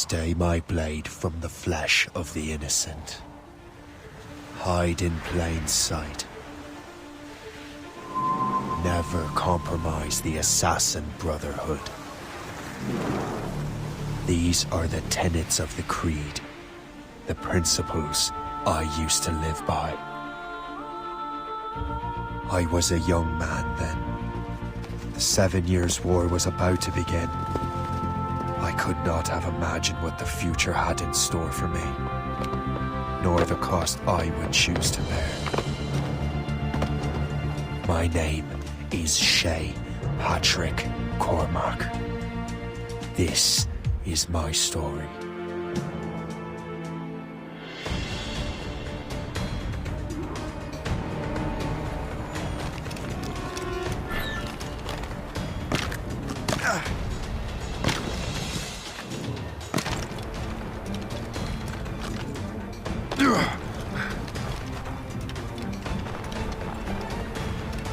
Stay my blade from the flesh of the innocent. Hide in plain sight. Never compromise the Assassin Brotherhood. These are the tenets of the Creed, the principles I used to live by. I was a young man then. The 7 Years' War was about to begin. I could not have imagined what the future had in store for me, nor the cost I would choose to bear. My name is Shay Patrick Cormac. This is my story.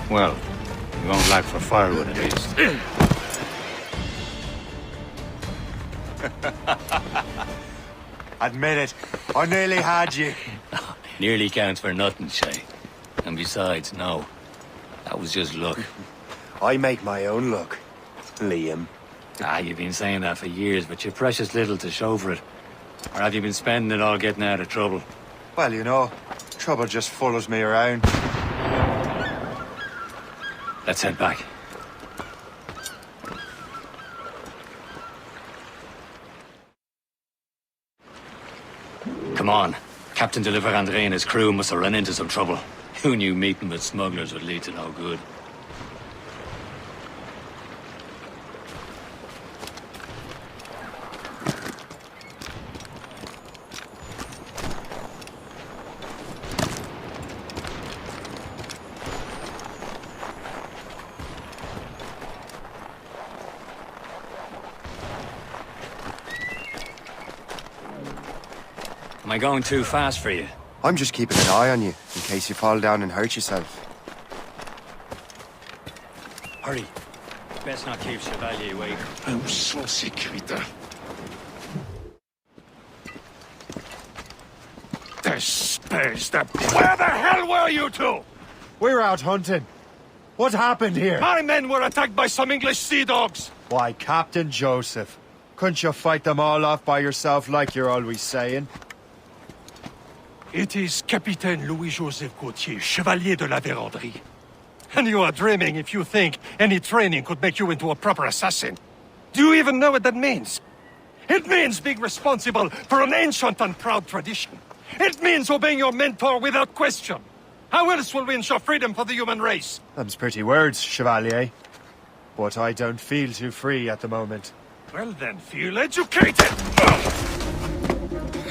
Well, you won't lack for firewood at least. Admit it, I nearly had you. Nearly counts for nothing, Shay. And besides, no. That was just luck. I make my own luck, Liam. You've been saying that for years, but you've precious little to show for it. Or have you been spending it all getting out of trouble? Well, you know, trouble just follows me around. Let's head back. Come on. Captain de André and his crew must have run into some trouble. Who knew meeting with smugglers would lead to no good? Am I going too fast for you? I'm just keeping an eye on you, in case you fall down and hurt yourself. Hurry. Best not keep Chevalier waiting. Où sont sécuritaires? Despise the... Where the hell were you two? We're out hunting. What happened here? My men were attacked by some English sea dogs. Why, Captain Joseph. Couldn't you fight them all off by yourself like you're always saying? It is Capitaine Louis-Joseph Gauthier, Chevalier de la Vérendrye. And you are dreaming if you think any training could make you into a proper assassin. Do you even know what that means? It means being responsible for an ancient and proud tradition. It means obeying your mentor without question. How else will we ensure freedom for the human race? Them's pretty words, Chevalier. But I don't feel too free at the moment. Well then, feel educated!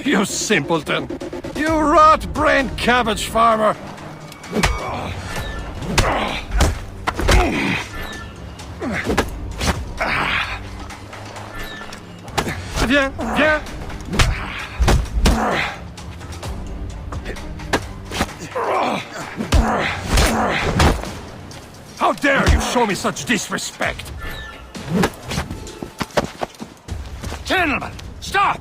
You simpleton! You rot-brained cabbage farmer! Viens, viens! How dare you show me such disrespect? Gentlemen, stop!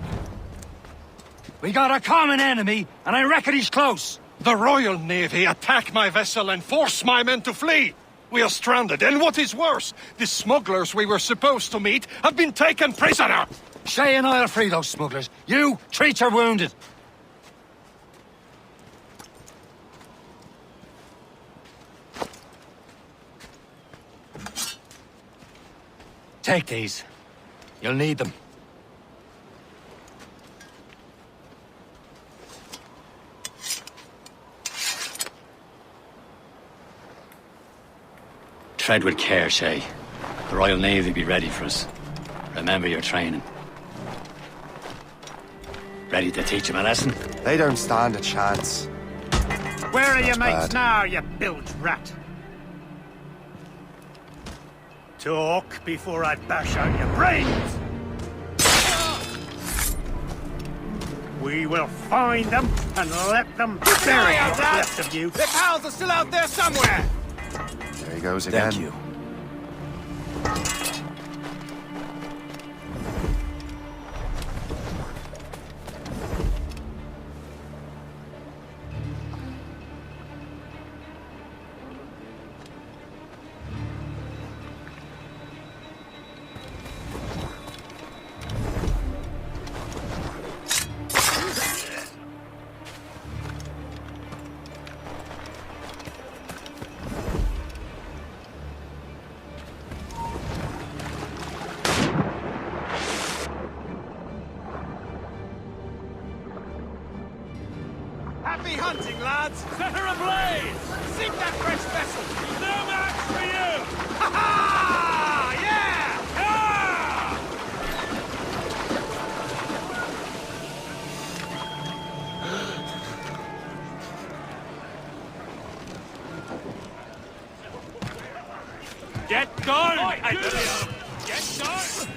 We got a common enemy, and I reckon he's close. The Royal Navy attack my vessel and force my men to flee. We are stranded, and what is worse, the smugglers we were supposed to meet have been taken prisoner. Shay and I'll free those smugglers. You, treat your wounded. Take these. You'll need them. Tread with care, Shay. The Royal Navy will be ready for us. Remember your training. Ready to teach them a lesson? They don't stand a chance. Where are your That's mates now, you bilge rat? Talk before I bash out your brains! We will find them and let them bury what's left of you. Their pals are still out there somewhere! There he goes again. Thank you. lads! Set her ablaze! Sink that French vessel! No match for you! Ha ha! Yeah! Get down! Get down!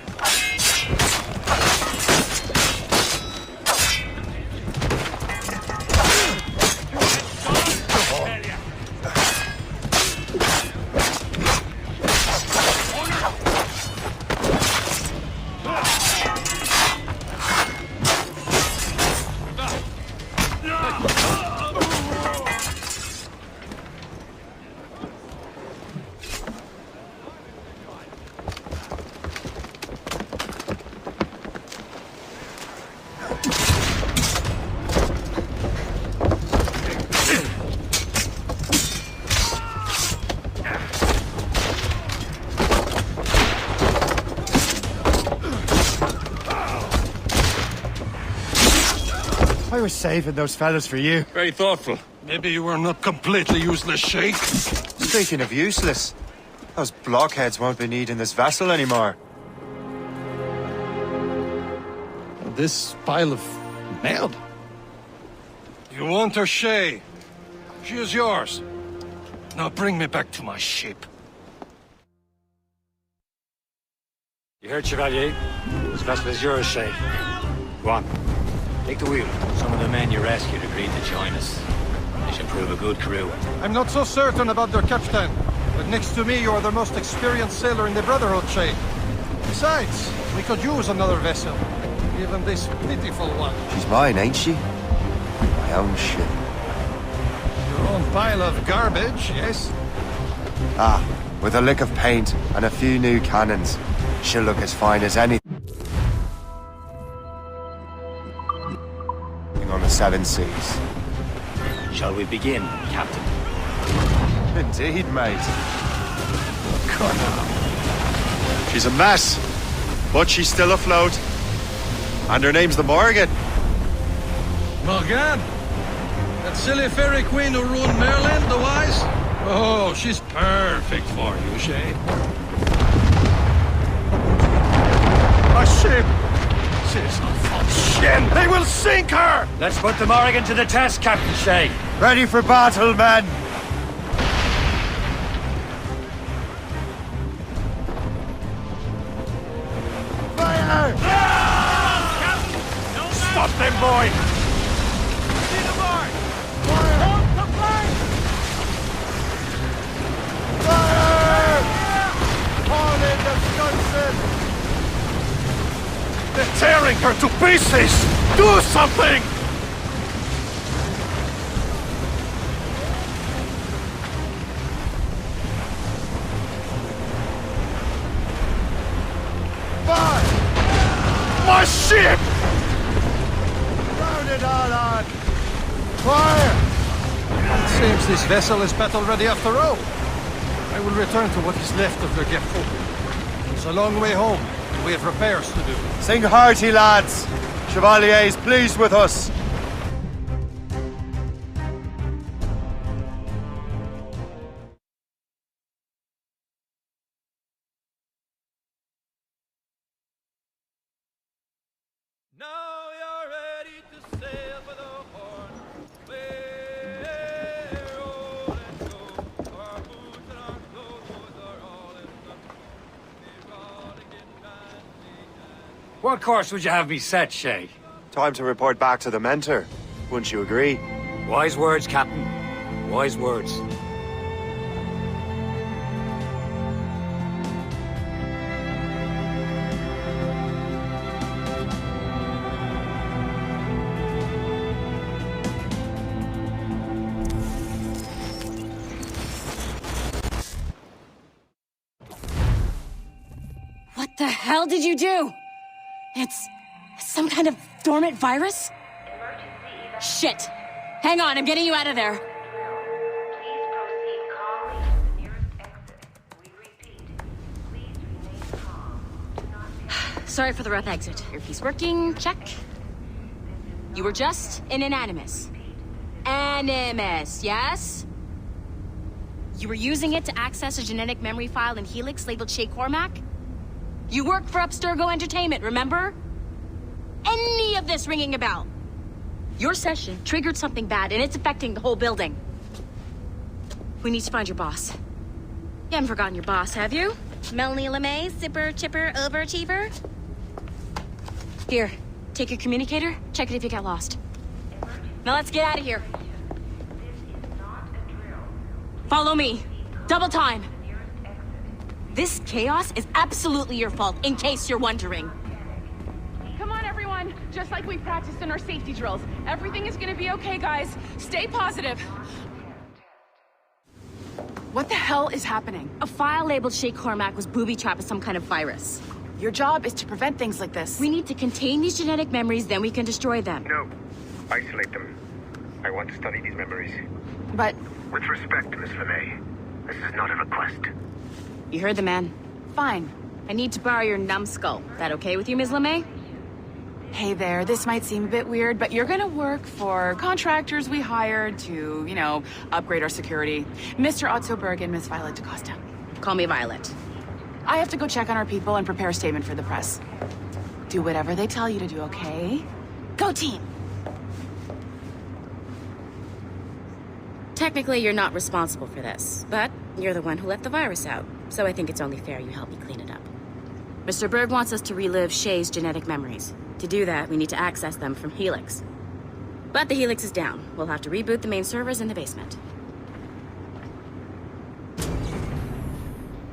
I was saving those fellas for you. Very thoughtful. Maybe you were not completely useless, Sheikh. Speaking of useless, those blockheads won't be needing this vessel anymore. This pile of merde? You want her, Shay? She is yours. Now bring me back to my ship. You heard, Chevalier? This vessel is yours, Shay. Go on. Take the wheel. Some of the men you rescued agreed to join us. They should prove a good crew. I'm not so certain about their captain, but next to me you are the most experienced sailor in the Brotherhood, Shay. Besides, we could use another vessel. Even this pitiful one. She's mine, ain't she? My own ship. Your own pile of garbage, yes? Ah, with a lick of paint and a few new cannons, she'll look as fine as anything on the seven seas. Shall we begin, Captain? Indeed, mate. She's a mess, but she's still afloat. And her name's the Morgan. Morgan? That silly fairy queen who ruined Merlin, the wise? Oh, she's perfect for you, Shay. A ship! She's a shit! They will sink her! Let's put the Morrigan to the test, Captain Shay. Ready for battle, men! Fire! Stop them, boy! See the mark! Fire! Fire! Haul in the stunson! They're tearing her to pieces! Do something! Fire! My ship! Round it all on! Fire! It seems this vessel is battle ready after all. I will return to what is left of the Gerfaut. It's a long way home, and we have repairs to do. Sing hearty, lads! Chevalier is pleased with us. Now you're ready to sail for the Horn. PHARAOH, let's go. Our boots and our clothes are all in the What course would you have me set, Shay? Time to report back to the mentor. Wouldn't you agree? Wise words, Captain. Wise words. What the hell did you do? It's some kind of dormant virus? Shit! Hang on, I'm getting you out of there. Please proceed calmly to the nearest exit. We repeat, please remain calm. Do not panic. Sorry for the rough exit. Earpiece working, check. You were just an inanimus. And Anonymous, yes? You were using it to access a genetic memory file in Helix labeled Shay Cormac? You work for Abstergo Entertainment, remember? Any of this ringing a bell? Your session triggered something bad, and it's affecting the whole building. We need to find your boss. You haven't forgotten your boss, have you? Melanie LeMay, zipper, chipper, overachiever? Here, take your communicator, check it if you get lost. Now let's get out of here. Follow me. Double time. This chaos is absolutely your fault, in case you're wondering. Come on, everyone. Just like we practiced in our safety drills. Everything is gonna be okay, guys. Stay positive. What the hell is happening? A file labeled Shay Cormac was booby-trapped with some kind of virus. Your job is to prevent things like this. We need to contain these genetic memories, then we can destroy them. No. Isolate them. I want to study these memories. But... With respect, Miss LeMay, this is not a request. You heard the man. fine. I need to borrow your numbskull. That okay with you, Ms. LeMay? Hey there, this might seem a bit weird, but you're gonna work for contractors we hired to, you know, upgrade our security. Mr. Otto Berg and Miss Violet DaCosta. Call me Violet. I have to go check on our people and prepare a statement for the press. Do whatever they tell you to do, okay? Go team! Technically, you're not responsible for this, but you're the one who let the virus out, so I think it's only fair you help me clean it up. Mr. Berg wants us to relive Shay's genetic memories. To do that, we need to access them from Helix. But the Helix is down. We'll have to reboot the main servers in the basement.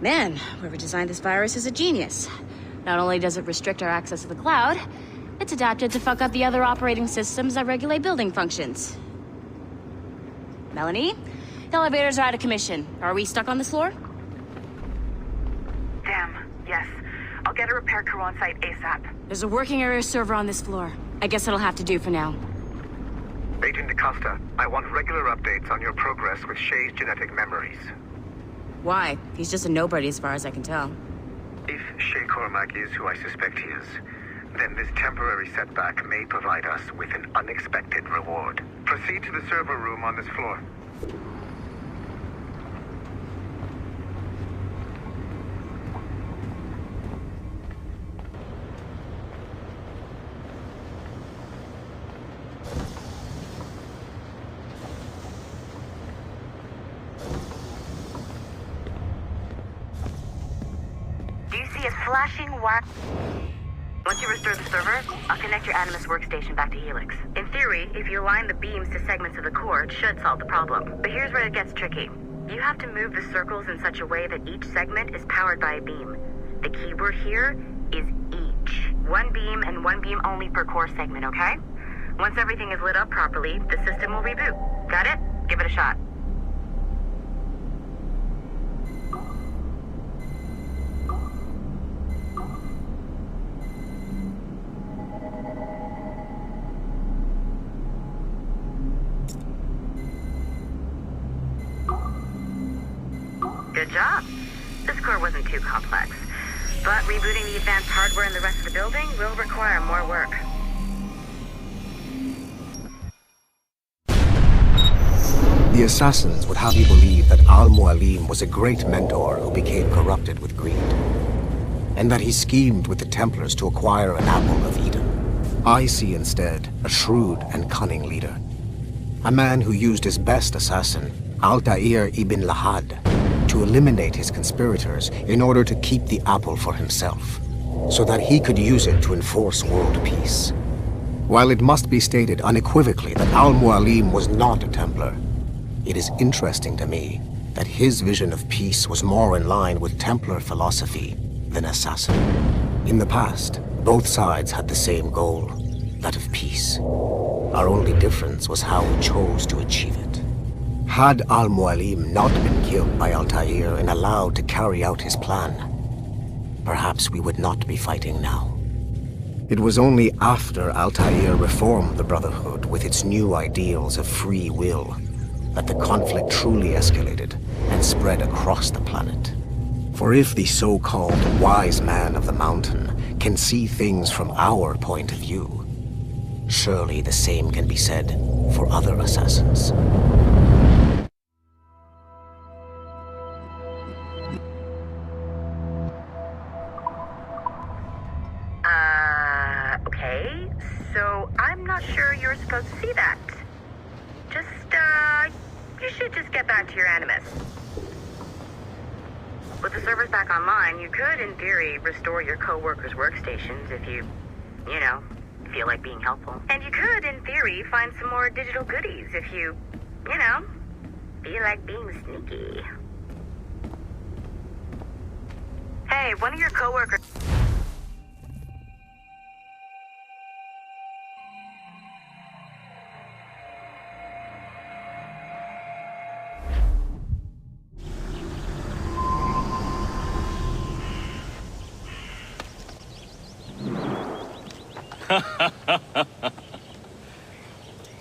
Man, whoever designed this virus is a genius. Not only does it restrict our access to the cloud, it's adapted to fuck up the other operating systems that regulate building functions. Melanie? The elevators are out of commission. Are we stuck on this floor? Damn, yes. I'll get a repair crew on site ASAP. There's a working area server on this floor. I guess it'll have to do for now. Agent DaCosta, I want regular updates on your progress with Shay's genetic memories. Why? He's just a nobody as far as I can tell. If Shay Cormac is who I suspect he is, then this temporary setback may provide us with an unexpected reward. Proceed to the server room on this floor. Do you see a flashing wire? Once you restore the server, I'll connect your Animus workstation back to Helix. In theory, if you align the beams to segments of the core, it should solve the problem. But here's where it gets tricky. You have to move the circles in such a way that each segment is powered by a beam. The keyword here is each. One beam and one beam only per core segment, okay? Once everything is lit up properly, the system will reboot. Got it? Give it a shot. Good job. This core wasn't too complex, but rebooting the advanced hardware in the rest of the building will require more work. The assassins would have you believe that Al-Mualim was a great mentor who became corrupted with greed, and that he schemed with the Templars to acquire an apple of Eden. I see instead a shrewd and cunning leader, a man who used his best assassin, Altair ibn Lahad, to eliminate his conspirators in order to keep the apple for himself, so that he could use it to enforce world peace. While it must be stated unequivocally that Al-Mualim was not a Templar, it is interesting to me that his vision of peace was more in line with Templar philosophy than assassin. In the past, both sides had the same goal, that of peace. Our only difference was how we chose to achieve it. Had Al-Mualim not been killed by Altair and allowed to carry out his plan, perhaps we would not be fighting now. It was only after Altair reformed the Brotherhood with its new ideals of free will that the conflict truly escalated and spread across the planet. For if the so-called wise man of the mountain can see things from our point of view, Surely the same can be said for other assassins. Okay. So I'm not sure you're supposed to see that. You should just get back to your Animus. With the servers back online, you could, in theory, restore your co-workers' workstations if you feel like being helpful. And you could, in theory, find some more digital goodies if you feel like being sneaky. Hey, one of your co-workers...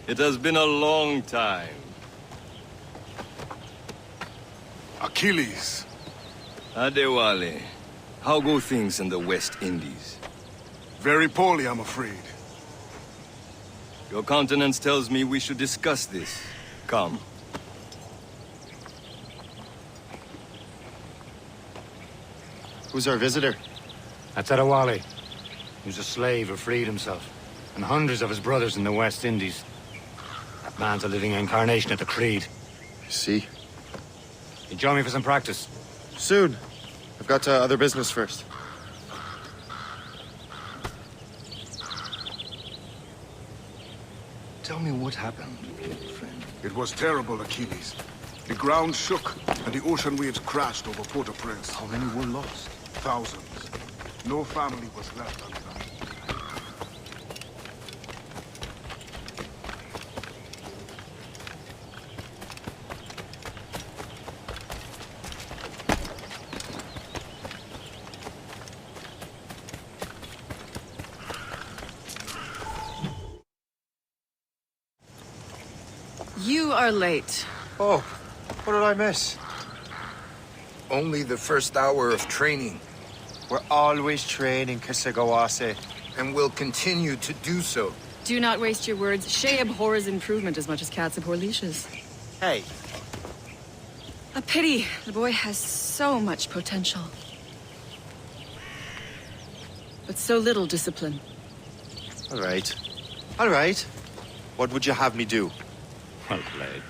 It has been a long time. Achilles. Adewale, how go things in the West Indies? Very poorly, I'm afraid. Your countenance tells me we should discuss this. Come. Who's our visitor? That's Adewale. He was a slave who freed himself, and hundreds of his brothers in the West Indies. That man's a living incarnation of the Creed. I see. You join me for some practice? Soon. I've got other business first. Tell me what happened, friend. It was terrible, Achilles. The ground shook, and the ocean waves crashed over Port-au-Prince. How many were lost? Thousands. No family was left untouched. You are late. Oh, what did I miss? Only the first hour of training. We're always training, Kisagawase. And will continue to do so. Do not waste your words. Shay abhors improvement as much as cats abhor leashes. Hey. A pity. The boy has so much potential. But so little discipline. All right. All right. What would you have me do? Well played.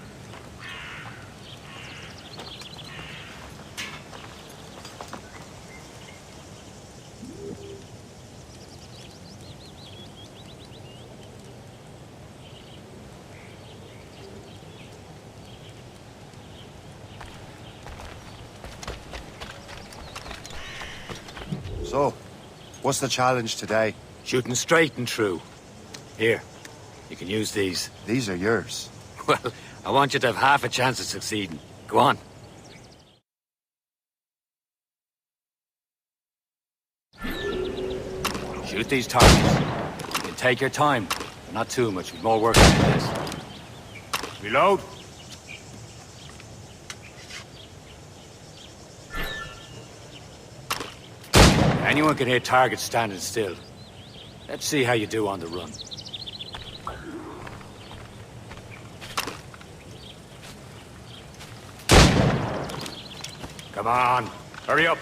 So, what's the challenge today? Shooting straight and true. Here, you can use these. These are yours. Well, I want you to have half a chance of succeeding. Go on. Shoot these targets. You can take your time, but not too much. We've more work than this. Reload. Anyone can hit targets standing still. Let's see how you do on the run. Come on, hurry up.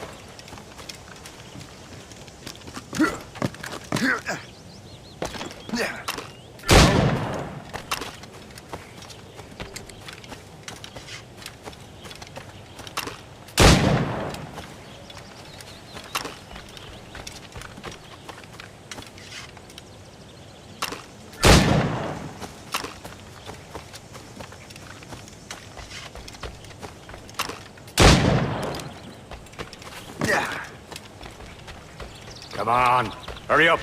Come on, hurry up.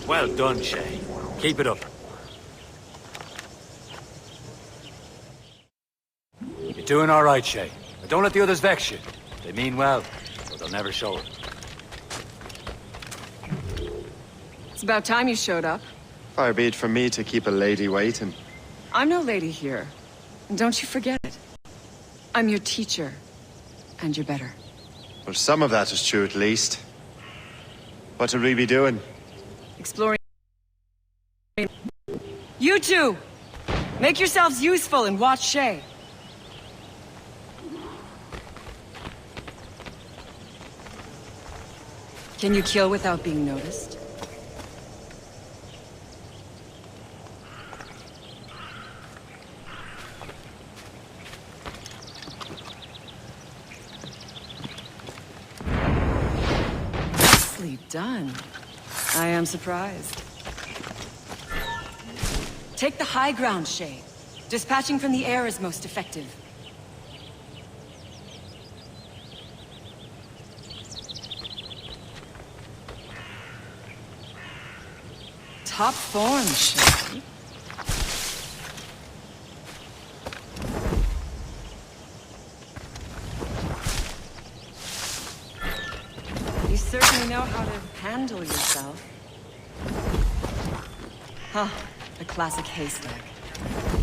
Well done, Shay. Keep it up. You're doing all right, Shay. But don't let the others vex you. They mean well, but they'll never show it. It's about time you showed up. Far be it from me to keep a lady waiting. I'm no lady here. And don't you forget it. I'm your teacher. And you're better. Well, some of that is true at least. What will we be doing? Exploring. You two! Make yourselves useful and watch Shay. Can you kill without being noticed? Nicely done. I am surprised. Take the high ground, Shay. Dispatching from the air is most effective. Top form, Shay. You certainly know how to handle yourself. Huh, a classic haystack.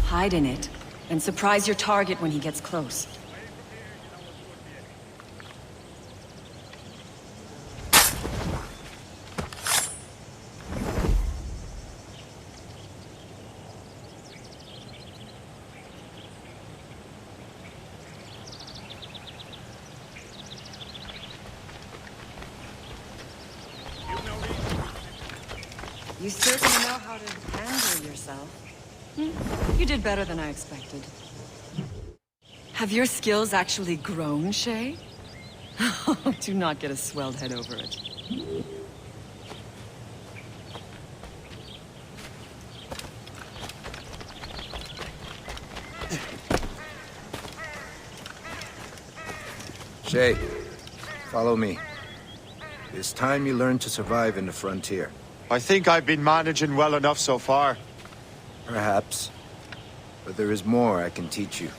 Hide in it, and surprise your target when he gets close. You certainly know how to handle yourself. You did better than I expected. Have your skills actually grown, Shay? Do not get a swelled head over it. Shay, follow me. It's time you learn to survive in the frontier. I think I've been managing well enough so far. Perhaps. But there is more I can teach you.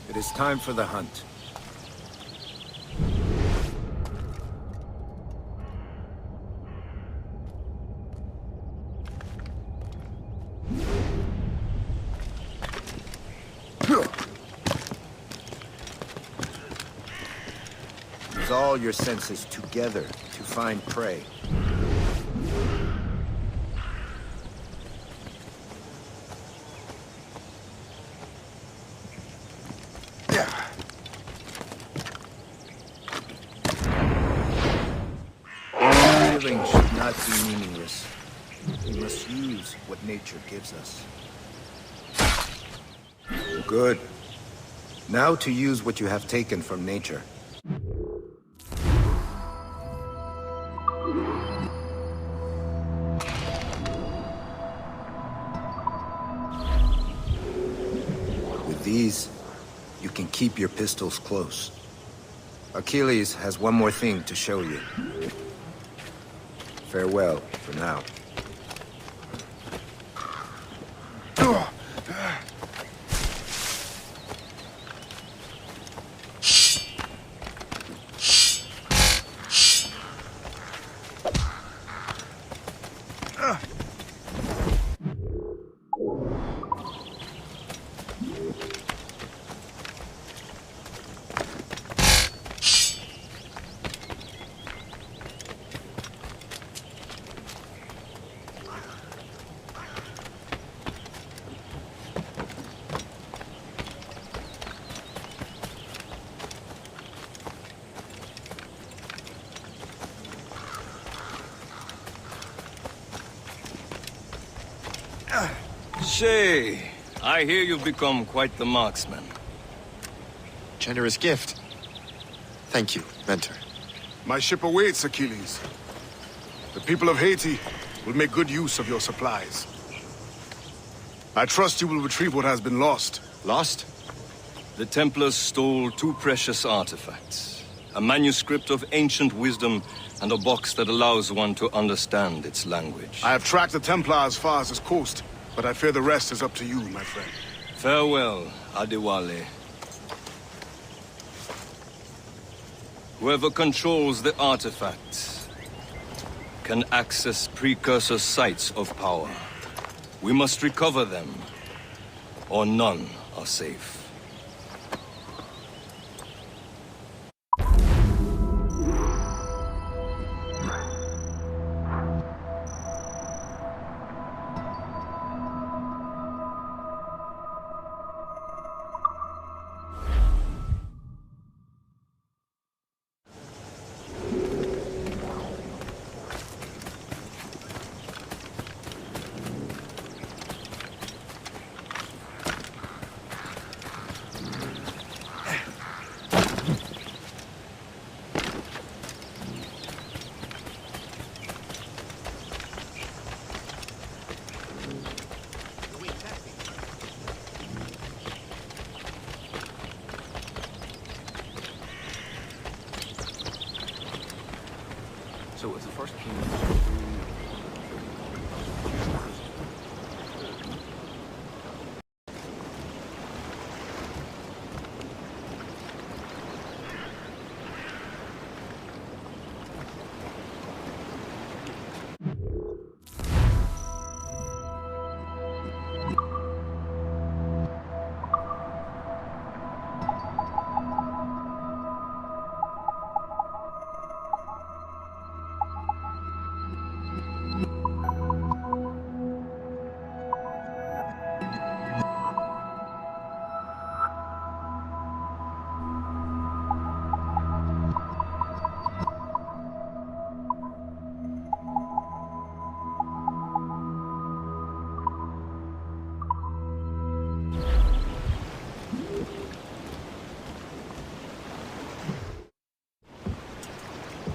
It is time for the hunt. Use all your senses together to find prey. Killing should not be meaningless. We must use what nature gives us. Good. Now to use what you have taken from nature. With these, you can keep your pistols close. Achilles has one more thing to show you. Farewell for now. Shay, I hear you've become quite the marksman. Generous gift. Thank you, Mentor. My ship awaits, Achilles. The people of Haiti will make good use of your supplies. I trust you will retrieve what has been lost. Lost? The Templars stole 2 precious artifacts. A manuscript of ancient wisdom and a box that allows one to understand its language. I have tracked the Templar as far as this coast, but I fear the rest is up to you, my friend. Farewell, Adewale. Whoever controls the artifacts can access precursor sites of power. We must recover them, or none are safe. So it was the first king.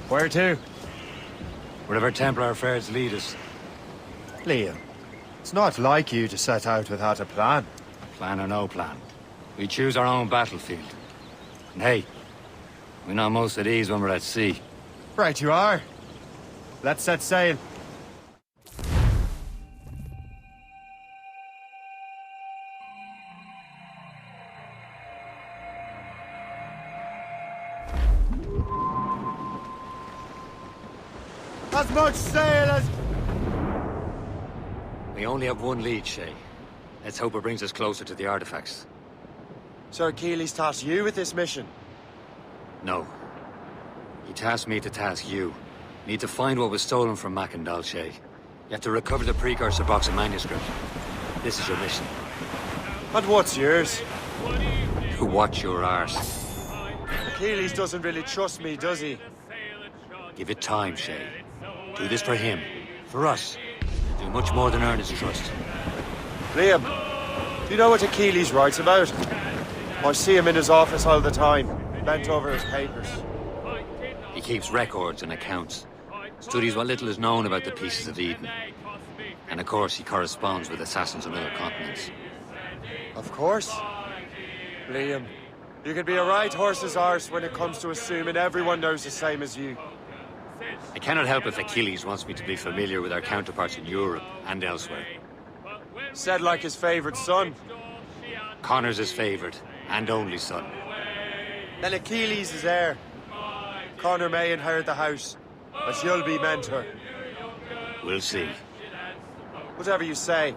Where to? Wherever Templar affairs lead us. Liam, it's not like you to set out without a plan. Plan or no plan. We choose our own battlefield. And hey, we know most of these when we're at sea. Right you are. Let's set sail. As much sail as... We only have one lead, Shay. Let's hope it brings us closer to the artifacts. Sir Keeley's tasked you with this mission. No. He tasked me to task you. Need to find what was stolen from Mackandal, Shay. You have to recover the precursor box of manuscript. This is your mission. And what's yours? To watch your arse. Achilles doesn't really trust me, does he? Give it time, Shay. Do this for him. For us. Do much more than earn his trust. Liam, do you know what Achilles writes about? I see him in his office all the time, bent over his papers. He keeps records and accounts. Studies what little is known about the Pieces of Eden. And of course, he corresponds with assassins on other continents. Of course. Liam, you can be a right horse's arse when it comes to assuming everyone knows the same as you. I cannot help if Achilles wants me to be familiar with our counterparts in Europe and elsewhere. Said like his favorite son. Connor's his favorite and only son. Then Achilles is heir. Connor may inherit the house, but you'll be mentor. We'll see. Whatever you say,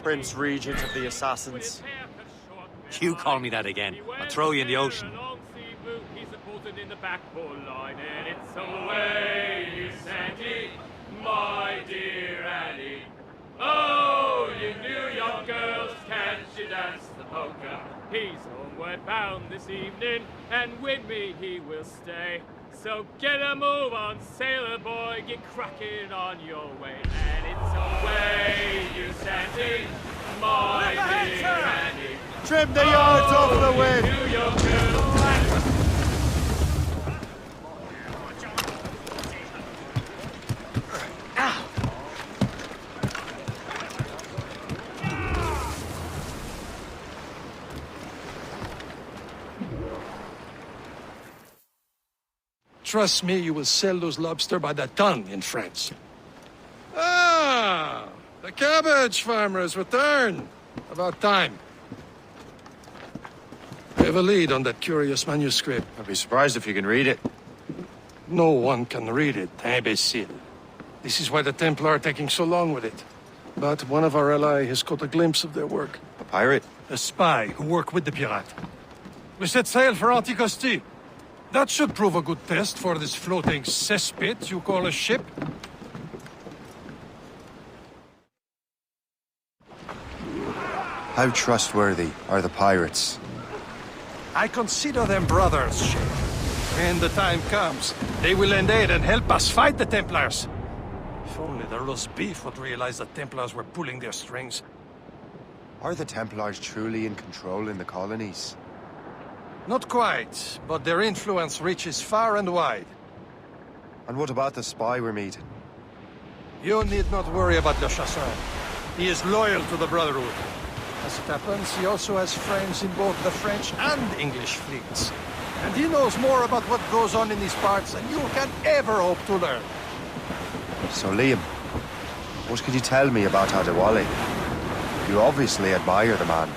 Prince Regent of the Assassins. You call me that again, I'll throw you in the ocean. In the backbone line, and it's away you sent it, my dear Annie. Oh, you New York girls, can't you dance the polka? He's homeward bound this evening, and with me he will stay. So get a move on, sailor boy, get cracking on your way. And it's away you sent it, my dear Annie. Trim the yards off the wind! New York girls, trust me, you will sell those lobster by the ton in France. Ah! The cabbage farmer has returned. About time. We have a lead on that curious manuscript. I'd be surprised if you can read it. No one can read it, imbecile. This is why the Templar are taking so long with it. But one of our allies has caught a glimpse of their work. A pirate? A spy who worked with the pirate. We set sail for Anticosti. That should prove a good test for this floating cesspit you call a ship. How trustworthy are the pirates? I consider them brothers, Shay. When the time comes, they will lend aid and help us fight the Templars. If only the roast beef would realize the Templars were pulling their strings. Are the Templars truly in control in the colonies? Not quite, but their influence reaches far and wide. And what about the spy we're meeting? You need not worry about Le Chasseur. He is loyal to the Brotherhood. As it happens, he also has friends in both the French and English fleets. And he knows more about what goes on in these parts than you can ever hope to learn. So Liam, what could you tell me about Adewale? You obviously admire the man.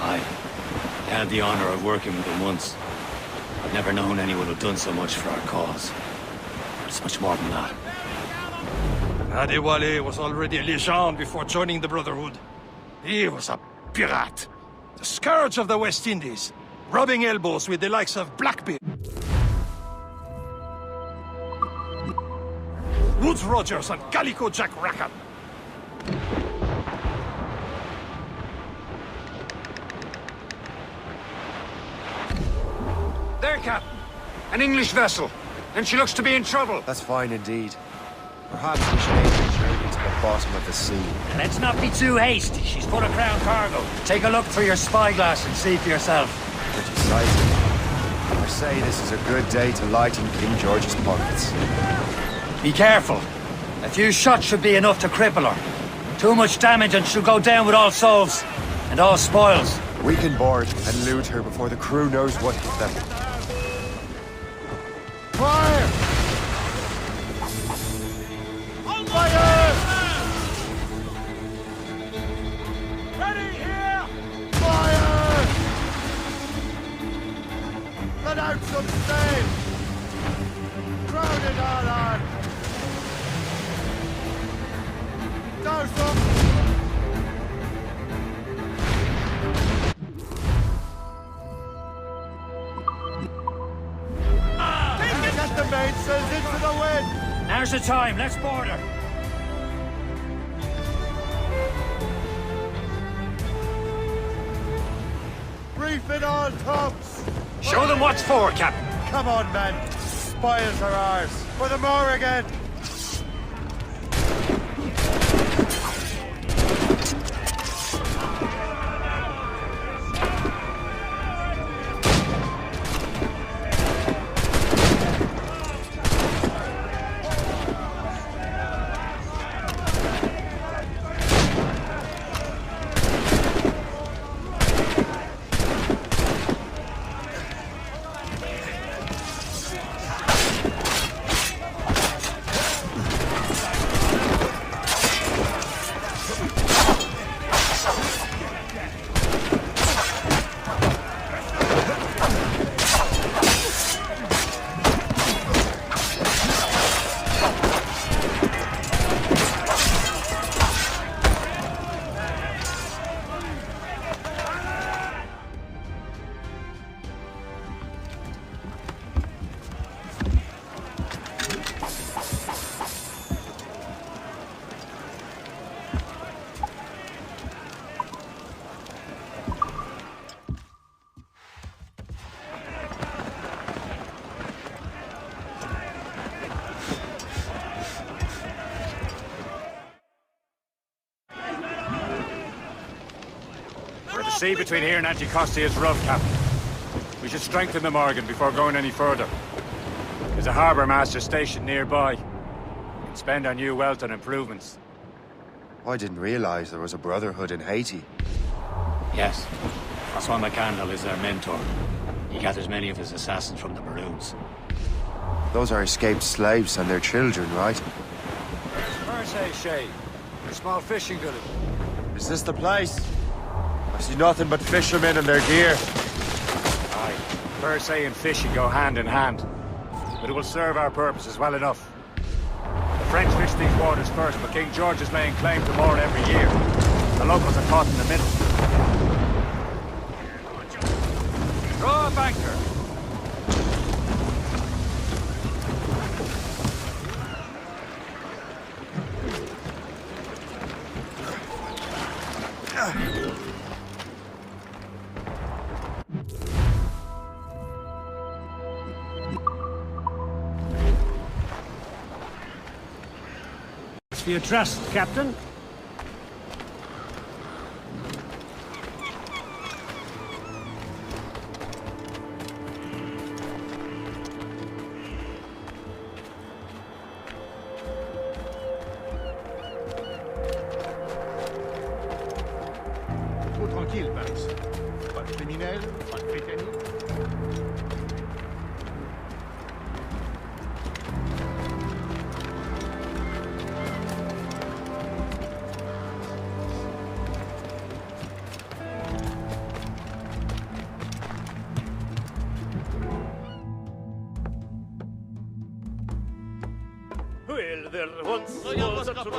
I had the honor of working with him once. I've never known anyone who'd done so much for our cause. It's much more than that. Adewale was already a legend before joining the Brotherhood. He was a pirate. The scourge of the West Indies, rubbing elbows with the likes of Blackbeard, Woodes Rogers, and Calico Jack Rackham. There, Captain. An English vessel. And she looks to be in trouble. That's fine indeed. Perhaps we should aim the journey to the bottom of the sea. Let's not be too hasty. She's full of crown cargo. Take a look through your spyglass and see for yourself. Pretty sighted. I say this is a good day to lighten King George's pockets. Be careful. A few shots should be enough to cripple her. Too much damage and she'll go down with all souls and all spoils. We can board and loot her before the crew knows what hit them. Fire! On fire! Ready here! Fire! Let out some sail! Crowd it all on! Douse them! Get the mainsails into the wind! Now's the time. Let's board her. Reef it all tops! Show them what's for, Captain. Come on, men. Spoils are ours. For the more again. The sea between here and Anticosti is rough, Captain. We should strengthen the Morgan before going any further. There's a harbour master stationed nearby. We can spend our new wealth on improvements. I didn't realize there was a brotherhood in Haiti. Yes. Francois McCandle is their mentor. He gathers many of his assassins from the Maroons. Those are escaped slaves and their children, right? Where's PHARAOH, Shay? A small fishing village. Is this the place? I see nothing but fishermen and their gear. Aye. PHARAOH and fishing go hand in hand. But it will serve our purposes well enough. The French fish these waters first, but King George is laying claim to more every year. The locals are caught in the middle. Draw a banker! For your trust, Captain. Trop tranquille par ici. Pas de criminels, pas de Britanniques. Well, there once was a troop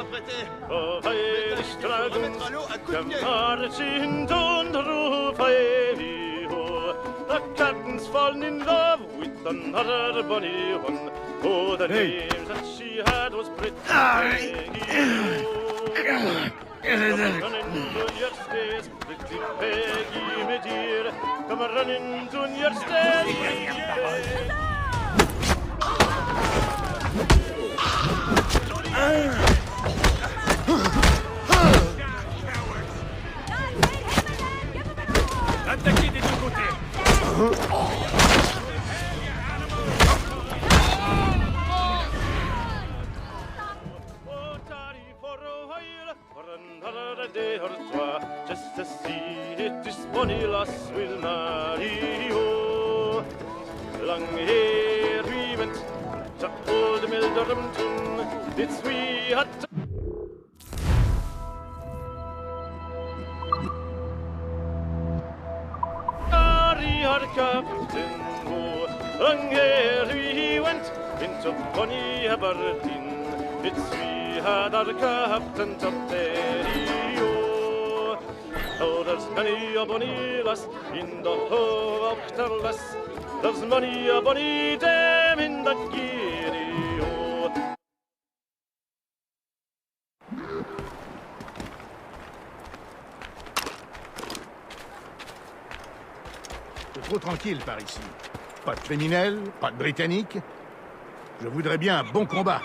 of Irish dragons marching down the roof, hey-ho. The captain's fallen in love with another bonny one. Oh, the names that she had was pretty. Running to your stairs, pretty Peggy, my dear. Come running to your stairs. Attaquez des deux côtés. Another day or two, just to see if this bonny lass will marry you. Long here we went to old Milderhampton. It's we had to. Marry our captain, oh. Long here we went into bonny Aberdeen. It's we had our captain up there, oh. Oh, there's many a bonny lass in the whole of the lass. There's many a bonny dame in the geary, oh. C'est trop tranquille par ici. Pas de criminels, pas de Britanniques. Je voudrais bien un bon combat.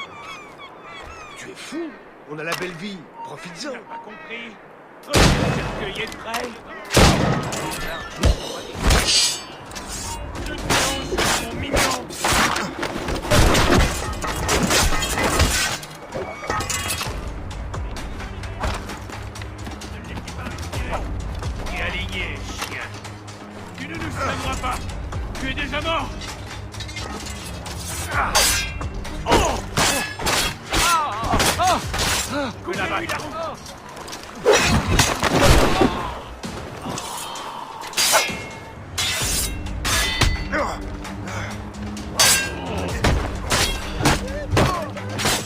Tu es fou. On a la belle vie. Profites-en. T'as pas compris? Le cercueil est prêt. Mon mignon. Et aligné, chien. Tu ne nous soigneras pas. Tu es déjà mort. Que la vague.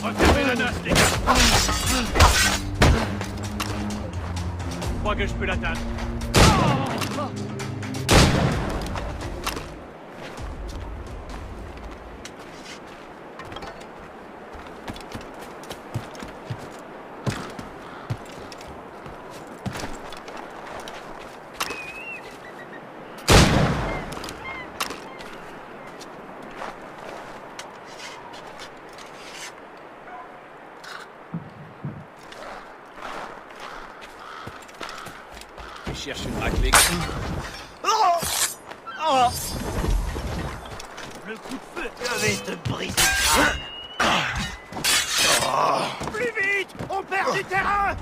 Refermez la nasse, les gars. Je crois que je peux l'atteindre. Cherche une raclée. Le coup de feu. Je vais te briser le crâne. Plus vite. On perd du terrain.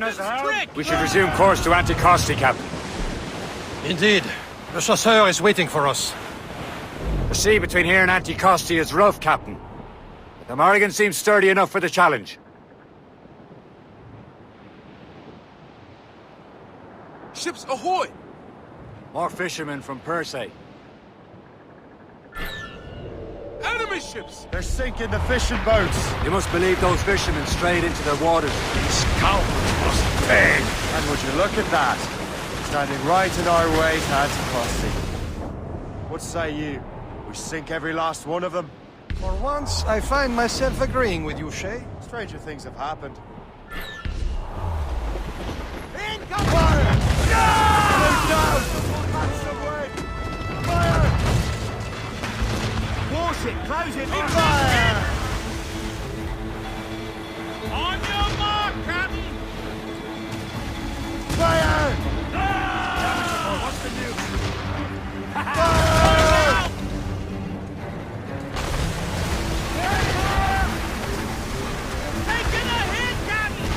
as hell. We should resume course to Anticosti, Captain. Indeed. The chasseur is waiting for us. The sea between here and Anticosti is rough, Captain. But the Morrigan seems sturdy enough for the challenge. Ships ahoy! More fishermen from PHARAOH. Enemy ships! They're sinking the fishing boats. You must believe those fishermen strayed into their waters. Scoundrels must pay! And would you look at that? Standing right in our way to Anticosti. What say you? We sink every last one of them? For once, I find myself agreeing with you, Shay. Stranger things have happened. Fire! Force it! Close it! Fire! On your mark, Captain! Fire! What's the news? Fire! Taking a hit, Captain!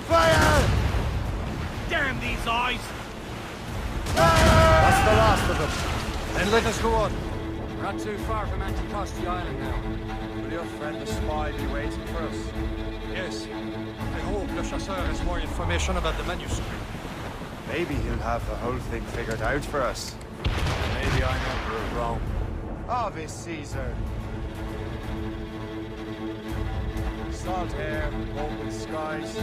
Fire! Damn these eyes! That's the last of them. Then let us go on. We're not too far from Anticosti Island now. Will your friend the spy be waiting for us? Yes. I hope Le Chasseur has more information about the manuscript. Maybe he'll have the whole thing figured out for us. Maybe I'm Emperor of Rome. Ave Caesar. Salt air, open skies,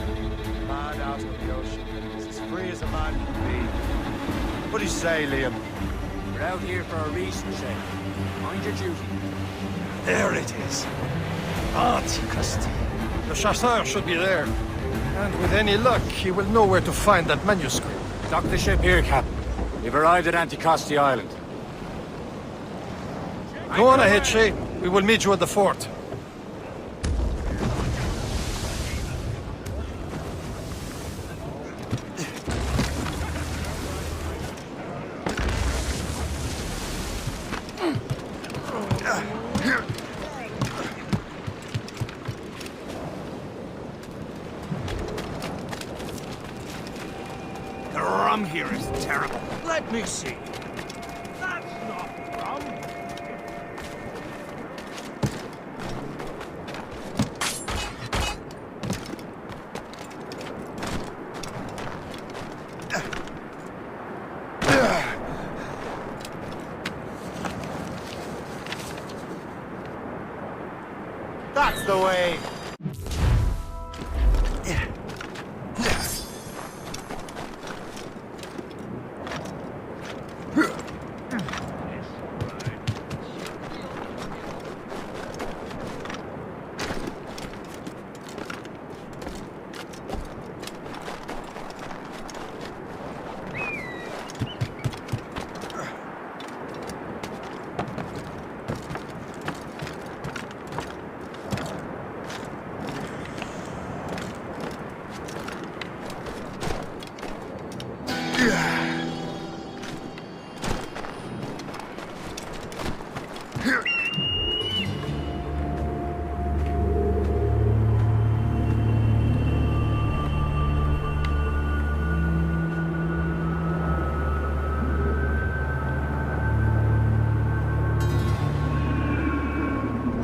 man out on the ocean. It's as free as a man can be. What do you say, Liam? We're out here for a reason, Shay. Mind your duty. There it is. Anticosti. The chasseur should be there. And with any luck, he will know where to find that manuscript. Dock the ship here, Captain. We've arrived at Anticosti Island. Go on ahead, Shay. We will meet you at the fort. The rum here is terrible. Let me see. That's not rum. That's the way.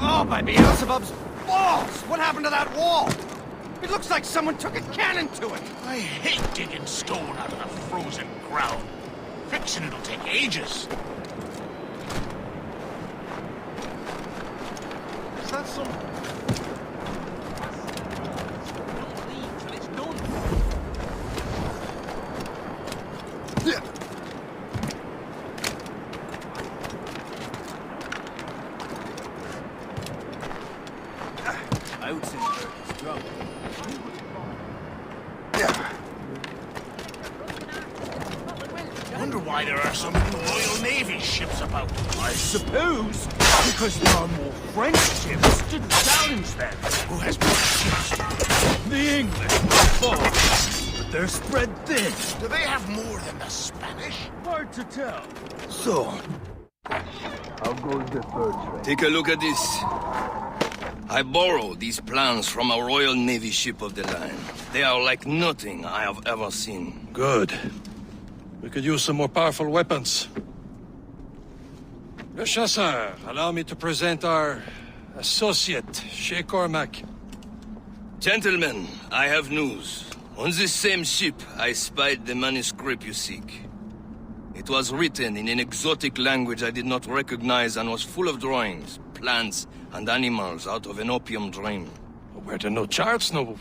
Oh, by Beelzebub's balls! What happened to that wall? It looks like someone took a cannon to it. I hate digging stone out of the frozen ground. Fixing it'll take ages. Is that some... Don't leave till it's done. I would say Burke is drunk. Wonder why there are so many Royal Navy ships about. I suppose because there are more French ships to challenge them. Who has more ships? The English by far, but they're spread thin. Do they have more than the Spanish? Hard to tell. So, how goes the fur trade? Take a look at this. I borrowed these plans from a Royal Navy ship of the line. They are like nothing I have ever seen. Good. We could use some more powerful weapons. Le Chasseur, allow me to present our associate, Shay Cormac. Gentlemen, I have news. On this same ship, I spied the manuscript you seek. It was written in an exotic language I did not recognize and was full of drawings, plants, and animals out of an opium dream. Were there no charts, no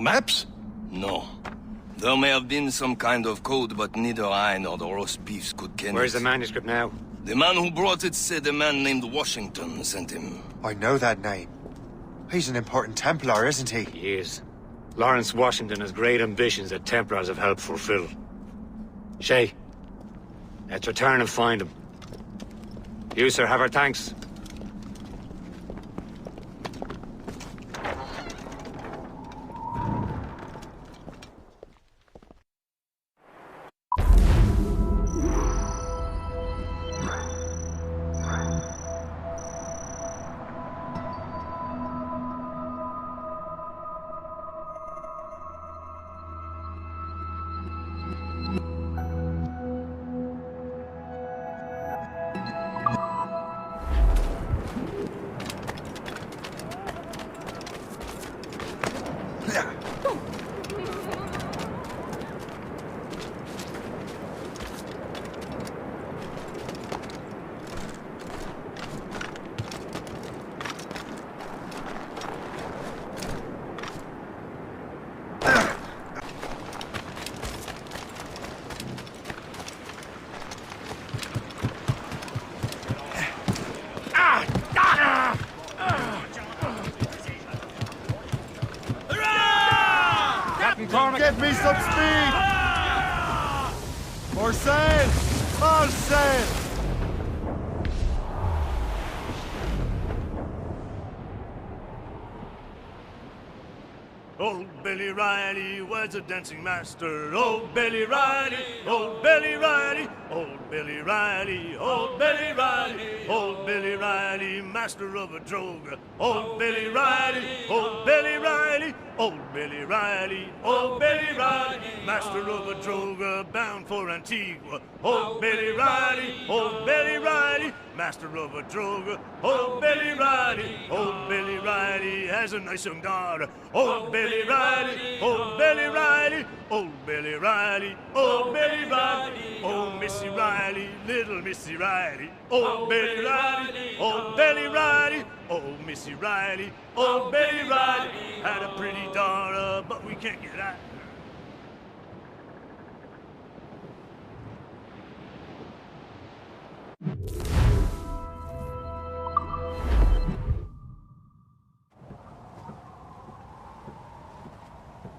maps? No. There may have been some kind of code, but neither I nor the roast beefs could ken it. Where's the manuscript now? The man who brought it said a man named Washington sent him. I know that name. He's an important Templar, isn't he? He is. Lawrence Washington has great ambitions that Templars have helped fulfill. Shay, let's return and find him. You, sir, have our thanks. Give me some speed! More sail! All sail! Old Billy Riley was a dancing master. Old Billy Riley, old Billy Riley, old Billy Riley, old Billy Riley, old Billy Riley, master of a droga. Old Billy Riley, old Billy Riley, old Billy Riley, old Billy Riley, master of a droga bound for Antigua. Old Billy Riley, old Billy Riley, master of a droga. Old Billy Riley has a nice young daughter. Old Billy Riley, old Billy Riley, old Billy Riley, old Billy Riley, old Missy Riley, little Missy Riley. Old Billy Riley, old Billy Riley, old Missy Riley, old Billy Riley had a pretty daughter, but we can't get at her.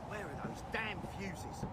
Where are those damn fuses?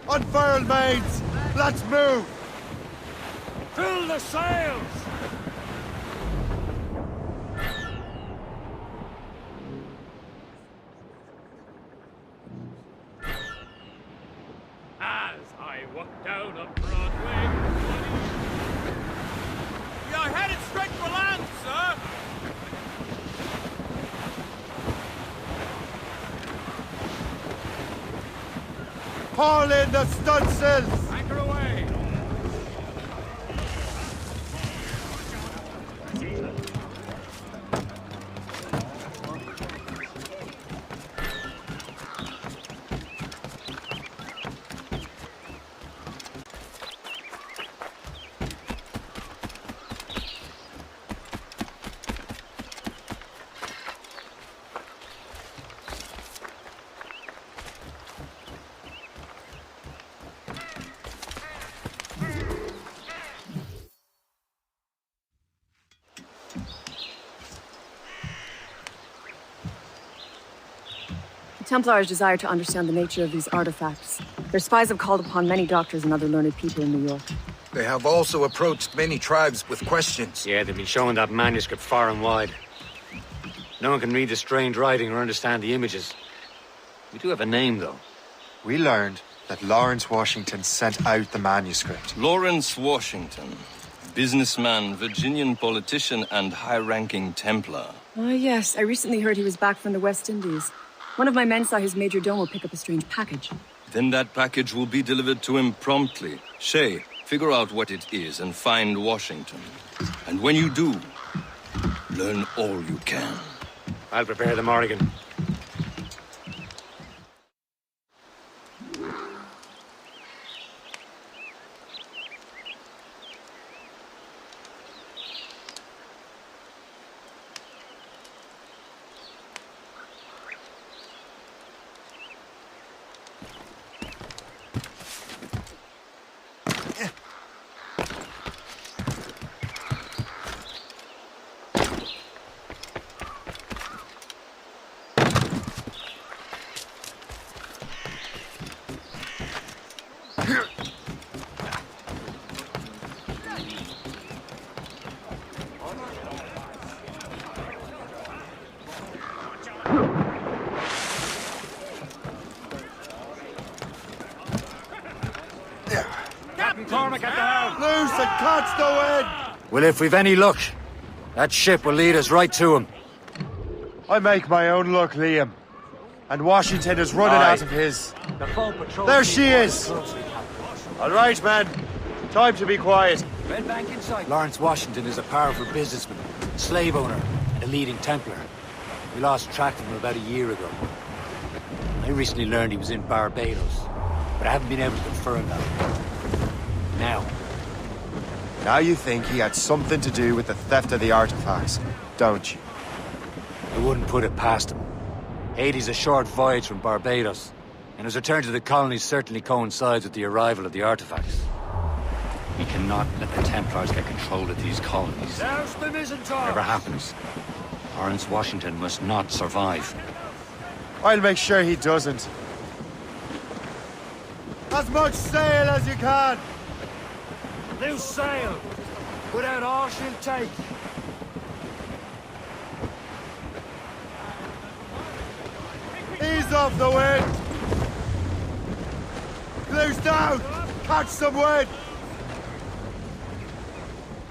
Unfurl, mates! Let's move! Fill the sails! As I walk down a Broadway, We are headed straight for land! Haul in the stunsails! Anchor away! The Templars desire to understand the nature of these artifacts. Their spies have called upon many doctors and other learned people in New York. They have also approached many tribes with questions. Yeah, they've been showing that manuscript far and wide. No one can read the strange writing or understand the images. We do have a name, though. We learned that Lawrence Washington sent out the manuscript. Lawrence Washington. Businessman, Virginian politician, and high-ranking Templar. Ah, yes. I recently heard he was back from the West Indies. One of my men saw his major domo pick up a strange package. Then that package will be delivered to him promptly. Shay, figure out what it is and find Washington. And when you do, learn all you can. I'll prepare the Morrigan. Captain Cormac at the helm! Loose and catch the wind! Well, if we've any luck, that ship will lead us right to him. I make my own luck, Liam. And Washington is running out of his. There she is! All right, man. Time to be quiet. Red Bank in sight. Lawrence Washington is a powerful businessman, slave owner, and a leading Templar. We lost track of him about a year ago. I recently learned he was in Barbados, but I haven't been able to confirm that. Now you think he had something to do with the theft of the artifacts, don't you? I wouldn't put it past him. Haiti's a short voyage from Barbados, and his return to the colonies certainly coincides with the arrival of the artifacts. We cannot let the Templars get control of these colonies. Whatever happens, Lawrence Washington must not survive. I'll make sure he doesn't. As much sail as you can! Loose sail! Put out all she'll take! Ease off the wind! Loose down! Catch some wind!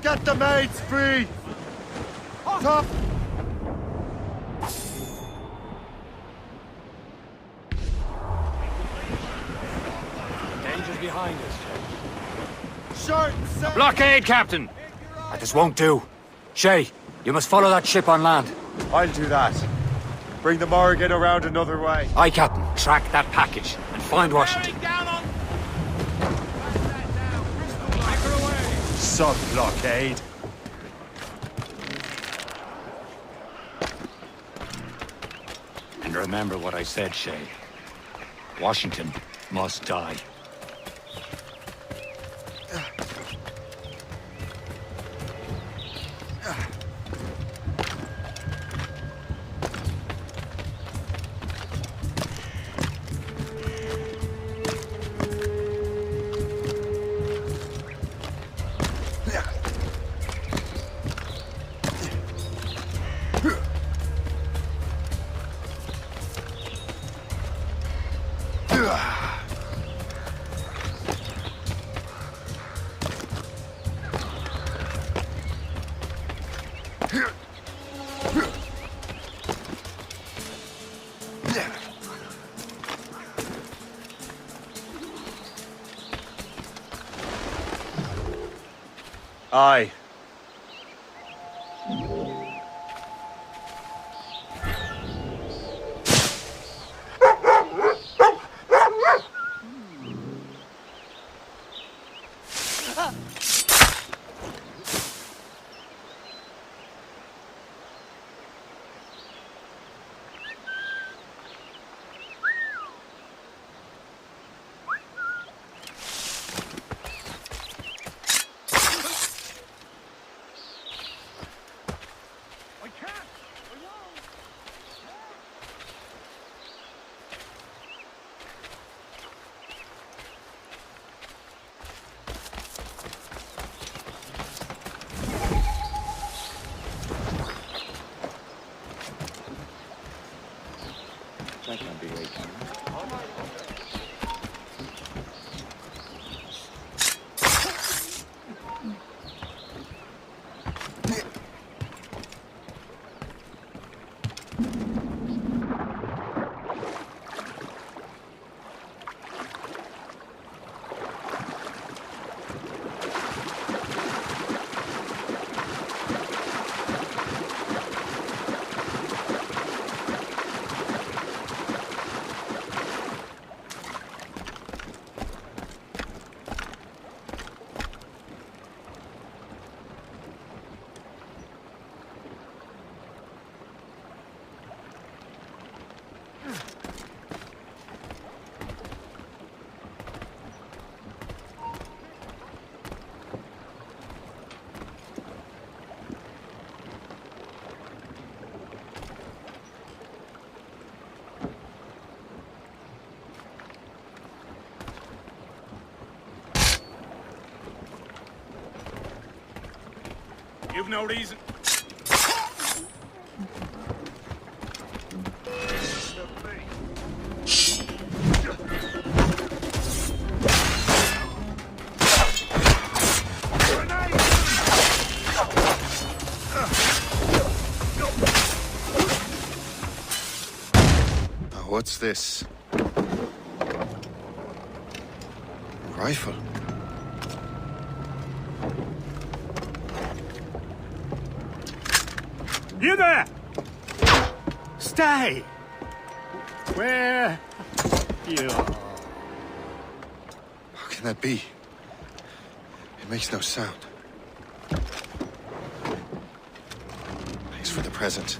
Get the mates free! Top! Danger's behind us. Short sail! Blockade, Captain! This won't do. Shay, you must follow that ship on land. I'll do that. Bring the Morrigan around another way. Aye, Captain. Track that package and find Washington. Sub-blockade. And remember what I said, Shay. Washington must die. Aye. That can't be right, can it? You've no reason. What's this? Rifle. You there! Stay! Where you are. How can that be? It makes no sound. Thanks for the present,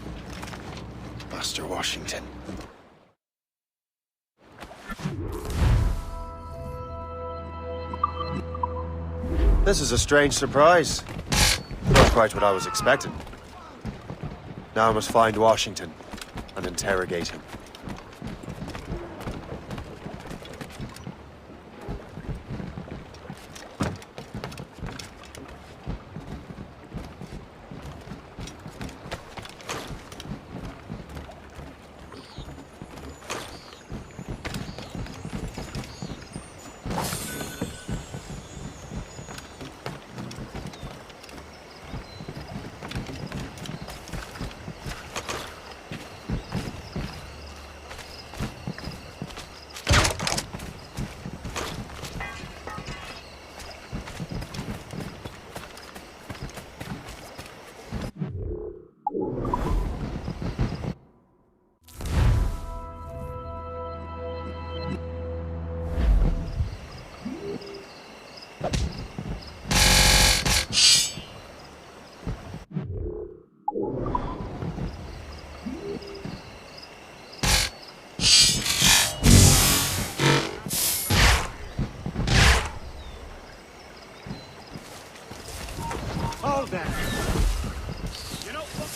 Master Washington. This is a strange surprise. Not quite what I was expecting. Now I must find Washington and interrogate him. Hold that! You know what?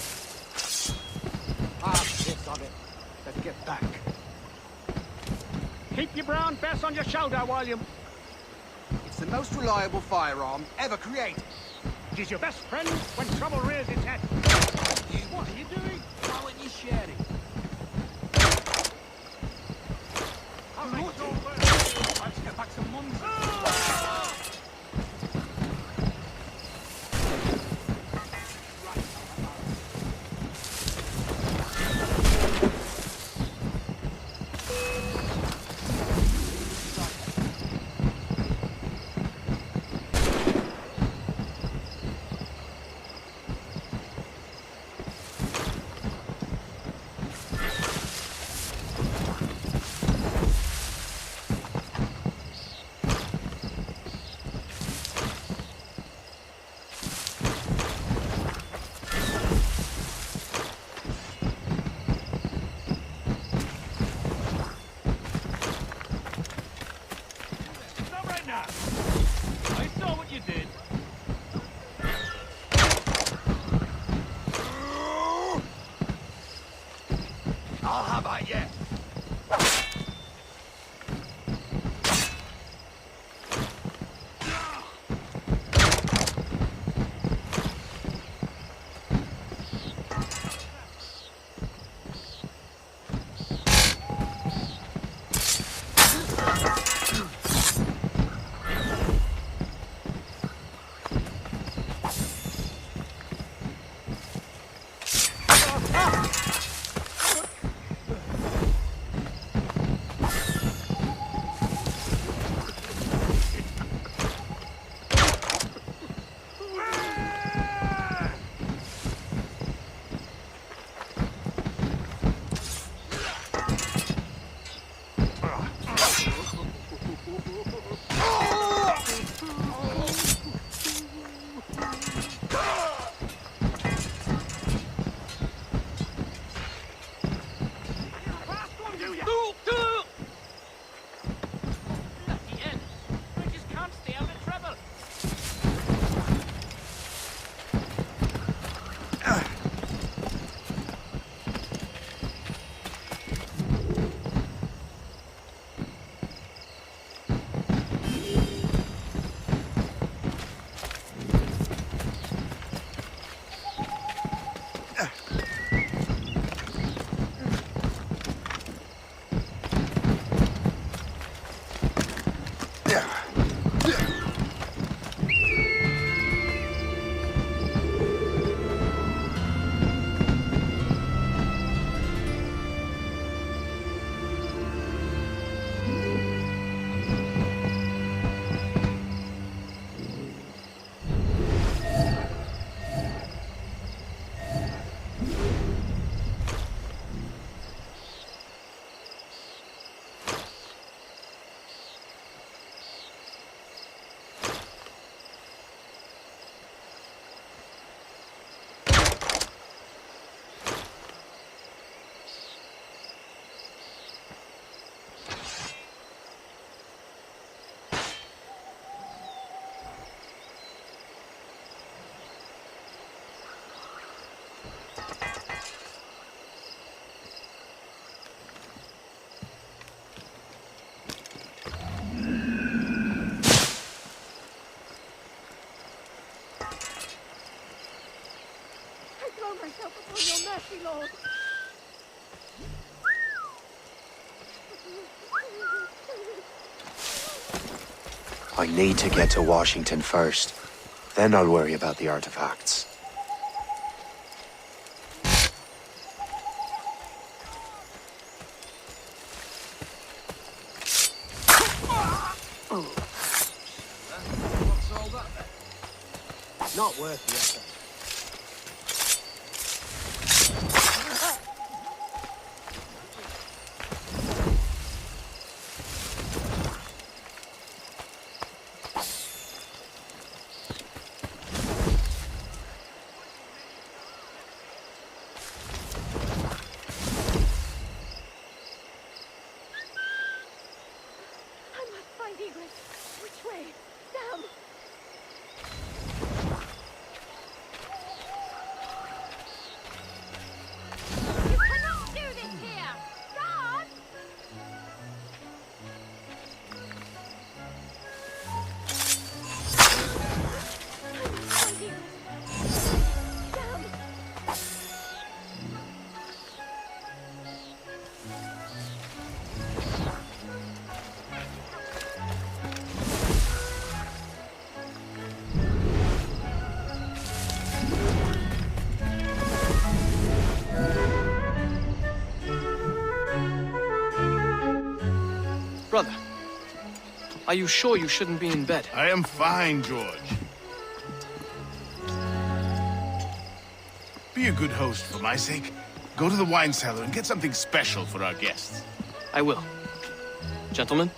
Half this of it. Let's get back. Keep your brown vest on your shoulder, William. It's the most reliable firearm ever created. It is your best friend when trouble rears its head. What are you doing? Why won't you share it? All right, let's get back some mums. I'll have at you. mercy, Lord. I need to get to Washington first. Then I'll worry about the artifacts. What's all that then? Not worth the effort. Which way? Damn! You cannot do this here! God! Damn! Brother, are you sure you shouldn't be in bed? I am fine, George. Be a good host for my sake. Go to the wine cellar and get something special for our guests. I will. Gentlemen?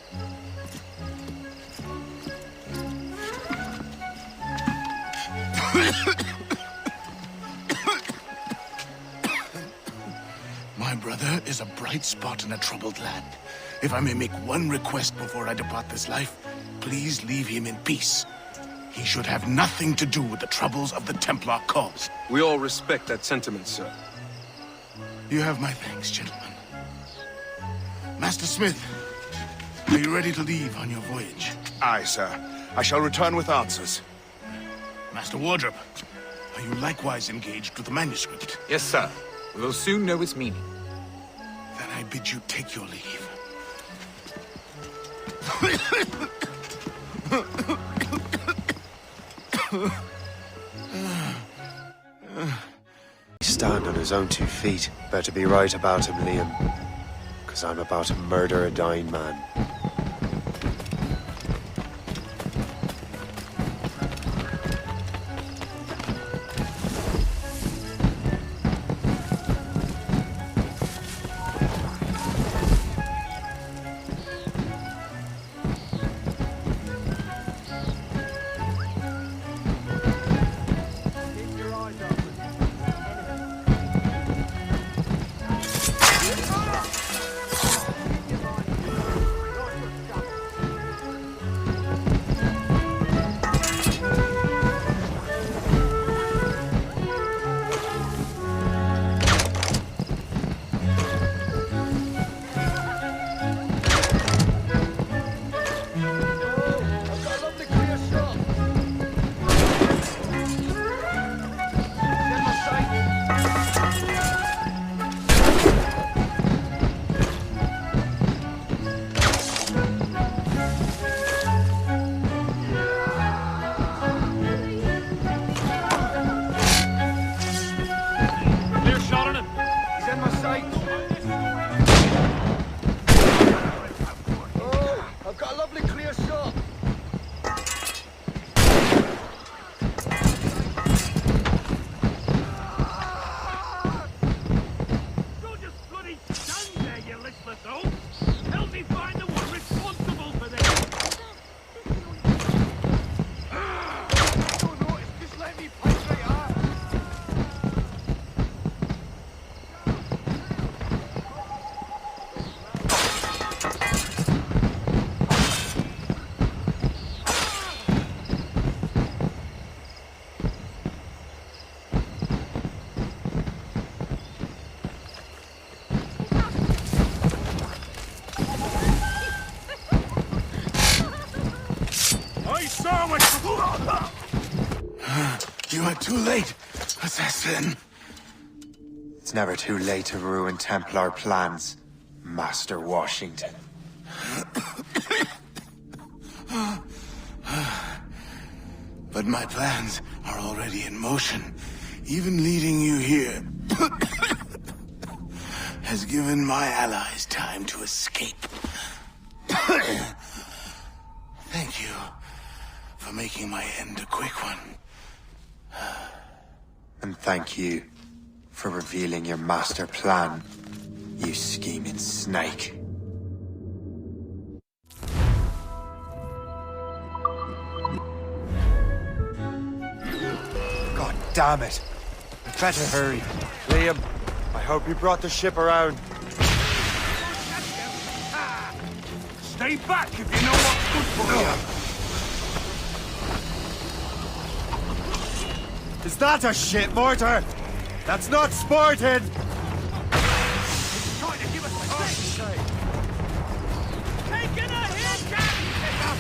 My brother is a bright spot in a troubled land. If I may make one request before I depart this life, please leave him in peace. He should have nothing to do with the troubles of the Templar cause. We all respect that sentiment, sir. You have my thanks, gentlemen. Master Smith, are you ready to leave on your voyage? Aye, sir. I shall return with answers. Master Wardrop, are you likewise engaged with the manuscript? Yes, sir. We will soon know its meaning. Then I bid you take your leave. Stand on his own 2 feet. Better be right about him, Liam. 'Cause I'm about to murder a dying man. You are too late, assassin. It's never too late to ruin Templar plans, Master Washington. But my plans are already in motion. Even leading you here has given my allies time to escape. Thank you for making my end a quick one. And thank you for revealing your master plan, you scheming snake. God damn it! We'd better hurry. Liam, I hope you brought the ship around. Stay back if you know what's good for you. Is that a shit mortar? That's not sporting! He's trying to give us a stick. Taking a hit, Captain!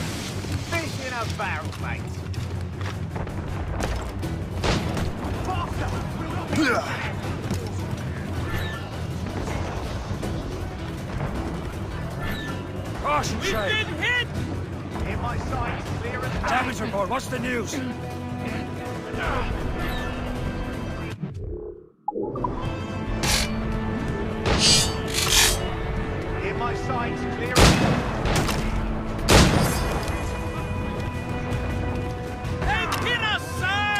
Facing a barrel, mate. Caution, We've Shay. been hit! In my sight, clear as Damage report, what's the news? In my sight, clear Taking us, sir!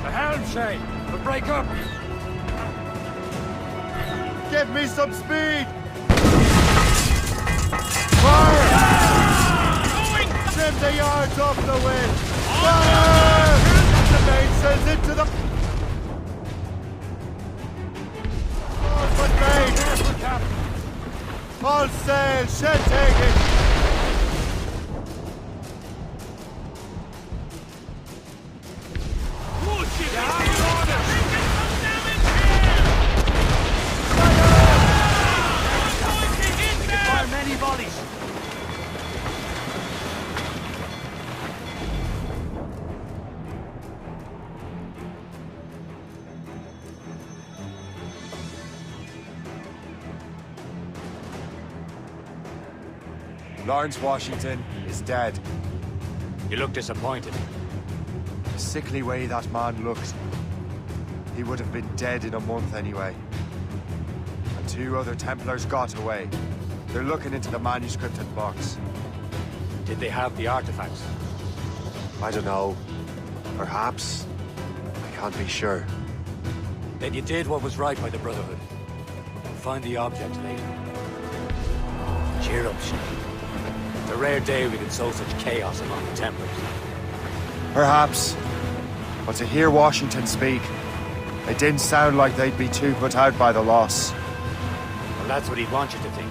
The helm, Shay. We'll break up. Give me some speed! Trim the yards off the wind! Fire! The mainsails into the... Forward main! All sail, shed taken! Push it! Lawrence Washington is dead. You look disappointed. The sickly way that man looked. He would have been dead in a month anyway. And 2 other Templars got away. They're looking into the manuscripted box. Did they have the artifacts? I don't know. Perhaps. I can't be sure. Then you did what was right by the Brotherhood. We'll find the object later. Cheer up, Shane. It's a rare day we can sow such chaos among the Templars. Perhaps. But to hear Washington speak, it didn't sound like they'd be too put out by the loss. Well, that's what he'd want you to think.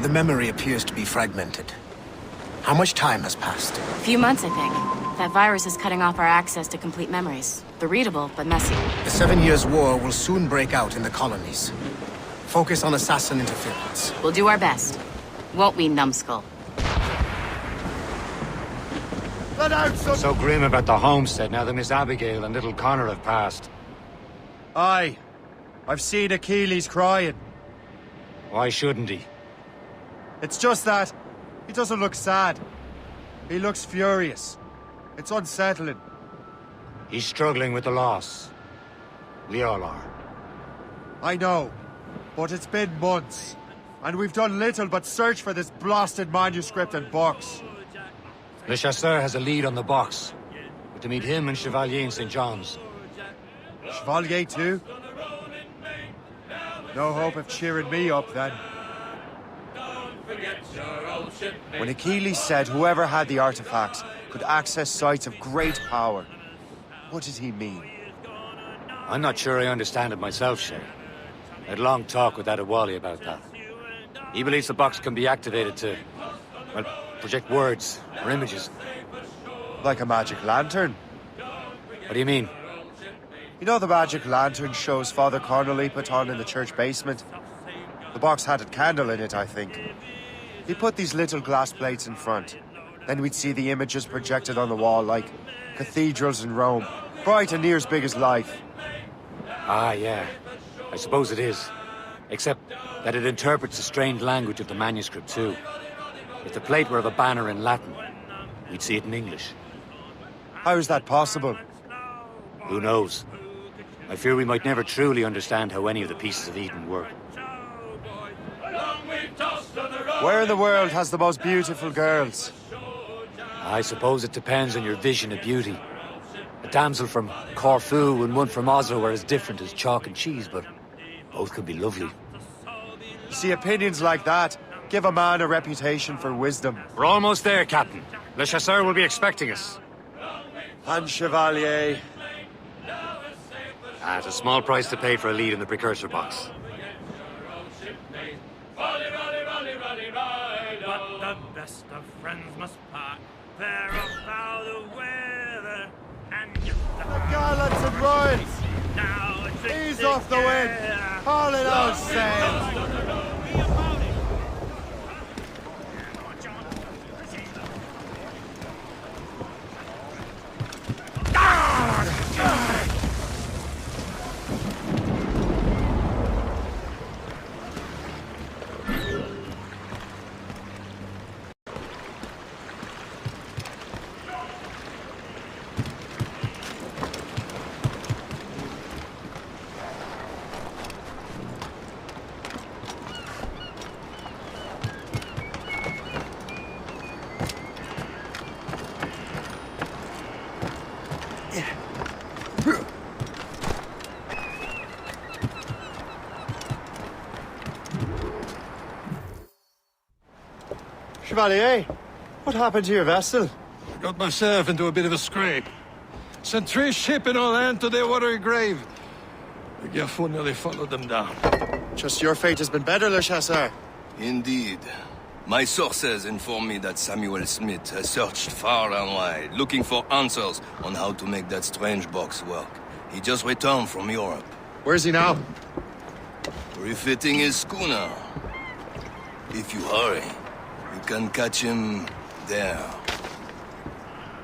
The memory appears to be fragmented. How much time has passed? A few months, I think. That virus is cutting off our access to complete memories. They're readable, but messy. The 7 Years' War will soon break out in the colonies. Focus on assassin interference. We'll do our best. Won't we, numbskull? Let out some... So grim about the homestead now that Miss Abigail and little Connor have passed. Aye. I've seen Achilles crying. Why shouldn't he? It's just that he doesn't look sad. He looks furious. It's unsettling. He's struggling with the loss. We all are. I know, but it's been months, and we've done little but search for this blasted manuscript and box. Le Chasseur has a lead on the box. We're to meet him and Chevalier in St. John's. Chevalier too? No hope of cheering me up then. When Achilles said whoever had the artifacts could access sites of great power, what did he mean? I'm not sure I understand it myself, Shay. I had a long talk with Adewale about that. He believes the box can be activated to, well, project words or images. Like a magic lantern? What do you mean? You know the magic lantern shows Father Connolly put on in the church basement? The box had a candle in it, I think. He put these little glass plates in front. Then we'd see the images projected on the wall like cathedrals in Rome. Bright and near as big as life. Ah, yeah. I suppose it is. Except that it interprets the strange language of the manuscript, too. If the plate were of a banner in Latin, we'd see it in English. How is that possible? Who knows? I fear we might never truly understand how any of the pieces of Eden work. Where in the world has the most beautiful girls? I suppose it depends on your vision of beauty. A damsel from Corfu and one from Oslo are as different as chalk and cheese, but both could be lovely. You see, opinions like that give a man a reputation for wisdom. We're almost there, Captain. Le Chasseur will be expecting us. And Chevalier. At a small price to pay for a lead in the precursor box. But the best of friends must part. Fair of foul the weather, and yet the gallants and royals! Now it's ease off the wind! Haul it out, sail! Chevalier, what happened to your vessel? I got myself into a bit of a scrape. Sent 3 ships in all hand to their watery grave. The Garfou nearly followed them down. Just your fate has been better, Le Chasseur. Indeed. My sources inform me that Samuel Smith has searched far and wide, looking for answers on how to make that strange box work. He just returned from Europe. Where's he now? Refitting his schooner. If you hurry, you can catch him there.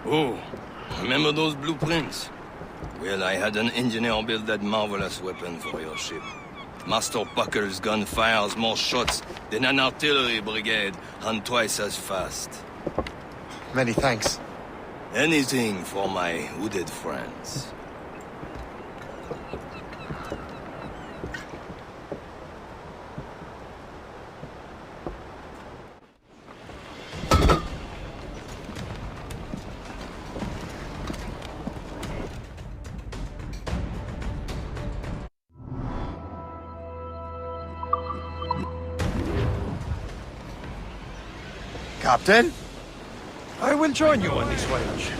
Oh, remember those blueprints? Well, I had an engineer build that marvelous weapon for your ship. Master Buckle's gun fires more shots than an artillery brigade, and twice as fast. Many thanks. Anything for my hooded friends. Captain? I will join you on this voyage.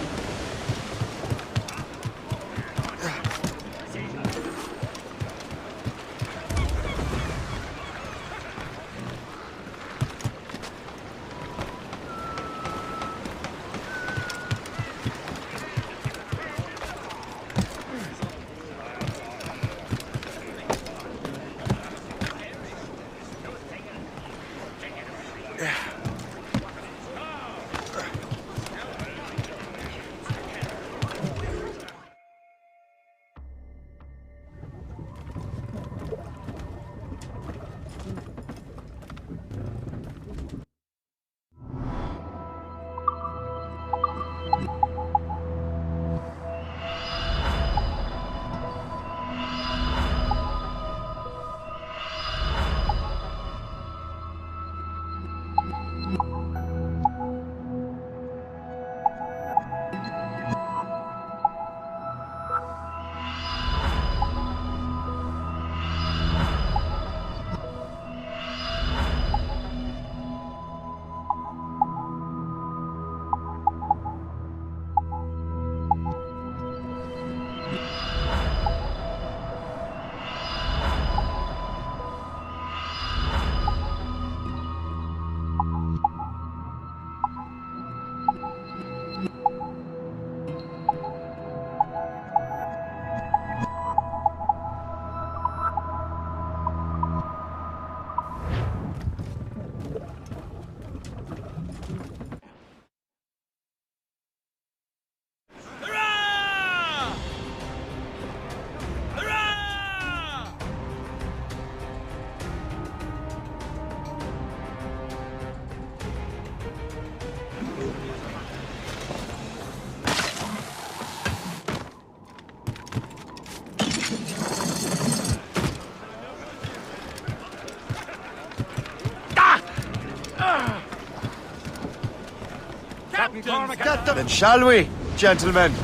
Then shall we, gentlemen?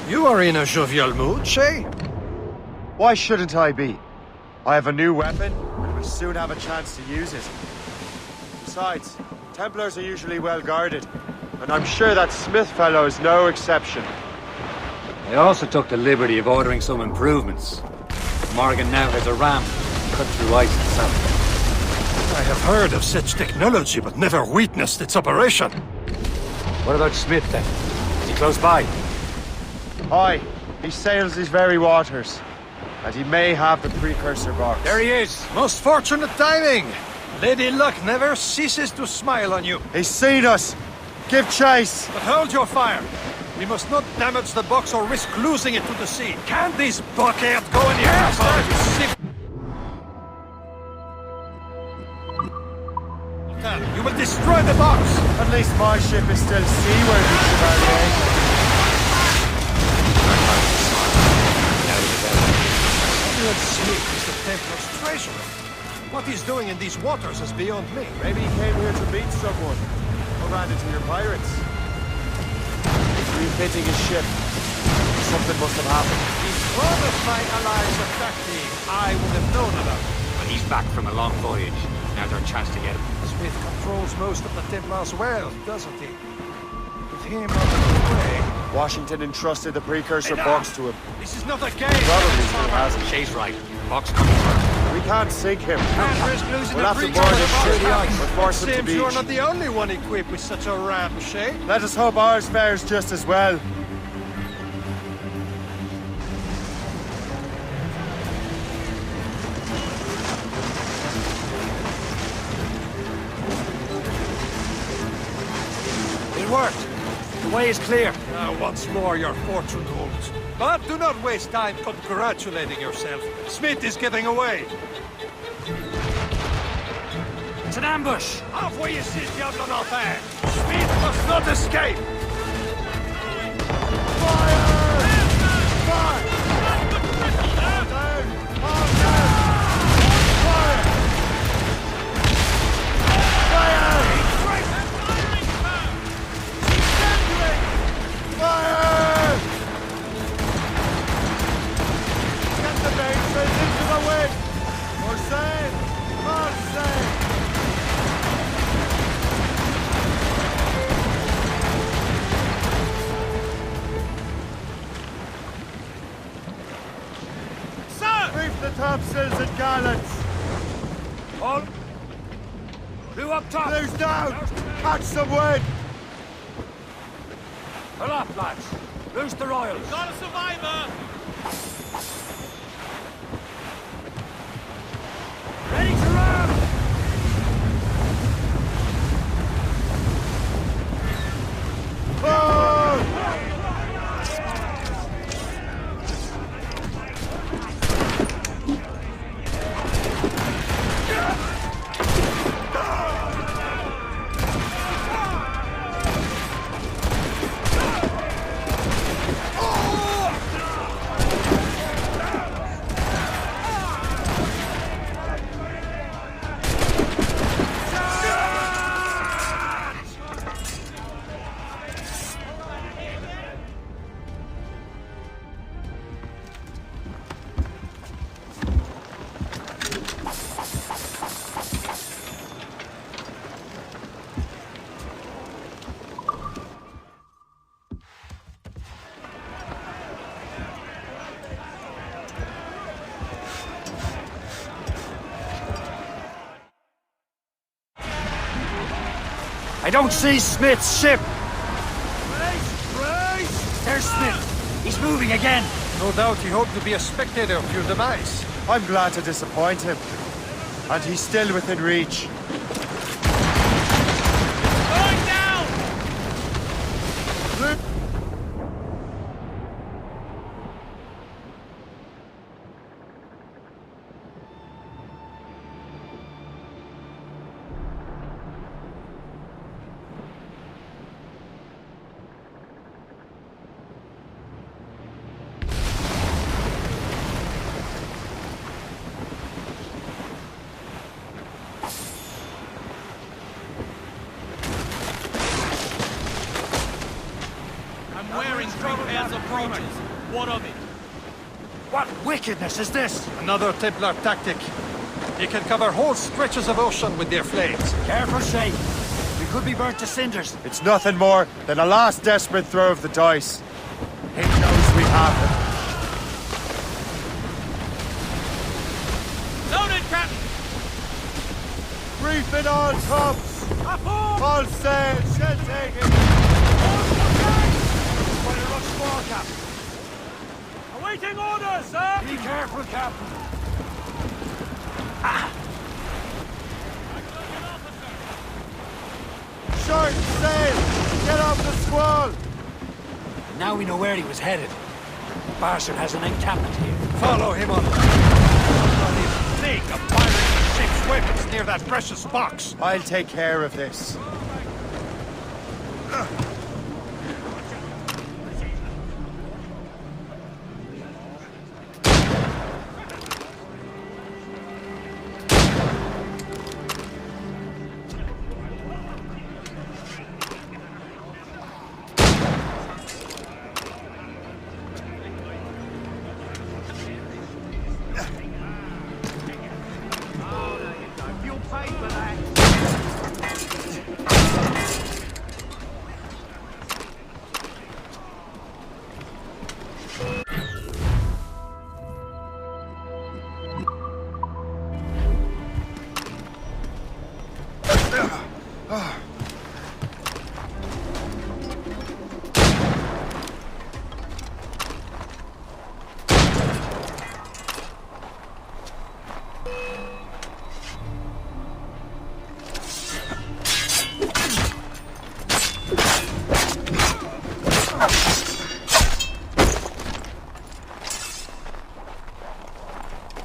You are in a jovial mood, Shay? Why shouldn't I be? I have a new weapon, and will soon have a chance to use it. Besides, Templars are usually well guarded, and I'm sure that Smith fellow is no exception. I also took the liberty of ordering some improvements. Morgan now has a ram cut through ice itself. I have heard of such technology, but never witnessed its operation. What about Smith, then? Is he close by? Aye, he sails these very waters, and he may have the precursor box. There he is! Most fortunate timing! Lady Luck never ceases to smile on you. He's seen us! Give chase! But hold your fire! We must not damage the box or risk losing it to the sea. Can't this bucket go any faster? You will destroy the box! At least my ship is still seaworthy, Chevalier. Samuel Smith is the Templar's treasurer. What he's doing in these waters is beyond me. Maybe he came here to meet someone, or ran into your pirates. He's refitting his ship. Something must have happened. If one of my allies attacked him, I would have known about it. But he's back from a long voyage. Now's our chance to get him. Smith controls most of the Templar's wealth, doesn't he? With him out of the way, Washington entrusted the precursor box to him. This is not a game! Probably still has it. She's right. Box coming first. We can't sink him. Can't risk losing We'll a have to preacher board with his a box shitty back. ice. We'll force him to Seems you're beach. not the only one equipped with such a ram, Shay. Let us hope ours fares just as well. It worked. The way is clear. Once more your fortune holds. But do not waste time congratulating yourself. Smith is getting away. It's an ambush. Off where you sit, Diablo Northern. Smith must not escape. Topsails and gallants! All. Blew up top! Blue's down! Catch some wind! Pull up, lads! Loose the royals! Got a survivor! Ready to ram! I don't see Smith's ship! Brace! There's Smith! He's moving again! No doubt he hoped to be a spectator of your demise. I'm glad to disappoint him. And he's still within reach. Going down! Wearing 3 pairs of brooches. What of it? What wickedness is this? Another Templar tactic. They can cover whole stretches of ocean with their flames. Careful, Shay. We could be burnt to cinders. It's nothing more than a last desperate throw of the dice. He knows we have him. Loaded, Captain! Reef it all, tops! All sail, shell taken! Awaiting orders, sir! Be careful, Captain. Short sail! Get off the squall! Now we know where he was headed. Barson has an encampment here. Follow him on. Not even think of firing 6 weapons near that precious box. I'll take care of this.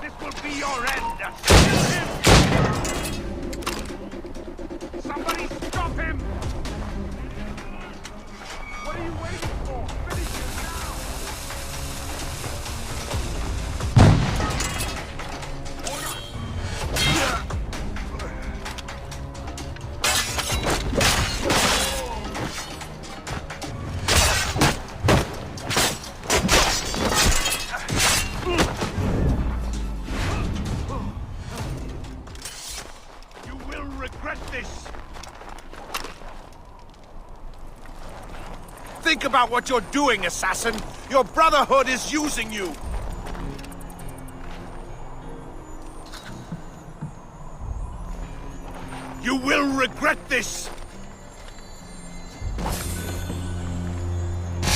This will be your end. Kill him! Somebody stop him! What are you waiting for? Finish him now! You will regret this! Think about what you're doing, assassin! Your Brotherhood is using you! You will regret this!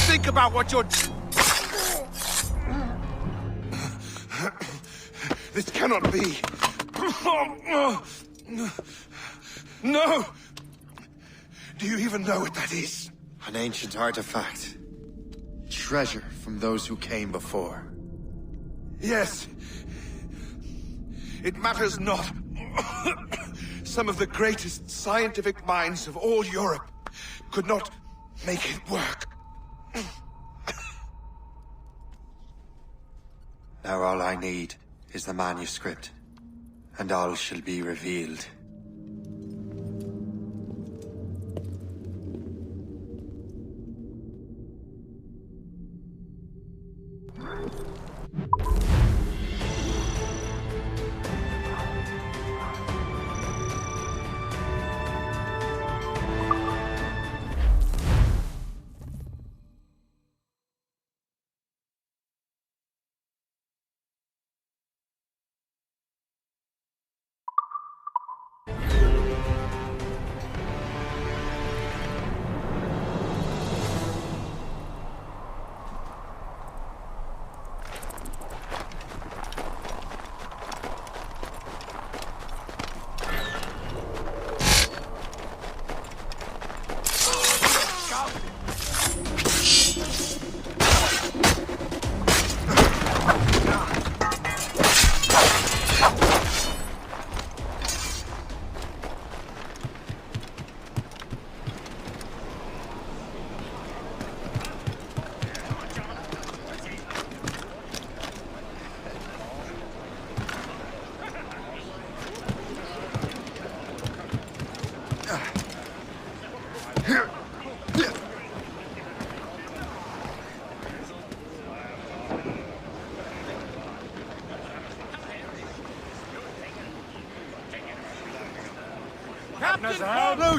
Think about what you're... This cannot be! No! Do you even know what that is? An ancient artifact. Treasure from those who came before. Yes. It matters not. Some of the greatest scientific minds of all Europe could not make it work. Now all I need is the manuscript, and all shall be revealed.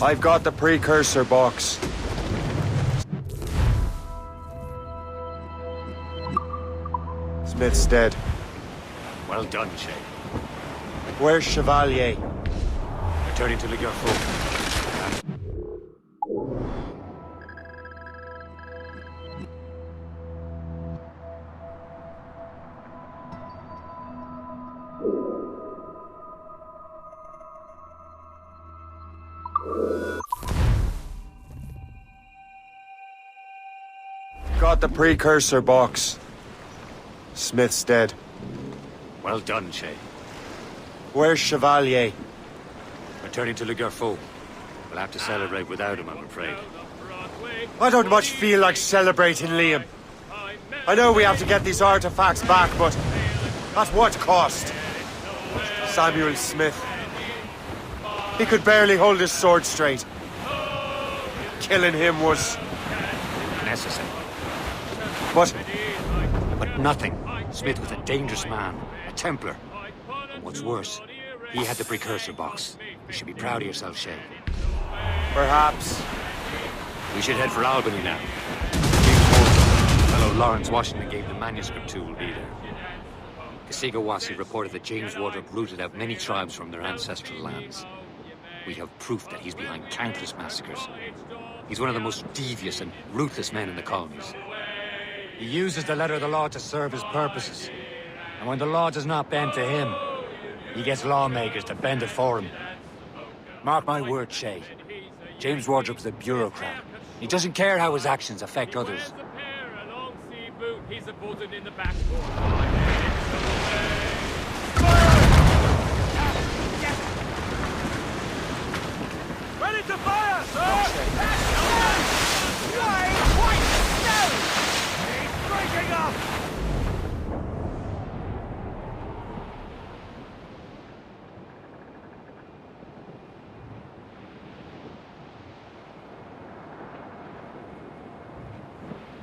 I've got the precursor box. Smith's dead. Well done, Shay. Where's Chevalier? Returning to Ligue Faux. Got the precursor box. Smith's dead. Well done, Shay. Where's Chevalier? Returning to Ligue Faux. We'll have to celebrate without him, I'm afraid. I don't much feel like celebrating, Liam. I know we have to get these artifacts back, but at what cost? Samuel Smith. He could barely hold his sword straight. Killing him was... necessary. But nothing. Smith was a dangerous man, a Templar. And what's worse, he had the precursor box. You should be proud of yourself, Shay. Perhaps. We should head for Albany now. Fellow Lawrence Washington gave the manuscript to will be there. Kasigawasi reported that James Wardrop rooted out many tribes from their ancestral lands. we have proof that he's behind countless massacres. He's one of the most devious and ruthless men in the colonies. He uses the letter of the law to serve his purposes. And when the law does not bend to him, he gets lawmakers to bend it for him. Mark my words, Shay. James Wardrop's a bureaucrat. He doesn't care how his actions affect others. He's a buzzing in the back. Ready to fire, sir! He's breaking up!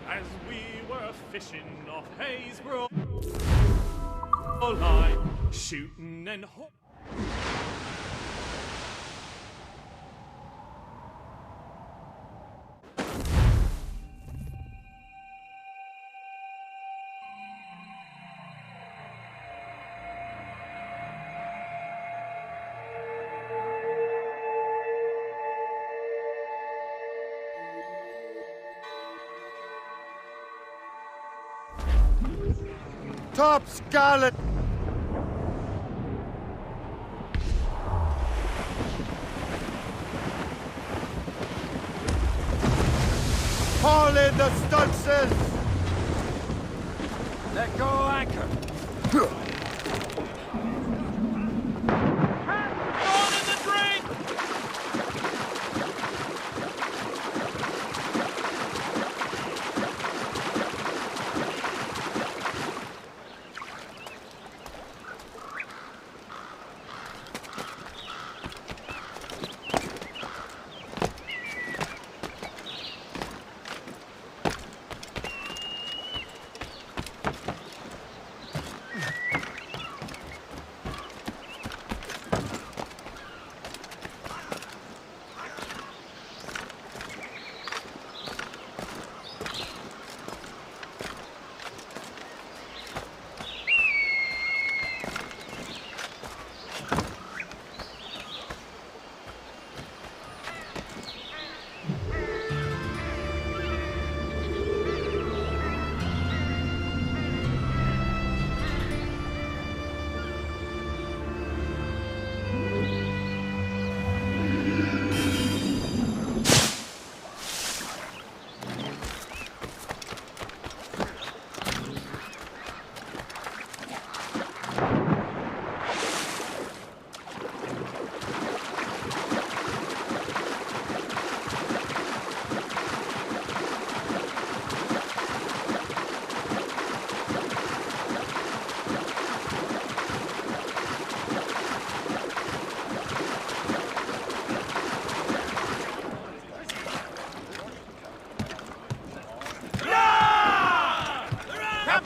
As we were fishing off Haysborough line, shooting and Top Scarlet! Haul in the stunsails! Let go anchor.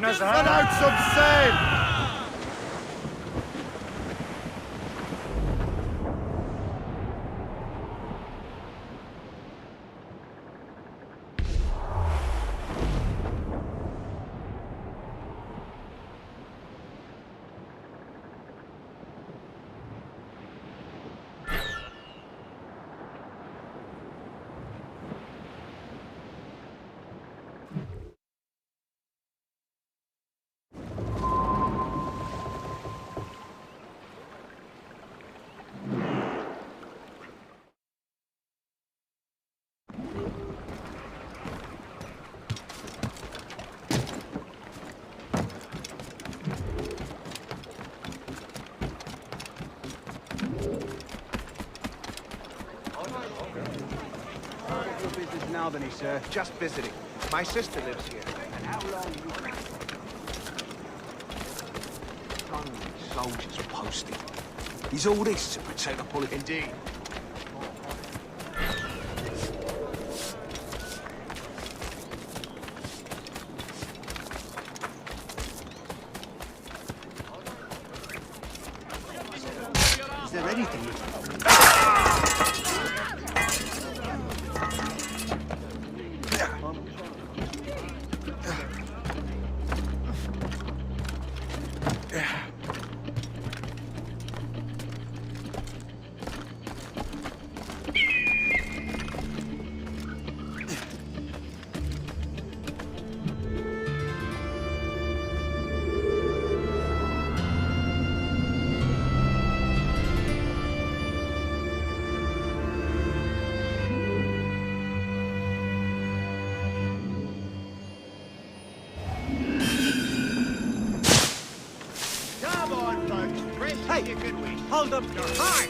Let out some sail! Albany, sir. Just visiting. My sister lives here. And how long you... Soldiers posted. Is all this to protect the police? Indeed. Is there anything? Can we hold up your heart?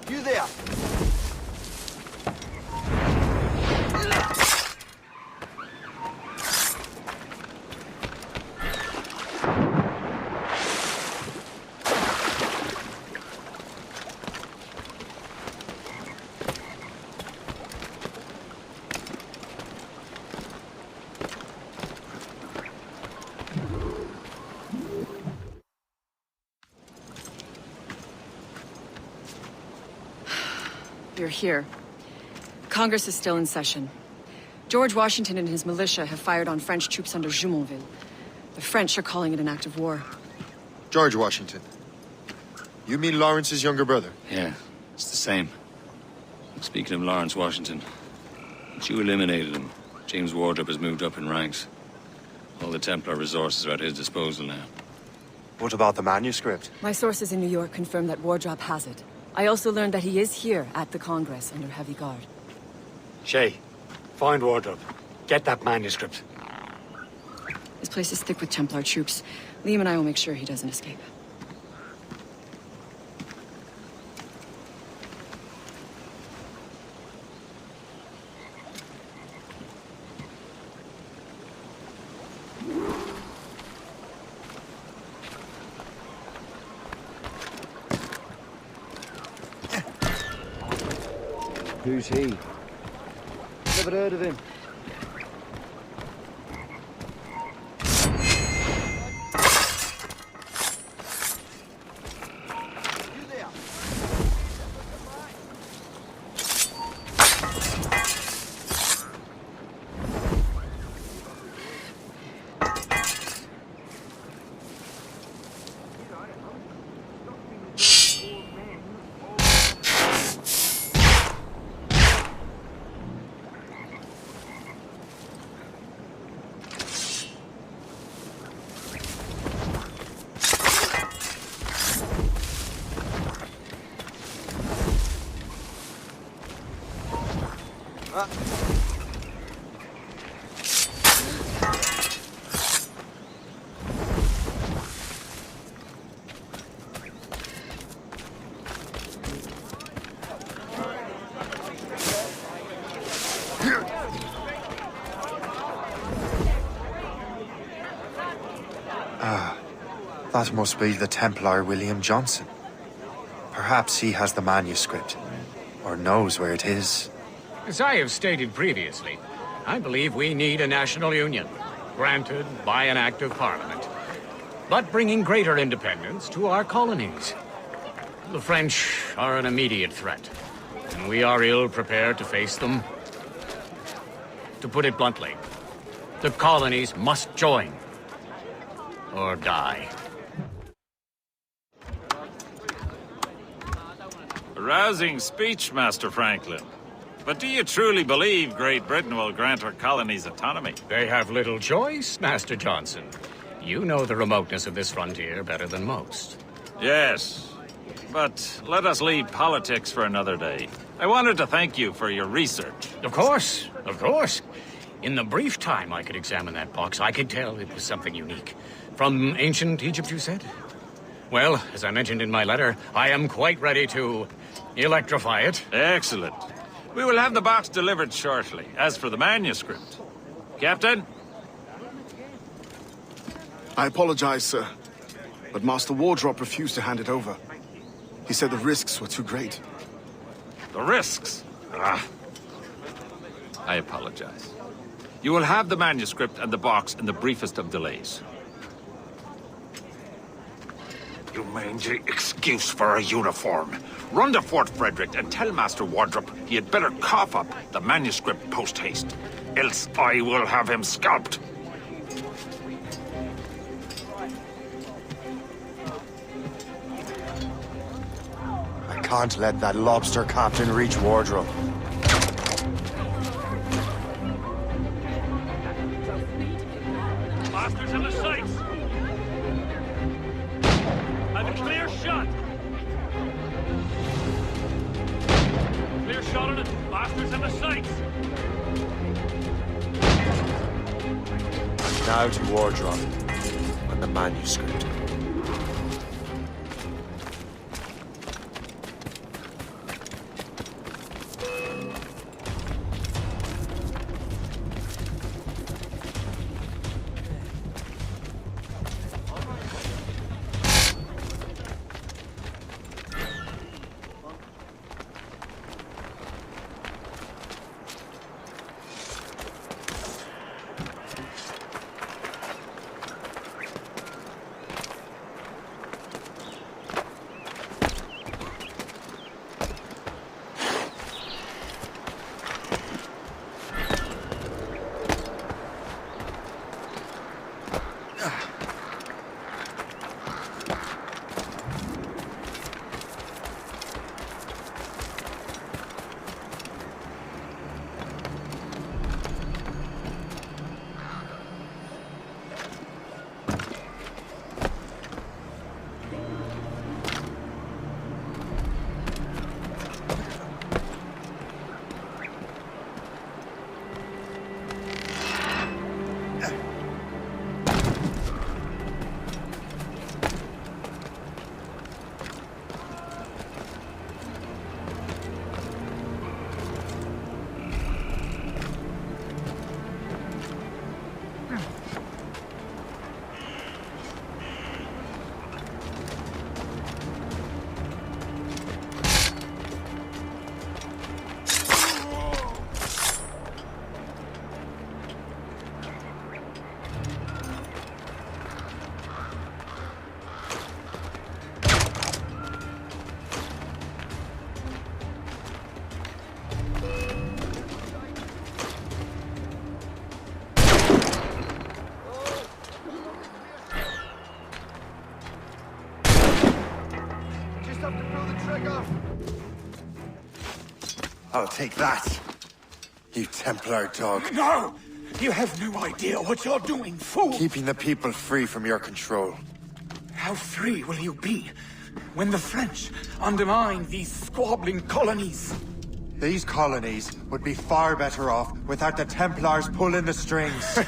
You there? You're here. Congress is still in session. George Washington and his militia have fired on French troops under Jumonville. The French are calling it an act of war. George Washington. You mean Lawrence's younger brother? Yeah, it's the same. Speaking of Lawrence Washington, once you eliminated him, James Wardrop has moved up in ranks. All the Templar resources are at his disposal now. What about the manuscript? My sources in New York confirm that Wardrop has it. I also learned that he is here at the Congress under heavy guard. Shay, find Wardrop. Get that manuscript. This place is thick with Templar troops. Liam and I will make sure he doesn't escape. Who's he? Never heard of him. That must be the Templar William Johnson. Perhaps he has the manuscript, or knows where it is. As I have stated previously, I believe we need a national union, granted by an act of Parliament, but bringing greater independence to our colonies. The French are an immediate threat, and we are ill prepared to face them. To put it bluntly, the colonies must join, or die. A rousing speech, Master Franklin. But do you truly believe Great Britain will grant our colonies autonomy? They have little choice, Master Johnson. You know the remoteness of this frontier better than most. Yes, but let us leave politics for another day. I wanted to thank you for your research. Of course, of course. In the brief time I could examine that box, I could tell it was something unique. From ancient Egypt, you said? Well, as I mentioned in my letter, I am quite ready to electrify it. Excellent. We will have the box delivered shortly. As for the manuscript... Captain? I apologize, sir, but Master Wardrop refused to hand it over. He said the risks were too great. The risks? Ah. I apologize. You will have the manuscript and the box in the briefest of delays. You mangy excuse for a uniform. Run to Fort Frederick and tell Master Wardrop he had better cough up the manuscript post-haste. Else I will have him scalped. I can't let that lobster captain reach Wardrop. Now to wardrobe and the manuscript. I'll take that, you Templar dog. No! You have no idea what you're doing, fool! Keeping the people free from your control. How free will you be when the French undermine these squabbling colonies? These colonies would be far better off without the Templars pulling the strings.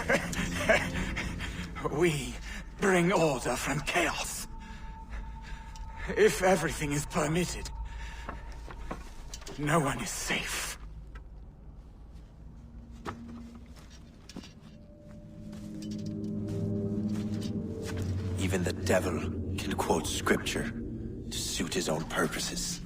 We bring order from chaos. If everything is permitted, no one is safe. Even the devil can quote scripture to suit his own purposes.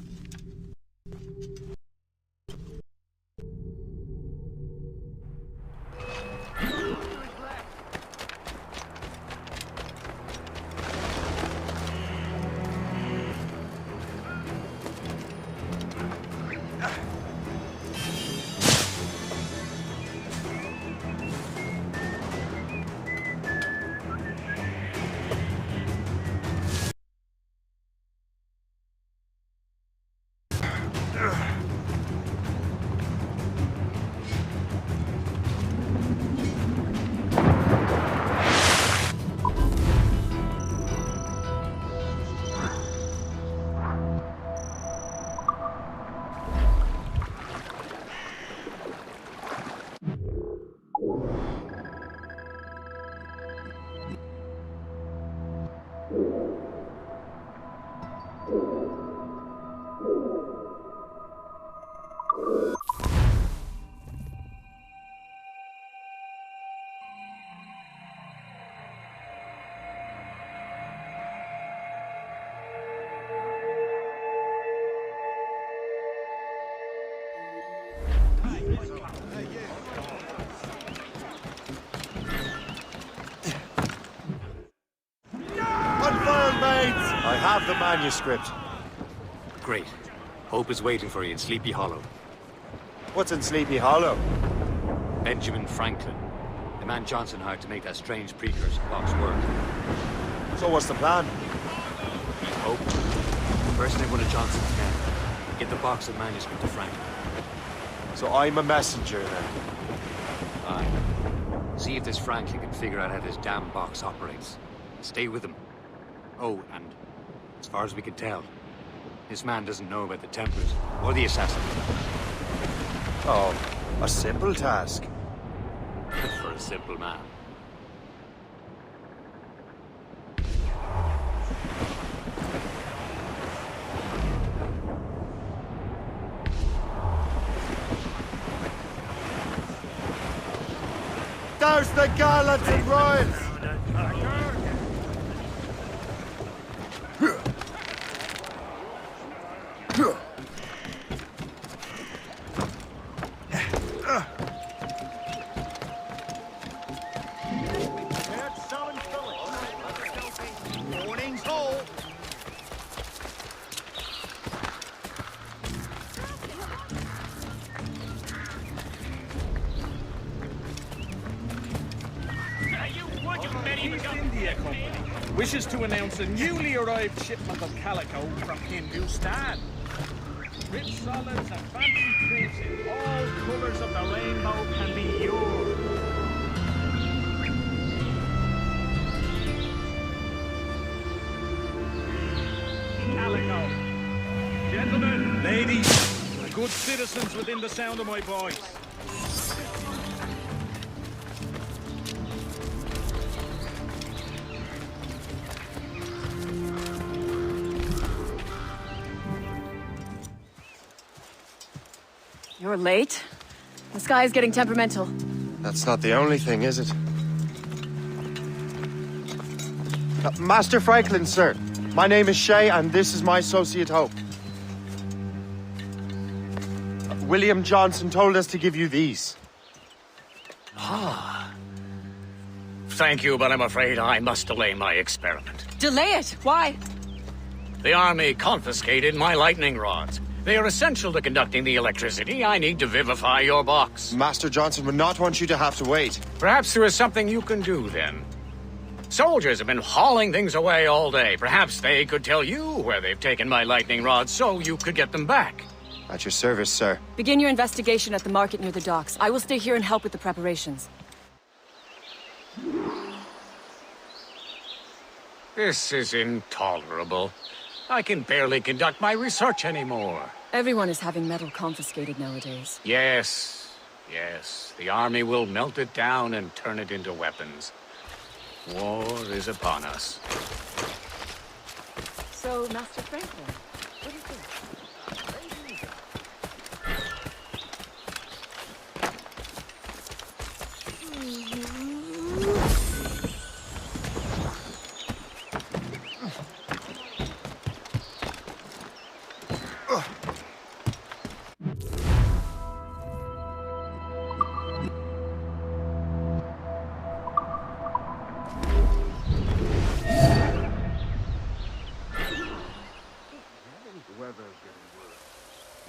I have the manuscript. Great. Hope is waiting for you in Sleepy Hollow. What's in Sleepy Hollow? Benjamin Franklin. The man Johnson hired to make that strange precursor box work. So what's the plan? Hope. Impersonate one of Johnson's men. Get the box of manuscript to Franklin. So I'm a messenger then? Aye. See if this Franklin can figure out how this damn box operates. Stay with him. Oh, and as far as we can tell, this man doesn't know about the Templars or the assassin. Oh, a simple task. For a simple man. Douse the gallants and royals! Morning's hole. East India Company wishes to announce a newly arrived shipment of calico from Hindustan. Rich solids and fancy prints in all colours of the rainbow can be yours. Calico. Gentlemen, ladies, and good citizens within the sound of my voice. You're late. The sky is getting temperamental. That's not the only thing, is it? Master Franklin, sir. My name is Shay, and this is my associate Hope. William Johnson told us to give you these. Ah. Thank you, but I'm afraid I must delay my experiment. Delay it? Why? The army confiscated my lightning rods. They are essential to conducting the electricity I need to vivify your box. Master Johnson would not want you to have to wait. Perhaps there is something you can do, then. Soldiers have been hauling things away all day. Perhaps they could tell you where they've taken my lightning rods so you could get them back. At your service, sir. Begin your investigation at the market near the docks. I will stay here and help with the preparations. This is intolerable. I can barely conduct my research anymore. Everyone is having metal confiscated nowadays. Yes. The army will melt it down and turn it into weapons. War is upon us. So, Master Franklin, what is this?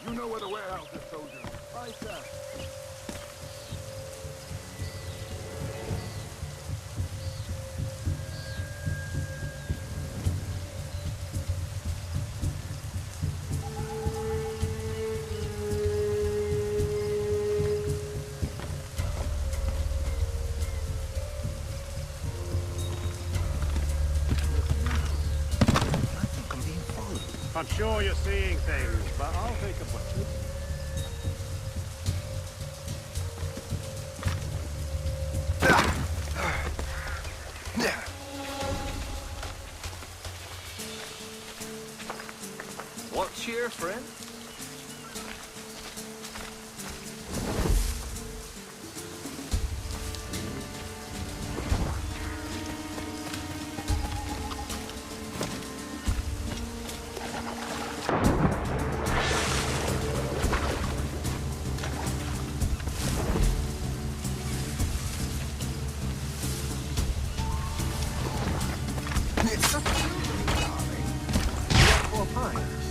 You know where the warehouse is, soldier. Right there. I'm sure you're seeing things, but I'll take a look. What's your friend?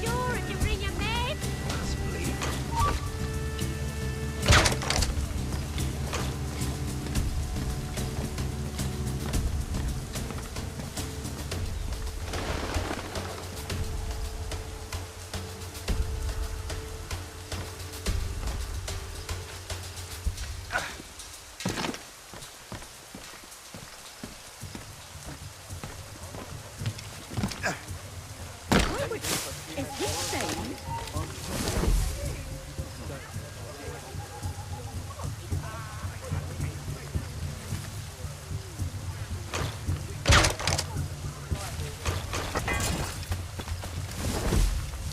Sure, if you bring your maid. Is he saying?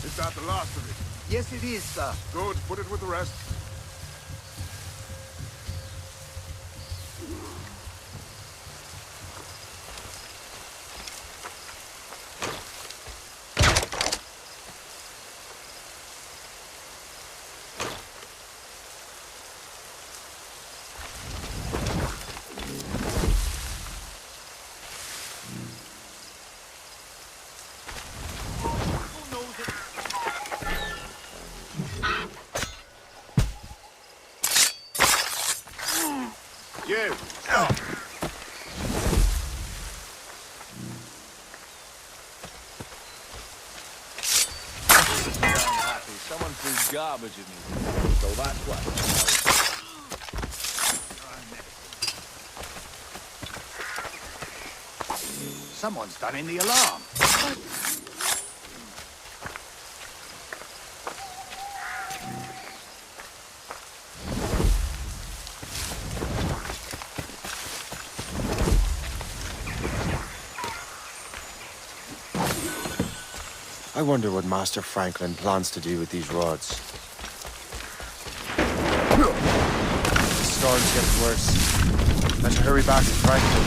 Is that the last of it? Yes, it is, sir. Good. Put it with the rest. You, stop! Someone threw garbage at me. So that's what. Someone's done in the alarm. I wonder what Master Franklin plans to do with these rods. The storm's getting worse. Let's hurry back to Franklin.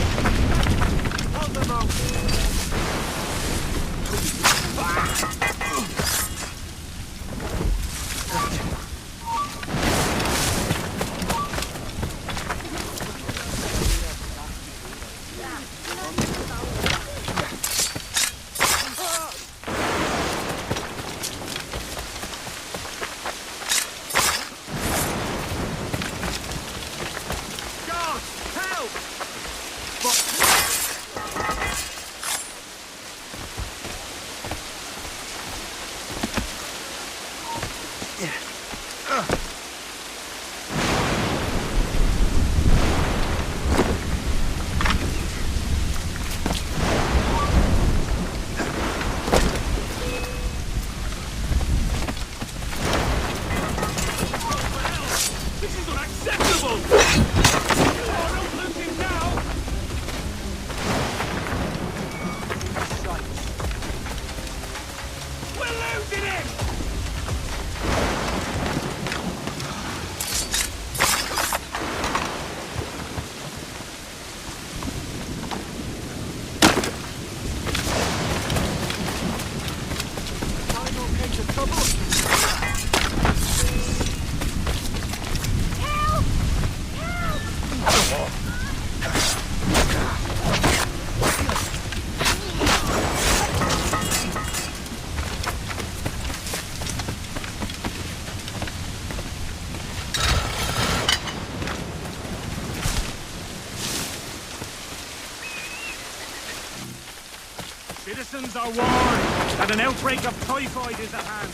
Citizens are warned that an outbreak of typhoid is at hand.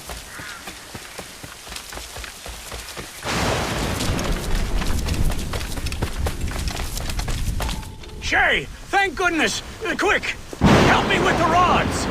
Shay, thank goodness! Quick! Help me with the rods!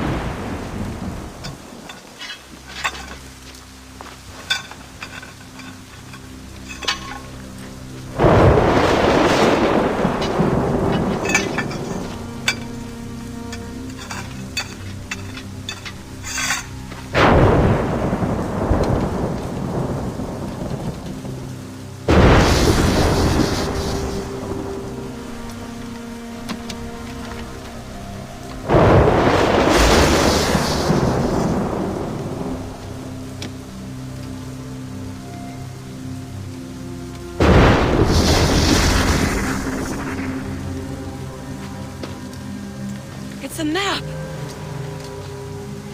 It's a map!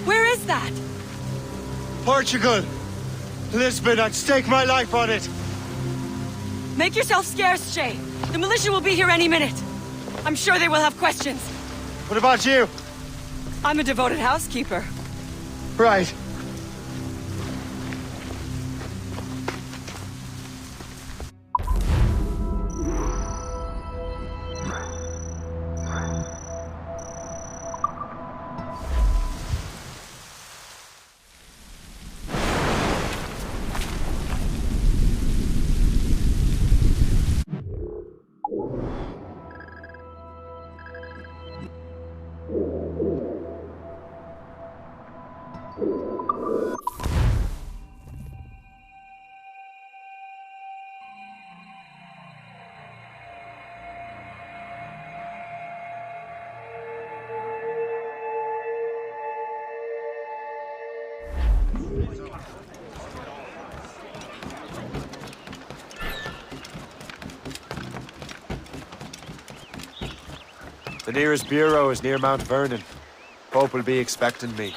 Where is that? Portugal! Lisbon, I'd stake my life on it! Make yourself scarce, Shay. The militia will be here any minute. I'm sure they will have questions. What about you? I'm a devoted housekeeper. Right. The nearest bureau is near Mount Vernon. Pope will be expecting me.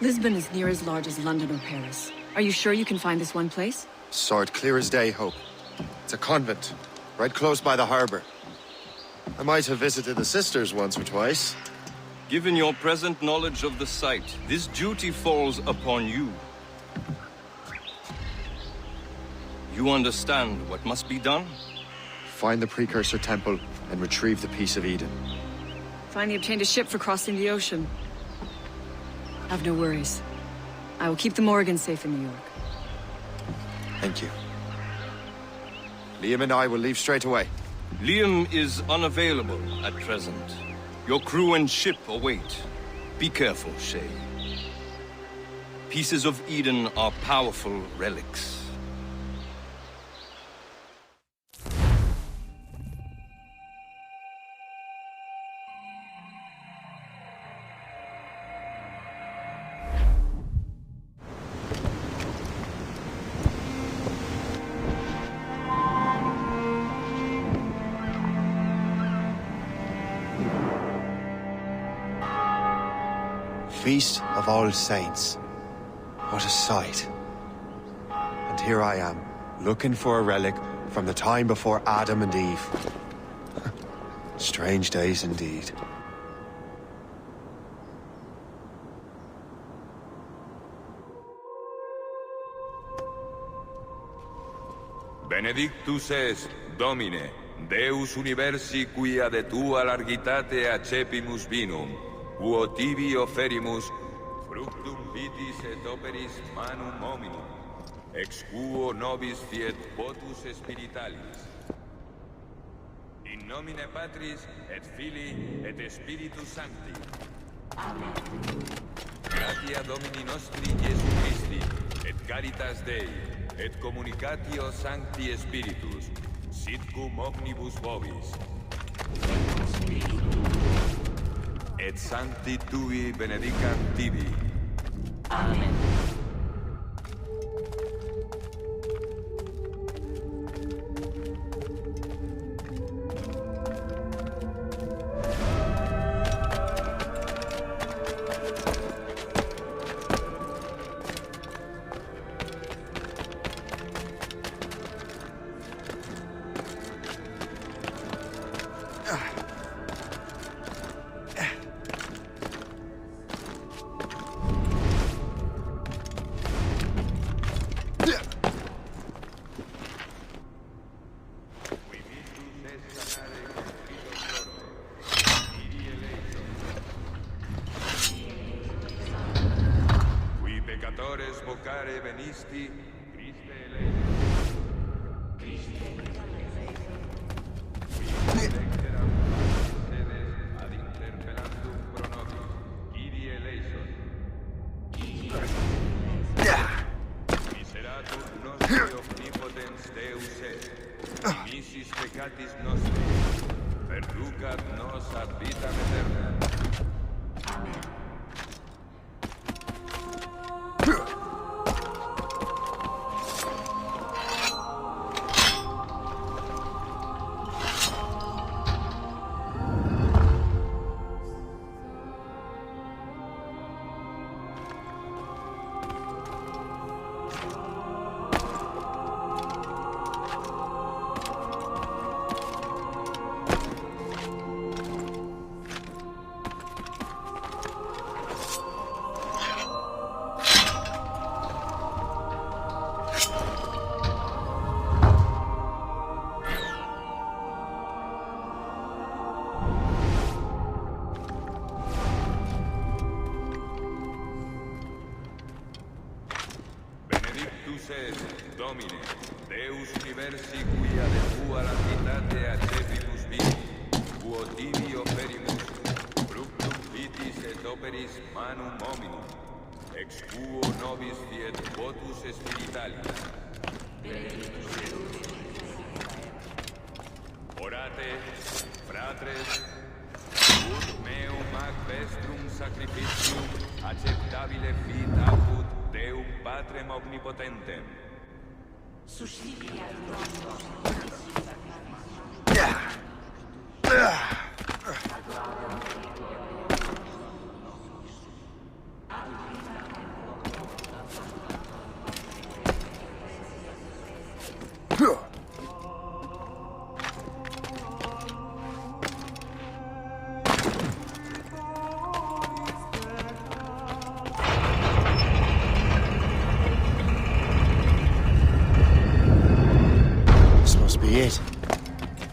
Lisbon is near as large as London or Paris. Are you sure you can find this one place? Saw it clear as day, Hope. It's a convent, right close by the harbor. I might have visited the sisters once or twice. Given your present knowledge of the site, this duty falls upon you. You understand what must be done? Find the precursor temple and retrieve the Piece of Eden. Finally obtained a ship for crossing the ocean. Have no worries. I will keep the Morrigan safe in New York. Thank you. Liam and I will leave straight away. Liam is unavailable at present. Your crew and ship await. Be careful, Shay. Pieces of Eden are powerful relics. Feast of All Saints. What a sight. And here I am, looking for a relic from the time before Adam and Eve. Strange days indeed. Benedictus est, Domine, Deus universi quia de tua largitate accepimus vinum, quo tibi offerimus fructum vitis et operis manum hominum, ex quo nobis fiet votus spiritualis. In nomine Patris et Filii et Spiritus Sancti. Amen. Gratia Domini nostri Iesu Christi, et caritas Dei, et communicatio Sancti Spiritus, sit cum omnibus vobis. Et sancti tui benedicat tibi. Amen. Vocare venisti, Christe eleison. Qui lecteram sedes ad interpellandum pro nobis, Kyrie eleison. Miseratur nostri omnipotens Deus est, missis peccatis nostri, perducat nos ad vitam aeterna. Amen. Domine, Deus universi quia de tua largitate accepimus vinum, quo tibi offerimus fructum vitis et operis manum hominum, ex quo nobis fiet votus spiritualis. Orate, fratres, ut meum ac vestrum sacrificium acceptabile fit apud Deum Patrem Omnipotentem.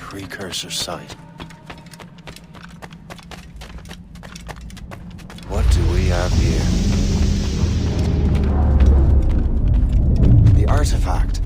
precursor site. What do we have here? The artifact.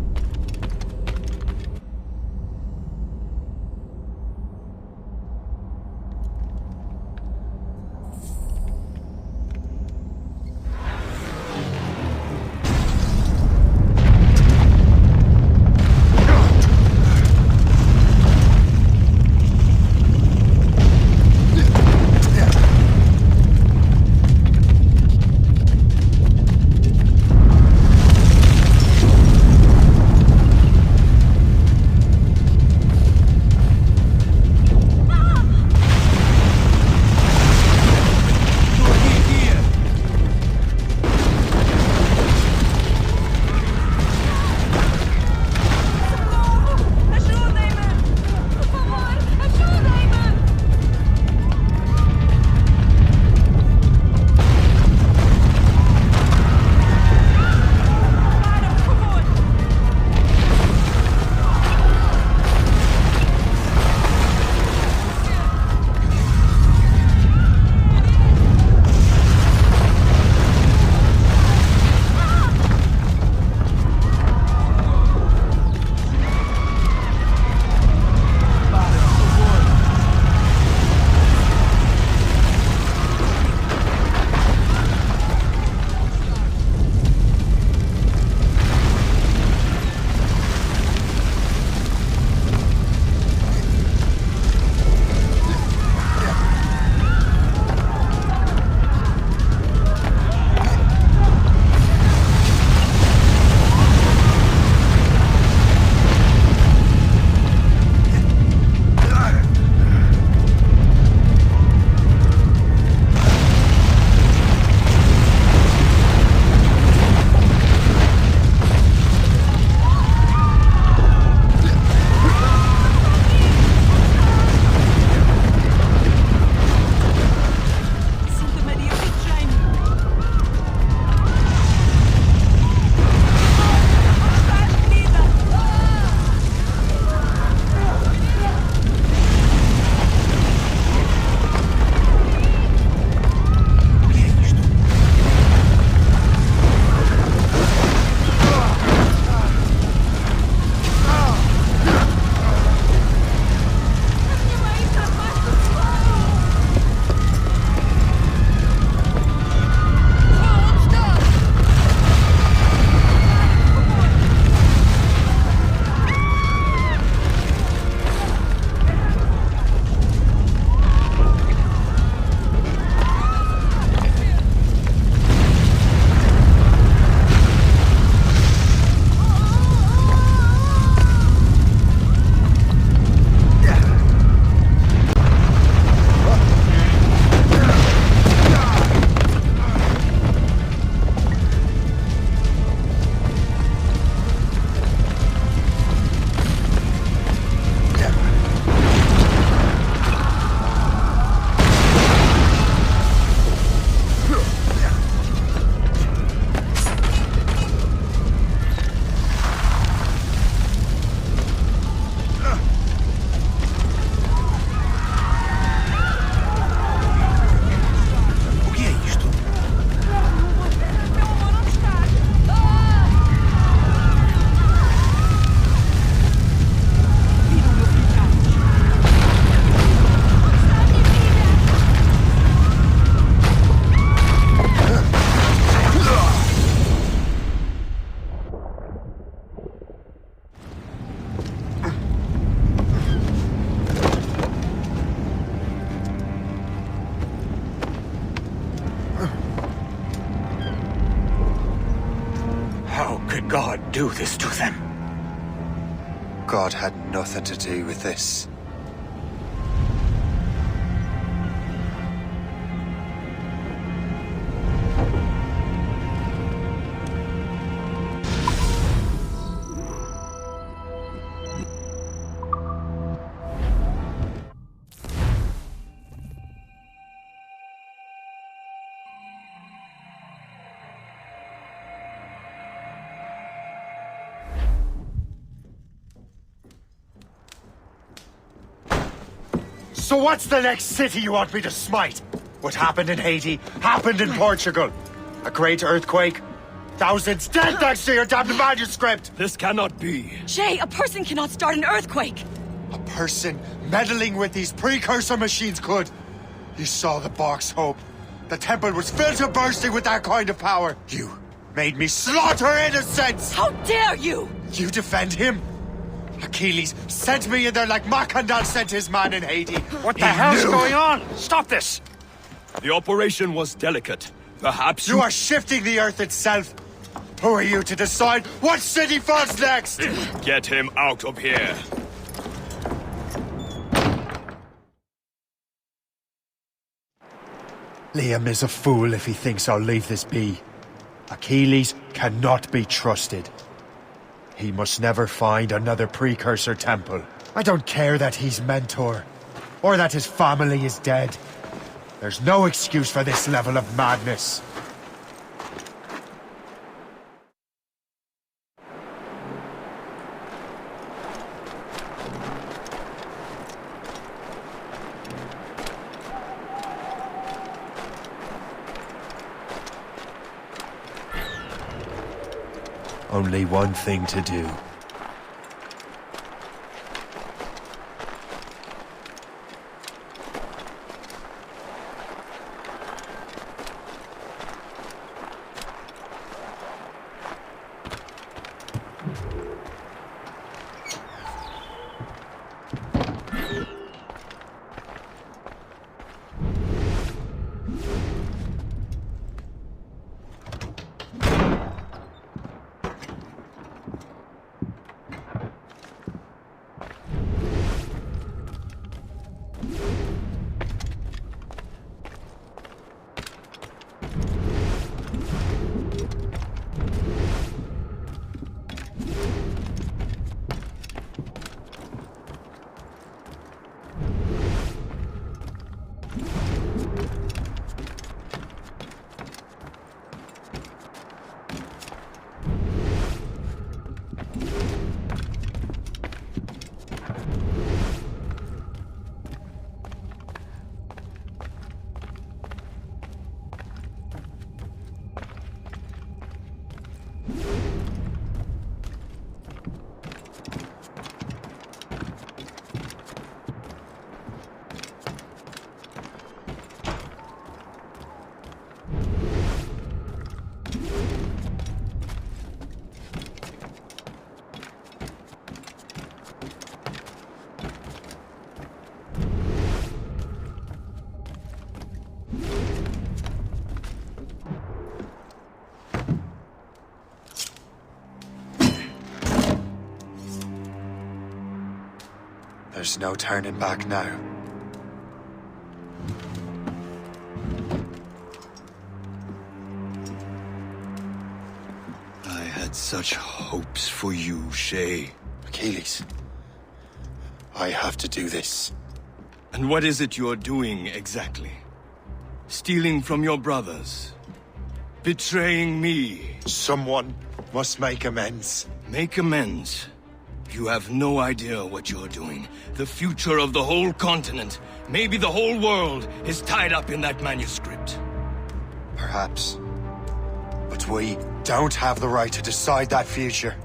God do this to them? God had nothing to do with this. So what's the next city you want me to smite? What happened in Haiti happened in Portugal. A great earthquake. Thousands dead thanks to your damned manuscript! This cannot be. Jay, a person cannot start an earthquake! A person meddling with these precursor machines could. You saw the box, Hope. The temple was filled to bursting with that kind of power. You made me slaughter innocents! How dare you! You defend him? Achilles sent me in there like Macandal sent his man in Haiti. What the hell's going on? Stop this! The operation was delicate. Perhaps you are shifting the earth itself. Who are you to decide what city falls next? Get him out of here. Liam is a fool if he thinks I'll leave this be. Achilles cannot be trusted. He must never find another precursor temple. I don't care that he's mentor, or that his family is dead. There's no excuse for this level of madness. Only one thing to do. There's no turning back now. I had such hopes for you, Shay. Achilles, I have to do this. And what is it you're doing exactly? Stealing from your brothers? Betraying me? Someone must make amends. Make amends? You have no idea what you're doing. The future of the whole continent, maybe the whole world, is tied up in that manuscript. Perhaps. But we don't have the right to decide that future.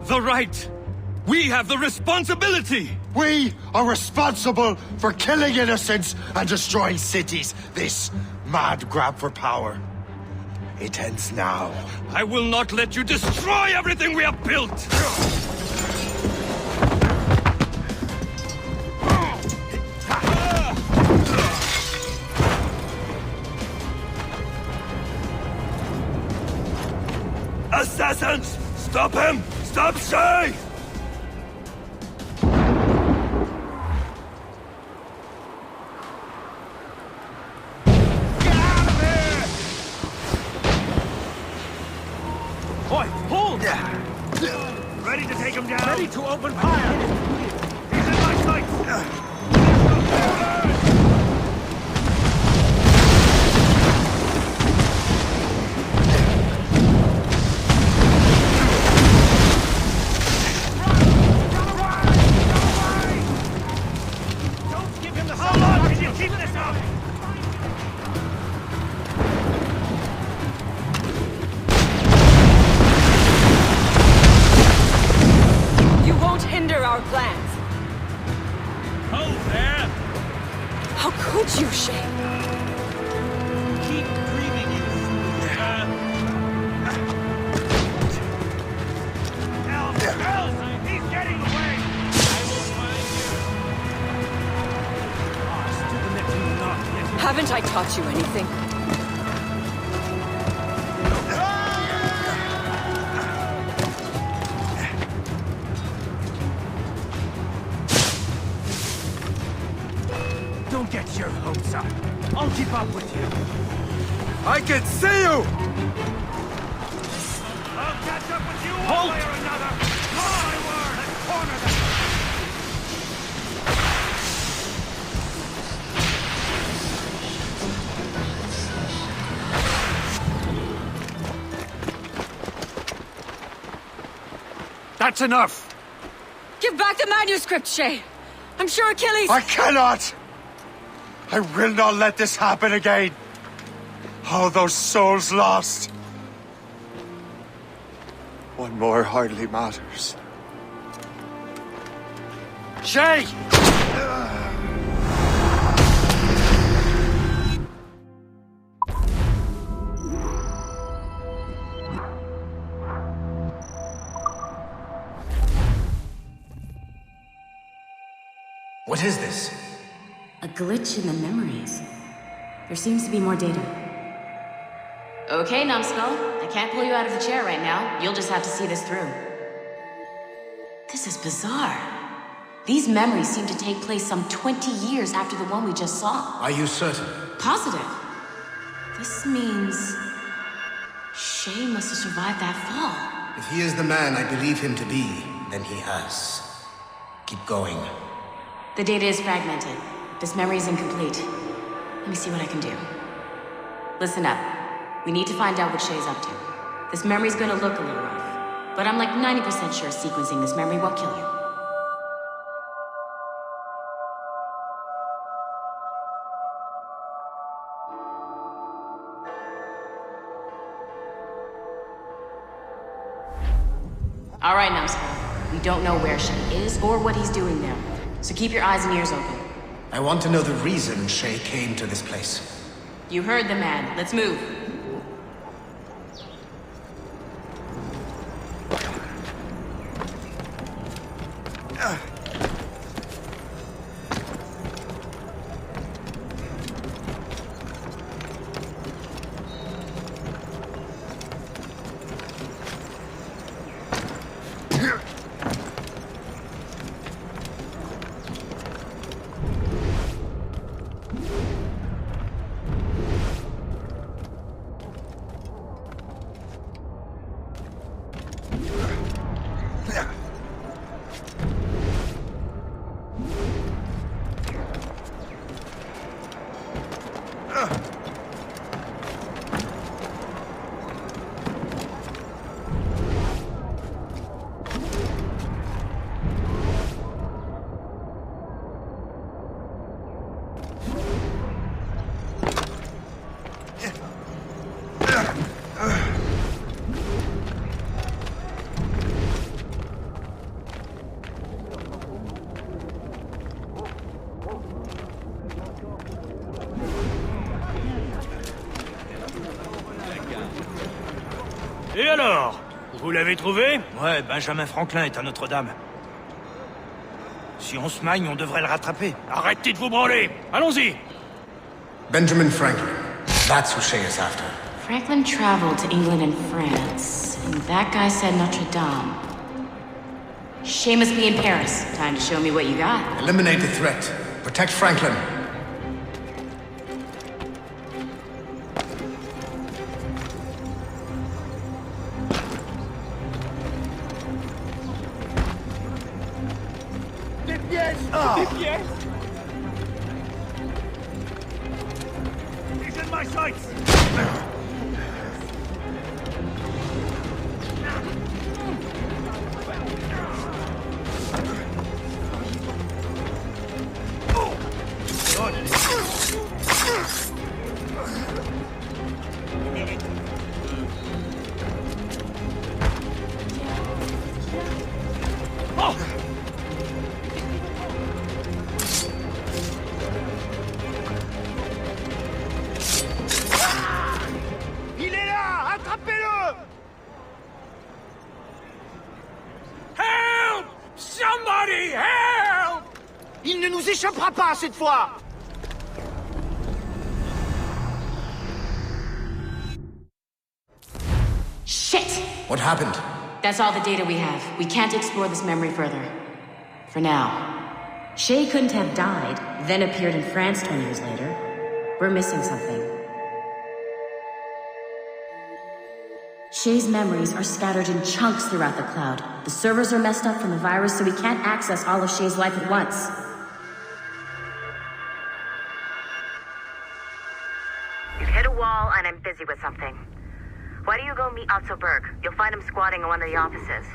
The right? We have the responsibility! We are responsible for killing innocents and destroying cities. This mad grab for power. It ends now. I will not let you destroy everything we have built! Assassins! Stop him! Stop Shay! Oi, hold! Ready to take him down? Ready to open fire! He's in my sight! Don't you, Shay? Keep dreaming, you fool. Help! He's getting away! I will find you. Haven't I taught you anything? Don't get your hopes up. I'll keep up with you. I can see you! I'll catch up with you one way or another! My word, and corner them! That's enough! Give back the manuscript, Shay! I'm sure Achilles... I cannot! I will not let this happen again! All those souls lost! One more hardly matters. Shay! What is this? A glitch in the memories. There seems to be more data. Okay, Numbskull. I can't pull you out of the chair right now. You'll just have to see this through. This is bizarre. These memories seem to take place some 20 years after the one we just saw. Are you certain? Positive. This means... Shay must have survived that fall. If he is the man I believe him to be, then he has. Keep going. The data is fragmented. This memory is incomplete. Let me see what I can do. Listen up. We need to find out what Shay's up to. This memory's gonna look a little rough, but I'm like 90% sure sequencing this memory won't kill you. All right, Numbskull. We don't know where Shay is or what he's doing there, so keep your eyes and ears open. I want to know the reason Shay came to this place. You heard the man. Let's move. Et alors? Vous l'avez trouvé? Ouais, Benjamin Franklin est à Notre-Dame. Si on se magne, on devrait le rattraper. Arrêtez de vous branler! Allons-y! Benjamin Franklin. That's who Shay is after. Franklin traveled to England and France, and that guy said Notre Dame. Shay must be in Paris. Time to show me what you got. Eliminate the threat. Protect Franklin. He's in my sights! s'échappera pas cette fois! Shit! What happened? That's all the data we have. We can't explore this memory further. For now. Shay couldn't have died, then appeared in France 20 years later. We're missing something. Shay's memories are scattered in chunks throughout the cloud. The servers are messed up from the virus, so we can't access all of Shay's life at once. You've hit a wall, and I'm busy with something. Why don't you go meet Otto Berg? You'll find him squatting in one of the offices.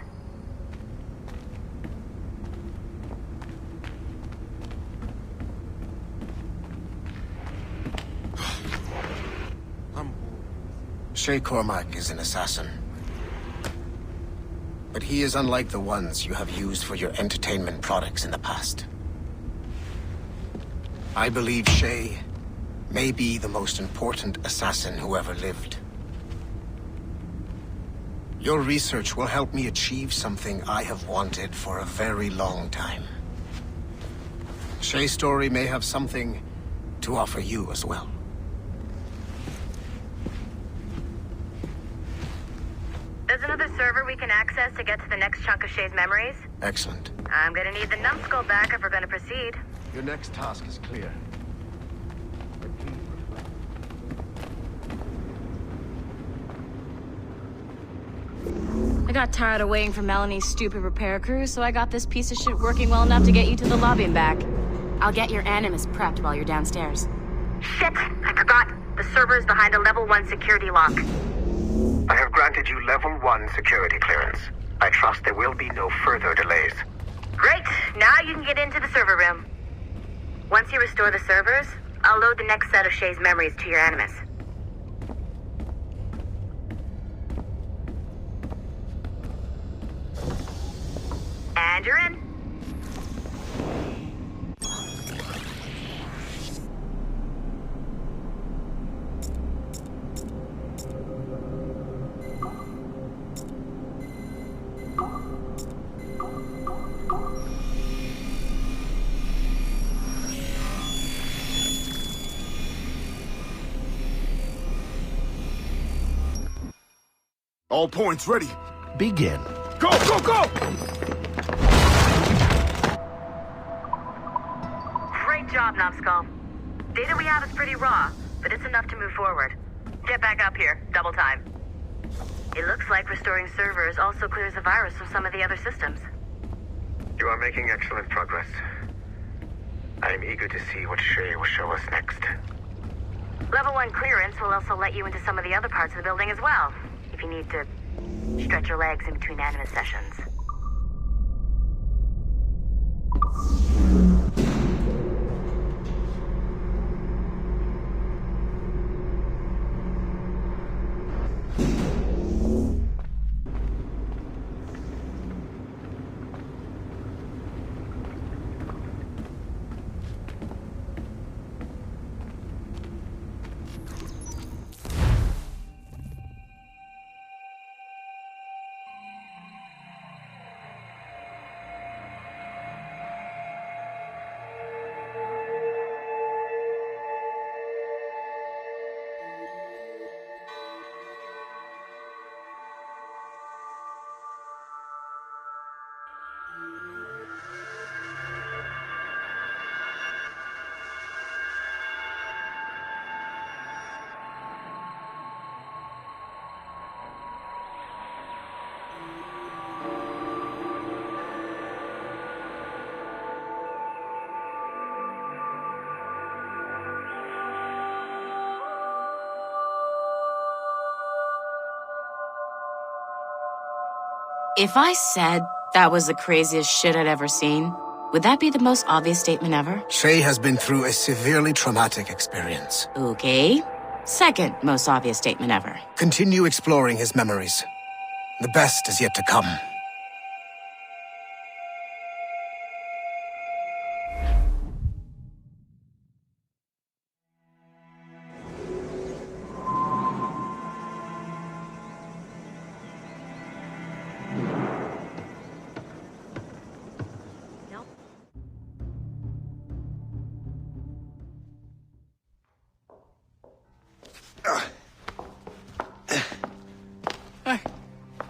Shay Cormac is an assassin. But he is unlike the ones you have used for your entertainment products in the past. I believe Shay may be the most important assassin who ever lived. Your research will help me achieve something I have wanted for a very long time. Shay's story may have something to offer you as well. There's another server we can access to get to the next chunk of Shay's memories. Excellent. I'm gonna need the numbskull back if we're gonna proceed. Your next task is clear. I got tired of waiting for Melanie's stupid repair crew, so I got this piece of shit working well enough to get you to the lobby and back. I'll get your Animus prepped while you're downstairs. Shit! I forgot! The server's behind a level 1 security lock. I have granted you level 1 security clearance. I trust there will be no further delays. Great! Now you can get into the server room. Once you restore the servers, I'll load the next set of Shay's memories to your Animus. And you're in. All points ready. Begin. Go, go, go! Great job, Numbskull. Data we have is pretty raw, but it's enough to move forward. Get back up here. Double time. It looks like restoring servers also clears the virus from some of the other systems. You are making excellent progress. I am eager to see what Shay will show us next. Level 1 clearance will also let you into some of the other parts of the building as well, if you need to stretch your legs in between Animus sessions. If I said that was the craziest shit I'd ever seen, would that be the most obvious statement ever? Shay has been through a severely traumatic experience. Okay. Second most obvious statement ever. Continue exploring his memories. The best is yet to come.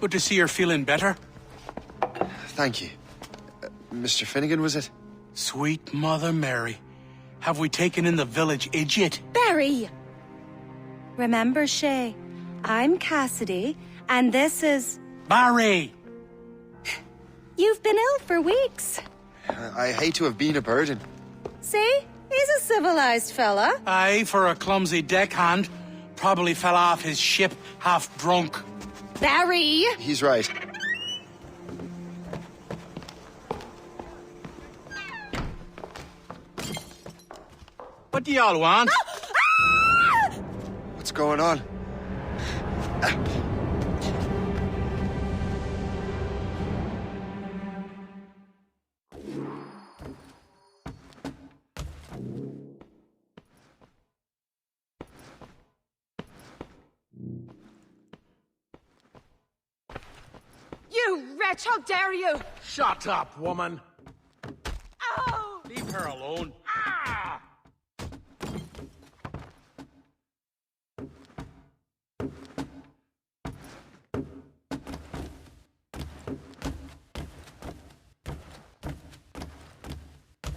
Good to see you're feeling better. Thank you. Mr. Finnegan, was it? Sweet Mother Mary. Have we taken in the village idiot? Barry! Remember, Shay, I'm Cassidy, and this is... Barry! You've been ill for weeks. I hate to have been a burden. See? He's a civilized fella. Aye, for a clumsy deckhand. Probably fell off his ship half drunk. Barry! He's right. What do y'all want? What's going on? You wretch, how dare you! Shut up, woman. Oh! Leave her alone. Ah!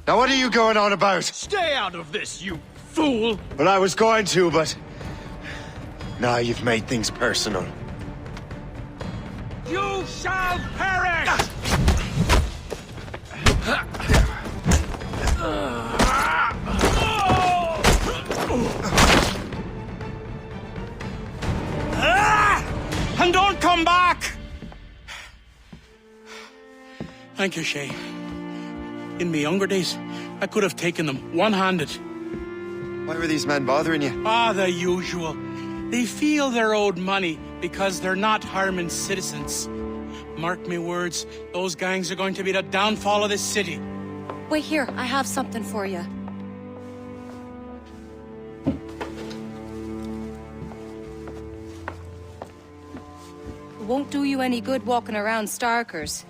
Now what are you going on about? Stay out of this, you fool! Well, I was going to, but... Now you've made things personal. You shall perish! And don't come back! Thank you, Shay. In my younger days, I could have taken them one-handed. Why were these men bothering you? Ah, the usual. They feel they're owed money because they're not harming citizens. Mark me words, those gangs are going to be the downfall of this city. Wait here, I have something for you. It won't do you any good walking around Starkers.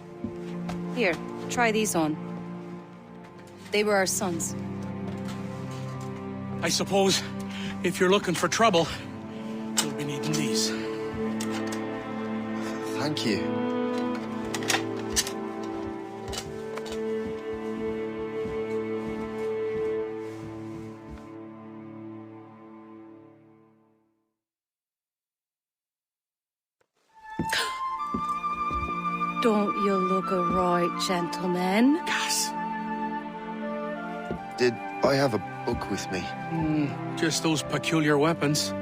Here, try these on. They were our sons. I suppose, if you're looking for trouble, you'll be needing these. Thank you. Don't you look a right gentleman? Cass. Did I have a book with me? Just those peculiar weapons.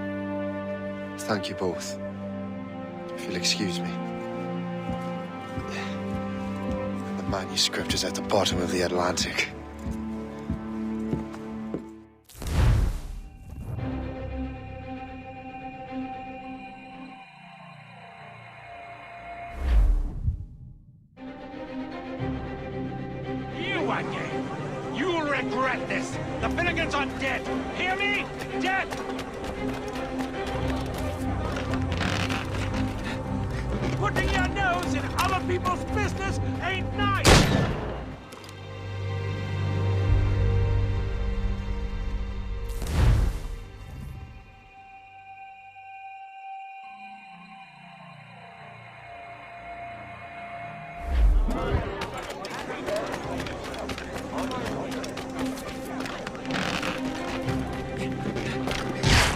Thank you both. If you'll excuse me. The manuscript is at the bottom of the Atlantic. You again! You'll regret this! The Finnegans are dead! Hear me? Dead! Putting your nose in other people's business ain't nice!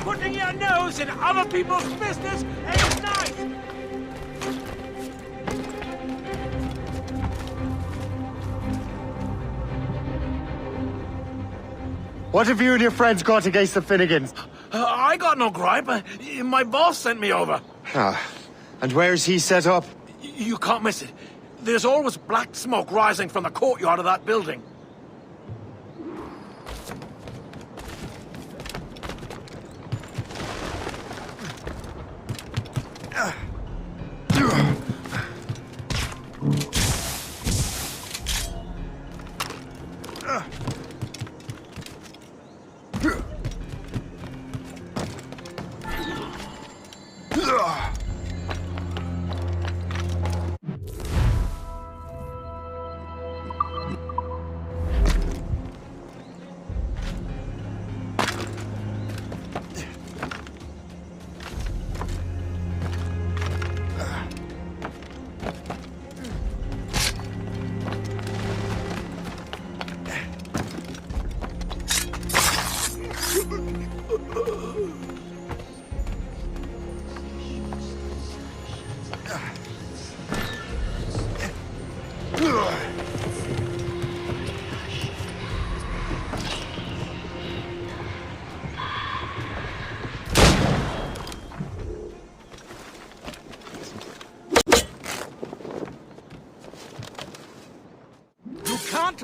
Putting your nose in other people's business ain't nice! What have you and your friends got against the Finnegans? I got no gripe. My boss sent me over. Ah, and where's he set up? You can't miss it. There's always black smoke rising from the courtyard of that building.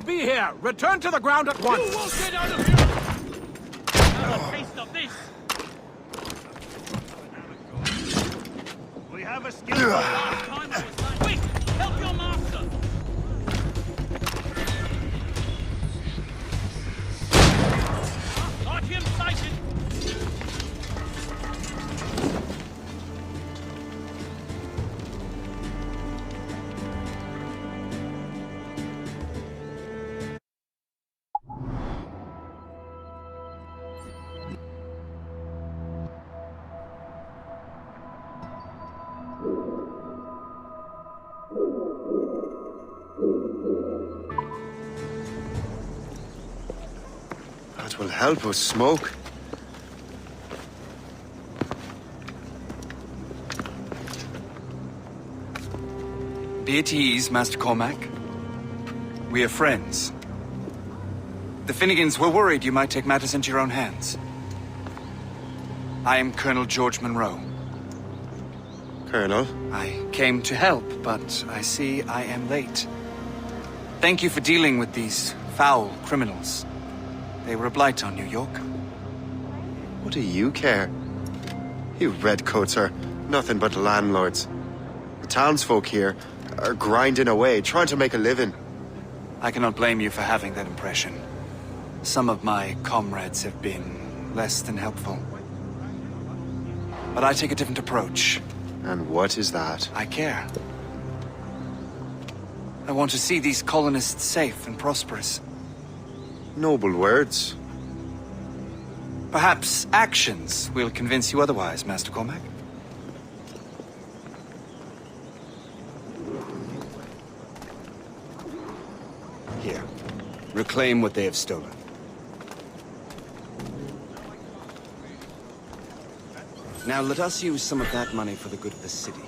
be here! Return to the ground at once! You won't get out of here! Have a taste of this! We have a skill last time it was like... Quick! Help your master! Got him sighted! That will help us smoke. Be at ease, Master Cormac. We are friends. The Finnegans were worried you might take matters into your own hands. I am Colonel George Monroe. Colonel? I came to help, but I see I am late. Thank you for dealing with these foul criminals. They were a blight on New York. What do you care? You redcoats are nothing but landlords. The townsfolk here are grinding away, trying to make a living. I cannot blame you for having that impression. Some of my comrades have been less than helpful. But I take a different approach. And what is that? I care. I want to see these colonists safe and prosperous. Noble words. Perhaps actions will convince you otherwise, Master Cormac. Here. Reclaim what they have stolen. Now let us use some of that money for the good of the city.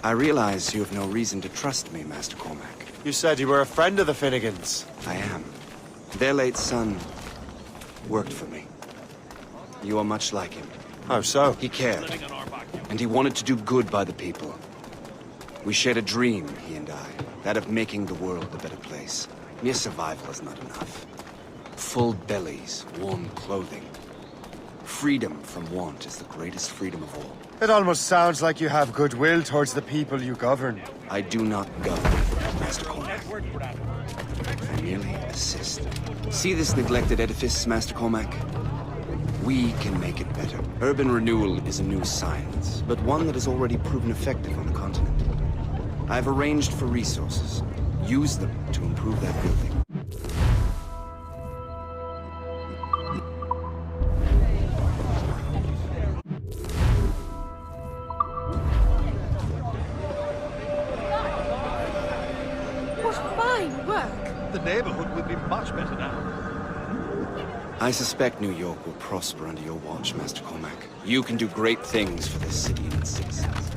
I realize you have no reason to trust me, Master Cormac. You said you were a friend of the Finnegans. I am. Their late son worked for me. You are much like him. How so? He cared, and he wanted to do good by the people. We shared a dream, he and I, that of making the world a better place. Mere survival is not enough. Full bellies, warm clothing. Freedom from want is the greatest freedom of all. It almost sounds like you have goodwill towards the people you govern. I do not govern, Master Cormac. I merely assist. See this neglected edifice, Master Cormac? We can make it better. Urban renewal is a new science, but one that has already proven effective on the continent. I've arranged for resources. Use them to improve that building. The neighborhood will be much better now. I suspect New York will prosper under your watch, Master Cormac. You can do great things for this city and its citizens.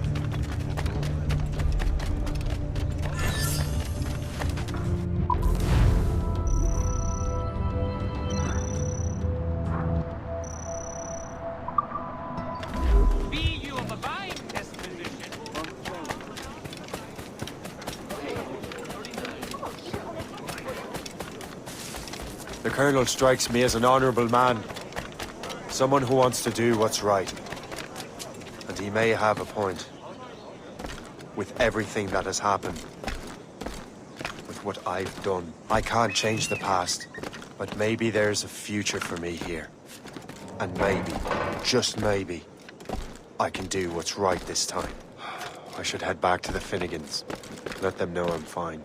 Be you of a buying disposition. The Colonel strikes me as an honorable man. Someone who wants to do what's right. And he may have a point. With everything that has happened. With what I've done. I can't change the past. But maybe there's a future for me here. And maybe, just maybe, I can do what's right this time. I should head back to the Finnegans. Let them know I'm fine.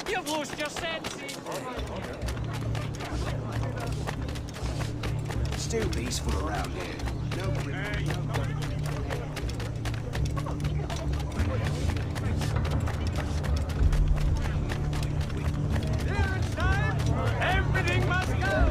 You've lost your senses. still peaceful around here. Everything must go!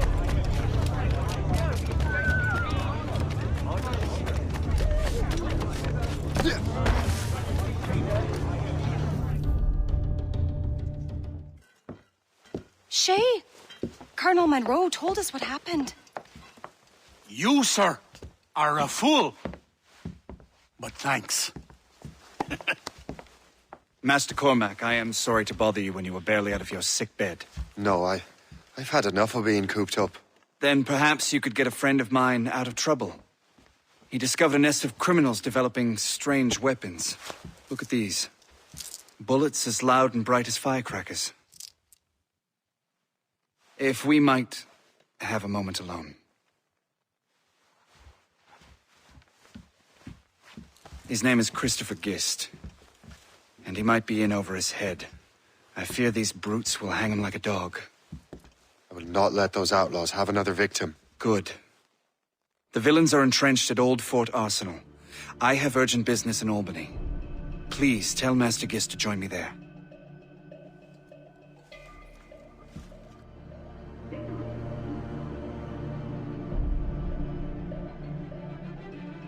Shay, Colonel Monroe told us what happened. You, sir, are a fool. But thanks. Master Cormac, I am sorry to bother you when you were barely out of your sick bed. No, I've had enough of being cooped up. Then perhaps you could get a friend of mine out of trouble. He discovered a nest of criminals developing strange weapons. Look at these. Bullets as loud and bright as firecrackers. If we might have a moment alone. His name is Christopher Gist, and he might be in over his head. I fear these brutes will hang him like a dog. I will not let those outlaws have another victim. Good. The villains are entrenched at Old Fort Arsenal. I have urgent business in Albany. Please tell Master Gist to join me there.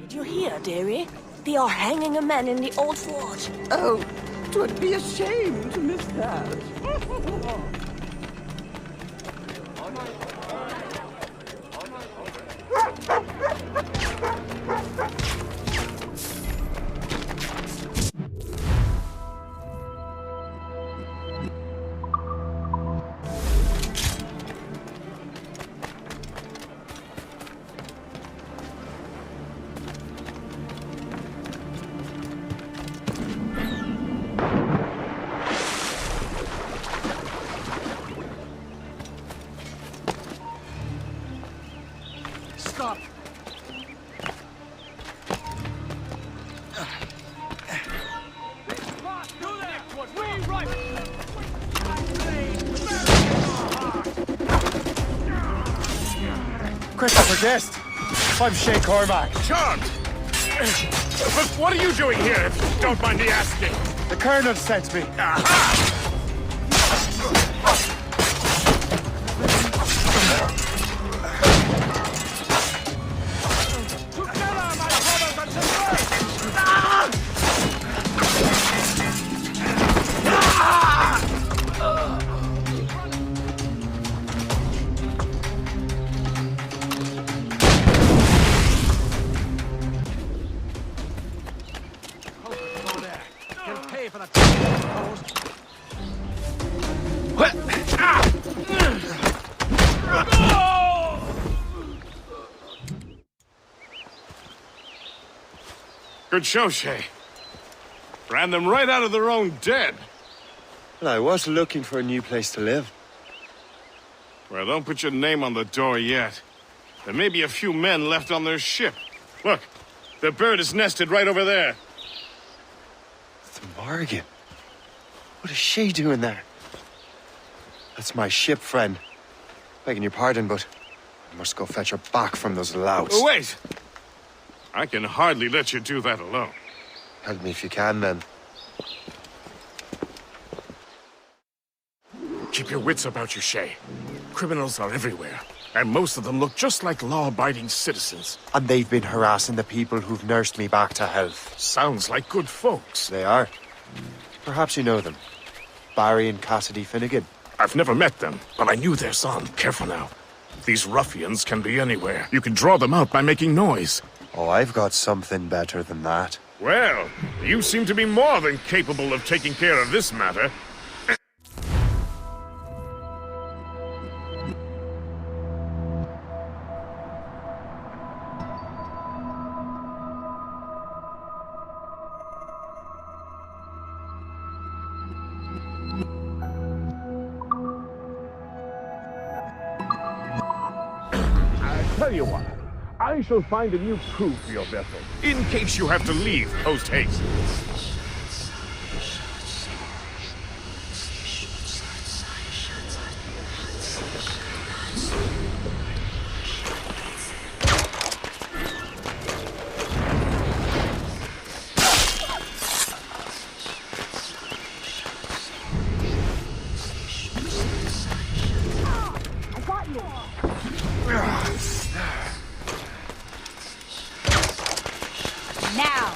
Did you hear, dearie? They are hanging a man in the old fort. Oh, 'twould be a shame to miss that. Stop! Christopher Guest! I'm Shay Cormac. Charmed! But what are you doing here, if you don't mind me asking? The Colonel sent me. Aha! Good show, Shay. Ran them right out of their own den. Well, I was looking for a new place to live. Well, don't put your name on the door yet. There may be a few men left on their ship. Look, the bird is nested right over there. The Morgan. What is she doing there? That's my ship, friend. Begging your pardon, but I must go fetch her back from those louts. Oh, wait! I can hardly let you do that alone. Help me if you can, then. Keep your wits about you, Shay. Criminals are everywhere, and most of them look just like law-abiding citizens. And they've been harassing the people who've nursed me back to health. Sounds like good folks. They are. Perhaps you know them. Barry and Cassidy Finnegan. I've never met them, but I knew their son. Careful now. These ruffians can be anywhere. You can draw them out by making noise. Oh, I've got something better than that. Well, you seem to be more than capable of taking care of this matter. I tell you what. I shall find a new crew for your vessel, in case you have to leave post-haste. Now!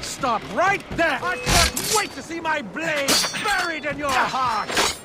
Stop right there! I can't wait to see my blade buried in your heart!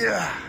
Yeah.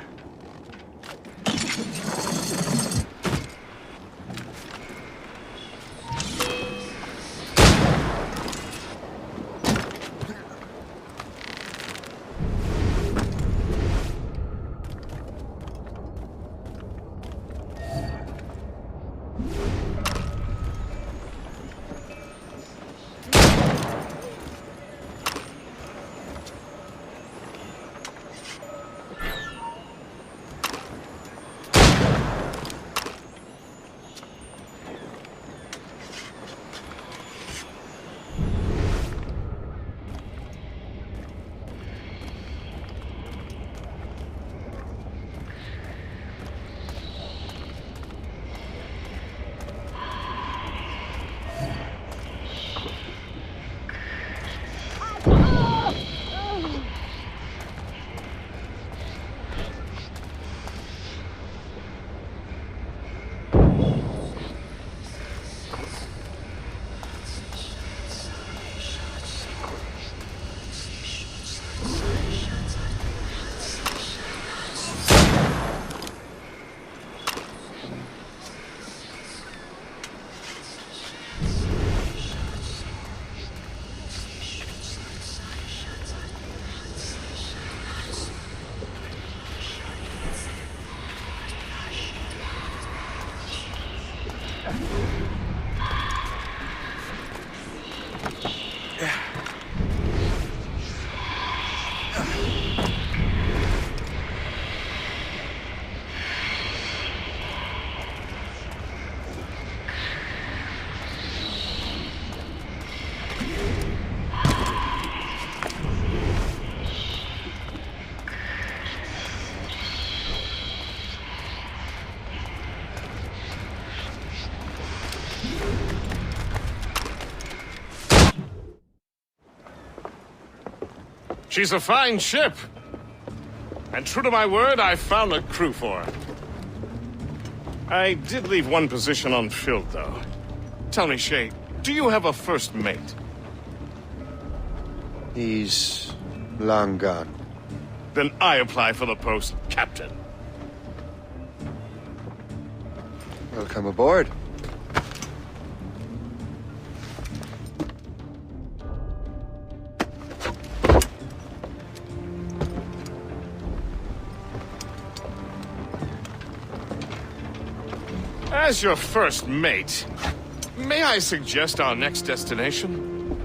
She's a fine ship. And true to my word, I found a crew for her. I did leave one position unfilled, though. Tell me, Shay, do you have a first mate? He's long gone. Then I apply for the post, Captain. Welcome aboard. As your first mate, may I suggest our next destination?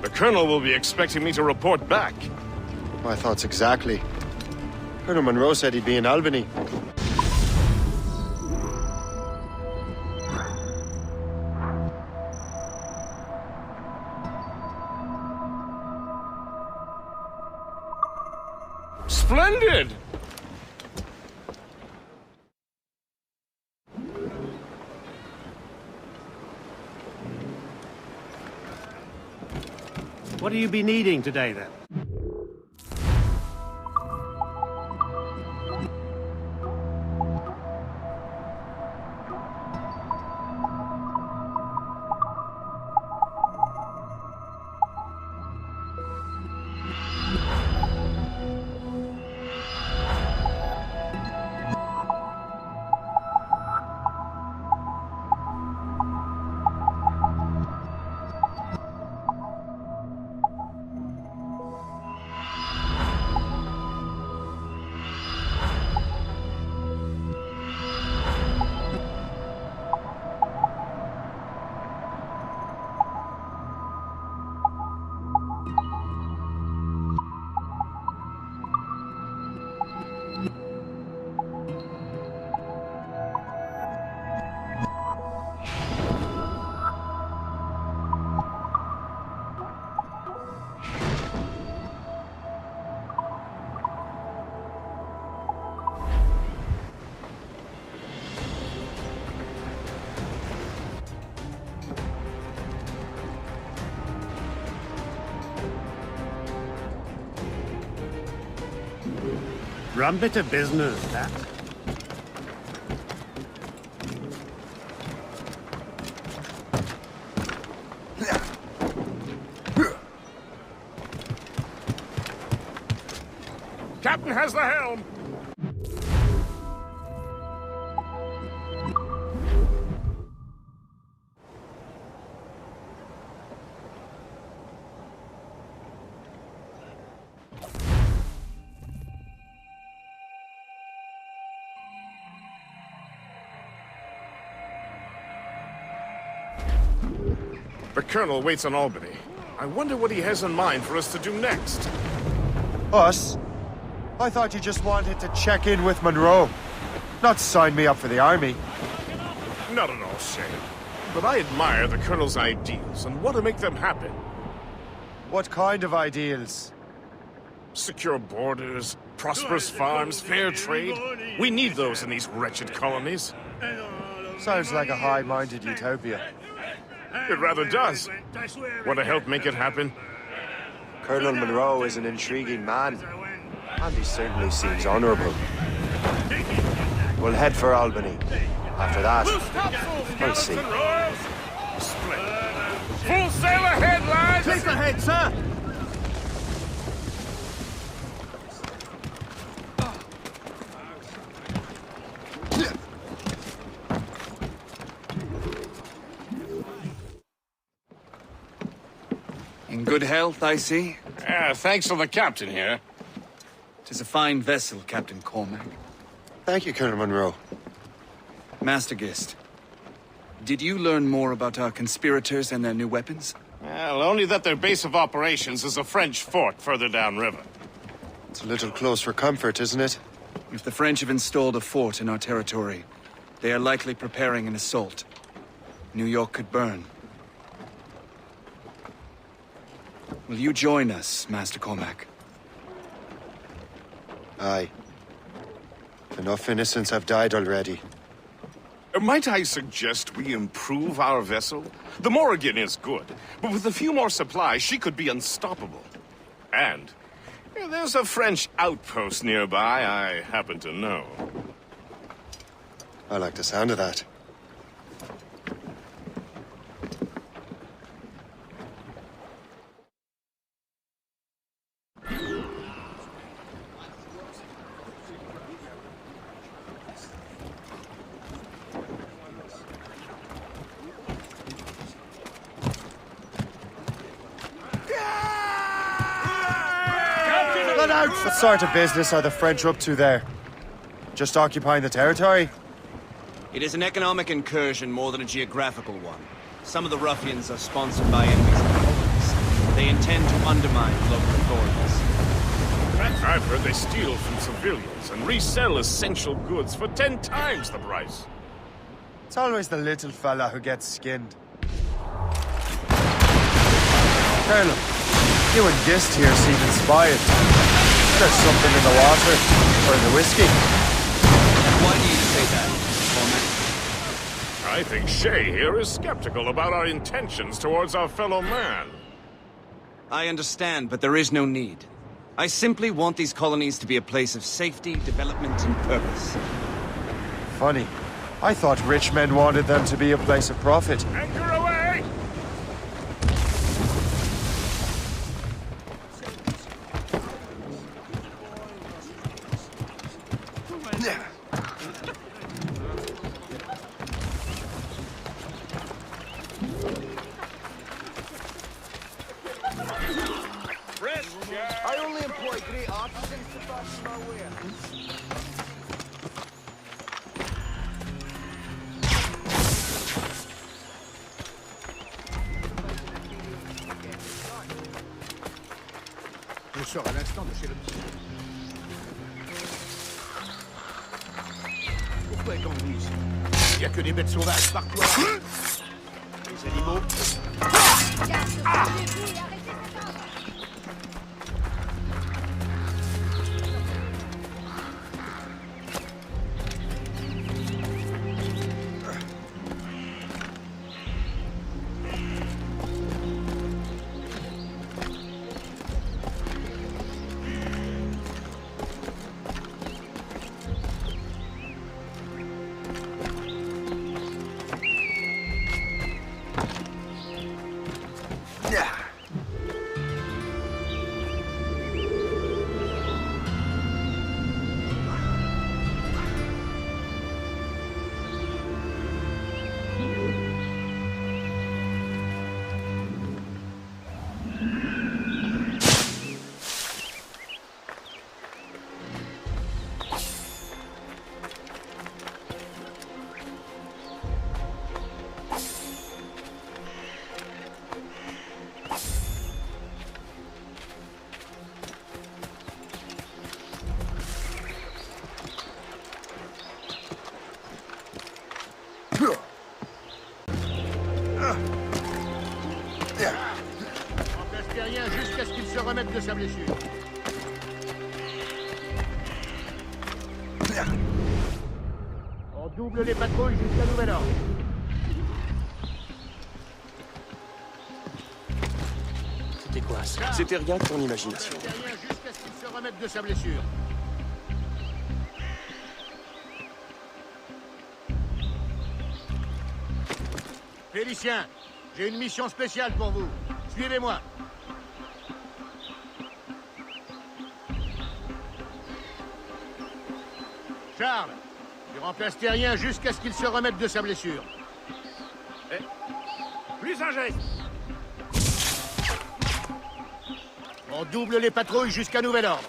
The Colonel will be expecting me to report back. My thoughts exactly. Colonel Monroe said he'd be in Albany. Splendid! What will you be needing today, then? Rum bit of business, that. Captain has the helm! The Colonel waits on Albany. I wonder what he has in mind for us to do next. Us? I thought you just wanted to check in with Monroe. Not sign me up for the army. Not at all, Shane. But I admire the Colonel's ideals and want to make them happen. What kind of ideals? Secure borders, prosperous farms, fair trade. We need those in these wretched colonies. Sounds like a high-minded utopia. It rather does. Want to help make it happen? Colonel Monroe is an intriguing man, and he certainly seems honorable. We'll head for Albany. After that, we'll see. Full sail ahead, lads! Keep ahead, sir! In good health, I see. Thanks to the captain here. 'Tis a fine vessel, Captain Cormac. Thank you, Colonel Monroe. Master Gist, did you learn more about our conspirators and their new weapons? Well, only that their base of operations is a French fort further downriver. It's a little close for comfort, isn't it? If the French have installed a fort in our territory, they are likely preparing an assault. New York could burn. Will you join us, Master Cormac? Aye. Enough innocents have died already. Might I suggest we improve our vessel? The Morrigan is good, but with a few more supplies, she could be unstoppable. And There's a French outpost nearby, I happen to know. I like the sound of that. What sort of business are the French up to there? Just occupying the territory? It is an economic incursion more than a geographical one. Some of the ruffians are sponsored by enemies of the colonies. They intend to undermine local authorities. I've heard they steal from civilians and resell essential goods for 10 times the price. It's always the little fella who gets skinned. Colonel, you and Gist here seem inspired. There's something in the water, or in the whiskey. Why do you say that, Cormac? I think Shay here is skeptical about our intentions towards our fellow man. I understand, but there is no need. I simply want these colonies to be a place of safety, development, and purpose. Funny. I thought rich men wanted them to be a place of profit. Anchor away! I only employ great artisans to fashion my wear. Je sors à l'instant de chez le psy. Pourquoi est-on venu ici? Il n'y a que des bêtes sauvages partout. Les animaux. Jusqu'à ce qu'il se remette de sa blessure. On double les patrouilles jusqu'à nouvel ordre. C'était quoi ça? C'était rien que ton imagination. Jusqu'à ce qu'il se remette de sa blessure. Félicien, j'ai une mission spéciale pour vous. Suivez-moi. Charles, tu remplaces Terrien jusqu'à ce qu'il se remette de sa blessure. Plus un geste. On double les patrouilles jusqu'à nouvel ordre.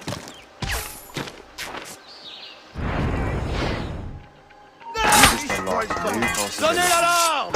Donnez l'alarme!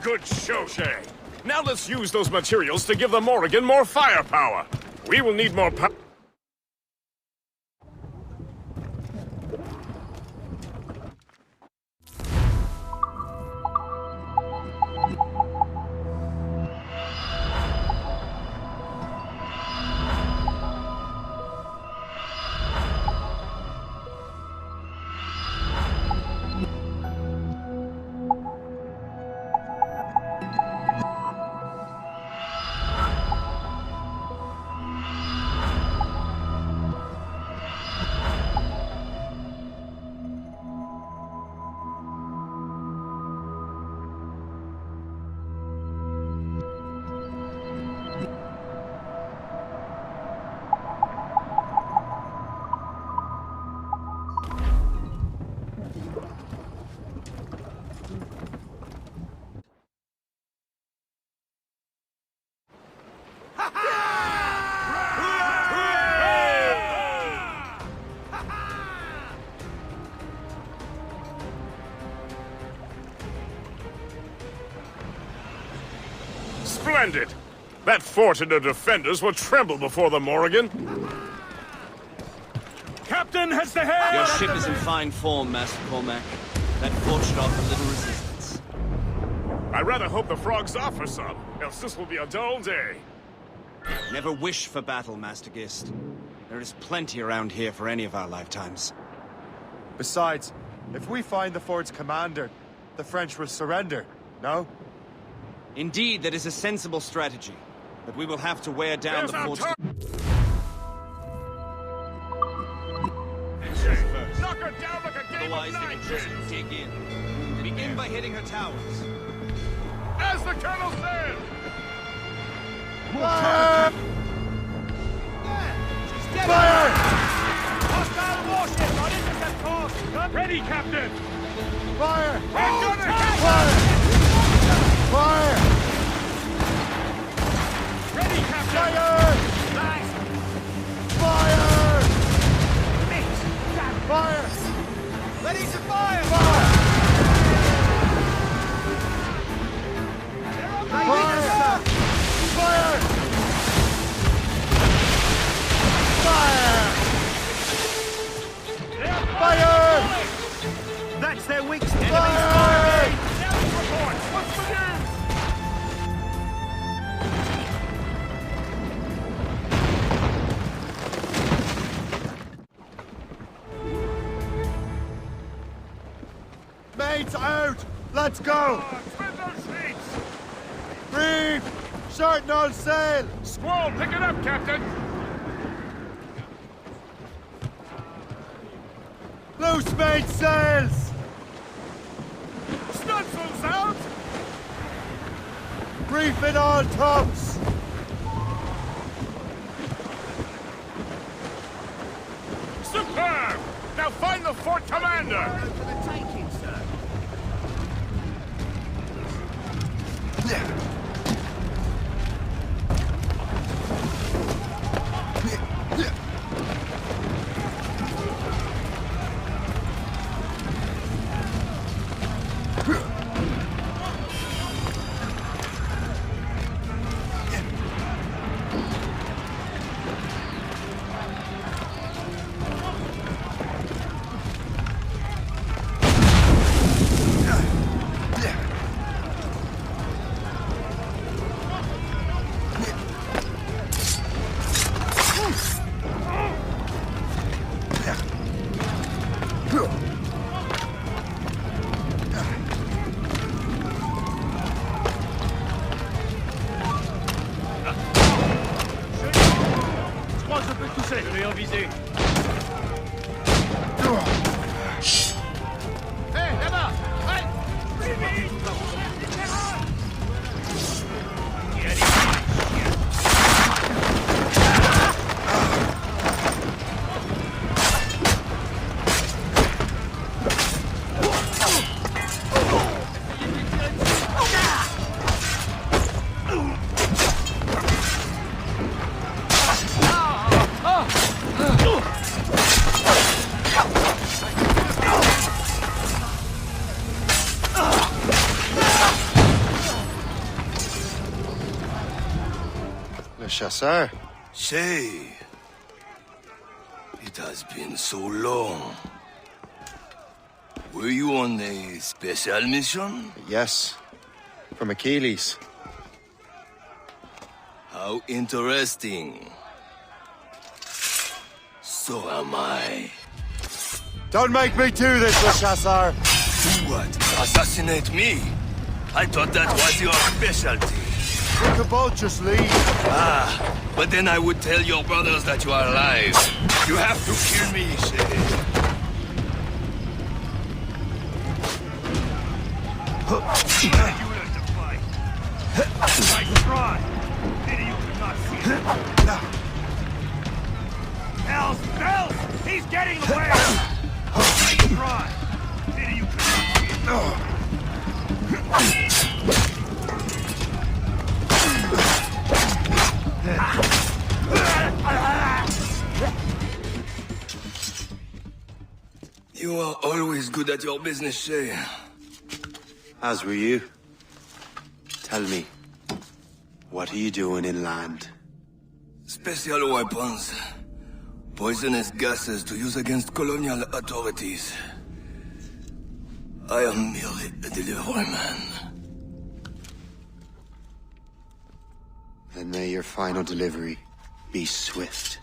Good show, Shay. Now let's use those materials to give the Morrigan more firepower. We will need more power. Splendid! That fort and the defenders will tremble before the Morrigan. Captain has the head! Your ship is in fine form, Master Cormac. That fort should offer little resistance. I rather hope the frogs offer some, else this will be a dull day. Never wish for battle, Master Gist. There is plenty around here for any of our lifetimes. Besides, if we find the fort's commander, the French will surrender, no? Indeed, that is a sensible strategy. But we will have to wear down the fort's... Knock her down like a game Otherwise, of they nine will just pins. dig in. Begin by hitting her towers. As the Colonel said! Fire! Fire! Hostile warship on intercept course! Ready, Captain! Fire! We're gonna Fire! Fire! Ready, Captain! Fire! Nice! Fire! Mix! Fire! Ready to fire! Fire! Fire! Fire! Fire! Fire! That's their weak Fire! report! What's the news? Mates out! Let's go! Spin those sheets! Reef! Shorten all sail! Squall, pick it up, Captain! Loose mate sails! Stunsels out! Reef in all tops! Superb! Now find the fort commander! For the taking, sir. Surveillant visé. Hé, là-bas! Ouais! Le chasseur. Shay, it has been so long. Were you on a special mission? Yes. From Achilles. How interesting. So am I. Don't make me do this, Le Chasseur! Do what? Assassinate me? I thought that was your specialty. We could both just leave. Ah, but then I would tell your brothers that you are alive. You have to kill me, Shay. You learn to fight. I try. Pity you could not see it. Bells! He's getting away! I try. Pity you could not see it. You are always good at your business, Shay. As were you. Tell me, what are you doing inland? Special weapons. Poisonous gases to use against colonial authorities. I am merely a delivery man. Then may your final delivery be swift.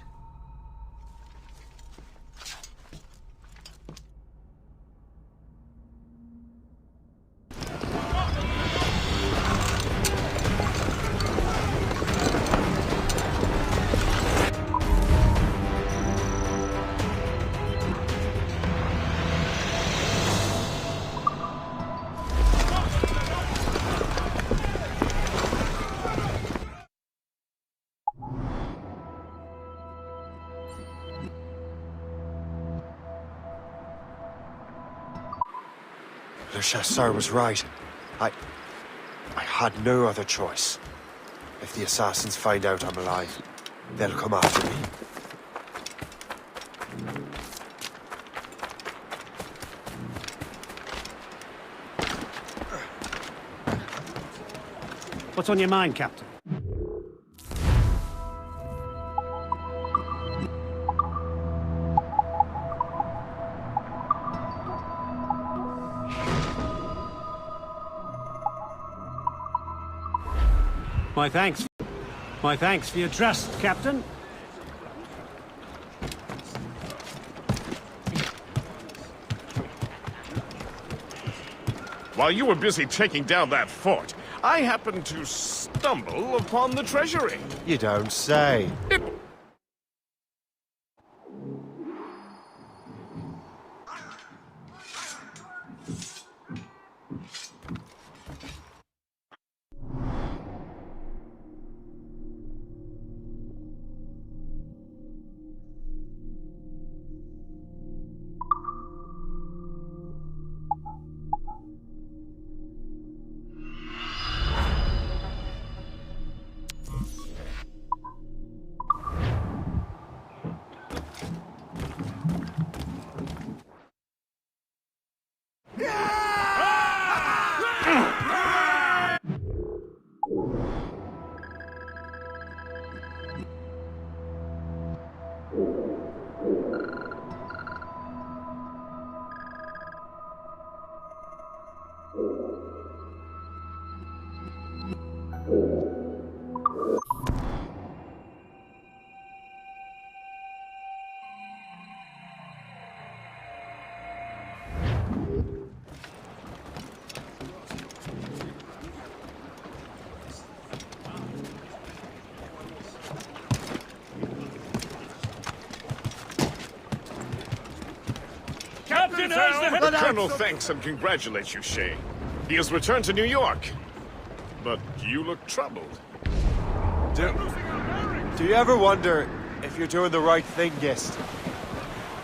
Le Chasseur was right. I had no other choice. If the assassins find out I'm alive, they'll come after me. What's on your mind, Captain? My thanks for your trust, Captain. While you were busy taking down that fort, I happened to stumble upon the treasury. You don't say. The Colonel thanks and congratulates you, Shay. He has returned to New York. But you look troubled. Do you ever wonder if you're doing the right thing, Gist?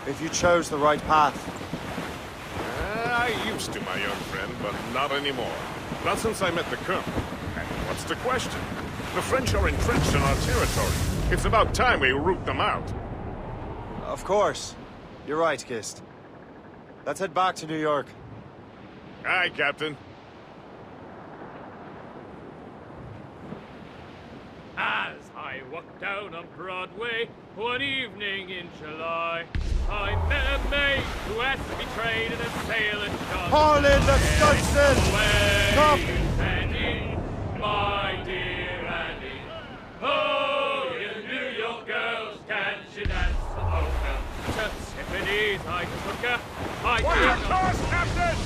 If you chose the right path? I used to, my young friend, but not anymore. Not since I met the Colonel. And what's the question? The French are entrenched in our territory. It's about time we root them out. Of course. You're right, Gist. Let's head back to New York. Aye, Captain. As I walked down on Broadway one evening in July, I met a maid who had betrayed in a sailor shot. Haul in the stunsail! Stop! Annie, my dear Annie. Oh, you New York girls, can she dance the polka? To Tiffany's I took her. I What course, Captain?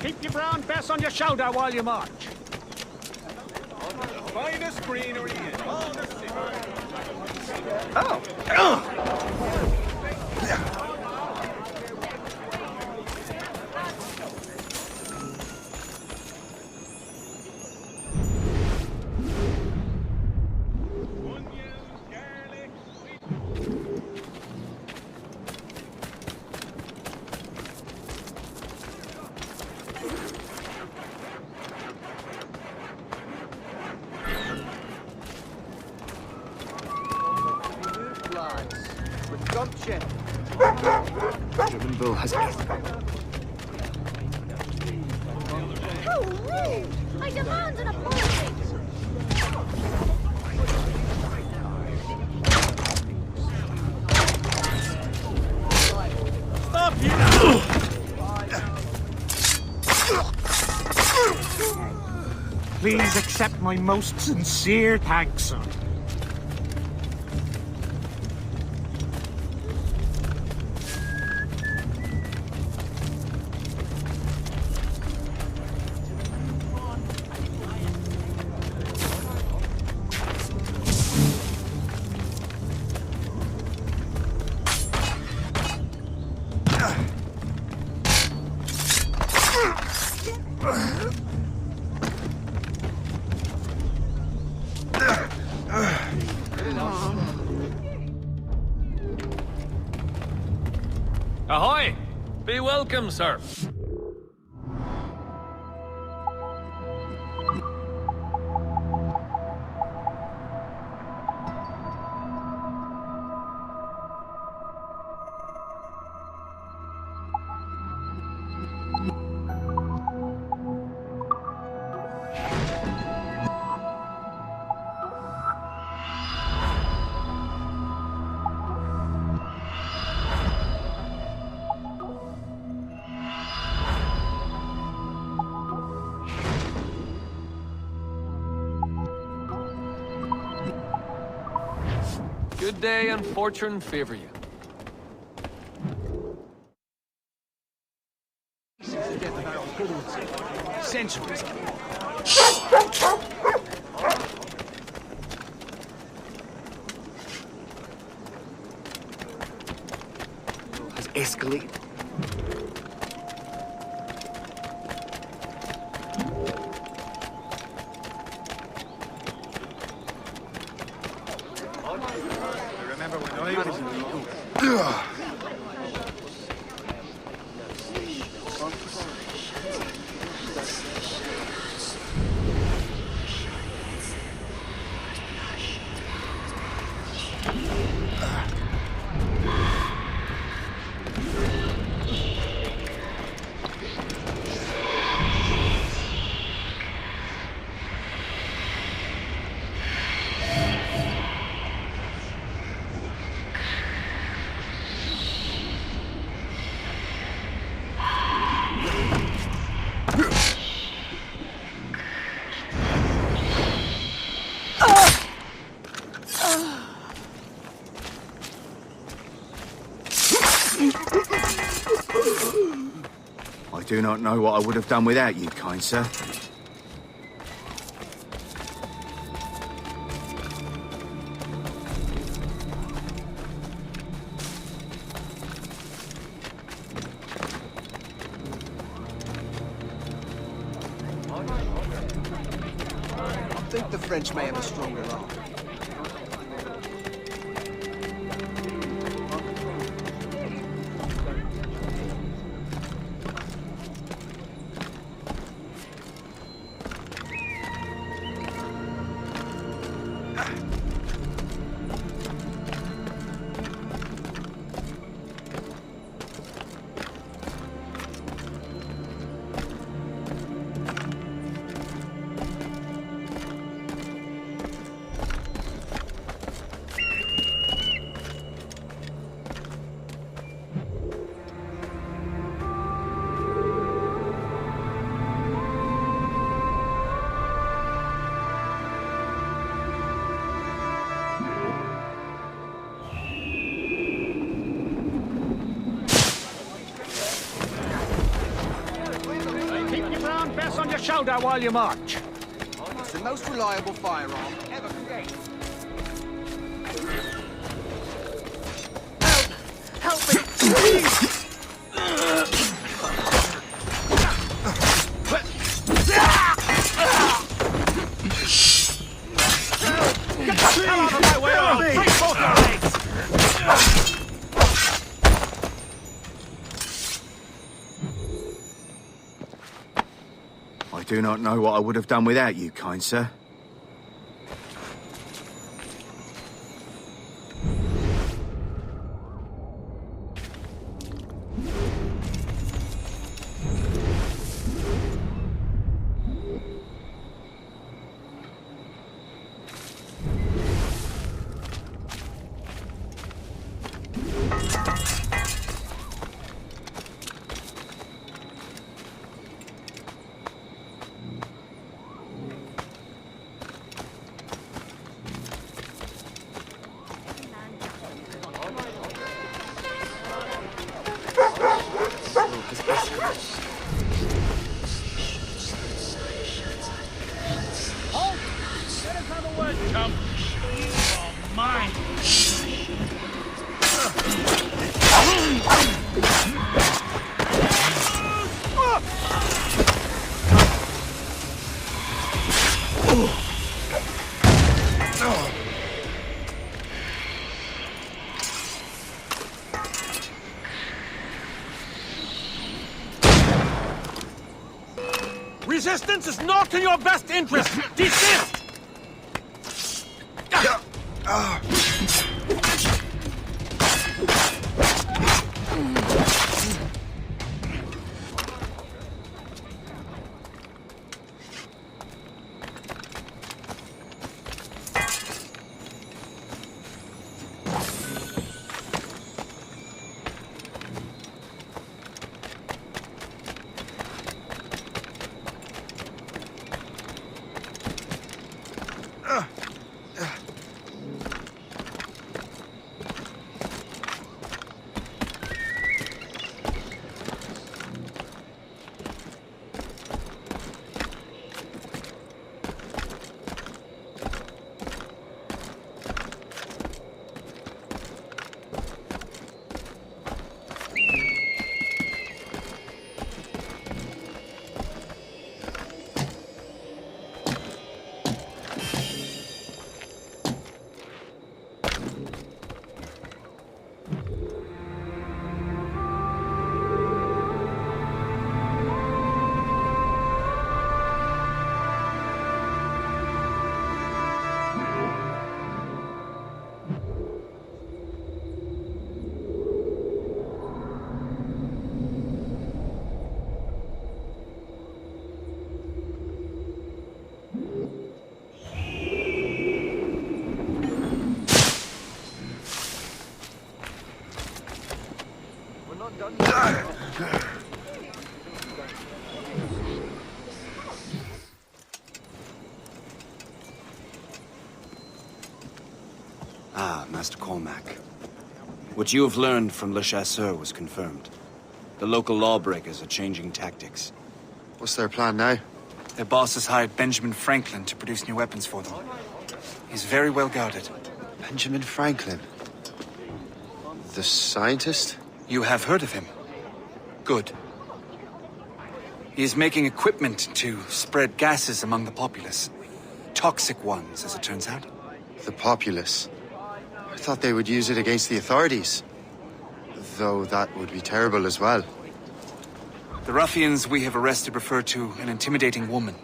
Keep your brown vest on your shoulder while you march. Finest greenery in all the city. German bull has... How rude! I demand an apology! Stop you! Please accept my most sincere thanks, sir. Ahoy! Be welcome, sir. Good day and fortune favor you. Centuries. Has escalated. Remember when I was in I do not know what I would have done without you, kind sir. I think the French may have a stronger arm. On your shoulder while you march. It's the most reliable firearm ever created. Help me, please! Get the hell out of my way or I'll break both your legs! I do not know what I would have done without you, kind sir. Resistance is not in your best interest! Desist! Ah, Master Cormac. What you have learned from Le Chasseur was confirmed. The local lawbreakers are changing tactics. What's their plan now? Their boss has hired Benjamin Franklin to produce new weapons for them. He's very well guarded. Benjamin Franklin? The scientist? You have heard of him? Good. He is making equipment to spread gases among the populace. Toxic ones, as it turns out. The populace? I thought they would use it against the authorities. Though that would be terrible as well. The ruffians we have arrested refer to an intimidating woman.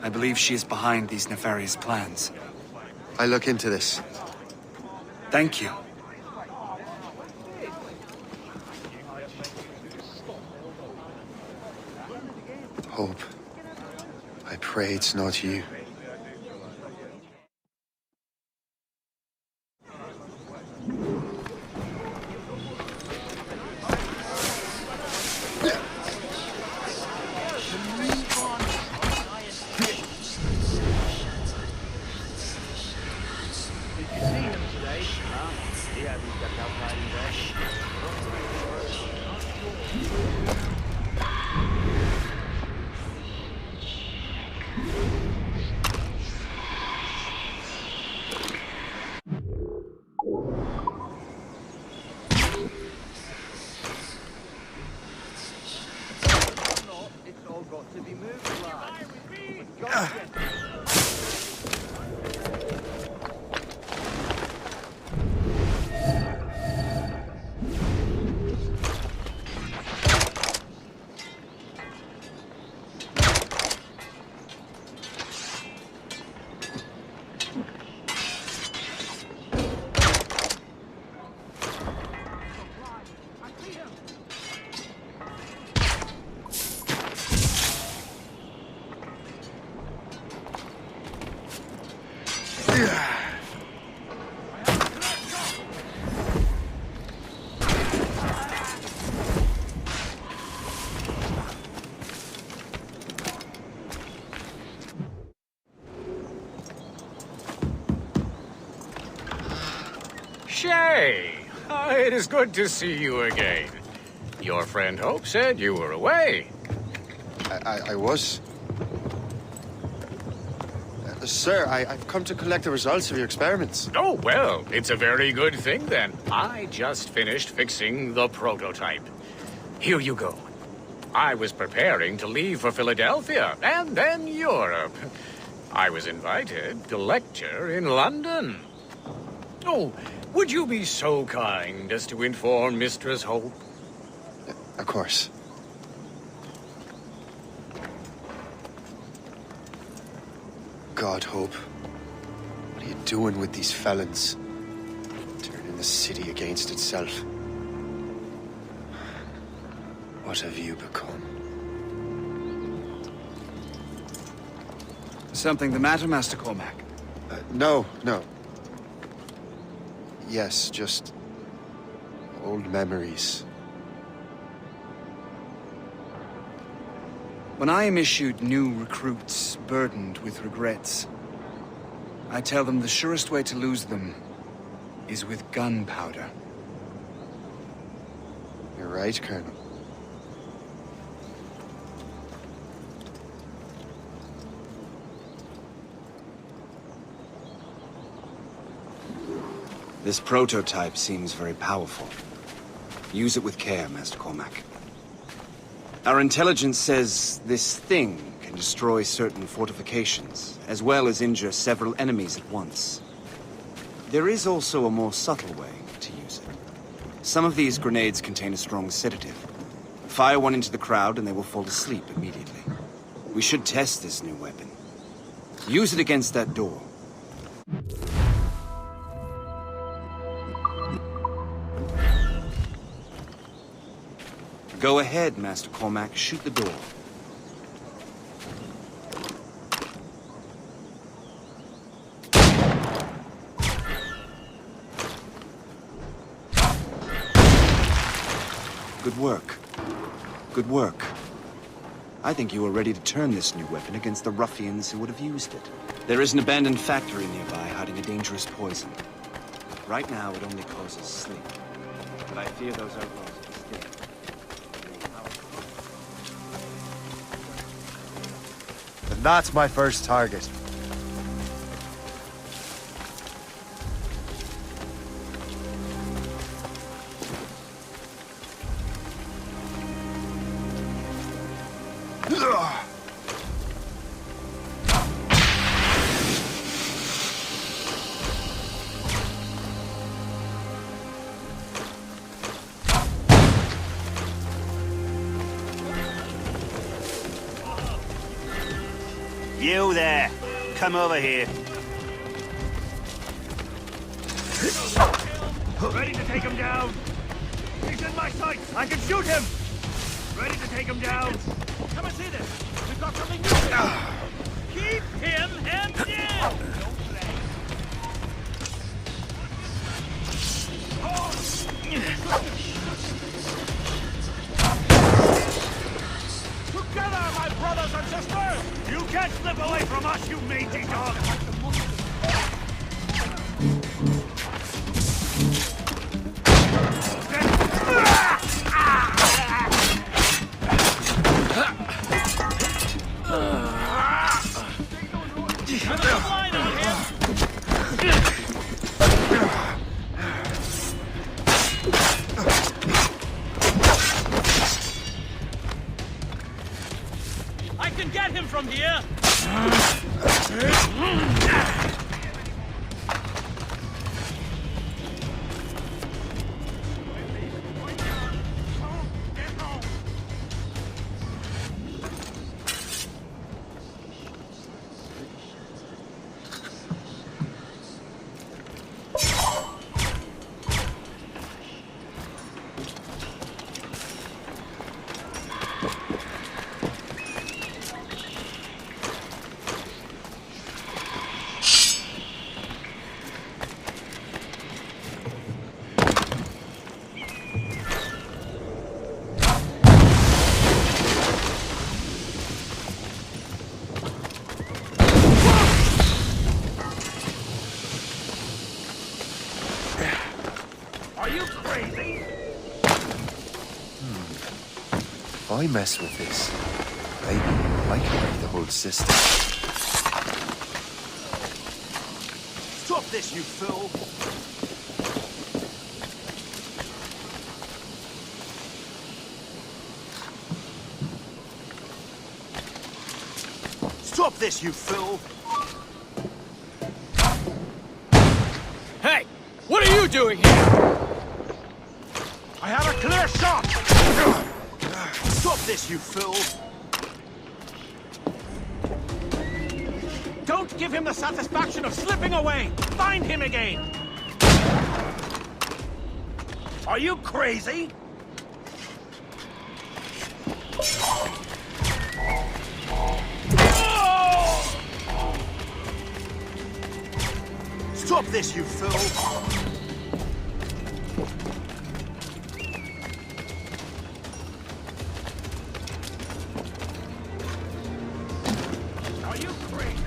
I believe she is behind these nefarious plans. I'll look into this. Thank you. Hope. I pray it's not you. Shay! It is good to see you again. Your friend Hope said you were away. I was. Sir, I've come to collect the results of your experiments. Oh, well, it's a very good thing then. I just finished fixing the prototype. Here you go. I was preparing to leave for Philadelphia and then Europe. I was invited to lecture in London. Oh, would you be so kind as to inform Mistress Hope? Of course. God, Hope. What are you doing with these felons? Turning the city against itself. What have you become? Something the matter, Master Cormac? No. Yes, just old memories. When I am issued new recruits burdened with regrets, I tell them the surest way to lose them is with gunpowder. You're right, Colonel. This prototype seems very powerful. Use it with care, Master Cormac. Our intelligence says this thing can destroy certain fortifications, as well as injure several enemies at once. There is also a more subtle way to use it. Some of these grenades contain a strong sedative. Fire one into the crowd and they will fall asleep immediately. We should test this new weapon. Use it against that door. Go ahead, Master Cormac. Shoot the door. Good work. Good work. I think you are ready to turn this new weapon against the ruffians who would have used it. There is an abandoned factory nearby hiding a dangerous poison. Right now, it only causes sleep. But I fear those outlaws are still. And that's my first target. You there, come over here. Ready to take him down. He's in my sights. I can shoot him. Ready to take him down. Come and see this. We've got something new here. Keep him hemmed in. Don't play. Together, my brothers and sisters! You can't slip away from us, you mangy dog! I can get him from here! Are you crazy? If I mess with this, maybe I can break the whole system. Stop this, you fool! Stop this, you fool! Hey! What are you doing here? I have a clear shot! Stop this, you fool! Don't won't give him the satisfaction of slipping away! Find him again! Are you crazy? Stop this, you fool! Are you crazy?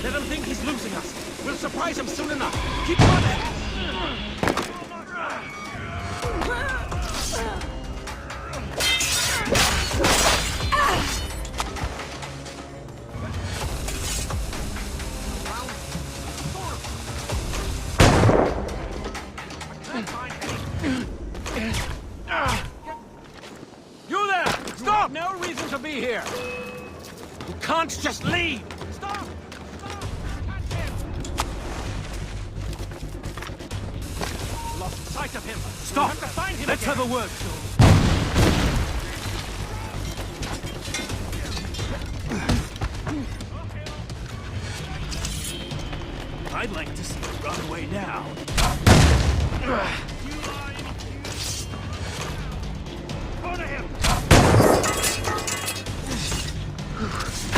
Let him think he's losing us. We'll surprise him soon enough. Keep running! You there! Stop! No reason to be here! You can't just leave! Stop! Lost sight of him. Stop! We have to find him. Let's have a word, I'd like to see you run away now. Go to him!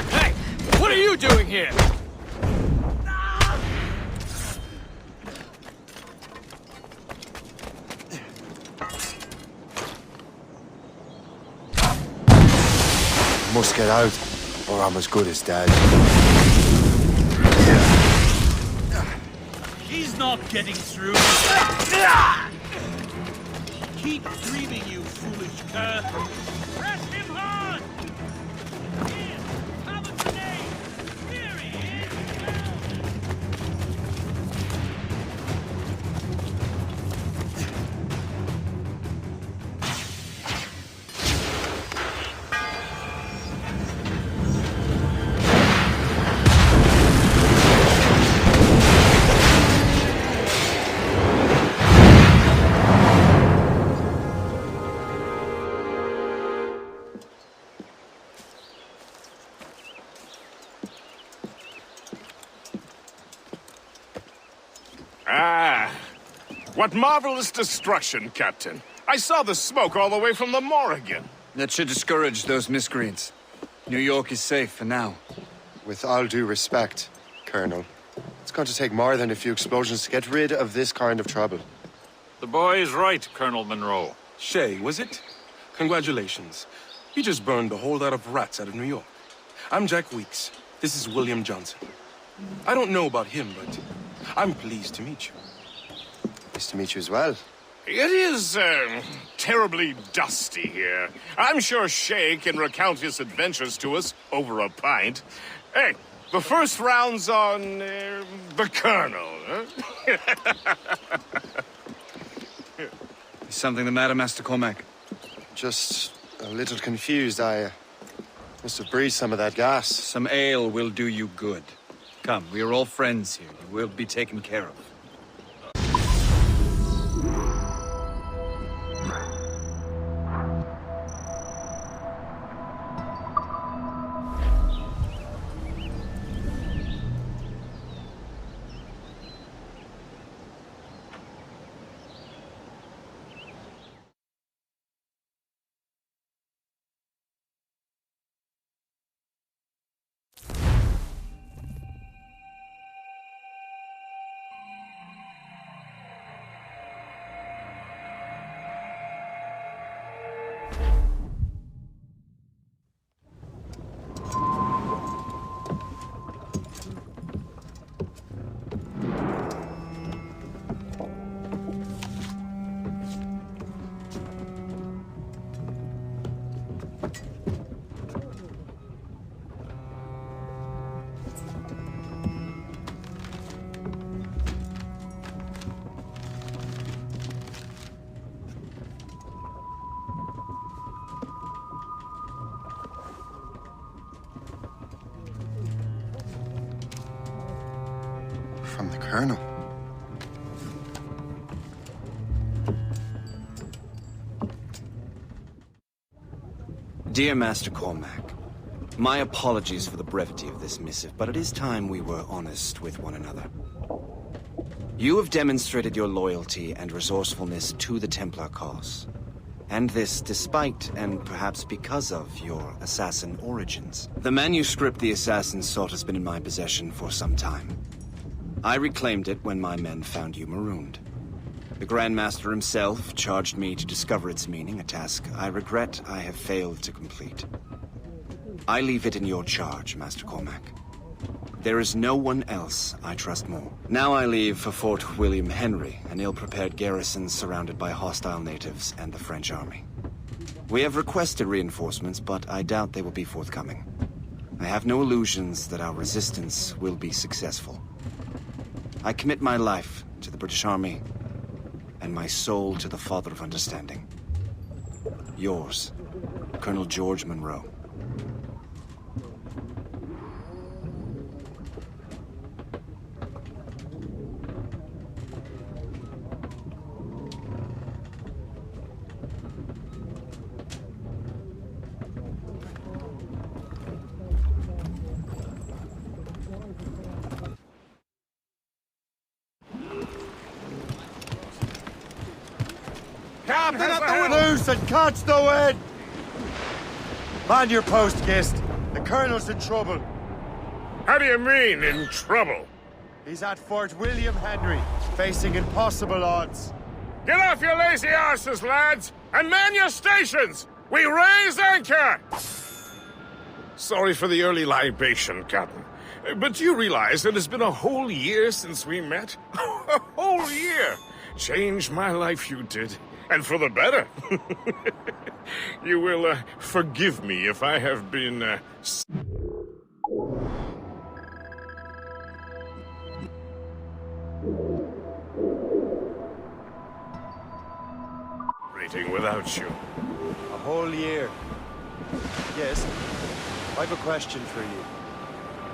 Hey! What are you doing here? Must get out, or I'm as good as dead. He's not getting through. Keep dreaming, you foolish cur. Press him hard! Here, have a grenade! Here he is! Ah, what marvelous destruction, Captain. I saw the smoke all the way from the Morrigan. That should discourage those miscreants. New York is safe for now. With all due respect, Colonel, it's going to take more than a few explosions to get rid of this kind of trouble. The boy is right, Colonel Monroe. Shay, was it? Congratulations. You just burned a whole lot of rats out of New York. I'm Jack Weeks. This is William Johnson. I don't know about him, but I'm pleased to meet you. Nice to meet you as well. It is, terribly dusty here. I'm sure Shay can recount his adventures to us over a pint. Hey, the first round's on, the Colonel, huh? Is something the matter, Master Cormac? Just a little confused. I must have breathed some of that gas. Some ale will do you good. Come, we are all friends here. You will be taken care of. from the Colonel. Dear Master Cormac, my apologies for the brevity of this missive, but it is time we were honest with one another. You have demonstrated your loyalty and resourcefulness to the Templar cause. And this despite, and perhaps because of, your assassin origins. The manuscript the assassin sought has been in my possession for some time. I reclaimed it when my men found you marooned. The Grand Master himself charged me to discover its meaning, a task I regret I have failed to complete. I leave it in your charge, Master Cormac. There is no one else I trust more. Now I leave for Fort William Henry, an ill-prepared garrison surrounded by hostile natives and the French army. We have requested reinforcements, but I doubt they will be forthcoming. I have no illusions that our resistance will be successful. I commit my life to the British Army, and my soul to the Father of Understanding. Yours, Colonel George Monroe. Captain at the window! Loose and catch the wind! Man your post, Gist. The Colonel's in trouble. How do you mean, in trouble? He's at Fort William Henry, facing impossible odds. Get off your lazy arses, lads, and man your stations! We raise anchor! Sorry for the early libation, Captain. But do you realize it has been a whole year since we met? A whole year! Changed my life, you did. And for the better. You will forgive me if I have been rating without you. A whole year. Yes. I have a question for you.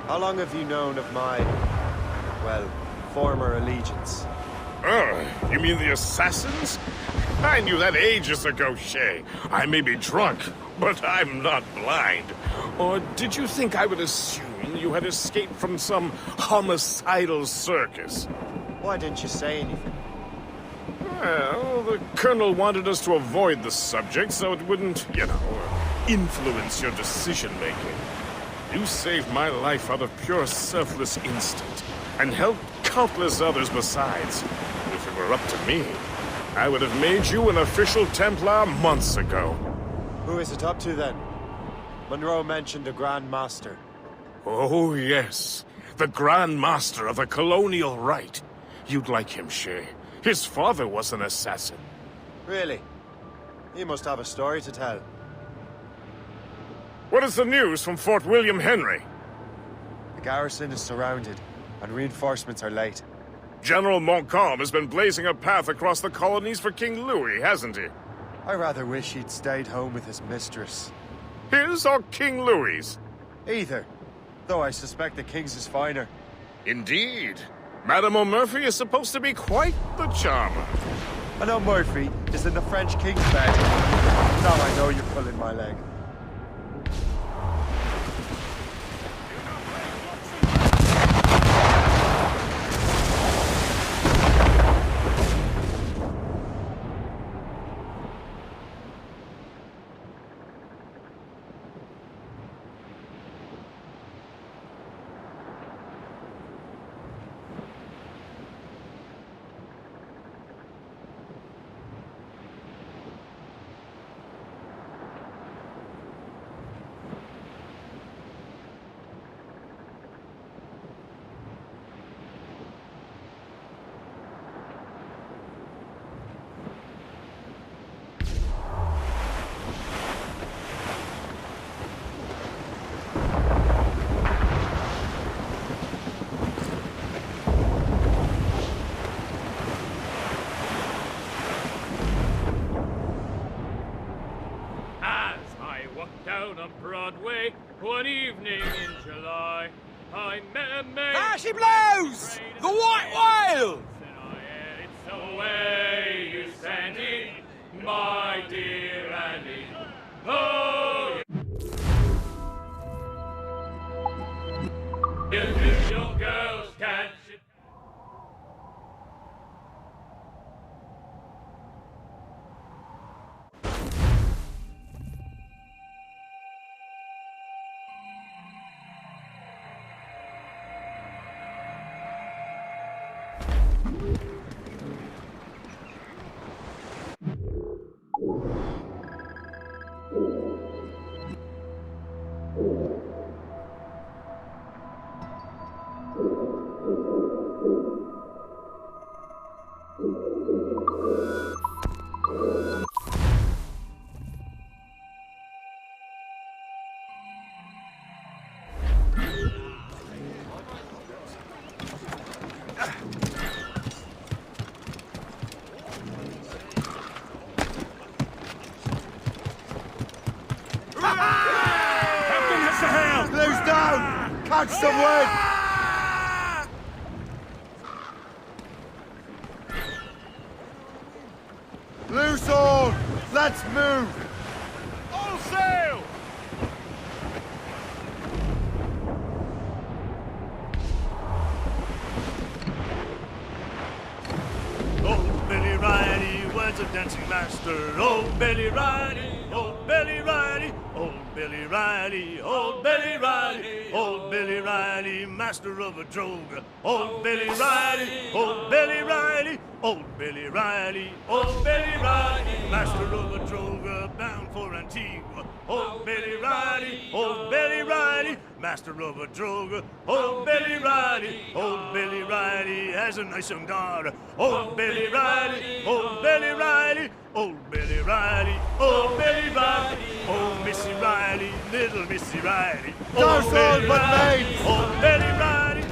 How long have you known of my, well, former allegiance? Oh, you mean the assassins? I knew that ages ago, Shay. I may be drunk, but I'm not blind. Or did you think I would assume you had escaped from some homicidal circus? Why didn't you say anything? Well, the Colonel wanted us to avoid the subject so it wouldn't, influence your decision-making. You saved my life out of pure selfless instinct, and helped countless others besides. If it were up to me, I would have made you an official Templar months ago. Who is it up to, then? Monroe mentioned the Grand Master. Oh, yes. The Grand Master of the Colonial Rite. You'd like him, Shay. His father was an assassin. Really? He must have a story to tell. What is the news from Fort William Henry? The garrison is surrounded, and reinforcements are late. General Montcalm has been blazing a path across the colonies for King Louis, hasn't he? I rather wish he'd stayed home with his mistress. His or King Louis's? Either, though I suspect the King's is finer. Indeed. Madame O'Murphy is supposed to be quite the charmer. And O'Murphy is in the French King's bed. Now I know you're pulling my leg. Down on Broadway one evening in July. There she blows! The white whale! It's the way you send it, my dear Annie. Oh, you little girls can't. Blue's down! Catch some wind! Loose all! Let's move! All sail! Old Billy Riley was a dancing master. Old Billy Riley, old Billy Riley, old Billy Riley, old Billy Riley, old Billy Riley, master of a droga. Old Billy Riley, old Billy Riley, old Billy Riley, old Billy Riley, master of a droga, bound for Antigua. Old Billy Riley, old Billy Riley, master of a droga. Old Billy Riley has a nice young daughter. Old Billy Riley, old Billy Riley, old Billy Riley, old Billy Riley, old Missy Riley, little Missy Riley. Those old but Riley, mates. old Billy Riley.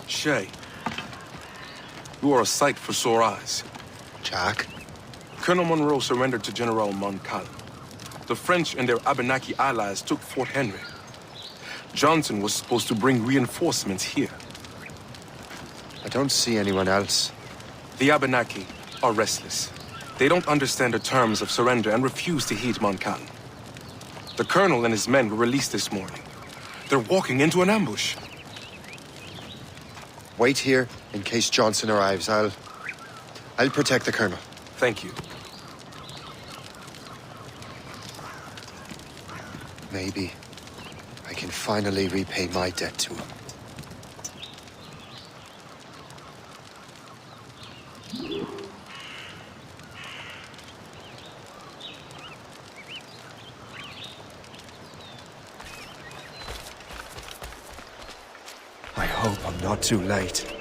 Shay, you are a sight for sore eyes. Jack? Colonel Monroe surrendered to General Montcalm. The French and their Abenaki allies took Fort Henry. Johnson was supposed to bring reinforcements here. I don't see anyone else. The Abenaki are restless. They don't understand the terms of surrender and refuse to heed Montcalm. The colonel and his men were released this morning. They're walking into an ambush. Wait here in case Johnson arrives. I'll protect the colonel. Thank you. Maybe I can finally repay my debt to him. I hope I'm not too late.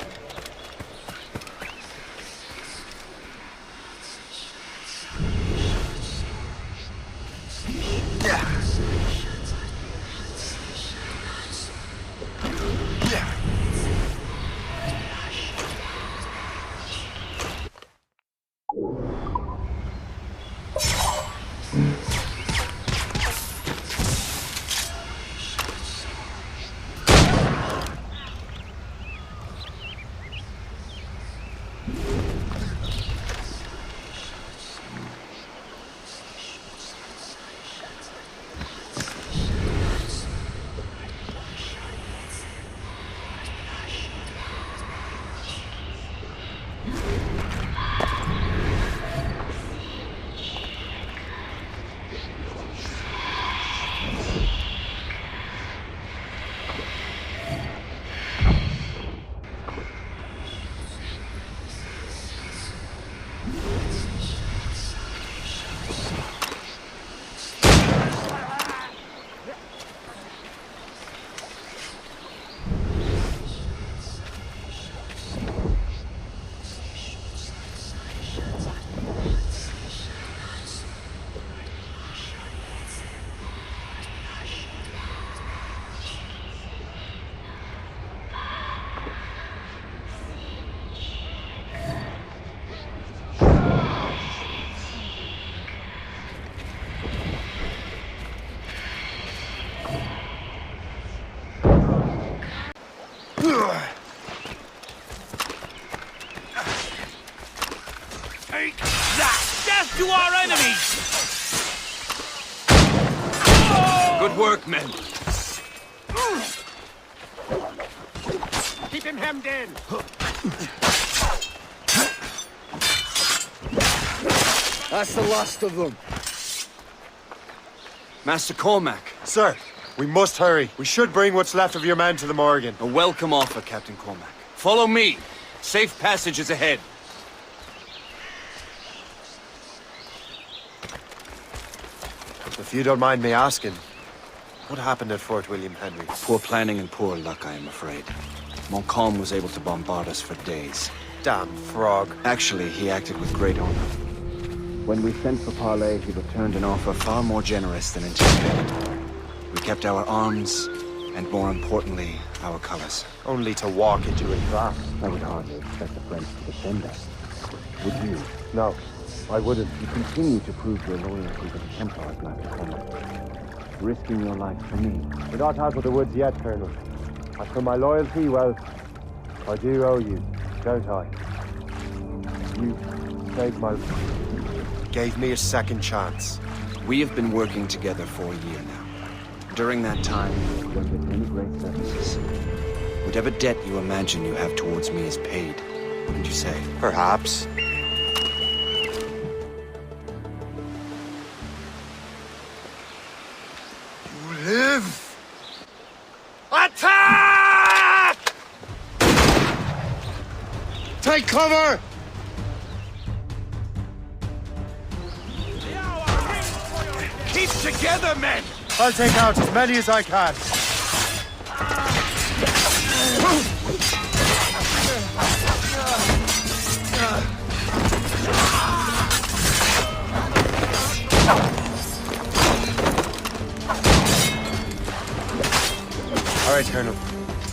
Death to our enemies! Good work, men. Keep him hemmed in! That's the last of them. Master Cormac. Sir, we must hurry. We should bring what's left of your men to the Morgan. A welcome offer, Captain Cormac. Follow me. Safe passage is ahead. If you don't mind me asking, what happened at Fort William Henry? Poor planning and poor luck, I am afraid. Montcalm was able to bombard us for days. Damn frog. Actually, he acted with great honor. When we sent for PHARAOH, he returned an offer far more generous than anticipated. We kept our arms, and more importantly, our colors. Only to walk into a trap. I would hardly expect the French to defend us. Would you? No, I wouldn't. You continue to prove your loyalty to the Templars, Master Cormac. Risking your life for me. We're not out of the woods yet, Colonel. As for my loyalty, well, I do owe you, don't I? You saved my... gave me a second chance. We have been working together for a year now. During that time, you have been many great services. Whatever debt you imagine you have towards me is paid, wouldn't you say? Perhaps. You live! Attack! Take cover! Keep together, men! I'll take out as many as I can. All right, Colonel.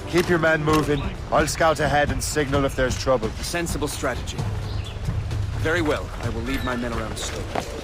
Keep your men moving. I'll scout ahead and signal if there's trouble. A sensible strategy. Very well. I will lead my men around the slope.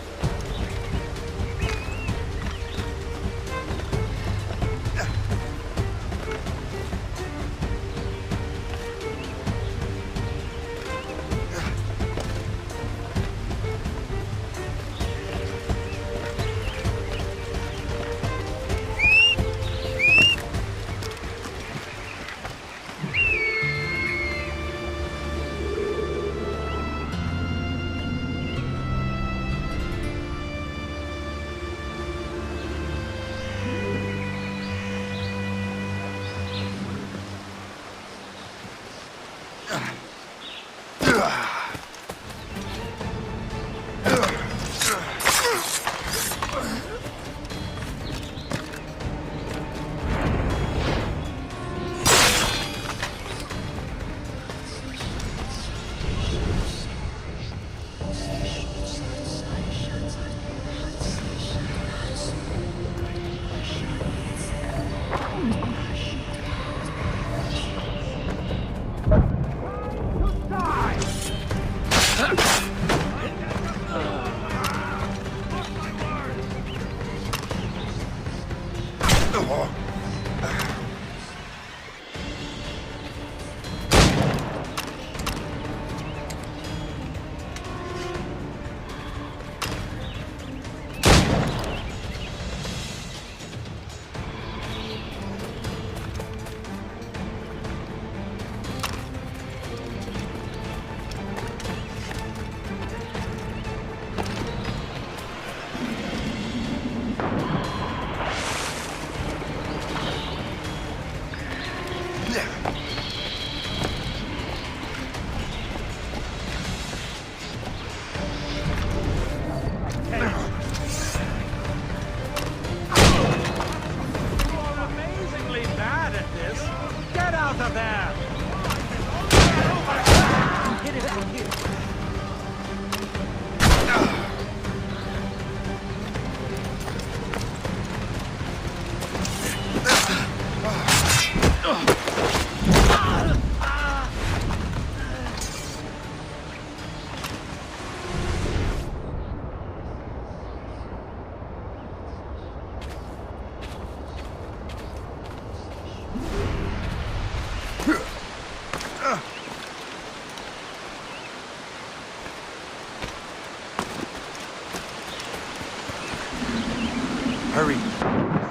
Hurry.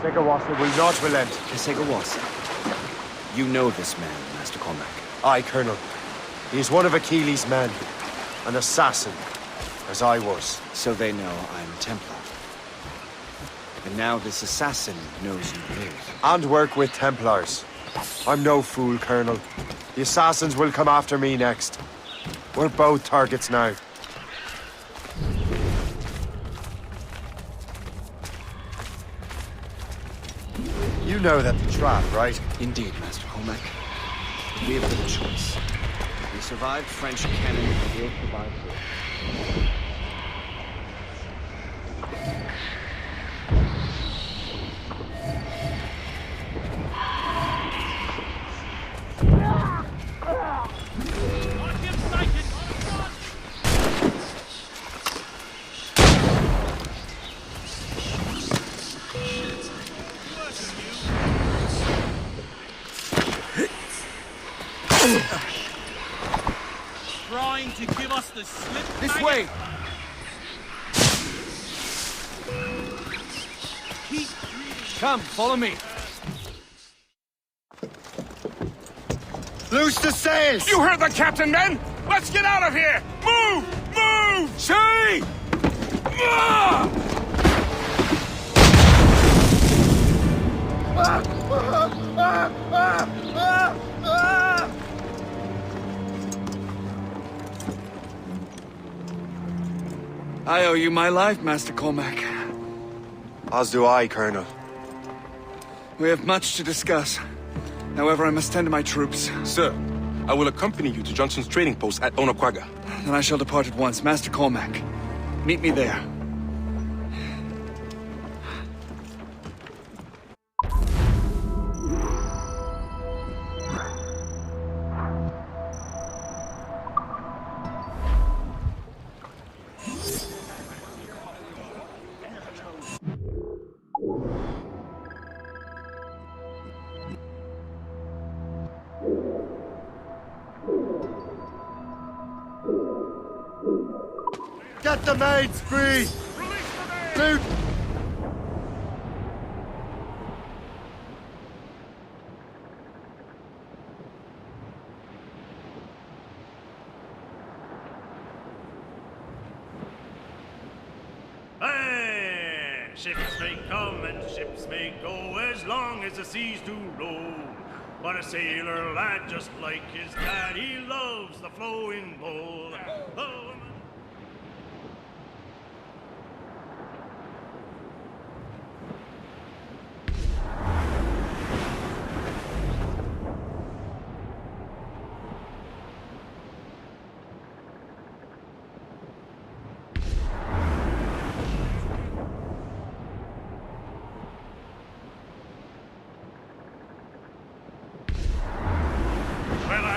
Segawasa will not relent. Segawasa. You know this man, Master Cormac. Aye, Colonel. He is one of Achilles' men. An assassin, as I was. So they know I'm Templar. And now this assassin knows you live. And work with Templars. I'm no fool, Colonel. The assassins will come after me next. We're both targets now. You know that the trap, right? Indeed, Master Cormac. We have little choice. We survived French cannon and will survive this. Trying to give us the slip. This way! Come, follow me. Loose the sails! You heard the captain, men! Let's get out of here! Move! Move! See! I owe you my life, Master Cormac. As do I, Colonel. We have much to discuss. However, I must tend to my troops. Sir, I will accompany you to Johnson's trading post at Onakwaga. Then I shall depart at once. Master Cormac, meet me there. Get the maids free! Loot! Hey! Ships may come and ships may go as long as the seas do roll. But a sailor lad, just like his dad, he loves the flowing bowl. Oh,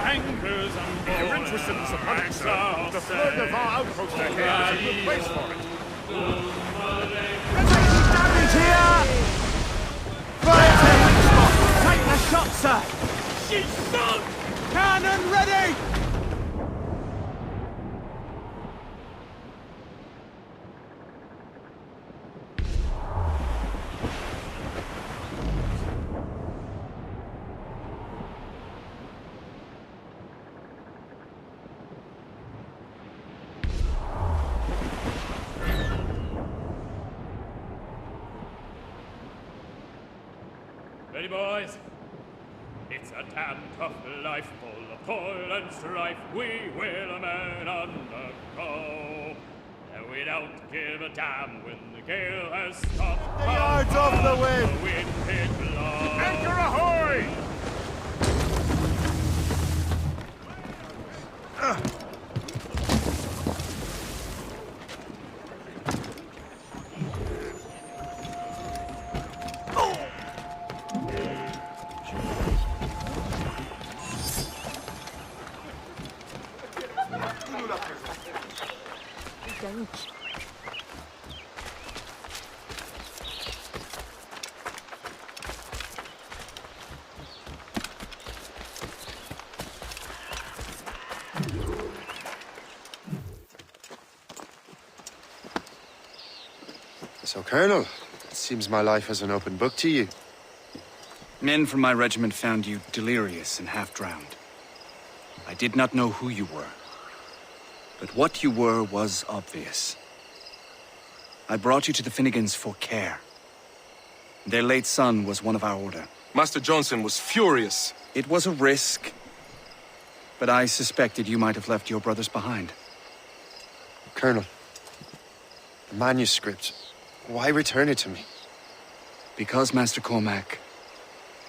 anchors on board. You're interested in some hunting, sir? The Fleur de Vent outpost ahead is a good place for it. Damage here! Fire! Take the shot, sir! She's sunk! Cannon ready! Ready, boys? It's a damn tough life, full of toil and strife. We will a man undergo. And we don't give a damn when the gale has stopped. The yards off the wind! The wind it blows. Anchor ahoy! So, Colonel, it Seems my life is an open book to you. Men from my regiment found you delirious and half-drowned. I did not know who you were. But what you were was obvious. I brought you to the Finnegans for care. Their late son was one of our order. Master Johnson was furious. It was a risk, but I suspected you might have left your brothers behind. Colonel, the manuscript, why return it to me? Because, Master Cormac,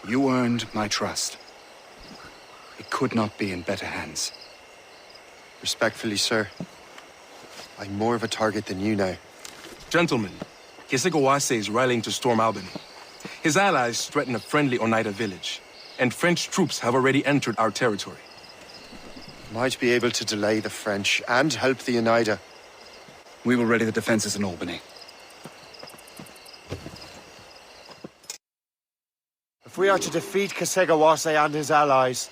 you earned my trust. It could not be in better hands. Respectfully, sir, I'm more of a target than you now. Gentlemen, Kesegawase is rallying to storm Albany. His allies threaten a friendly Oneida village, and French troops have already entered our territory. Might be able to delay the French and help the Oneida. We will ready the defenses in Albany. If we are to defeat Kesegawase and his allies,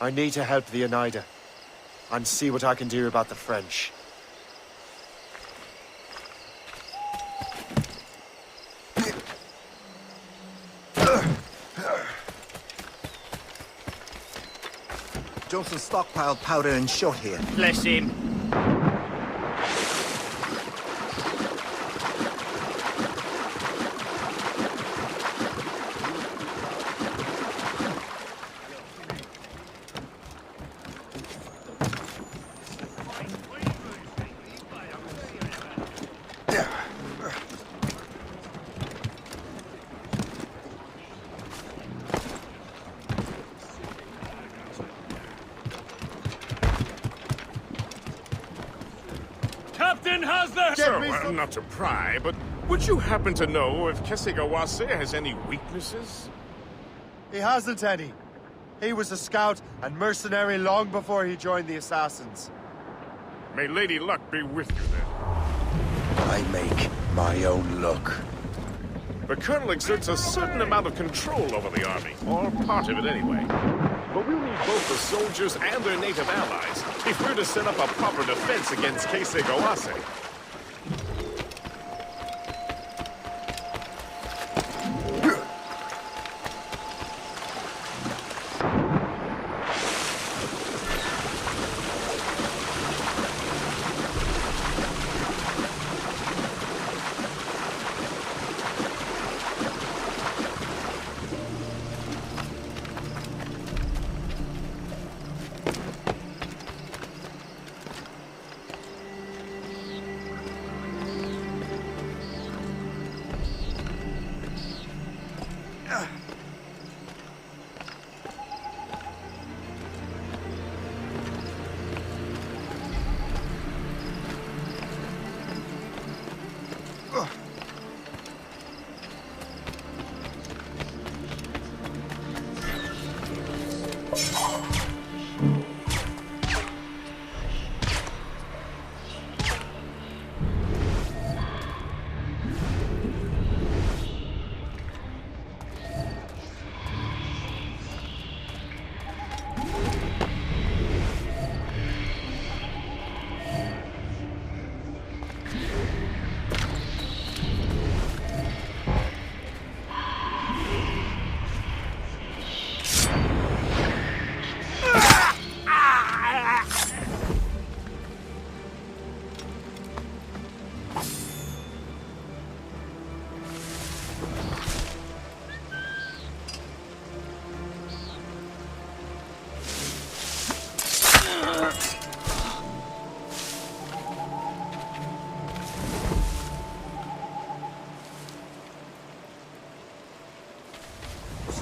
I need to help the Oneida and see what I can do about the French. Johnson stockpiled powder and shot here. Bless him. Captain has the... Sir, well, not to pry, but would you happen to know if Kesegawase has any weaknesses? He hasn't any. He was a scout and mercenary long before he joined the Assassins. May Lady Luck be with you then. I make my own luck. The Colonel exerts a certain amount of control over the army, or part of it anyway. But we'll need both the soldiers and their native allies if we're to set up a proper defense against Kesegawase.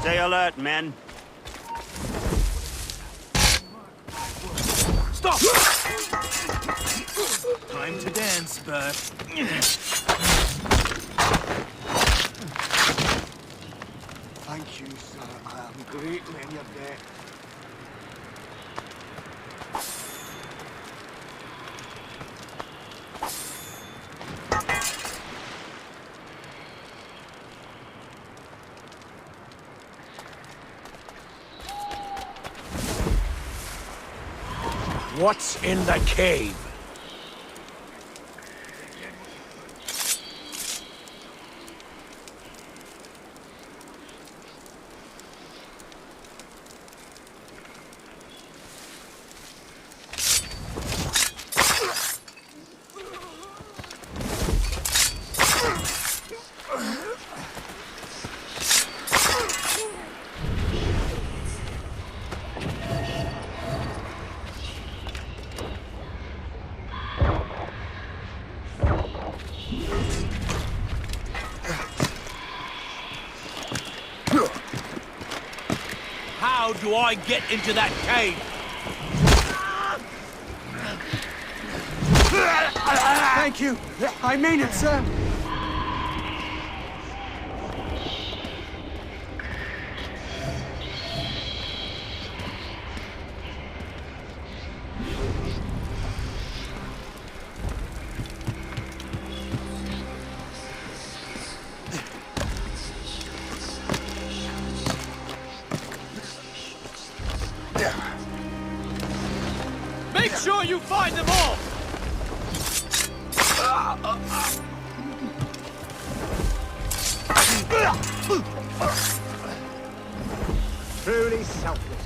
Stay alert, men. Stop! Time to dance, Bert. Thank you, sir. I am greatly in your debt. What's in the cave? How do I get into that cave? Thank you. I mean it, sir. Make sure you find them all! Truly selfless.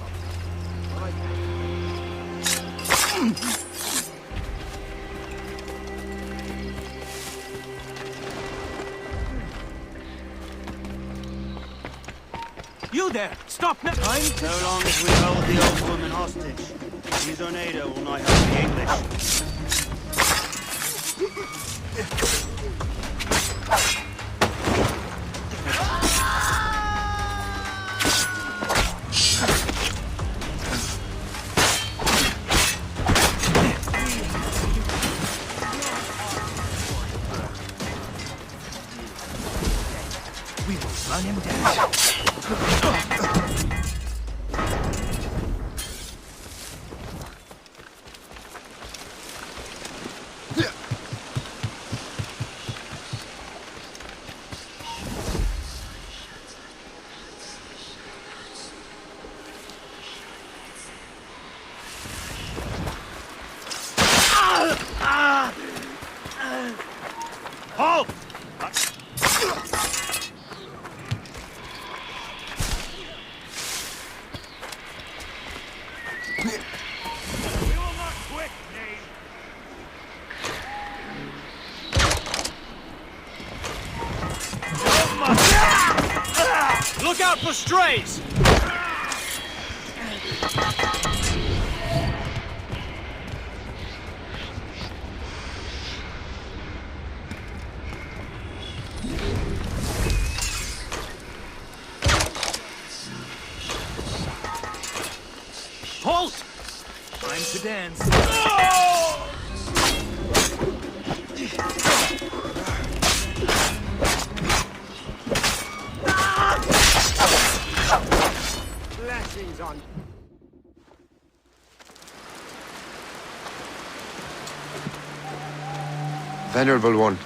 You there! Stop now! So long as we hold the old woman hostage, Mizoneda will not help the English. We will run him down. Halt! Look out for strays! Halt! Time to dance. Blessings on. Venerable one.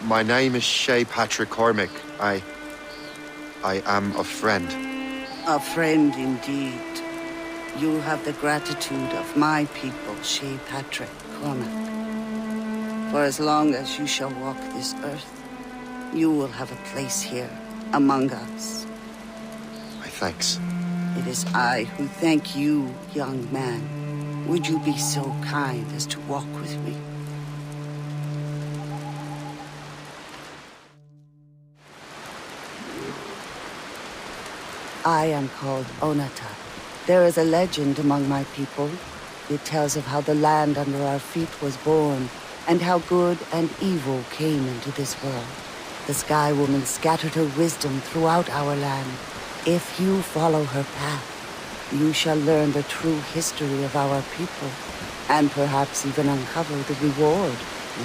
My name is Shay Patrick Cormac. I am a friend. A friend indeed. You have the gratitude of my people, Shay Patrick Cormac. For as long as you shall walk this earth, you will have a place here among us. My thanks. It is I who thank you, young man. Would you be so kind as to walk with me? I am called Onata. There is a legend among my people. It tells of how the land under our feet was born, and how good and evil came into this world. The Sky Woman scattered her wisdom throughout our land. If you follow her path, you shall learn the true history of our people, and perhaps even uncover the reward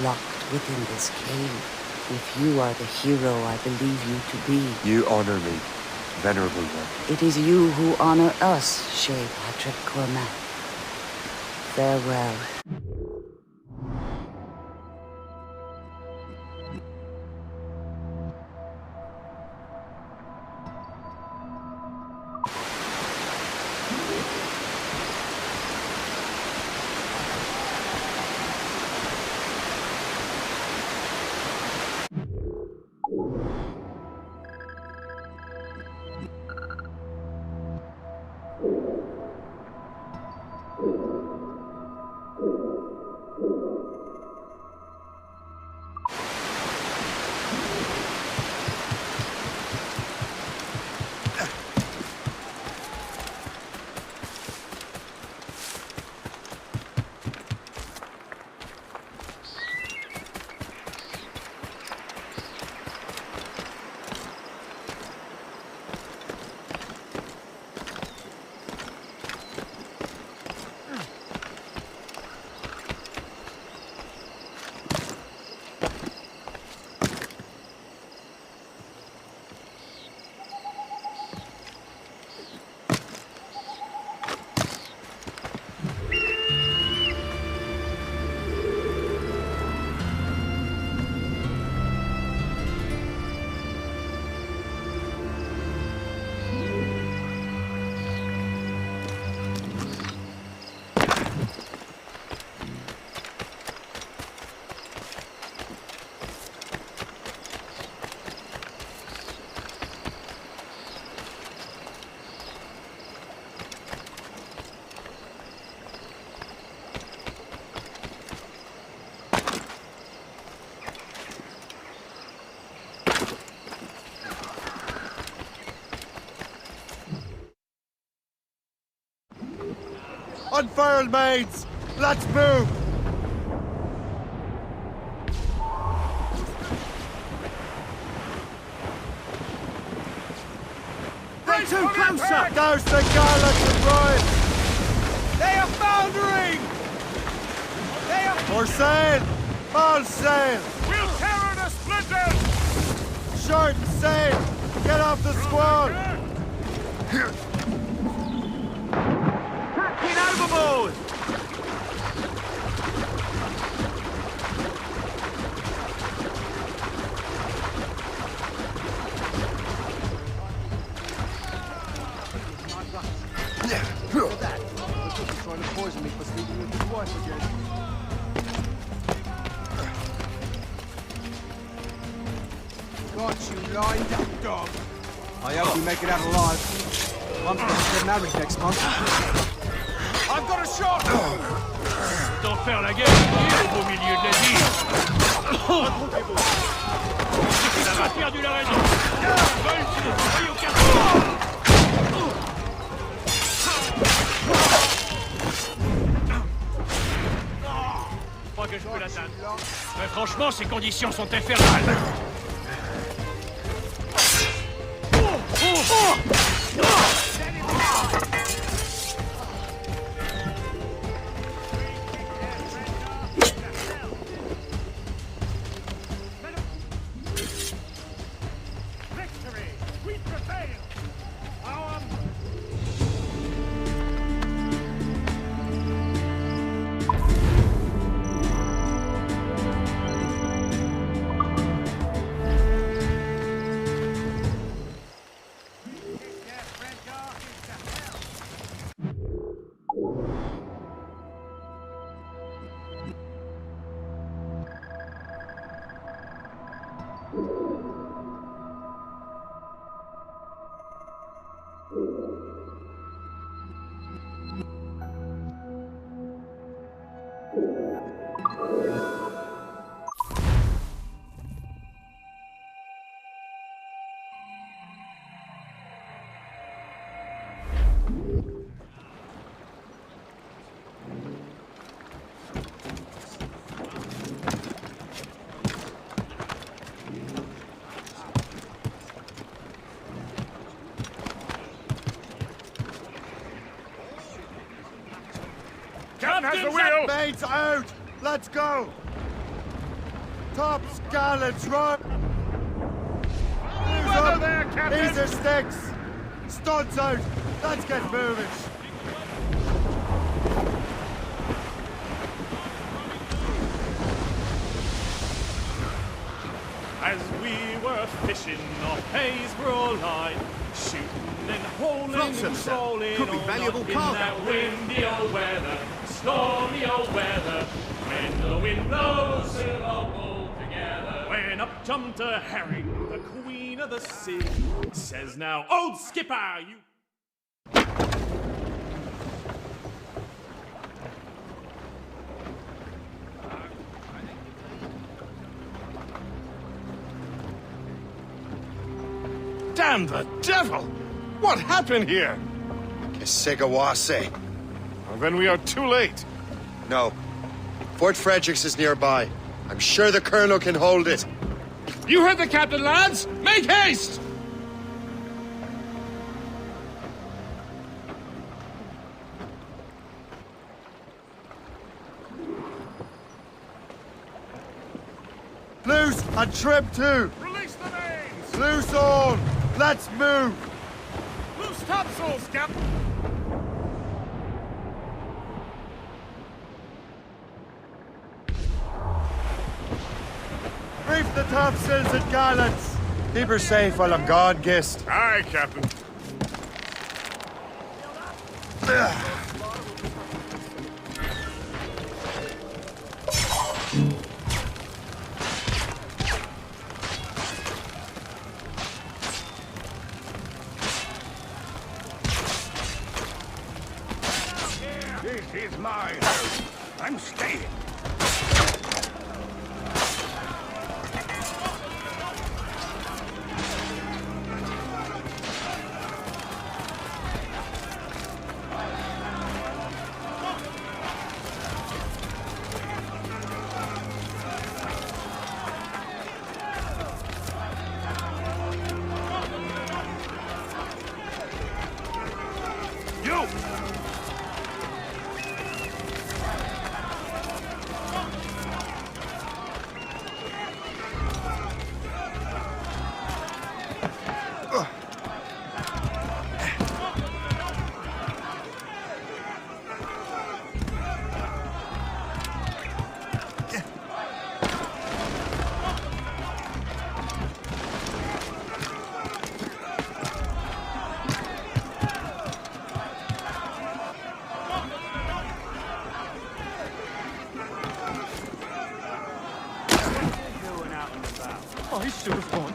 locked within this cave. If you are the hero I believe you to be. You honor me, venerable one. It is you who honor us, Shay Patrick Cormac. Farewell. Unfurl, mates! Let's move! They're too closer! Douse the gallants and ride! They are foundering! They are... For sail! All sail! We'll tear her to splinters! Short and sail! Get off the squall! Captain overboard! Trying to poison me for sleeping with his wife again. Got you lined up, dog. I hope you make it out alive. I'm going to get married next month. I've got a shot! T'en faire la guerre, au milieu de la ville. Ça va perdu la raison. Voyons qu'à Je crois que je peux l'atteindre. Mais franchement, ces conditions sont infernales. Victory! We prevail! Our Captain has the wheel! Mates out! Let's go! Tops, gallants, run! Weather there, Captain! These are sticks! Studs out! Let's get moving! As we were fishing off Haysborough line, shooting and holding and trolling Could be valuable in cargo. that windy old weather, stormy old weather. When the wind blows, we'll all pull together. When up jumped a herring, the queen of the sea, says now, old skipper, you... Damn the devil! What happened here? Kesigawase. Well, then we are too late. No. Fort Fredericks is nearby. I'm sure the Colonel can hold it. You heard the captain, lads! Make haste! Loose and trim too! Release the mains! Loose all! Let's move! Loose topsails, Captain! Reef the topsails and gallants! Keep her safe while I'm gone, Gist. Aye, Captain. This is my house. I'm staying. This should have gone.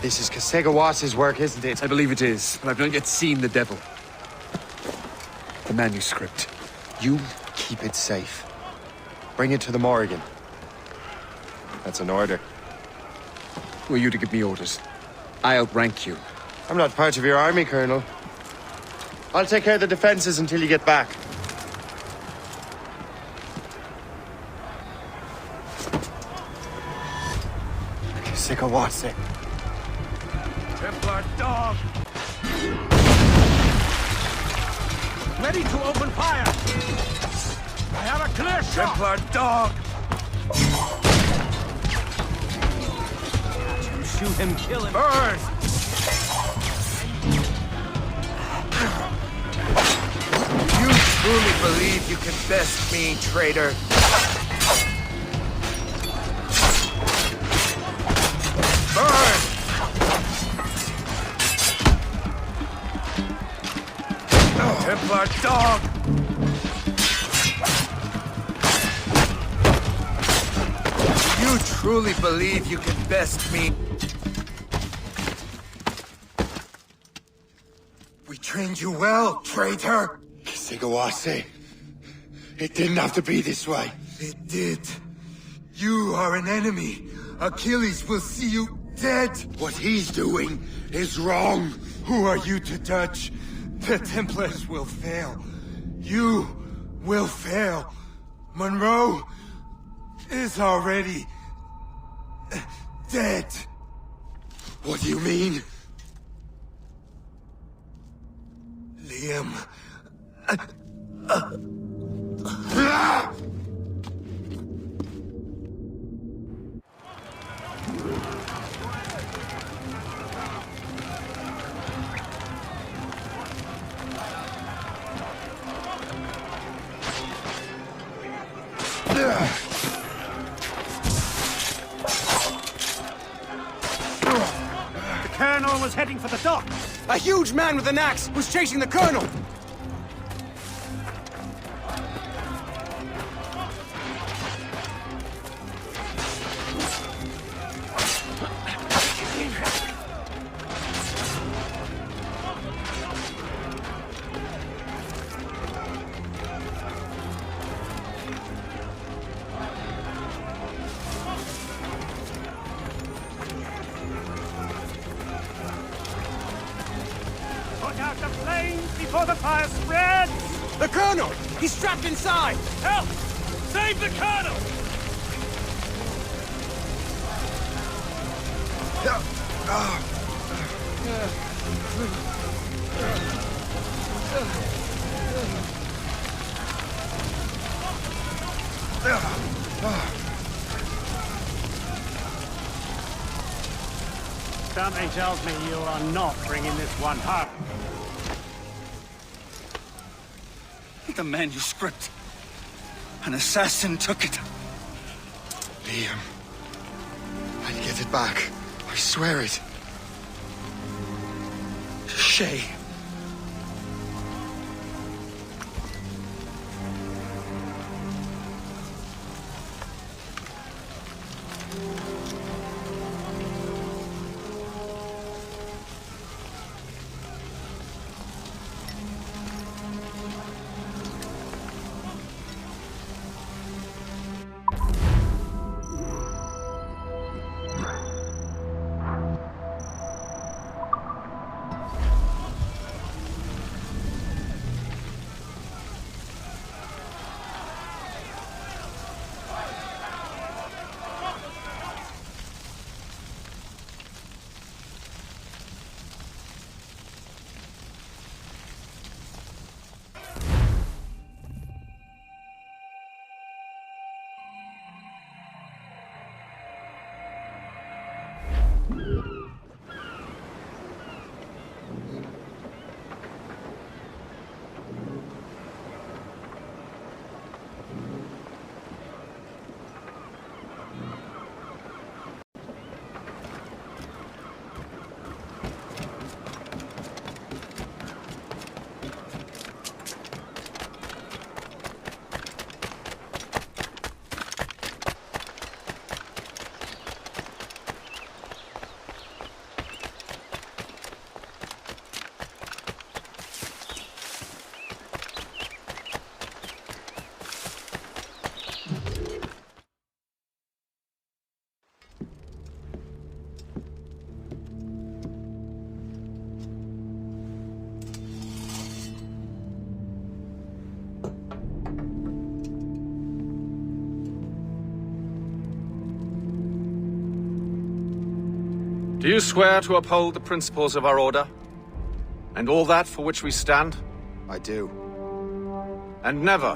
This is Kasegawas's work, isn't it? I believe it is, but I've not yet seen the devil. The manuscript. You keep it safe. Bring it to the Morrigan. That's an order. Who are you to give me orders? I outrank you. I'm not part of your army, Colonel. I'll take care of the defenses until you get back. Kasegawase. Templar dog! Ready to open fire! I have a clear shot! Templar dog! Shoot him, kill him! Burn! You truly believe you can best me, traitor? Burn! Templar dog! You truly believe you can best me? We trained you well, traitor! Kasegawase. It didn't have to be this way. It did. You are an enemy. Achilles will see you dead. What he's doing is wrong. Who are you to judge? The Templars will fail. You will fail. Monroe is already dead. What do you mean? Liam. The Colonel was heading for the dock! A huge man with an axe was chasing the Colonel! Put out the flames before the fire spreads! The Colonel! He's trapped inside! Help! Save the Colonel! Something tells me you are not bringing this one home. The manuscript. An assassin took it. Liam. I'll get it back. I swear it. Shay. Do you swear to uphold the principles of our order? And all that for which we stand? I do. And never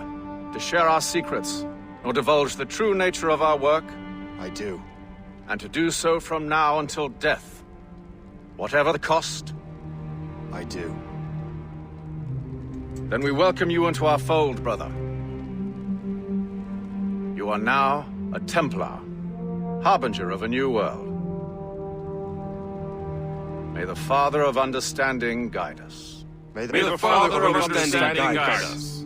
to share our secrets, nor divulge the true nature of our work? I do. And to do so from now until death, whatever the cost? I do. Then we welcome you into our fold, brother. You are now a Templar, harbinger of a new world. May the Father of Understanding guide us. May the Father of Understanding guide us.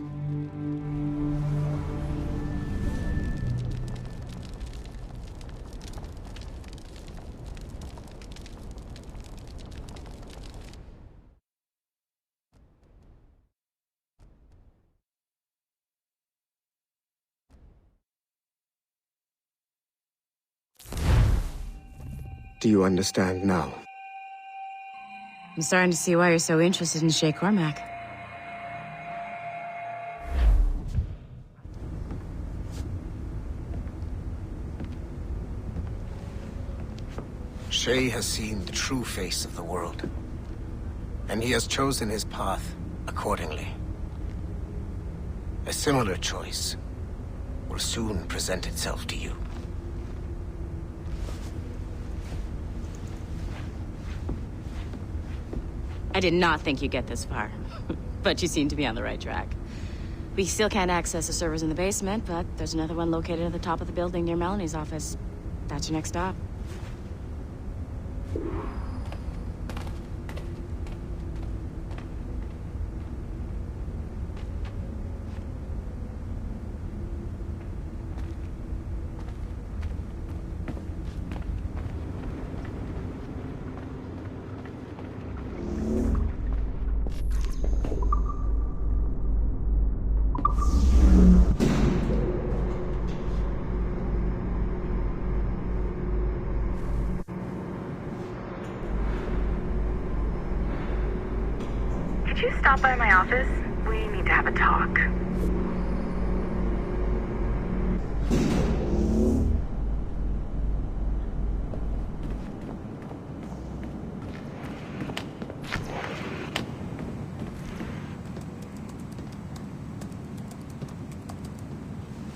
Do you understand now? I'm starting to see why you're so interested in Shay Cormac. Shay has seen the true face of the world, and he has chosen his path accordingly. A similar choice will soon present itself to you. I did not think you'd get this far, but you seem to be on the right track. We still can't access the servers in the basement, but there's another one located at the top of the building near Melanie's office. That's your next stop. Could you stop by my office? We need to have a talk.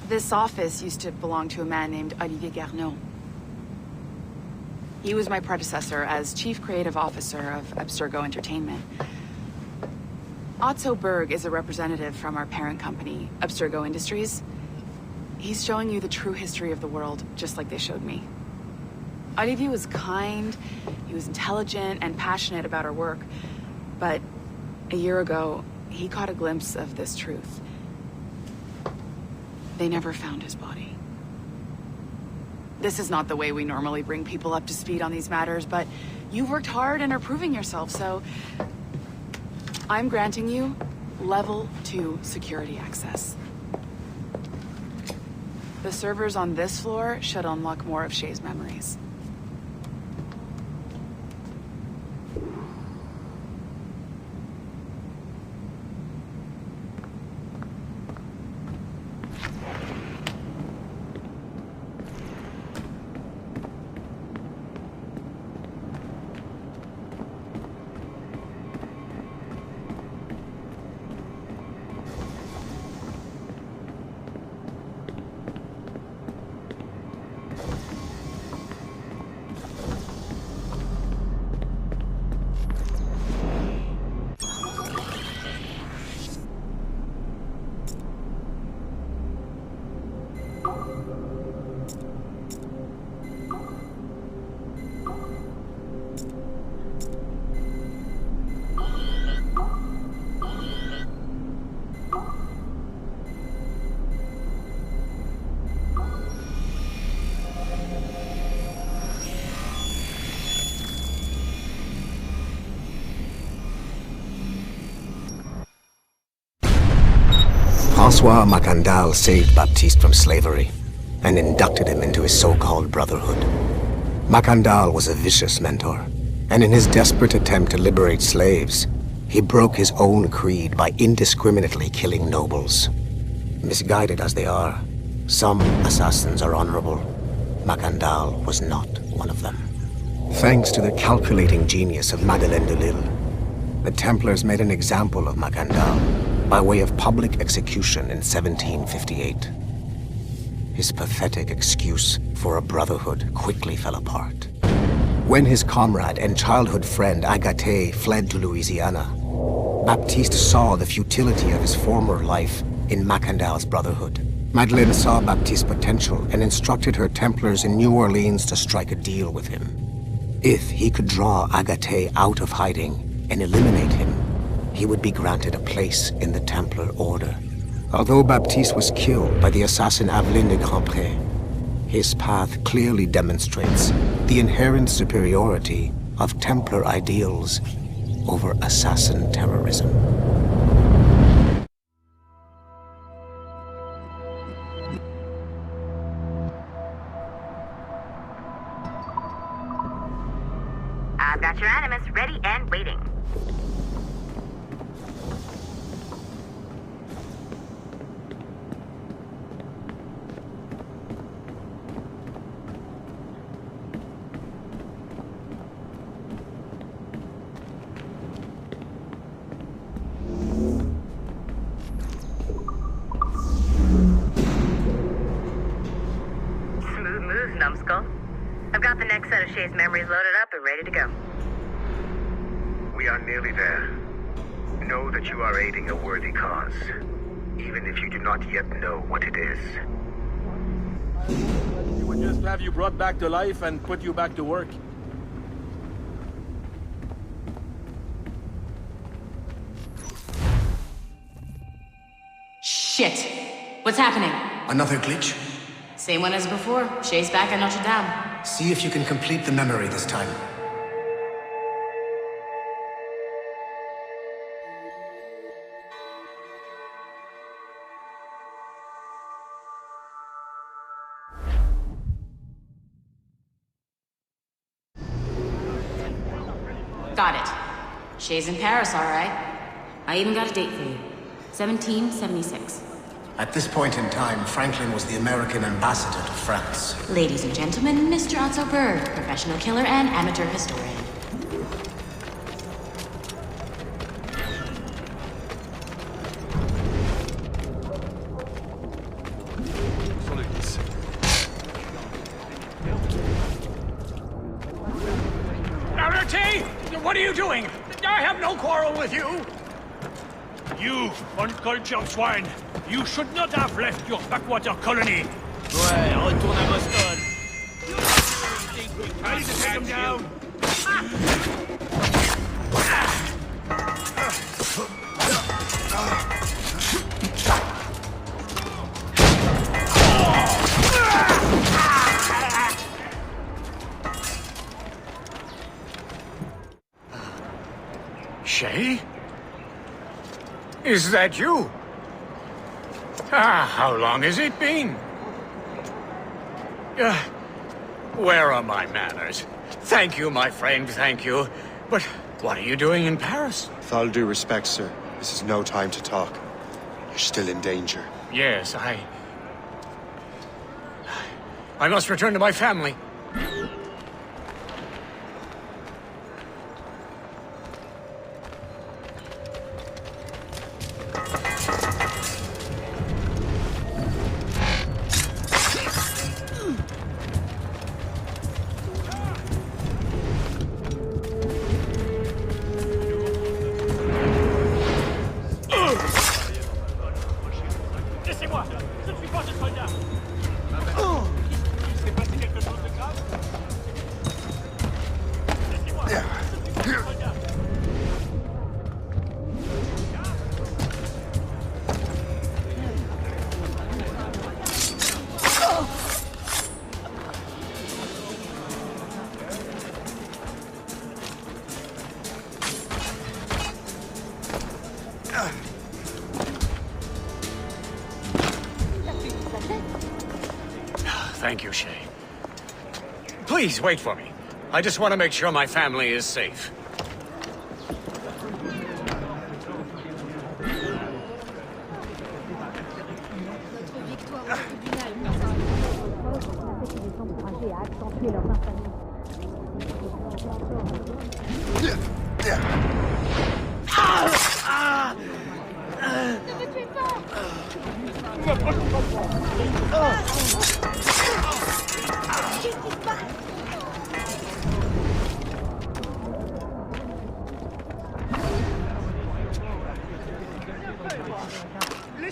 This office used to belong to a man named Olivier Garneau. He was my predecessor as Chief Creative Officer of Abstergo Entertainment. Otto Berg is a representative from our parent company, Abstergo Industries. He's showing you the true history of the world, just like they showed me. Olivier was kind, he was intelligent and passionate about our work, but a year ago, he caught a glimpse of this truth. They never found his body. This is not the way we normally bring people up to speed on these matters, but you've worked hard and are proving yourself, so I'm granting you Level 2 security access. The servers on this floor should unlock more of Shay's memories. Francois Macandal saved Baptiste from slavery and inducted him into his so-called brotherhood. Macandal was a vicious mentor, and in his desperate attempt to liberate slaves, he broke his own creed by indiscriminately killing nobles. Misguided as they are, some assassins are honorable. Macandal was not one of them. Thanks to the calculating genius of Madeleine de Lille, the Templars made an example of Macandal by way of public execution in 1758. His pathetic excuse for a brotherhood quickly fell apart. When his comrade and childhood friend Agathe fled to Louisiana, Baptiste saw the futility of his former life in Macandal's brotherhood. Madeleine saw Baptiste's potential and instructed her Templars in New Orleans to strike a deal with him. If he could draw Agathe out of hiding and eliminate him, he would be granted a place in the Templar Order. Although Baptiste was killed by the assassin Aveline de Grandpré, his path clearly demonstrates the inherent superiority of Templar ideals over assassin terrorism. I've got your animus ready and waiting. Smooth moves, numbskull. I've got the next set of Shay's memories loaded up and ready to go. We are nearly there. Know that you are aiding a worthy cause, even if you do not yet know what it is. We would just have you brought back to life and put you back to work. Shit! What's happening? Another glitch? Same one as before. Shay's back at Notre Dame. See if you can complete the memory this time. Got it. Shay's in Paris, all right. I even got a date for you. 1776. At this point in time, Franklin was the American ambassador to France. Ladies and gentlemen, Mr. Otto Berg, professional killer and amateur historian. Arate! What are you doing? I have no quarrel with you! You, uncultured swine! You should not have left your backwater colony! Ouais, retourne à Boston! I need to take him down! Shay? Is that you? How long has it been? Where are my manners? Thank you, my friend, thank you. But what are you doing in Paris? With all due respect, sir, this is no time to talk. You're still in danger. Yes, I must return to my family. Laissez-moi! Je ne suis pas un soldat! Il s'est passé quelque chose de grave? Laissez-moi! Je ne suis pas un soldat! Thank you, Shay. Please, wait for me. I just want to make sure my family is safe.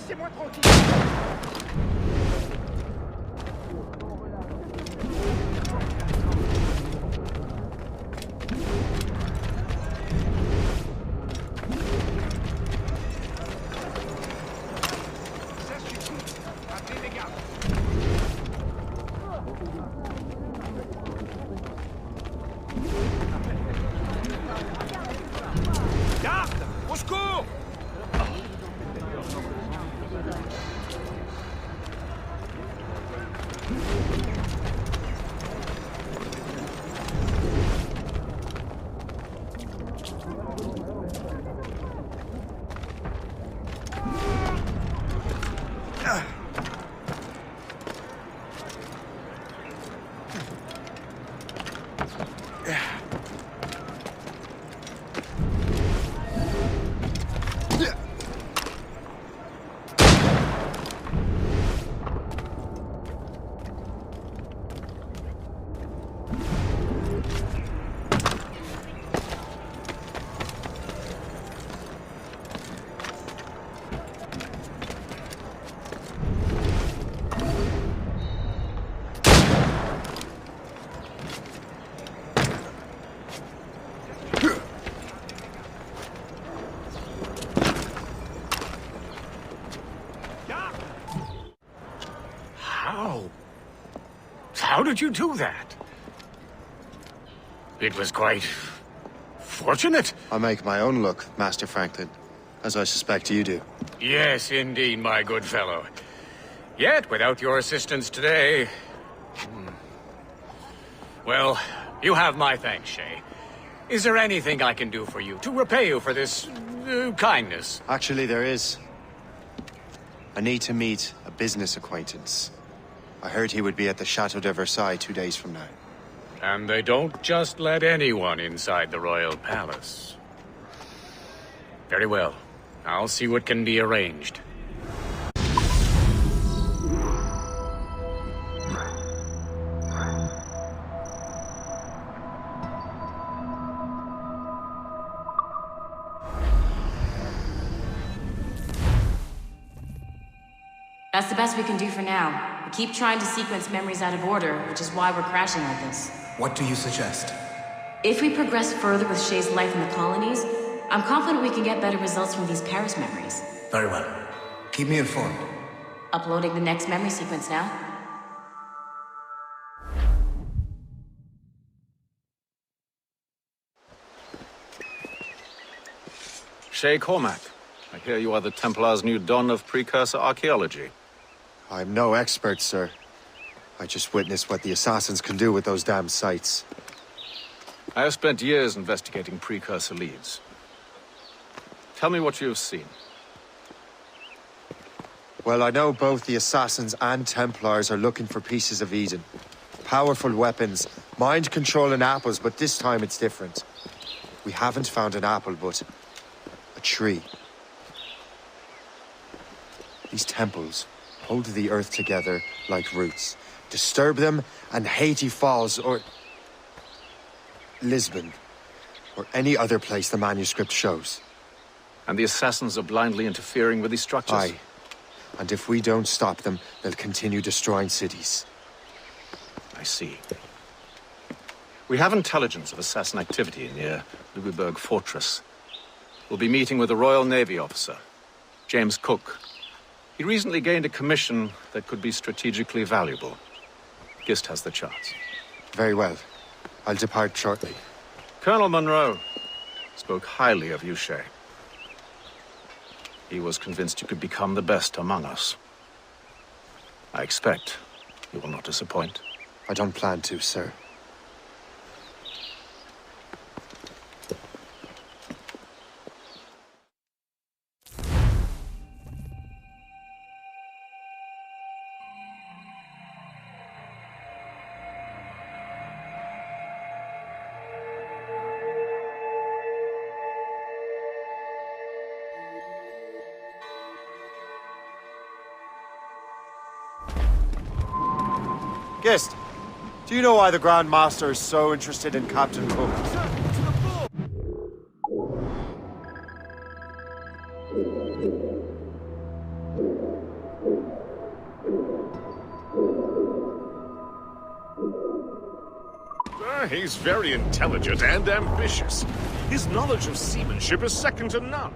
Laissez-moi tranquille. Garde! Au secours! How did you do that? It was quite fortunate. I make my own luck, Master Franklin, as I suspect you do. Yes, indeed, my good fellow. Yet, without your assistance today... Well, you have my thanks, Shay. Is there anything I can do for you to repay you for this kindness? Actually, there is. I need to meet a business acquaintance. I heard he would be at the Chateau de Versailles 2 days from now. And they don't just let anyone inside the royal palace. Very well. I'll see what can be arranged. That's the best we can do for now. We keep trying to sequence memories out of order, which is why we're crashing like this. What do you suggest? If we progress further with Shay's life in the colonies, I'm confident we can get better results from these Paris memories. Very well. Keep me informed. Uploading the next memory sequence now. Shay Cormac, I hear you are the Templar's new don of precursor archaeology. I'm no expert, sir. I just witnessed what the assassins can do with those damn sites. I have spent years investigating precursor leads. Tell me what you have seen. Well, I know both the assassins and Templars are looking for pieces of Eden. Powerful weapons, mind-controlling apples, but this time it's different. We haven't found an apple, but a tree. These temples hold the earth together like roots. Disturb them, and Haiti falls, or Lisbon, or any other place the manuscript shows. And the assassins are blindly interfering with these structures? Aye. And if we don't stop them, they'll continue destroying cities. I see. We have intelligence of assassin activity near Louisburg Fortress. We'll be meeting with a Royal Navy officer, James Cook. He recently gained a commission that could be strategically valuable. Gist has the charts. Very well. I'll depart shortly. Colonel Monroe spoke highly of you, Shay. He was convinced you could become the best among us. I expect you will not disappoint. I don't plan to, sir. Gist, do you know why the Grand Master is so interested in Captain Cook? He's very intelligent and ambitious. His knowledge of seamanship is second to none.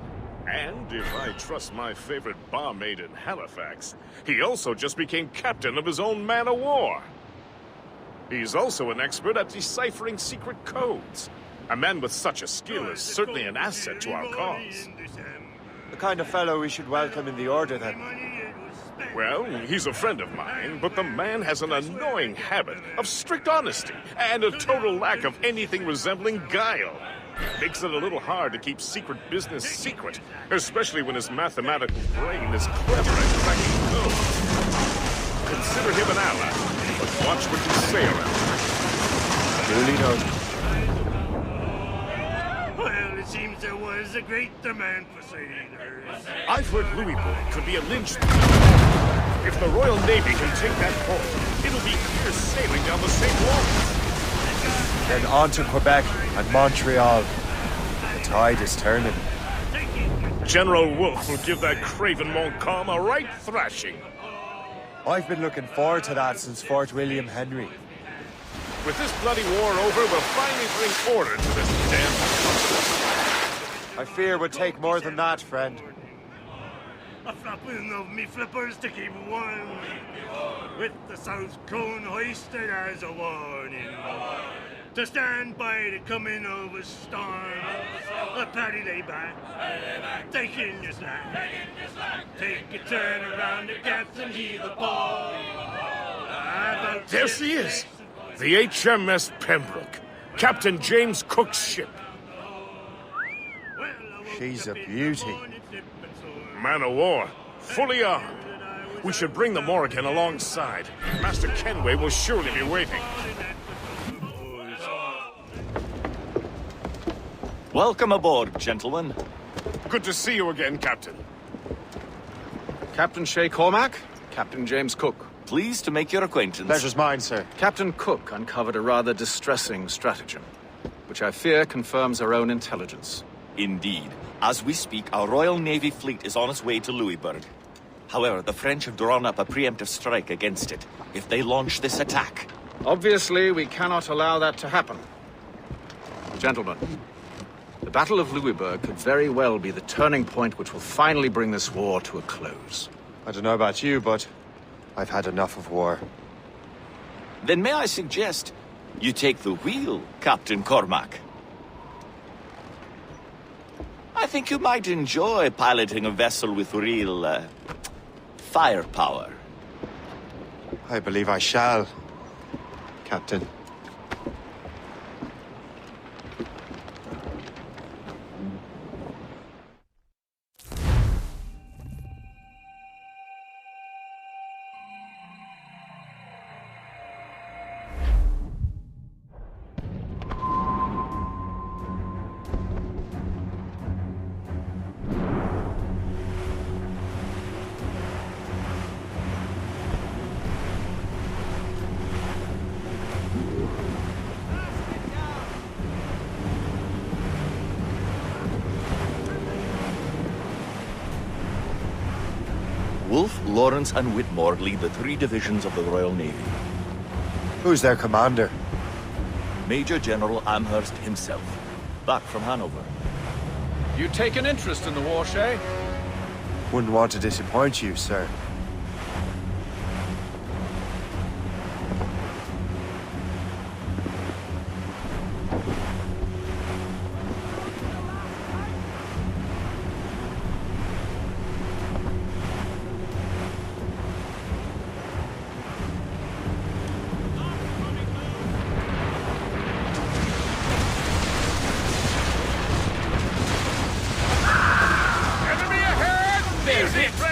And if I trust my favorite barmaid in Halifax, he also just became captain of his own man-of-war. He's also an expert at deciphering secret codes. A man with such a skill is certainly an asset to our cause. The kind of fellow we should welcome in the Order, then. Well, he's a friend of mine, but the man has an annoying habit of strict honesty and a total lack of anything resembling guile. Makes it a little hard to keep secret business secret, especially when his mathematical brain is clever at cracking codes. Consider him an ally, but watch what you say around him. Duly noted. Well, it seems there was a great demand for sailors. I've heard Louisbourg could be a lynchpin. If the Royal Navy can take that port, it'll be clear sailing down the St. Lawrence. Then on to Quebec and Montreal. The tide is turning. General Wolfe will give that craven Montcalm a right thrashing. I've been looking forward to that since Fort William Henry. With this bloody war over, we'll finally bring order to this damn country. I fear it would take more than that, friend. A flapping of me flippers to keep warm, with the south cone hoisted as a warning, to stand by the coming of a storm. A paddy lay back, take in your slack, take a turn around the gaps and heave the ball. There she is, the HMS Pembroke, Captain James Cook's ship. She's a beauty. Man of war, fully armed. We should bring the Morrigan alongside. Master Kenway will surely be waiting. Welcome aboard, gentlemen. Good to see you again, Captain. Captain Shay Cormac, Captain James Cook. Pleased to make your acquaintance. Pleasure's mine, sir. Captain Cook uncovered a rather distressing stratagem, which I fear confirms our own intelligence. Indeed. As we speak, our Royal Navy fleet is on its way to Louisbourg. However, the French have drawn up a preemptive strike against it if they launch this attack. Obviously, we cannot allow that to happen. Gentlemen, the Battle of Louisbourg could very well be the turning point which will finally bring this war to a close. I don't know about you, but I've had enough of war. Then may I suggest you take the wheel, Captain Cormac? I think you might enjoy piloting a vessel with real, firepower. I believe I shall, Captain. Wolfe, Lawrence, and Whitmore lead the 3 divisions of the Royal Navy. Who's their commander? Major General Amherst himself, back from Hanover. You take an interest in the war, Shay? Wouldn't want to disappoint you, sir.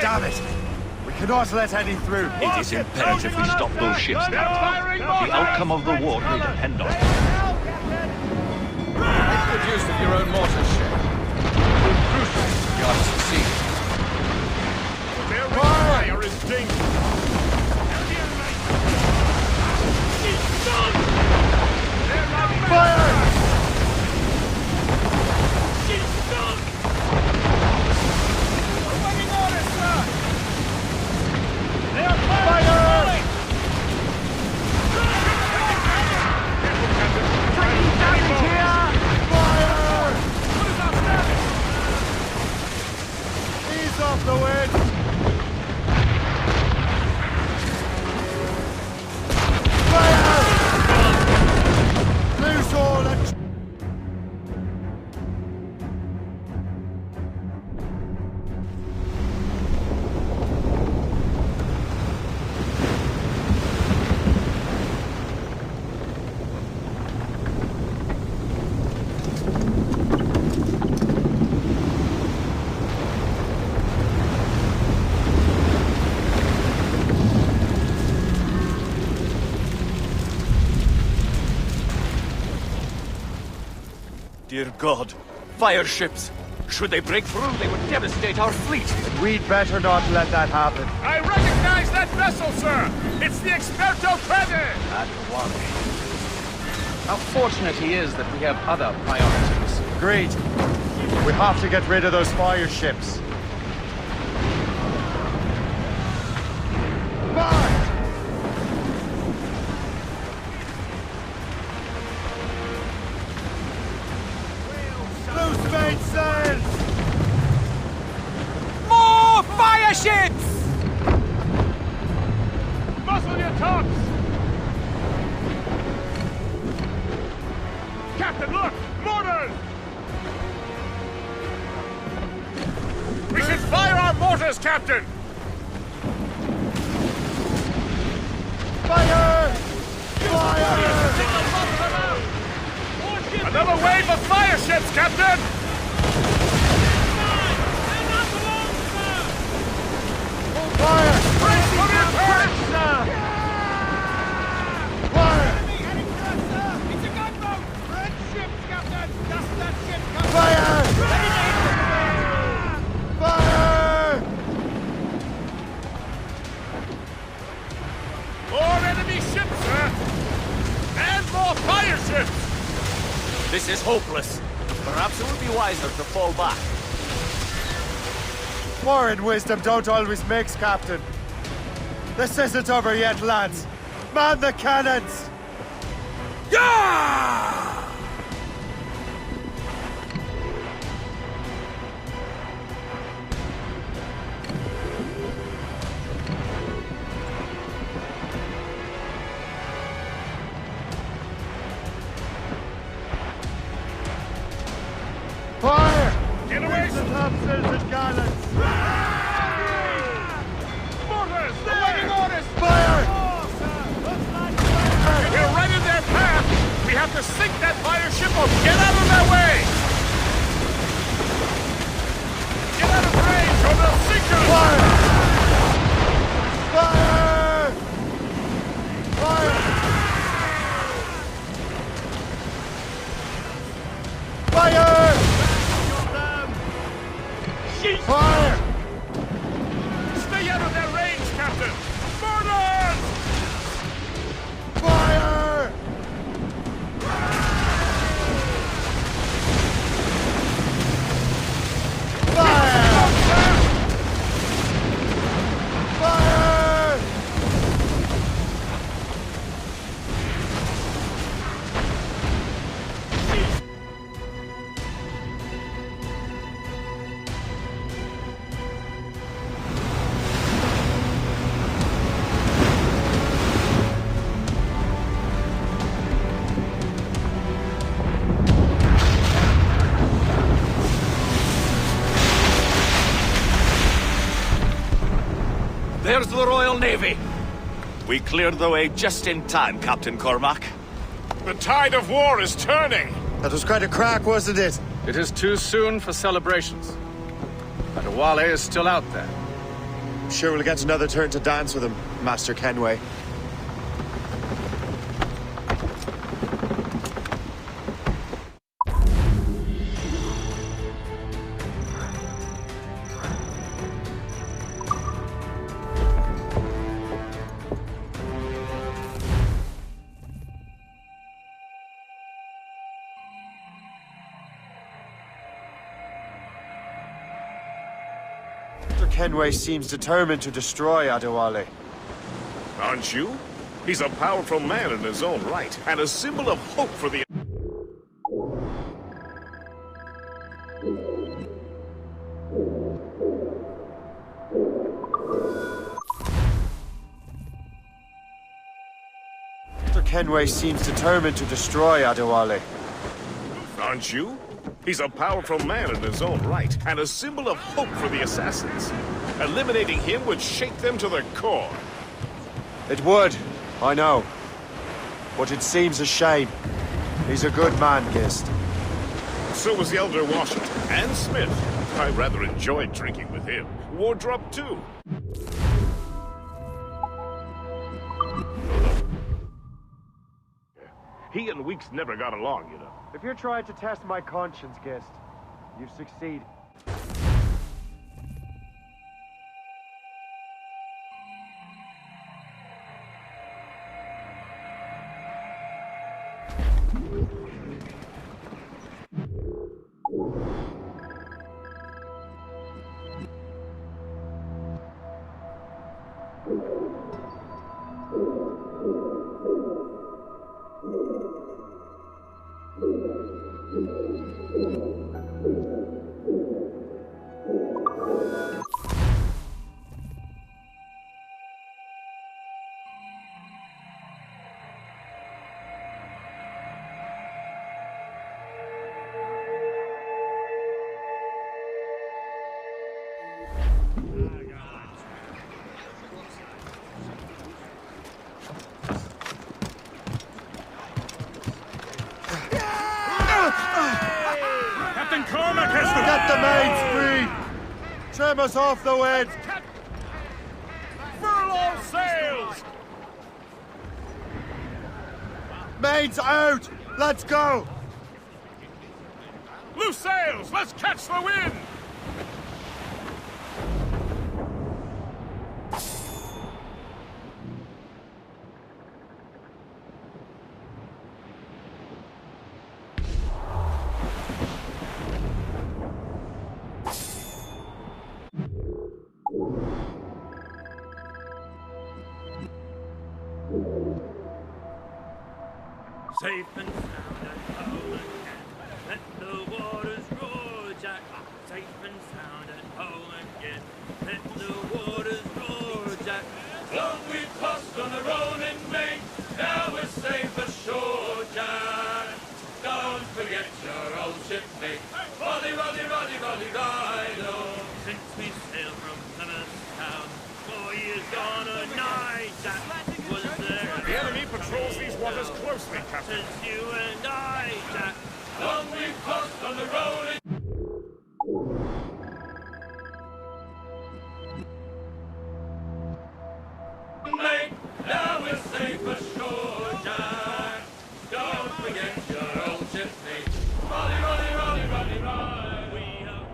Damn it! We cannot let any through. It is imperative we stop those ships now. The outcome of the war may depend on it. Make good use of your own mortars, Shay. Prove crucial if you are to succeed. Their fire is dangerous. Fire! Dear God. Fire ships! Should they break through, they would devastate our fleet. We'd better not let that happen. I recognize that vessel, sir! It's the Experto Crede! How fortunate he is that we have other priorities. Agreed. We have to get rid of those fire ships. Loose mainsails! More fire ships! Muzzle your tops! Captain, look! Mortars! We should fire our mortars, Captain! Fire! Fire! Another wave of fire ships, Captain! Fire! Brace for your turret, sir! Fire! It's a gunboat! Red ships, Captain! Just that ship, Captain! Fire! Fire! More enemy ships, sir! And more fire ships! This is hopeless. Perhaps it would be wiser to fall back. War and wisdom don't always mix, Captain. This isn't over yet, lads. Man the cannons! Yeah! Fire! Get away, the topsails and gallants! mortars! Awaiting orders! Fire! We're right in their path! We have to sink that fire ship or get out of their way! Get out of range or they'll sink us! Fire! Fire! Fire! Fire! Fire! Stay out of their range, Captain! Mortars! Fire! Fire! Fire! There's the Royal Navy. We cleared the way just in time, Captain Cormac. The tide of war is turning! That was quite a crack, wasn't it? It is too soon for celebrations. Adewale is still out there. I'm sure we'll get another turn to dance with him, Master Kenway. Kenway seems determined to destroy Adewale. Aren't you? He's a powerful man in his own right, and a symbol of hope for the... Kenway seems determined to destroy Adewale. Aren't you? He's a powerful man in his own right, and a symbol of hope for the assassins. Eliminating him would shake them to their core. It would, I know. But it seems a shame. He's a good man, Gist. So was the Elder Washington, and Smith. I rather enjoyed drinking with him. Wardrop, too. He and Weeks never got along, you know. If you're trying to test my conscience, Gist, you've succeeded. Captain Cormac has to Get the mains free! Trim us off the wind! furl all sails! Mains out! Let's go! Loose sails! Let's catch the wind! Safe and sound and whole again. Let the waters roar, Jack. Safe and sound and whole again. Let the waters roar, Jack. Long we've tossed on the rolling main. Now we're safe ashore, Jack. Don't forget your old shipmate. Roddy, Roddy, Roddy, Roddy, Ride-O. Since we sailed from Plymouth town, 4 years gone a night, Jack. Was there The enemy patrols these waters closely, Captain. since you and I, Jack. Long we've tossed on the rolling. Mate, now we're safe ashore, Jack. Don't forget your old shipmate. Roddy, Roddy, Roddy, Roddy, Roddy. We have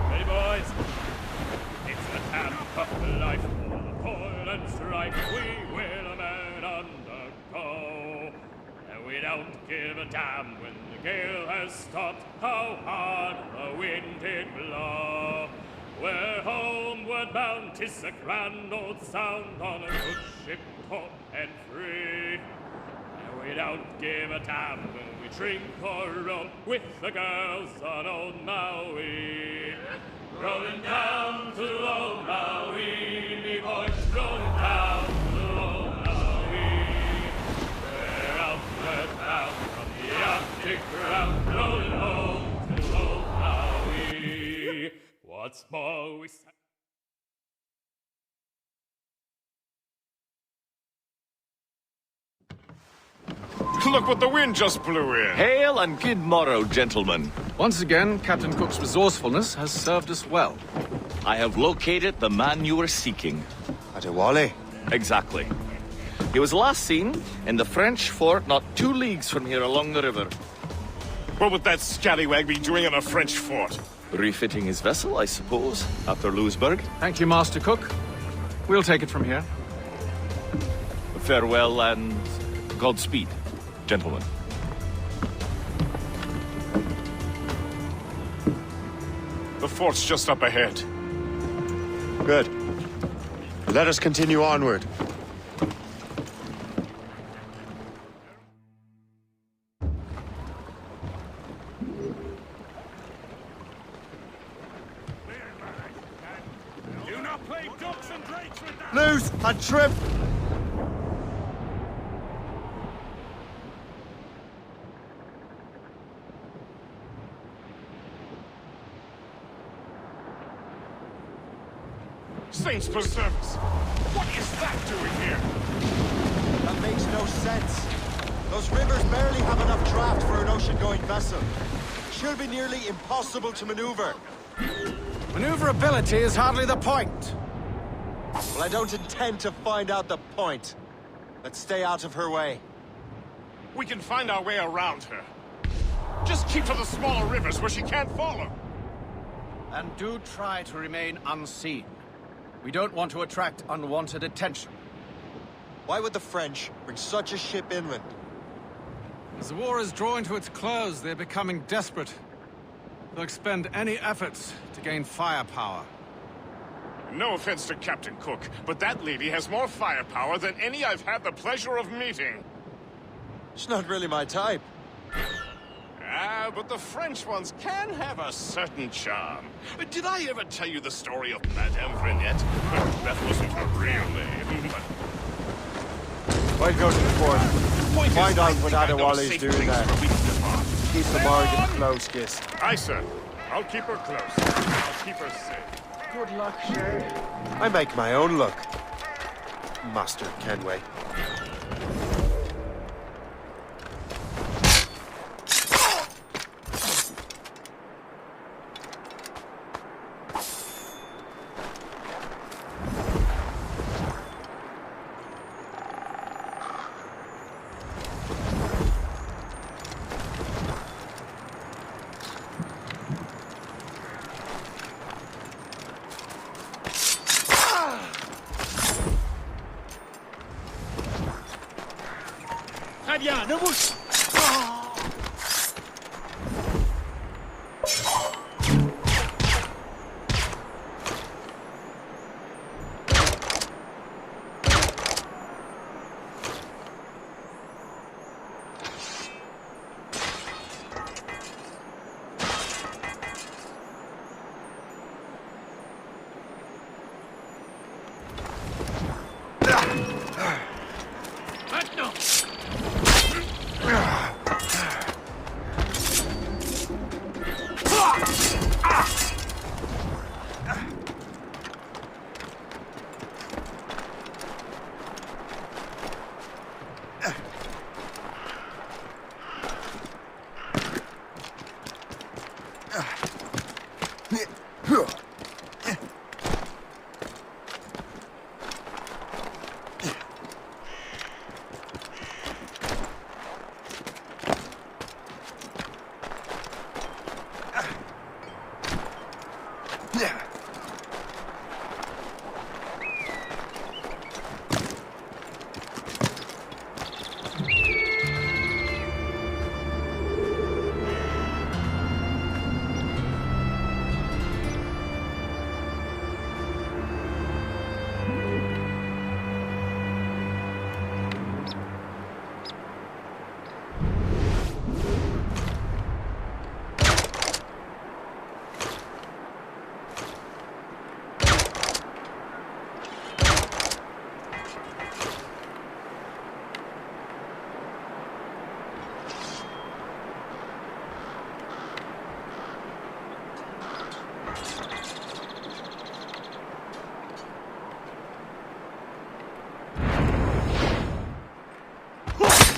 Hey boys, it's the camp of life, all toil and strife. We will men undergo, and we don't give a damn when the gale has stopped. How hard the wind did blow. We're homeward bound, 'tis a grand old sound on a good ship, taut and free. And we don't give a damn when we drink or roll with the girls on old Maui. Rolling down to old Maui, me boys, rolling down to old Maui. We're outward bound from the Arctic ground, rolling home to old Maui. What's more, we Look what the wind just blew in. Hail and good morrow, gentlemen. Once again, Captain Cook's resourcefulness has served us well. I have located the man you were seeking. Adewale? Exactly. He was last seen in the French fort not 2 leagues from here along the river. What would that scallywag be doing in a French fort? Refitting his vessel, I suppose, after Louisburg. Thank you, Master Cook. We'll take it from here. Farewell and Godspeed, gentlemen. The fort's just up ahead. Good. Let us continue onward. Do not play ducks and drakes with that. Loose and trip! Saints preserve us! What is that doing here? That makes no sense. Those rivers barely have enough draft for an ocean-going vessel. Should be nearly impossible to maneuver. Maneuverability is hardly the point. Well, I don't intend to find out the point. Let's stay out of her way. We can find our way around her. Just keep to the smaller rivers where she can't follow. And do try to remain unseen. We don't want to attract unwanted attention. Why would the French bring such a ship inland? As the war is drawing to its close, they're becoming desperate. They'll expend any efforts to gain firepower. No offense to Captain Cook, but that lady has more firepower than any I've had the pleasure of meeting. She's not really my type. Ah, but the French ones can have a certain charm. Did I ever tell you the story of Madame Vrenette? That wasn't her real name, but... I'd go to the fort. Find out what Adewale's doing there. Keep the bargain close, Gis. Aye, sir. I'll keep her close. I'll keep her safe. Good luck, Shay. I make my own luck, Master Kenway. Très bien, ne bouge pas. Maintenant.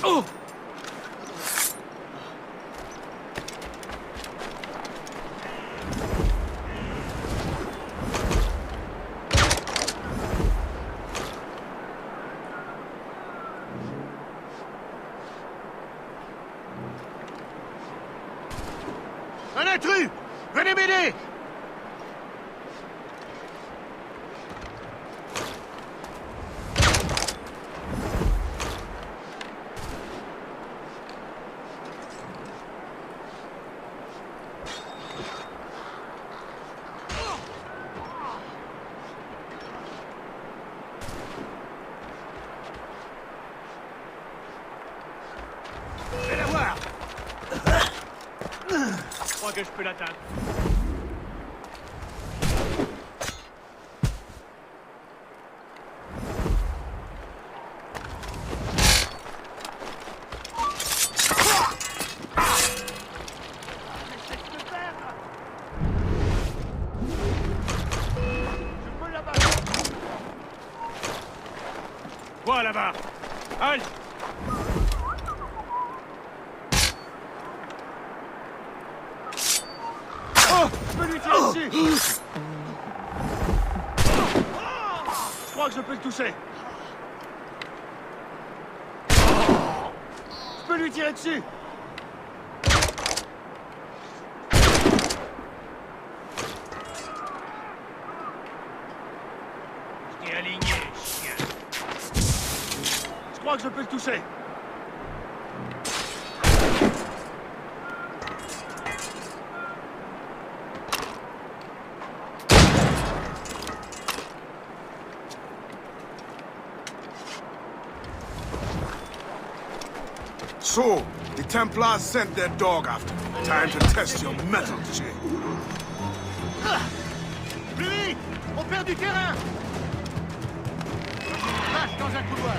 Oh! Un intrus! Venez m'aider! que je peux l'attendre. Quoi là-bas? Halte! Oh! Je peux lui tirer dessus! Je crois que je peux le toucher. Je peux lui tirer dessus! Je t'ai aligné, chien. Je crois que je peux le toucher. So, the Templars sent their dog after me. Time to test your mettle, Jay. Lui! On perd du terrain! Lâche dans un couloir.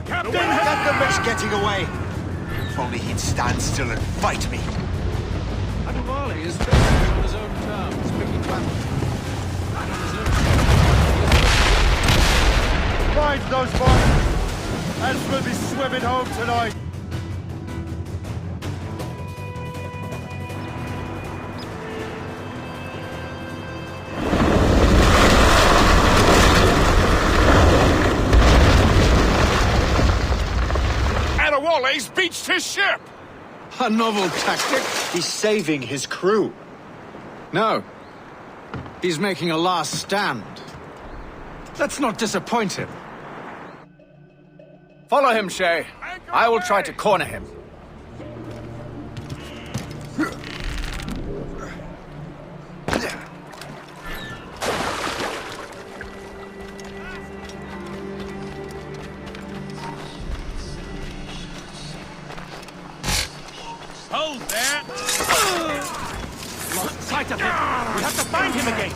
Captain! That number's getting away. If only he'd stand still and fight me. Adewale is defending on his own terms, picking weapons. Find those boys, else we'll be swimming home tonight. Adewale's beached his ship! A novel tactic. He's saving his crew. No. He's making a last stand. Let's not disappoint him. Follow him, Shay. I will try to corner him. Hold there! Lost sight of him! We have to find him again!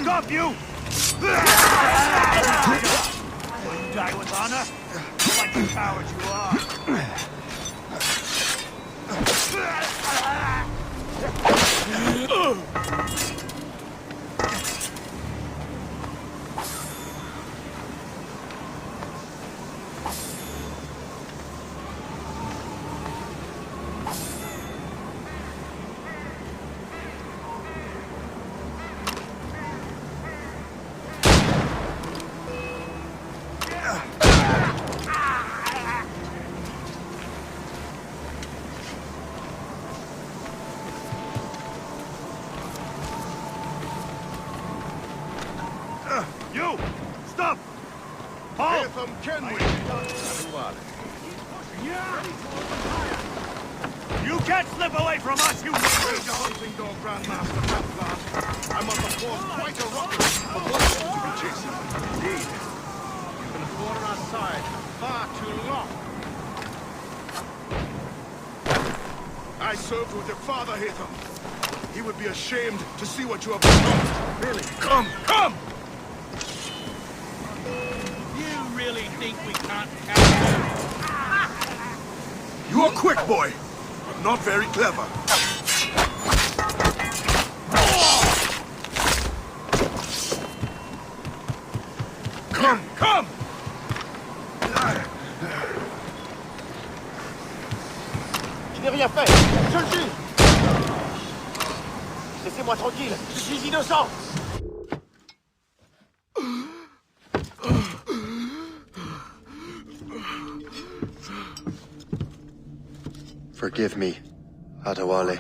Stop, you! Will you die with honor? Like the coward you are. You! Stop! Halt! You can't slip away from us, you hunting dog Grandmaster Templar. I must have caused quite a ruckus for those to be chasing. Indeed. You've been fought on our side far too long. I served with your father, Hatham. He would be ashamed to see what you have become. Really? Come! Come! You really think we can't catch him? You are quick, boy, but not very clever. Come, come! Je n'ai rien fait. Je le jure. Laissez-moi tranquille. Je suis innocent. Forgive me, Adewale.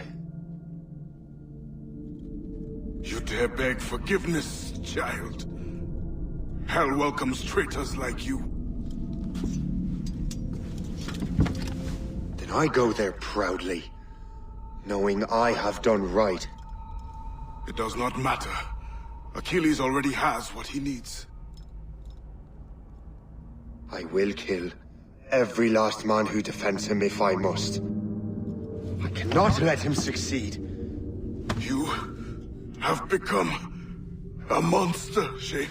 You dare beg forgiveness, child? Hell welcomes traitors like you. Then I go there proudly, knowing I have done right. It does not matter. Achilles already has what he needs. I will kill every last man who defends him if I must. I cannot let him succeed. You have become a monster, Shay.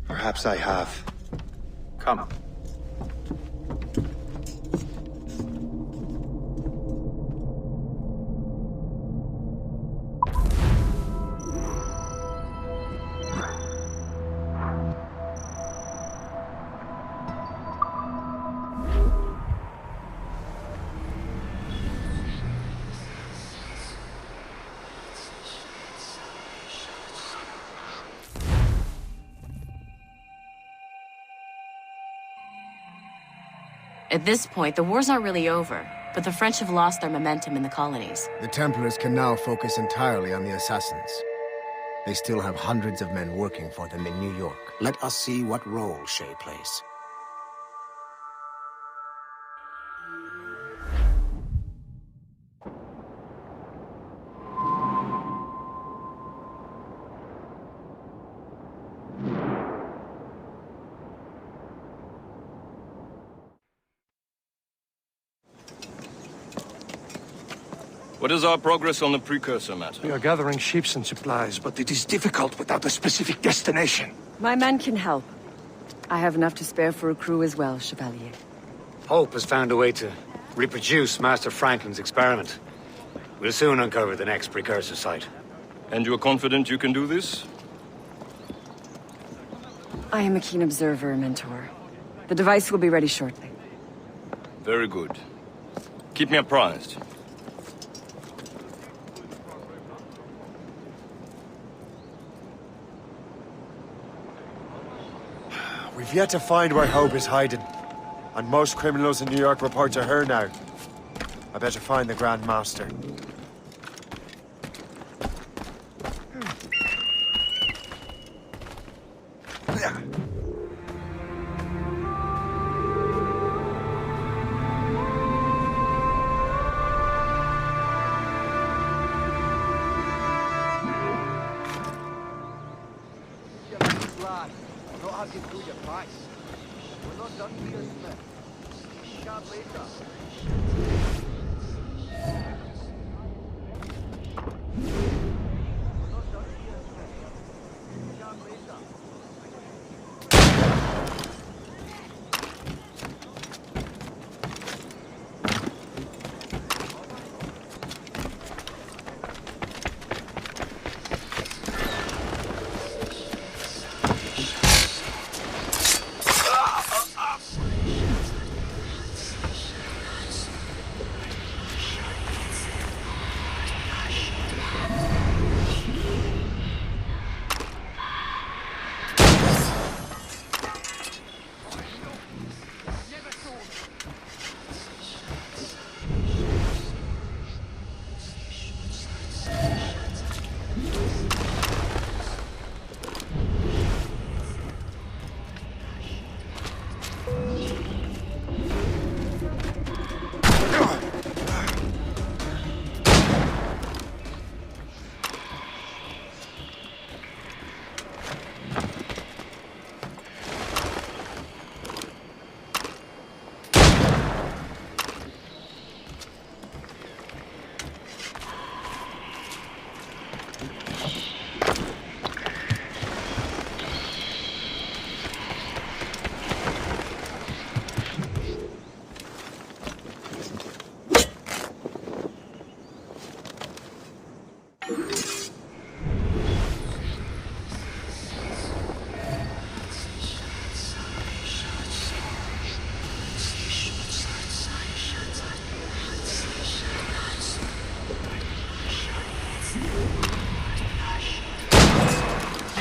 Perhaps I have. Come. At this point, the war's not really over, but the French have lost their momentum in the colonies. The Templars can now focus entirely on the assassins. They still have hundreds of men working for them in New York. Let us see what role Shay plays. What is our progress on the precursor matter? We are gathering ships and supplies, but it is difficult without a specific destination. My men can help. I have enough to spare for a crew as well, Chevalier. Hope has found a way to reproduce Master Franklin's experiment. We'll soon uncover the next precursor site. And you are confident you can do this? I am a keen observer, Mentor. The device will be ready shortly. Very good. Keep me apprised. We've yet to find where Hope is hiding. And most criminals in New York report to her now. I better find the Grand Master.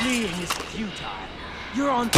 Fleeing is futile. You're on...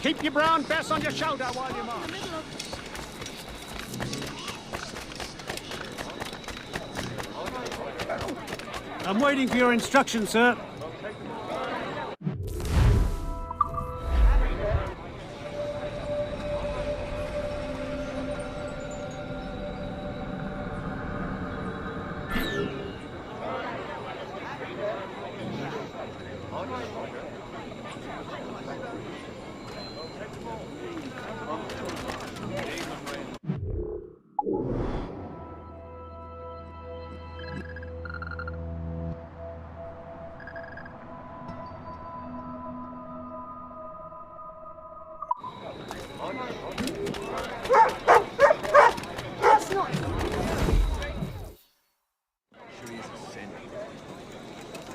Keep your brown bess on your shoulder while you march. I'm waiting for your instructions, sir.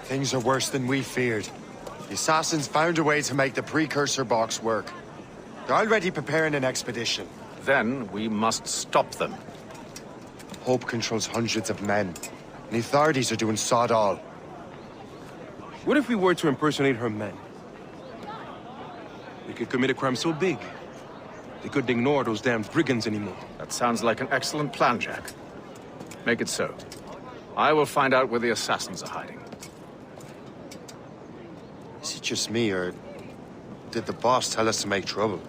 Things are worse than we feared. The assassins found a way to make the precursor box work. They're already preparing an expedition. Then we must stop them. Hope controls hundreds of men, and the authorities are doing sod all. What if we were to impersonate her men? We could commit a crime so big, they couldn't ignore those damn brigands anymore. That sounds like an excellent plan, Jack. Make it so. I will find out where the assassins are hiding. Is it just me, or did the boss tell us to make trouble?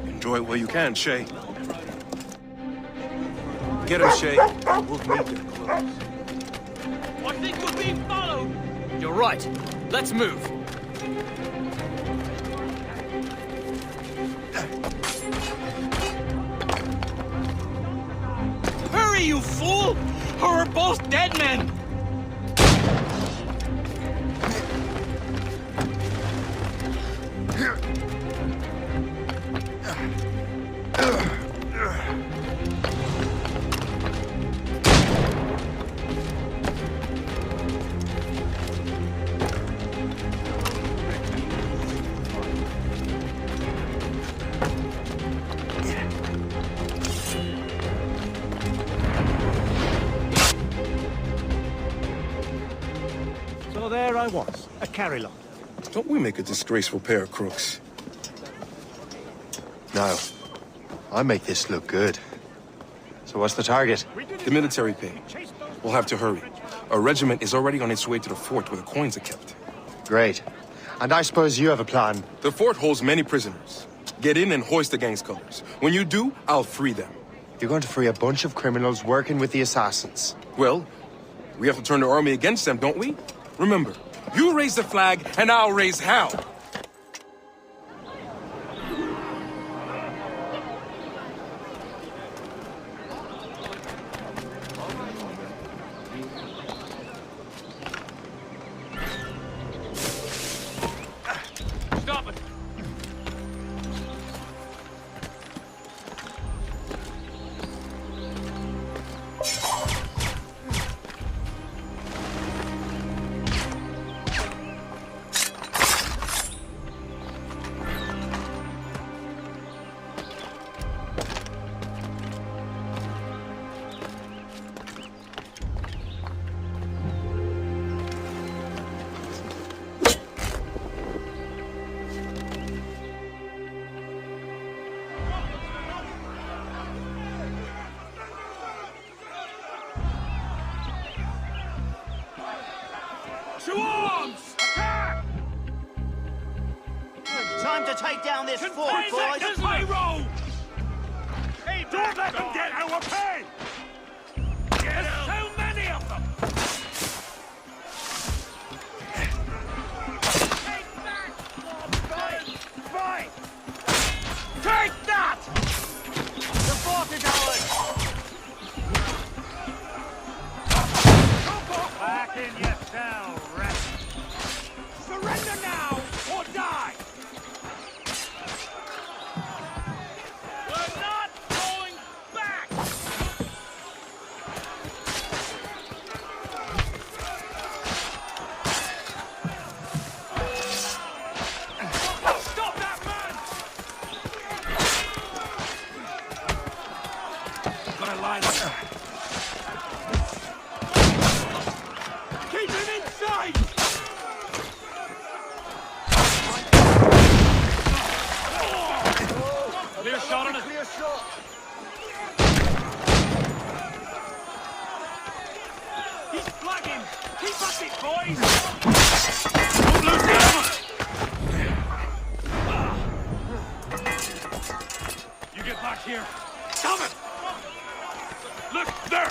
Enjoy it while you can, Shay. Get him, Shay. We'll meet them close. I think we're being followed! You're right. Let's move. Hurry, you fool! Or we're both dead men! So there I was, a carry-lot. Don't we make a disgraceful pair of crooks? No. I make this look good. So what's the target? The military pay. We'll have to hurry. A regiment is already on its way to the fort where the coins are kept. Great. And I suppose you have a plan. The fort holds many prisoners. Get in and hoist the gang's colors. When you do, I'll free them. You're going to free a bunch of criminals working with the assassins. Well, we have to turn the army against them, don't we? Remember, you raise the flag, and I'll raise hell! Stop it! To arms! Attack! Time to take down this fort, Contain boys! that PHARAOH! Hey, don't let them get our pay! There's so many of them! Fight! Take that! The fort is ours! Back in your cell, rat! Surrender now, or die! We're not going back! Stop that man! Gotta line up. Keep him inside! a shot! He's flagging! Keep at it, boys! Don't lose the armor! You get back here! Damn it! Look, there!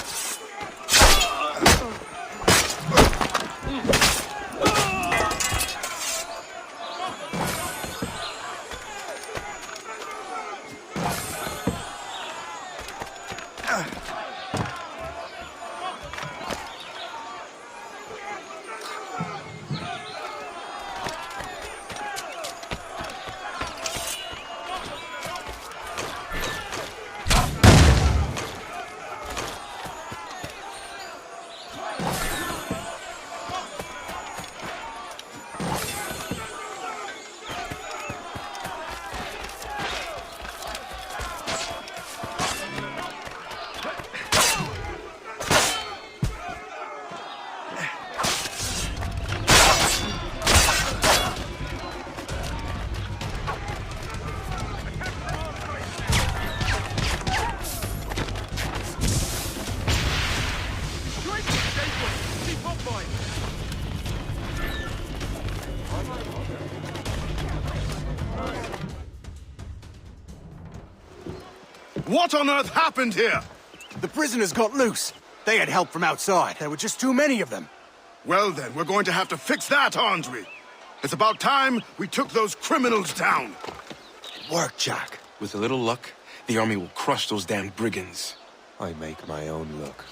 What on earth happened here? The prisoners got loose. They had help from outside. There were just too many of them. Well then, we're going to have to fix that, aren't we? It's about time we took those criminals down. Work, Jack. With a little luck, the army will crush those damn brigands. I make my own luck.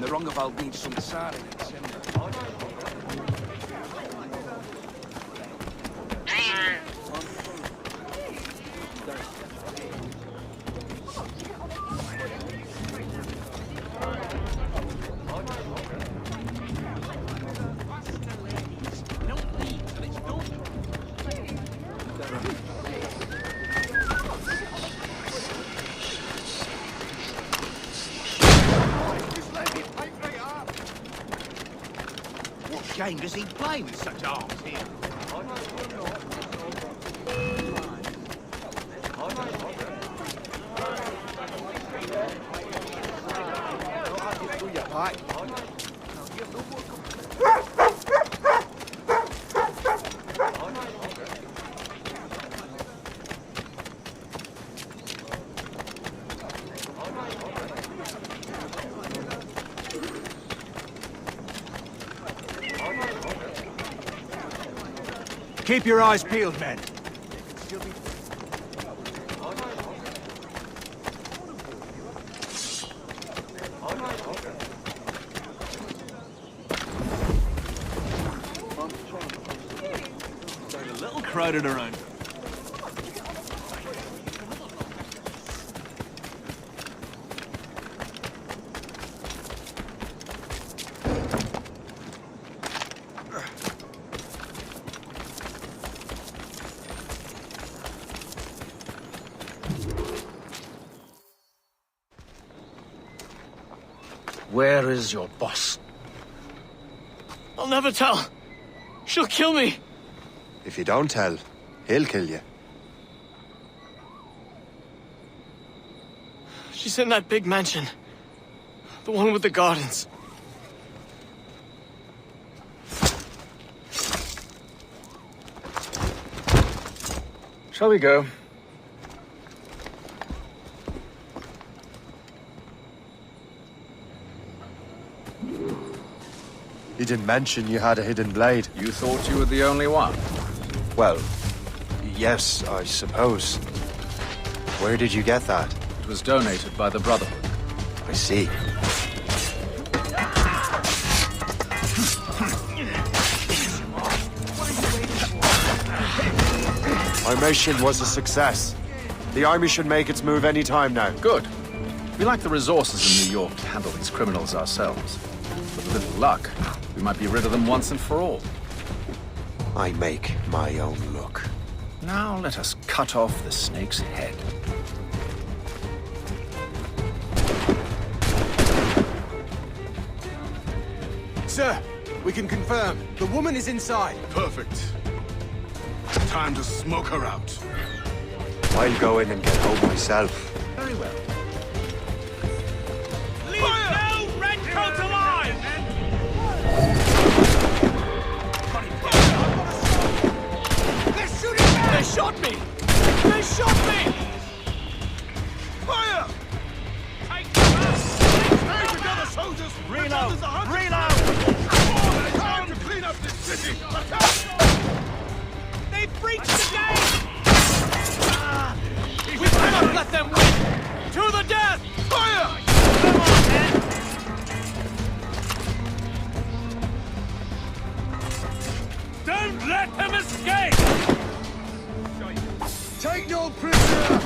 The wrong of I'll need some sari in December. Game does he play with such arms here? Keep your eyes peeled, men. A little crowded around. Where is your boss? I'll never tell. She'll kill me. If you don't tell, he'll kill you. She's in that big mansion. The one with the gardens. Shall we go? He didn't mention you had a hidden blade. You thought you were the only one? Well, yes, I suppose. Where did you get that? It was donated by the Brotherhood. I see. Our mission was a success. The army should make its move any time now. Good. We lack the resources in New York to handle these criminals ourselves. With a little luck, we might be rid of them once and for all. I make my own luck. Now let us cut off the snake's head. Sir, we can confirm. The woman is inside. Perfect. Time to smoke her out. I'll go in and get home myself. Very well. Leave no redcoat alive! They're shooting back! They shot me! They shot me! Fire! Take cover! Hey, together, soldiers! Reload! Reload! Time to clean up this city! They breached the gate! We cannot let them win! To the death! Fire! Come on, then! Don't let them escape! Take no prisoner!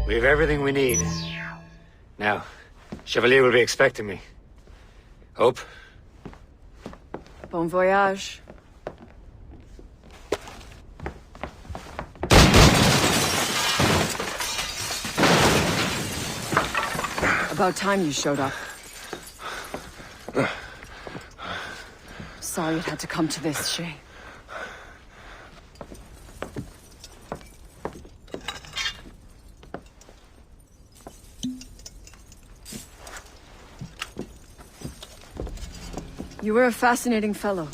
We have everything we need. Now, Chevalier will be expecting me. Hope? Bon voyage. About time you showed up. Sorry it had to come to this, Shay. You were a fascinating fellow.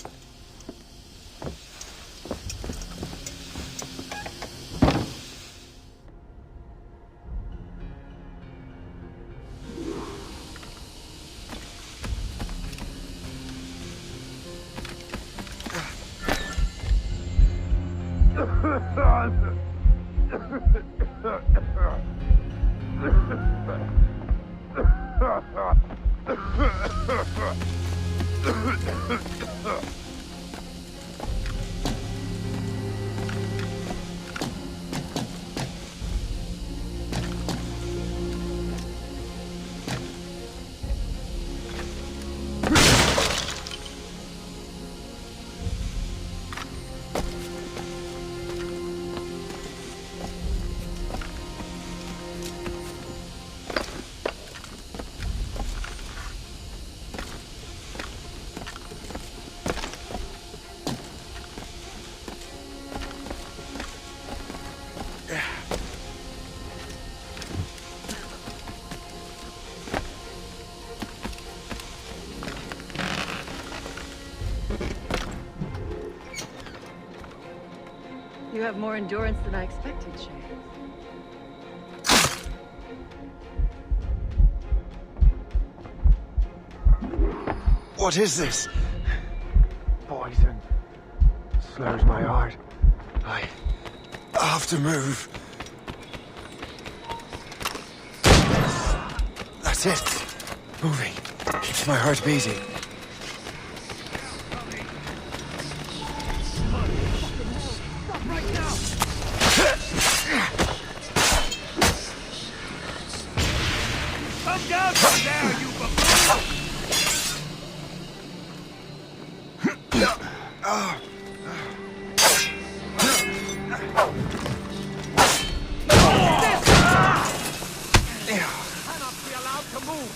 You have more endurance than I expected, Shay. What is this? Poison. Slurs my heart. I have to move. That's it. Moving. Keeps my heart beating. Come down from there, you buffoon! Cannot be allowed to move!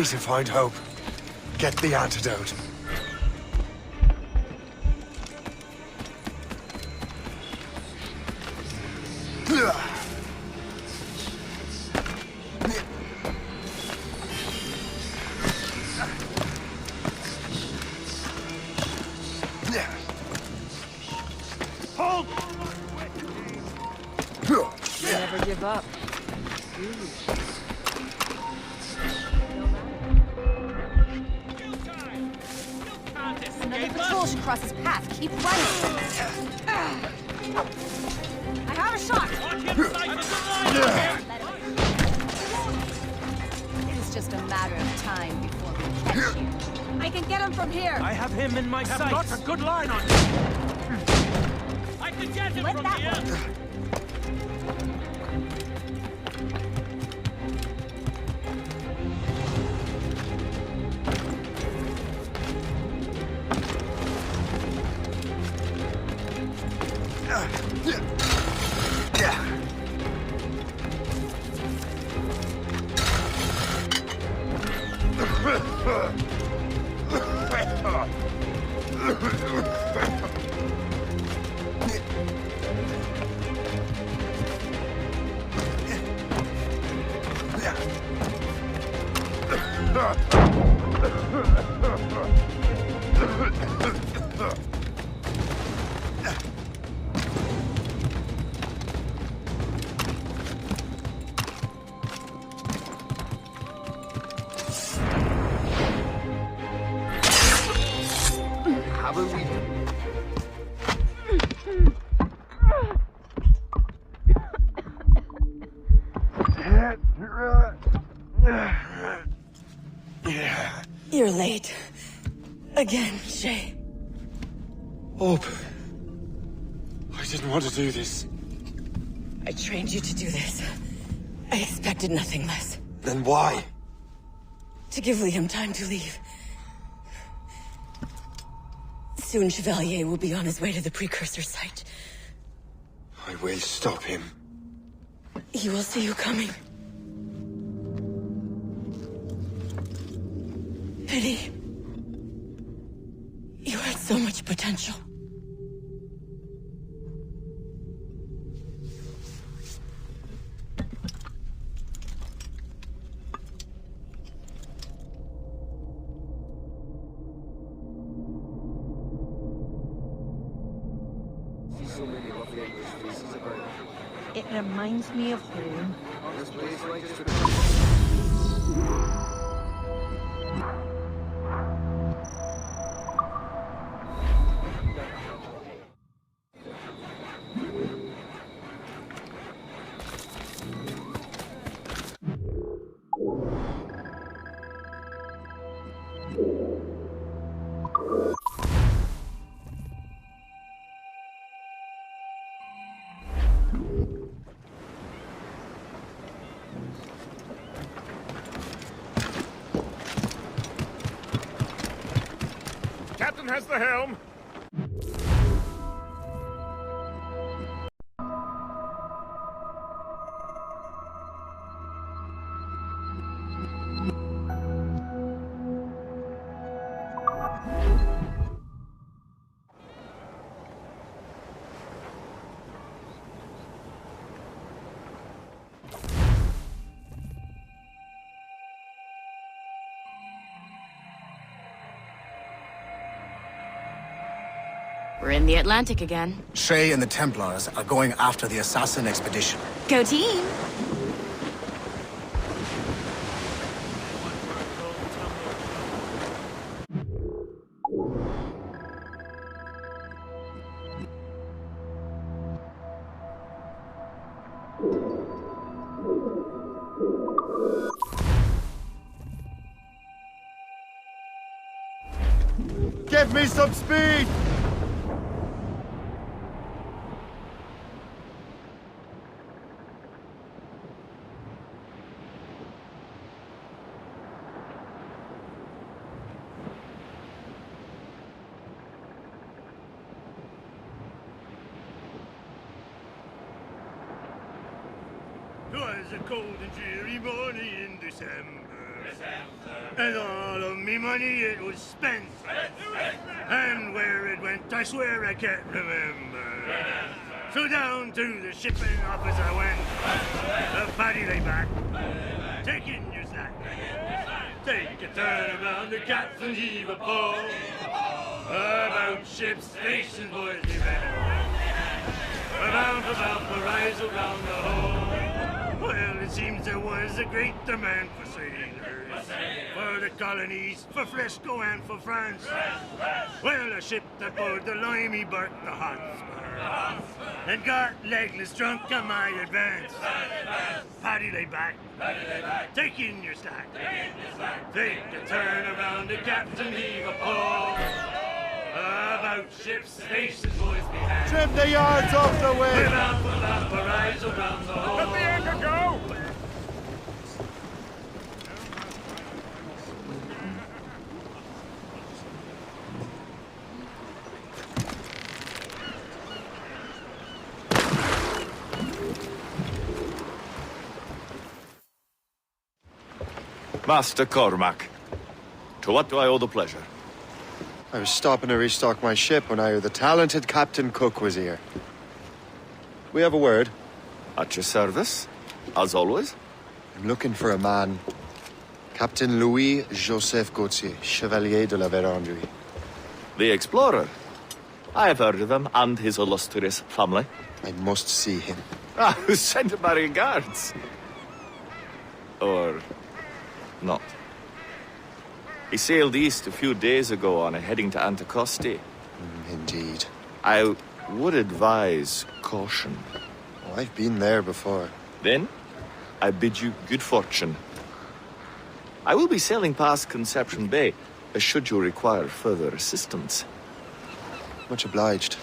Need to find hope. Get the antidote. Hold! Never give up. Another patrol should cross his path. Keep running. I have a shot. It's just a matter of time before we catch you. I can get him from here. I have him in my sights. Got a good line on you. I can get him from here. You're late. Again, Shay. Hope. I didn't want to do this. I trained you to do this. I expected nothing less. Then why? To give Liam time to leave. Soon Chevalier will be on his way to the precursor site. I will stop him. He will see you coming. Eddie, you had so much potential. It reminds me of home. Captain has the helm. We're in the Atlantic again. Shay and the Templars are going after the assassin expedition. Go team! Give me some speed! Twas a cold and dreary morning in December. And all of me money it was spent. And where it went, I swear I can't remember. So down to the shipping office I went. The paddy lay back, taking your slack. Take a turn around the captain's heave a pole. About ships, stations, boys, be ready. About the rise around the hole. Well, it seems there was a great demand for sailors. For the colonies, for Frisco and for France. Well, a ship that bore the limey barked the Hotspur. And got legless drunk on my advance. Paddy lay back, taking your slack. Take a turn around the captain, heave a pole. About ships, stations, boys behind. Trim the yards off the wind. Without the rise around the hole. Let the anchor go! Master Cormac, to what do I owe the pleasure? I was stopping to restock my ship when I heard the talented Captain Cook was here. We have a word. At your service, as always. I'm looking for a man. Captain Louis-Joseph Gauthier, Chevalier de la Vérendrye. The explorer. I have heard of him and his illustrious family. I must see him. Ah, send him my regards. Or not. He sailed east a few days ago on a heading to Anticosti. Indeed. I would advise caution. Oh, I've been there before. Then, I bid you good fortune. I will be sailing past Conception Bay, should you require further assistance. Much obliged.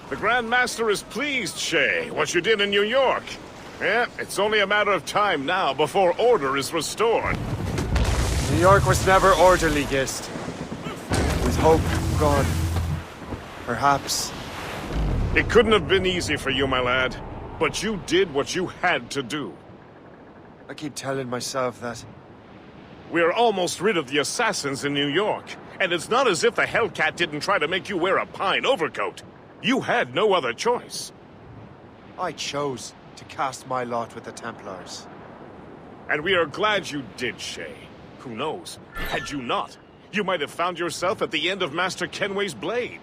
The Grand Master is pleased, Shay, what you did in New York. Yeah, it's only a matter of time now before order is restored. New York was never orderly, Gist. With hope gone. Perhaps. It couldn't have been easy for you, my lad. But you did what you had to do. I keep telling myself that. We're almost rid of the assassins in New York. And it's not as if the Hellcat didn't try to make you wear a pine overcoat. You had no other choice. I chose to cast my lot with the Templars. And we are glad you did, Shay. Who knows? Had you not, you might have found yourself at the end of Master Kenway's blade.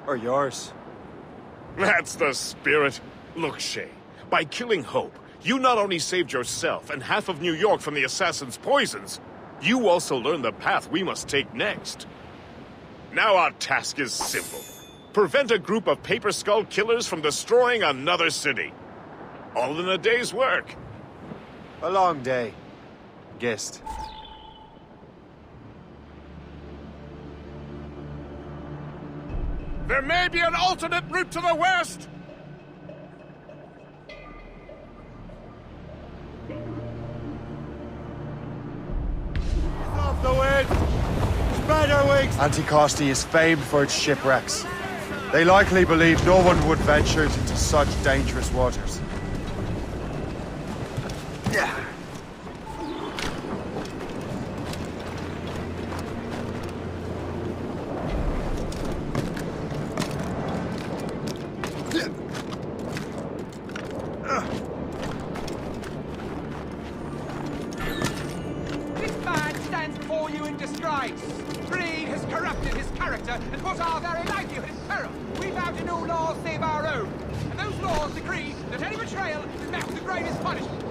Or yours. That's the spirit. Look, Shay, by killing Hope, you not only saved yourself and half of New York from the assassin's poisons, you also learned the path we must take next. Now our task is simple. Prevent a group of Paper Skull killers from destroying another city. All in a day's work. A long day. Gist. There may be an alternate route to the west! Off the wind! Spread our wings! Anticosti is famed for its shipwrecks. They likely believe no one would venture into such dangerous waters. Yeah. This man stands before you in disgrace. Greed has corrupted his character and put our very livelihood in peril. We vow to no laws save our own. And those laws decree that any betrayal is met with the greatest punishment.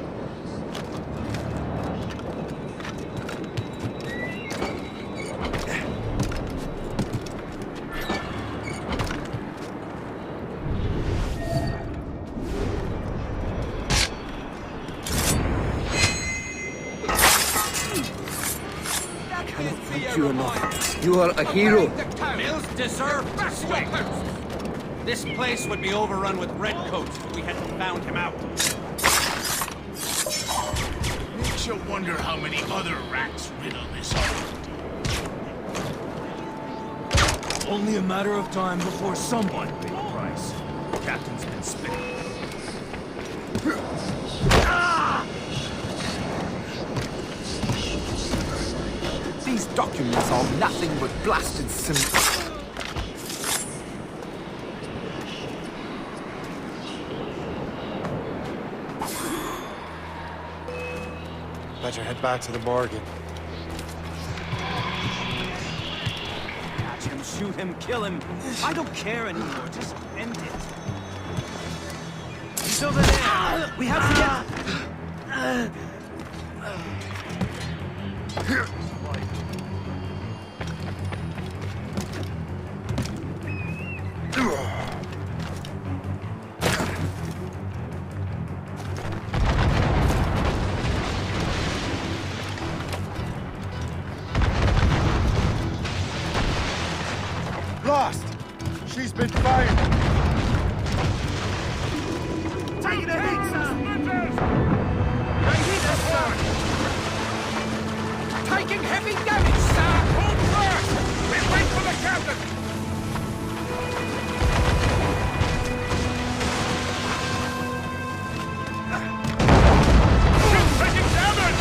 You enough. You are a hero. Mills deserve swing. This place would be overrun with redcoats if we hadn't found him out. Makes you wonder how many other rats riddle this island. Only a matter of time before someone pays the price. The captain's been spitting. These documents are nothing but blasted symbols. Better head back to the Morgan. Catch him, shoot him, kill him. I don't care anymore. Just end it. He's over there. We have to get... Lost! She's been fired! Taking a hit, sir! They hit us, sir! Taking heavy damage, sir! Hold first! We'll wait for the captain! Ship's taking damage!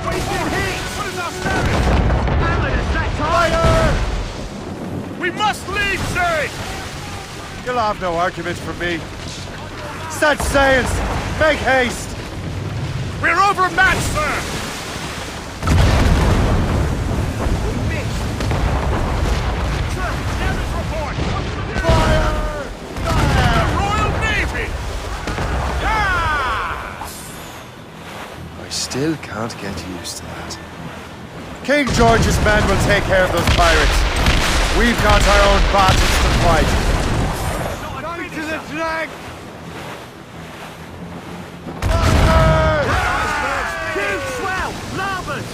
We've been hit! What is our status? Hamlet is that Fire! We must leave, sir! You'll have no argument from me. Set sails! Make haste! We're overmatched, sir! We missed! Sir, damage report! Fire! The Royal Navy! Yeah! I still can't get used to that. King George's men will take care of those pirates. We've got our own battles to fight. Not to the drag! Big swell! Larboard!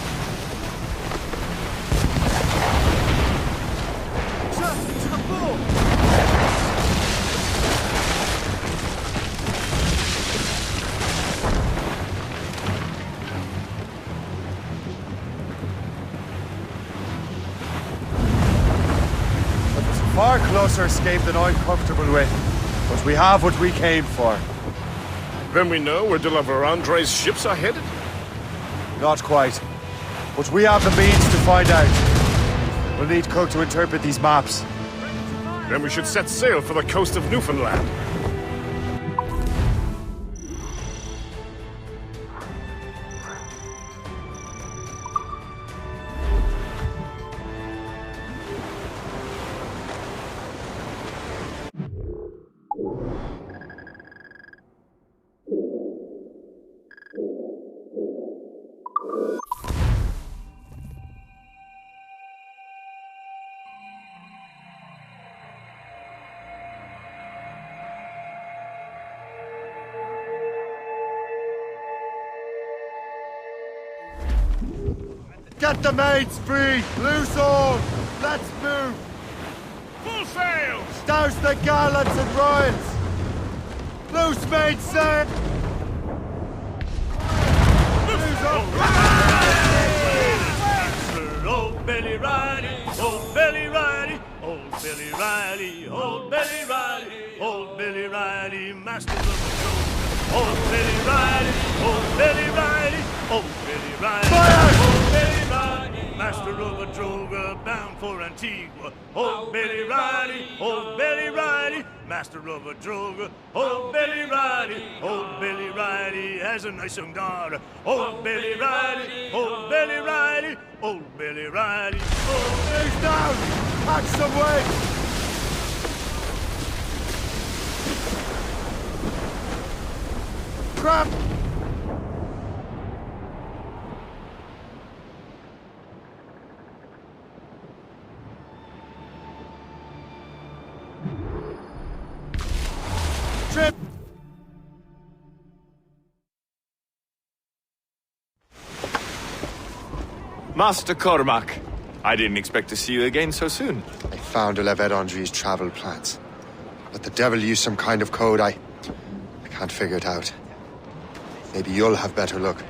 Sir, to the fore! Far closer escape than I'm comfortable with. But we have what we came for. Then we know where de la Vérendrye's ships are headed? Not quite. But we have the means to find out. We'll need Cook to interpret these maps. Then we should set sail for the coast of Newfoundland. Get the mates free! Loose all! Let's move! Full sail! Douse the gallants and royals! Loose mates, sir! Loose all! Old Billy Riley, old Billy Riley, old Billy Riley, old Billy Riley, old Billy Riley, master of the show. Old Billy Riley, old Billy Riley, old Billy Riley, old Billy Riley, master of a droga bound for Antigua. Old Billy Riley, old Billy Riley, master of a droga. Old Billy Riley has a nice young daughter. Old Billy Riley, old Billy Riley, old Billy Riley. He's down! Catch some weight! Crap! Trip! Master Cormac, I didn't expect to see you again so soon. I found Le Vedendry's travel plans. But the devil used some kind of code. I can't figure it out. Maybe you'll have better luck.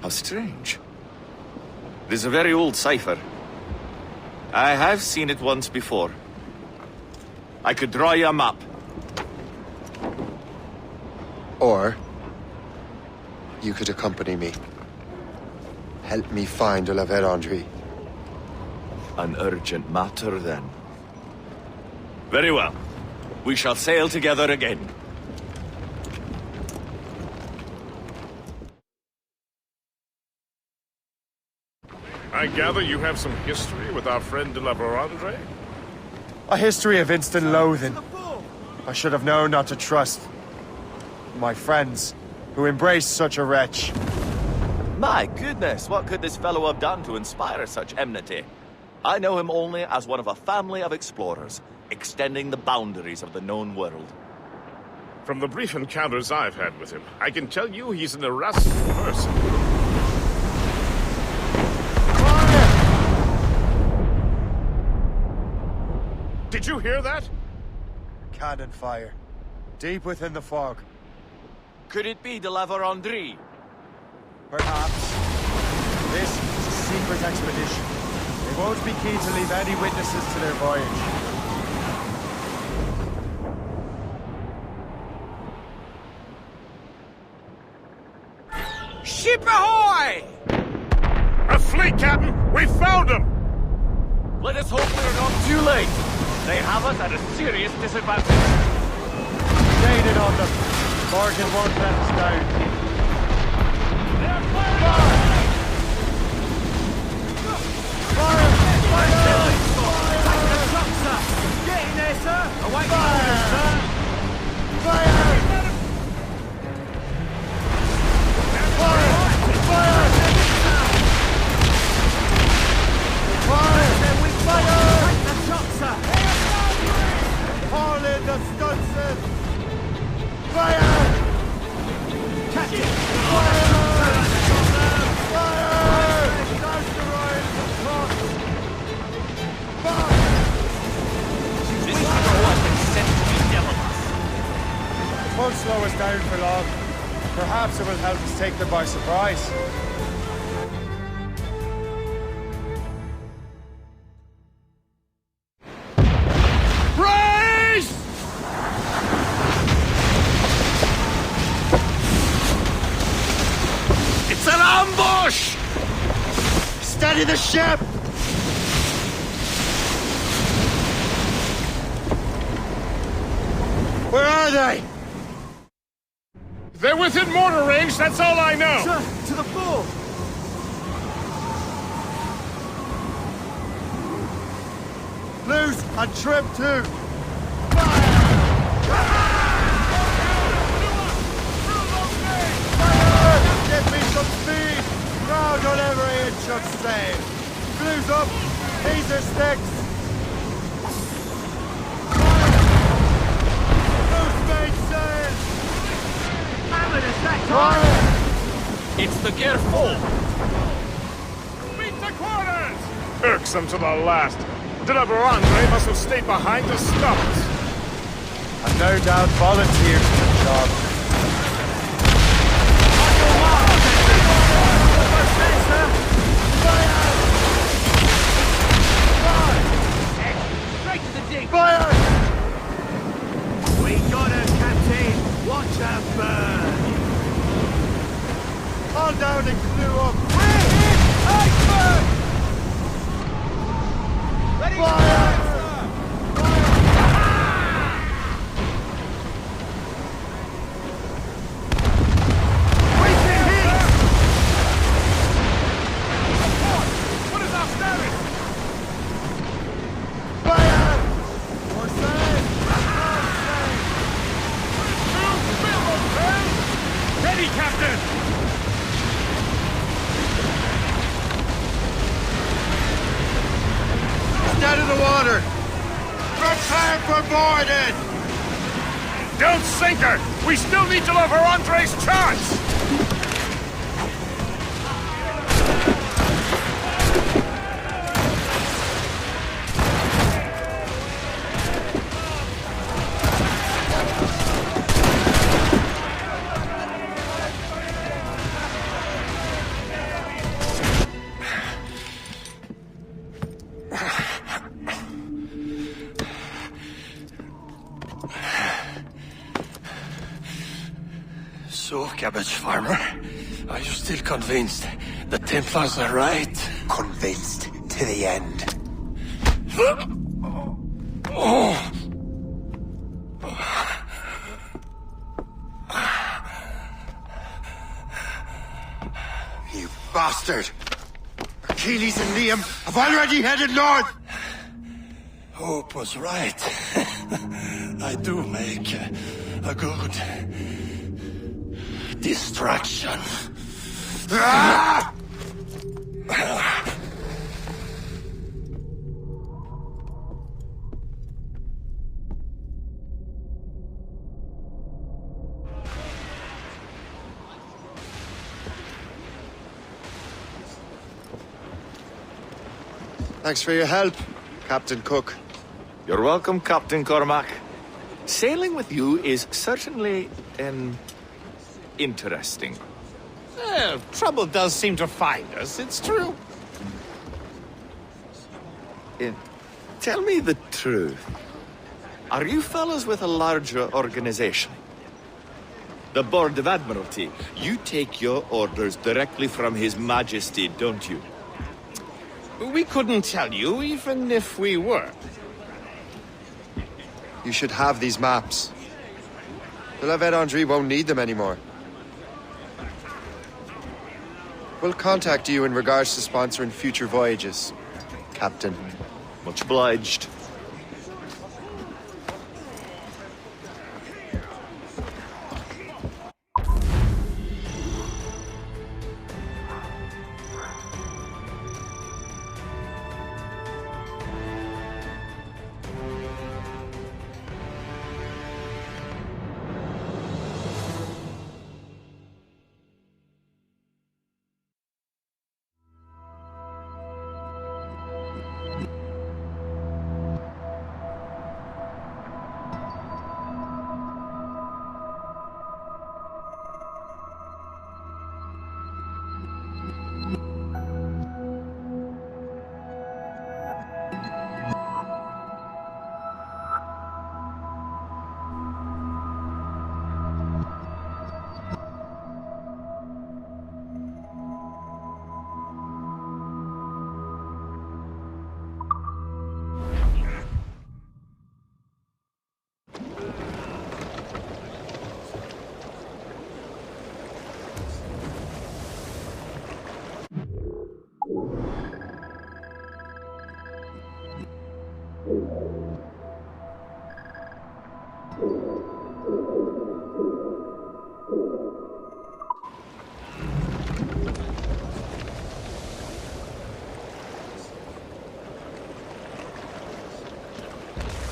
How strange. is a very old cipher. I have seen it once before. I could draw you a map. Or you could accompany me. Help me find La Vérendrye. An urgent matter, then. Very well. We shall sail together again. I gather you have some history with our friend de la Vérendrye? A history of instant loathing. I should have known not to trust my friends who embraced such a wretch. My goodness, what could this fellow have done to inspire such enmity? I know him only as one of a family of explorers, extending the boundaries of the known world. From the brief encounters I've had with him, I can tell you he's an irascible person. Did you hear that? Cannon fire. Deep within the fog. Could it be de la Vérendrye? Perhaps. This is a secret expedition. They won't be keen to leave any witnesses to their voyage. Ship ahoy! A fleet, Captain! We found them! Let us hope we're not too late. They have us at a serious disadvantage. Gaining on them. Morgan won't let us down. Get in there, sir! Away orders, sir! Haul in the stunsail! Fire! Captain! Fire! Fire! Asteroid across! Fire! This PHARAOH has sent to be devils. It won't slow us down for long. Perhaps it will help us take them by surprise. It's an ambush! Steady the ship! Where are they? They're within mortar range, that's all I know! Sir, to the fore! Loose and trim too! Give me some speed! Crowd on every inch of sail! Blues up! These are sticks! Loose mainsail! Hammered us that time! It's the gear full. Meet the quarters! Irksome to the last. De la Vérendrye must have stayed behind to stop us. I've no doubt volunteered for the job. Straight to the dig! Fire! We got her, Captain! Watch her burn! All down and clew up! We're hit! Iceberg! Ready Fire! What is our status? Fire! More sail! Ready, Captain! Dead in the water! Prepare for boarding! Don't sink her! We still need to love her Andre's charts! So, cabbage farmer, are you still convinced the Templars are right? Convinced to the end. You bastard! Achilles and Liam have already headed north! Hope was right. I do make a good distraction. Ah! Thanks for your help, Captain Cook. You're welcome, Captain Cormac. Sailing with you is certainly, interesting. Trouble does seem to find us, it's true. Tell me the truth. Are you fellas with a larger organization? The Board of Admiralty. You take your orders directly from His Majesty, don't you? We couldn't tell you, even if we were. You should have these maps. The La Vedendrie won't need them anymore. We'll contact you in regards to sponsoring future voyages, Captain. Much obliged.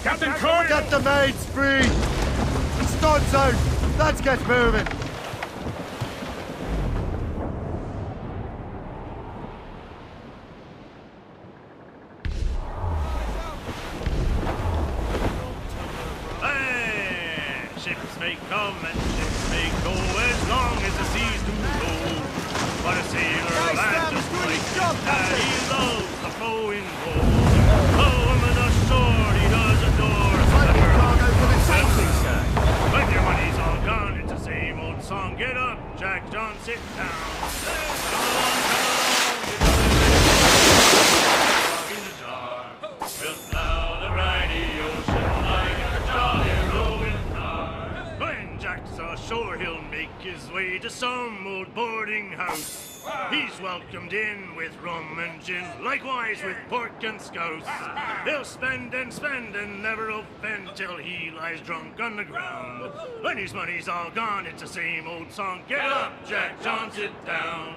Captain Cook! Get the mates free! The studs out! Let's get moving! Hey! Ships may come and ships may go as long as the seas do roll. But a sailor that just like that, he loves the flowing gold. Oh, woman ashore, he does adore. When your money's all gone, it's the same old song. Get up, Jack John, sit down. Come along, in the dark. We'll plow the briny ocean like a jolly roving car. When Jack's ashore, he'll make his way to some old boarding house. He's welcomed in with rum and gin, likewise with pork and scouse. He'll spend and never offend till he lies drunk on the ground. When his money's all gone, it's the same old song. Get up, Jack John, sit down.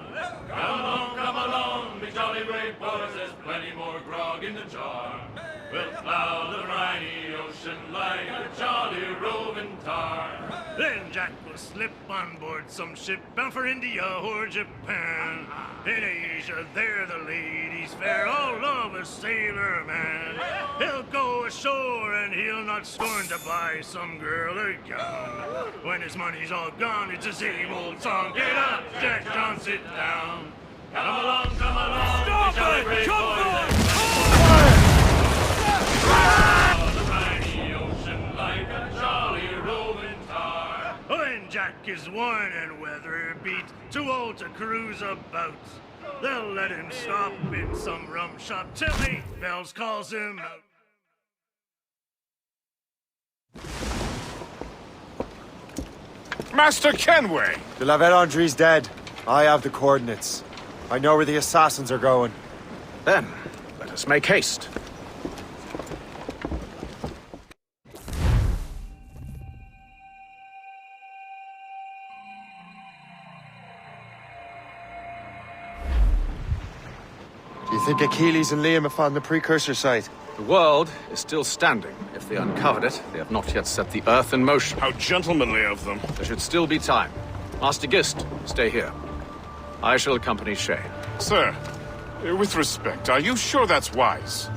Come along, be jolly brave boys, there's plenty more grog in the jar. We'll plow the briny ocean like a jolly roving tar. Then Jack will slip on board some ship bound for India or Japan. In Asia, there the ladies fair, all love a sailor man. He'll go ashore and he'll not scorn to buy some girl a gown. When his money's all gone, it's the same old song. Get up, Jack John, sit down. Come along, Stop be jolly it! brave Come boys. The briny ocean like a jolly roving tar. When Jack is worn and weather beat, too old to cruise about. They'll let him stop in some rum shop till 8 bells calls him out. Master Kenway! De la Vélindrie's dead. I have the coordinates. I know where the assassins are going. Then, let us make haste. Do you think Achilles and Liam have found the precursor site? The world is still standing. If they uncovered it, they have not yet set the Earth in motion. How gentlemanly of them. There should still be time. Master Gist, stay here. I shall accompany Shay. Sir, with respect, are you sure that's wise?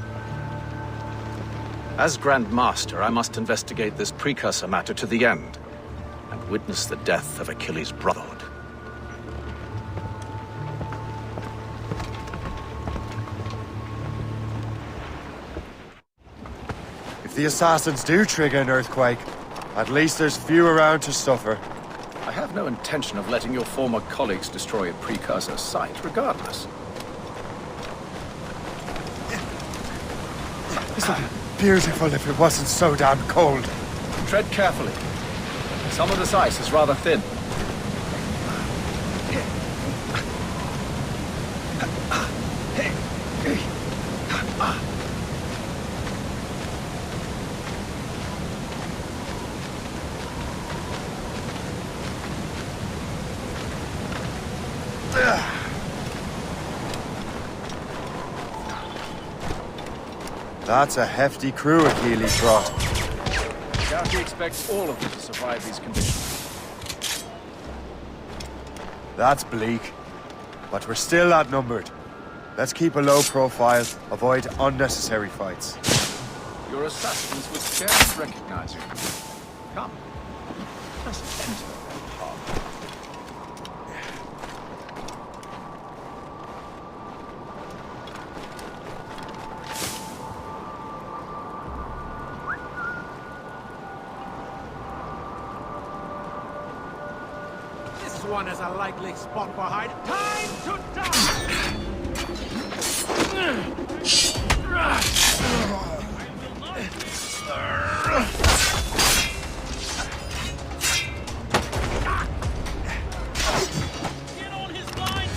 As Grand Master, I must investigate this precursor matter to the end, and witness the death of Achilles' brotherhood. If the assassins do trigger an earthquake, at least there's few around to suffer. I have no intention of letting your former colleagues destroy a precursor site, regardless. Isn't it beautiful if it wasn't so damn cold? Tread carefully. Some of this ice is rather thin. That's a hefty crew Achilles brought. I doubt he expects all of them to survive these conditions. That's bleak. But we're still outnumbered. Let's keep a low profile, avoid unnecessary fights. Your assassins would scarce recognize you. Come, let's enter their park. This one is a likely spot for hide. Time to die! Get on his line!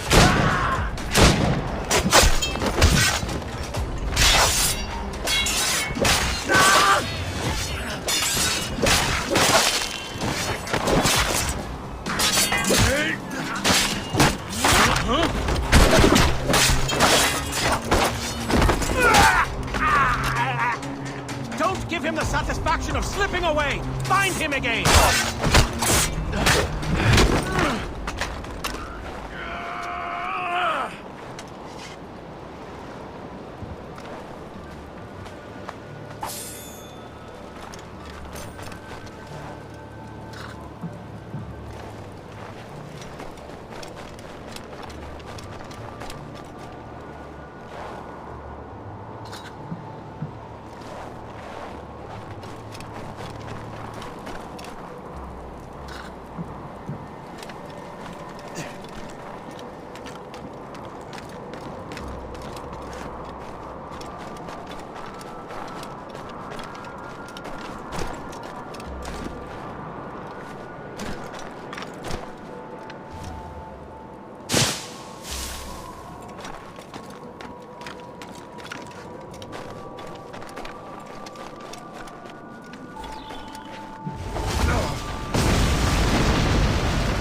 Don't give him the satisfaction of slipping away! Find him again!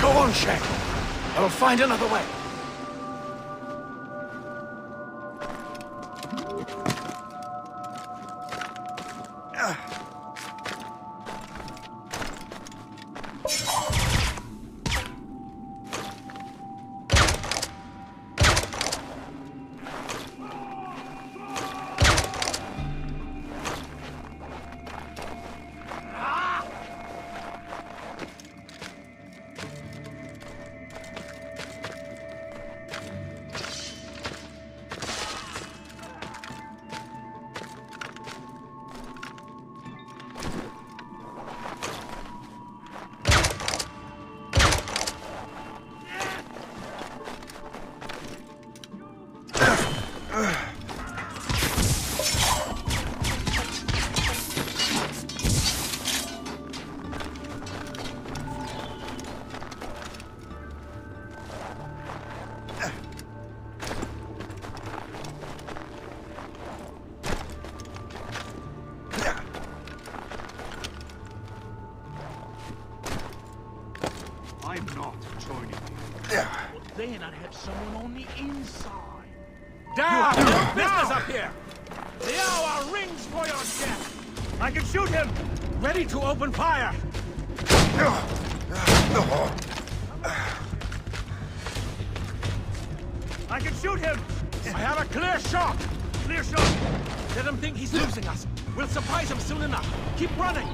Go on, Shay. I will find another way. I'm not joining you. But then I'd have someone on the inside. Down! You have no business up here! The hour rings for your death! I can shoot him! Ready to open fire! I can shoot him! I have a clear shot! Clear shot! Let him think he's losing us. We'll surprise him soon enough. Keep running!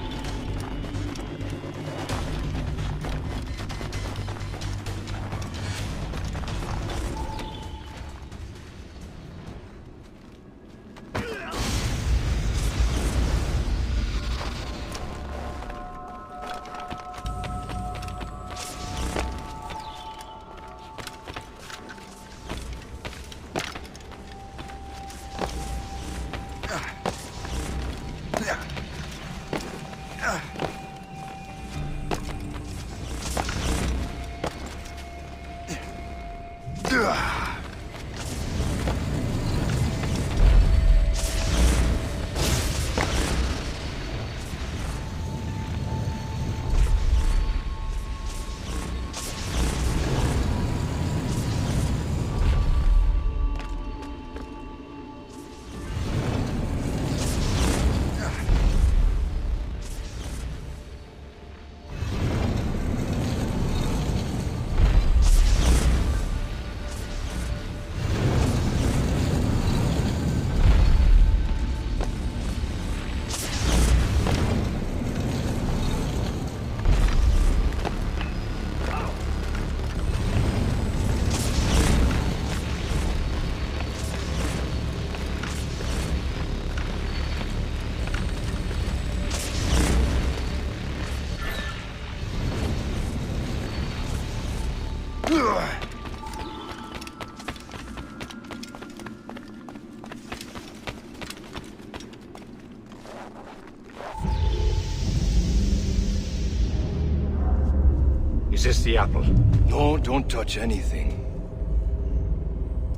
Is this the apple? No, don't touch anything.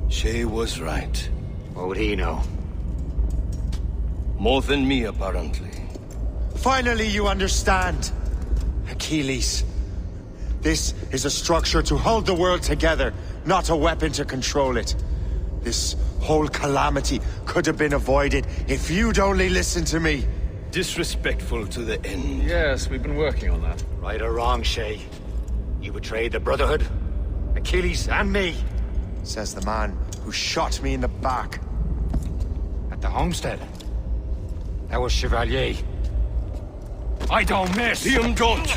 Shay was right. What would he know? More than me, apparently. Finally, you understand. Achilles. This is a structure to hold the world together, not a weapon to control it. This whole calamity could have been avoided if you'd only listened to me. Disrespectful to the end. Yes, we've been working on that. Right or wrong, Shay? You betrayed the Brotherhood, Achilles, and me. Says the man who shot me in the back. At the homestead. That was Chevalier. I don't miss! Liam, don't!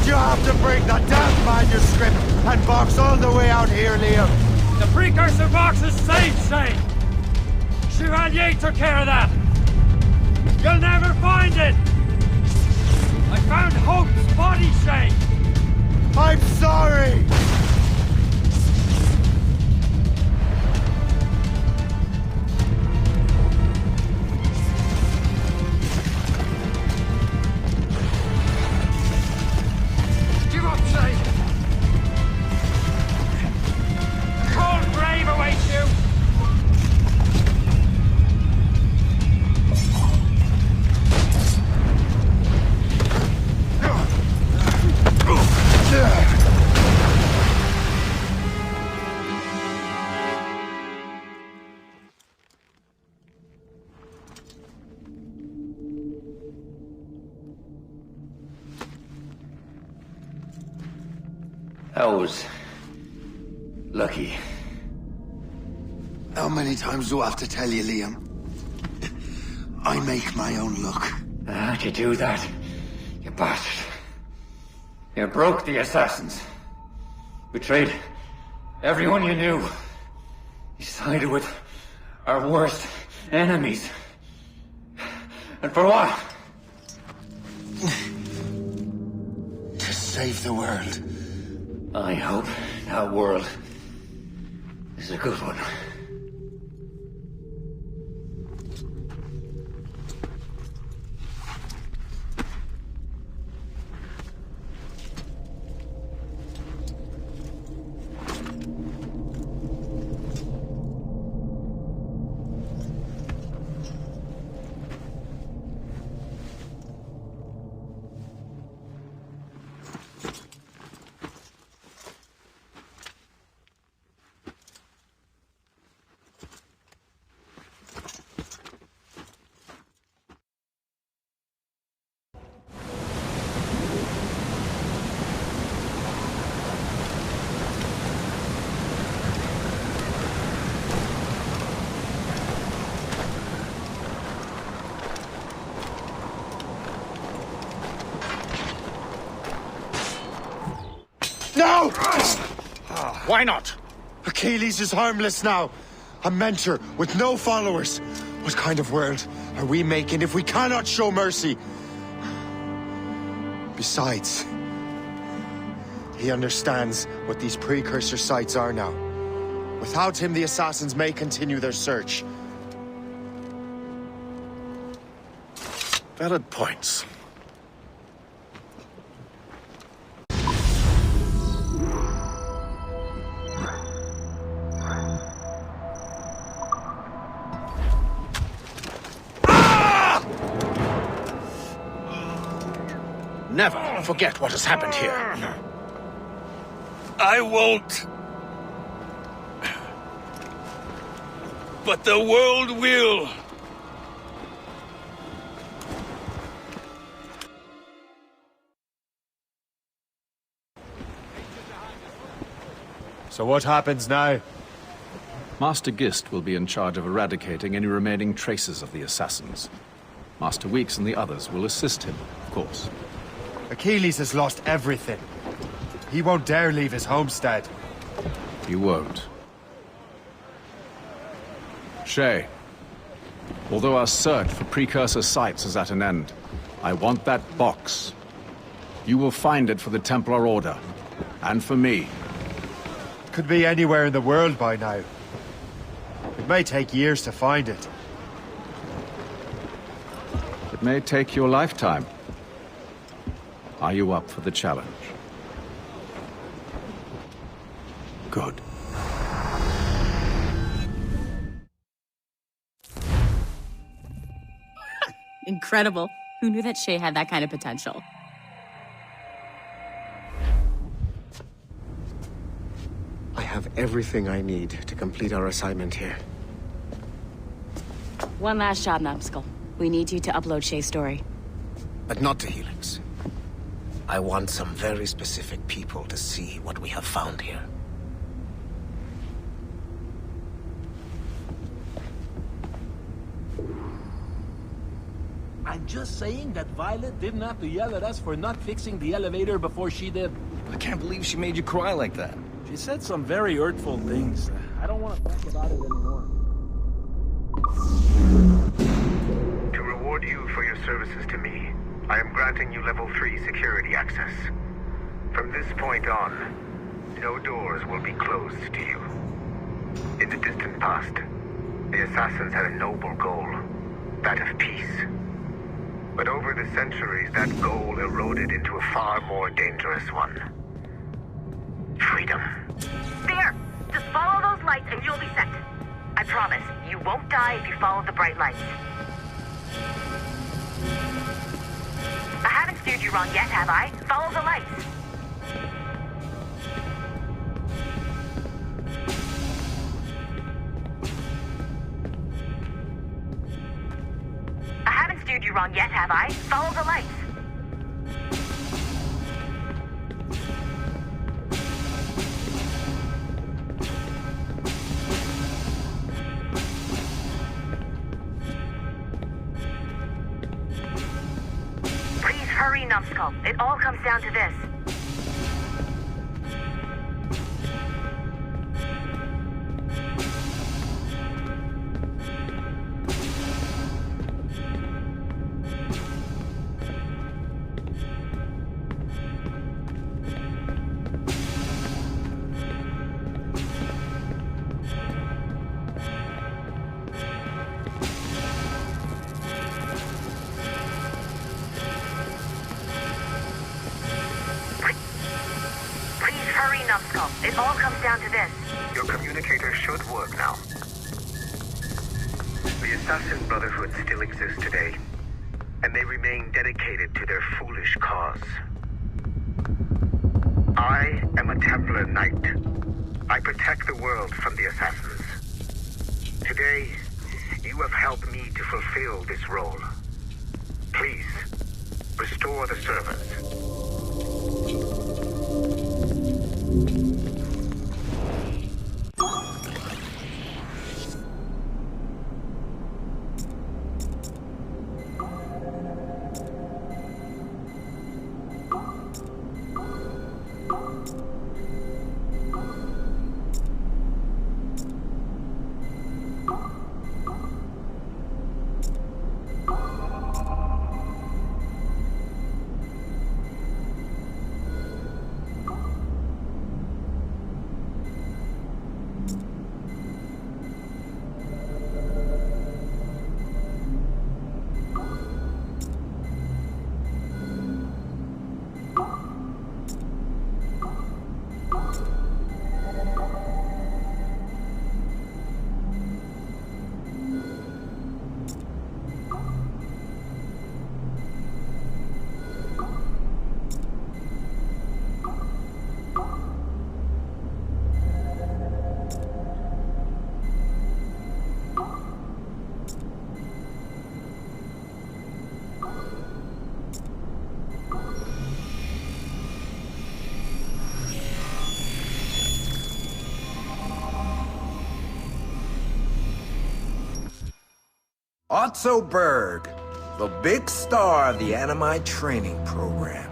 You have to bring the damn manuscript and box all the way out here, Liam. The precursor box is safe, Shay. Chevalier took care of that. You'll never find it. I found Hope's body, Shay. I'm sorry! Give up, Shay! Cold grave awaits you! I was lucky. How many times do I have to tell you, Liam? I make my own luck. How'd you do that, you bastard? You broke the assassins. Betrayed everyone you knew. You sided with our worst enemies. And for what? To save the world. I hope that world is a good one. No! Why not? Achilles is harmless now. A mentor with no followers. What kind of world are we making if we cannot show mercy? Besides, he understands what these precursor sites are now. Without him, the assassins may continue their search. Valid points. Never forget what has happened here. I won't. But the world will. So what happens now? Master Gist will be in charge of eradicating any remaining traces of the assassins. Master Weeks and the others will assist him, of course. Achilles has lost everything. He won't dare leave his homestead. He won't. Shay, although our search for precursor sites is at an end, I want that box. You will find it for the Templar Order, and for me. Could be anywhere in the world by now. It may take years to find it. It may take your lifetime. Are you up for the challenge? Good. Incredible. Who knew that Shay had that kind of potential? I have everything I need to complete our assignment here. One last job, Numbskull. We need you to upload Shay's story. But not to Helix. I want some very specific people to see what we have found here. I'm just saying that Violet didn't have to yell at us for not fixing the elevator before she did. I can't believe she made you cry like that. She said some very hurtful things. I don't want to think about it anymore. To reward you for your services to me, I am granting you level 3 security access. From this point on, no doors will be closed to you. In the distant past, the assassins had a noble goal, that of peace. But over the centuries, that goal eroded into a far more dangerous one. Freedom. There! Just follow those lights and you'll be set. I promise, you won't die if you follow the bright lights. I haven't steered you wrong yet, have I? Follow the lights. I haven't steered you wrong yet, have I? Follow the lights. Hurry, numbskull. It all comes down to this. Numbskull. It all comes down to this. Your communicator should work now. The Assassin Brotherhood still exists today, and they remain dedicated to their foolish cause. I am a Templar Knight. I protect the world from the Assassins. Today, you have helped me to fulfill this role. Please, restore the servers. Otto Berg, the big star of the Animi training program.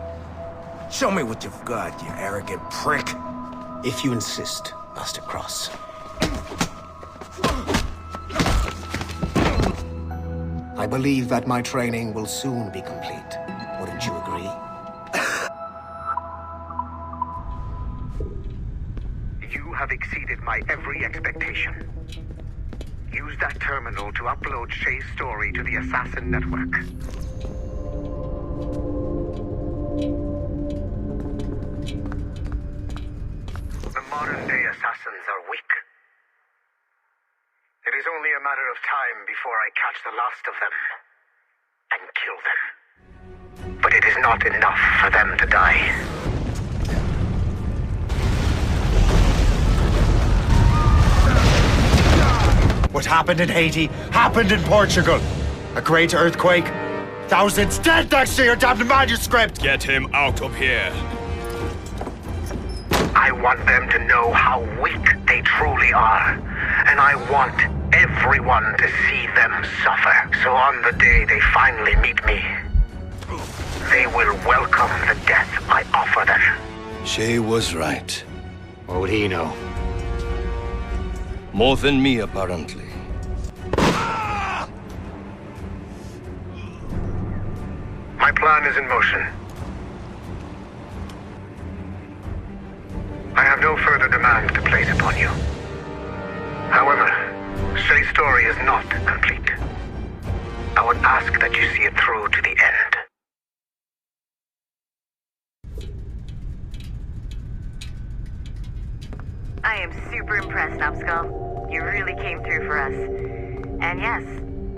Show me what you've got, you arrogant prick. If you insist, Master Cross. I believe that my training will soon be complete. Wouldn't you agree? You have exceeded my every expectation. Use that terminal to upload Shay's story to the Assassin Network. The modern-day assassins are weak. It is only a matter of time before I catch the last of them and kill them. But it is not enough for them to die. What happened in Haiti happened in Portugal. A great earthquake. Thousands dead thanks to your damned manuscript! Get him out of here. I want them to know how weak they truly are. And I want everyone to see them suffer. So on the day they finally meet me, they will welcome the death I offer them. Shay was right. What would he know? More than me, apparently. My plan is in motion. no further demands to place upon you. However, Shay's story is not complete. I would ask that you see it through to the end. I am super impressed, Numbskull. You really came through for us. And yes,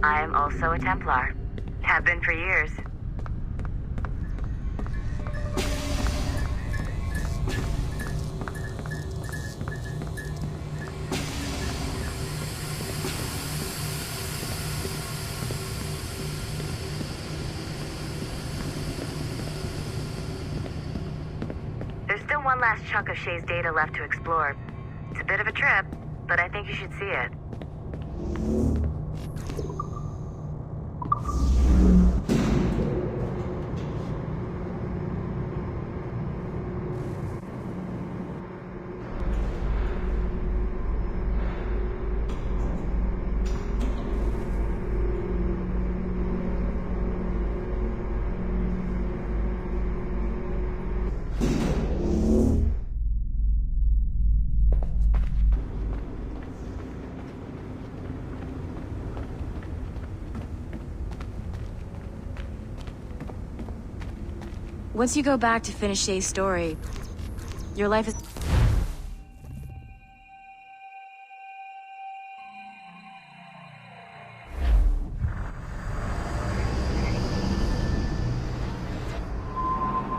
I am also a Templar. Have been for years. There's still one last chunk of Shay's data left to explore. It's a bit of a trip, but I think you should see it. Once you go back to finish Shay's story, your life is...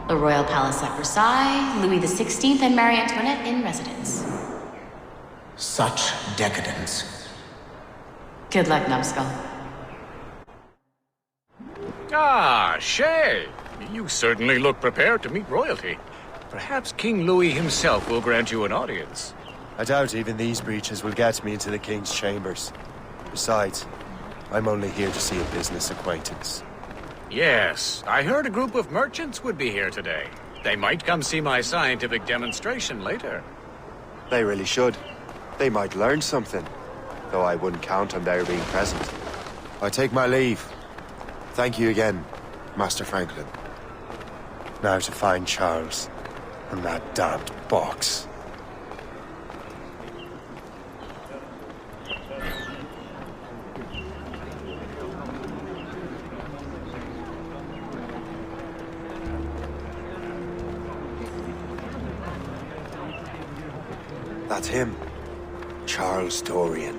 The Royal Palace at Versailles, Louis XVI and Marie Antoinette in residence. Such decadence. Good luck, Numbskull. Ah, Shay! You certainly look prepared to meet royalty. Perhaps King Louis himself will grant you an audience. I doubt even these breaches will get me into the king's chambers. Besides, I'm only here to see a business acquaintance. Yes, I heard a group of merchants would be here today. They might come see my scientific demonstration later. They really should. They might learn something, though I wouldn't count on their being present. I take my leave. Thank you again, Master Franklin. Now to find Charles and that damned box. That's him, Charles Dorian.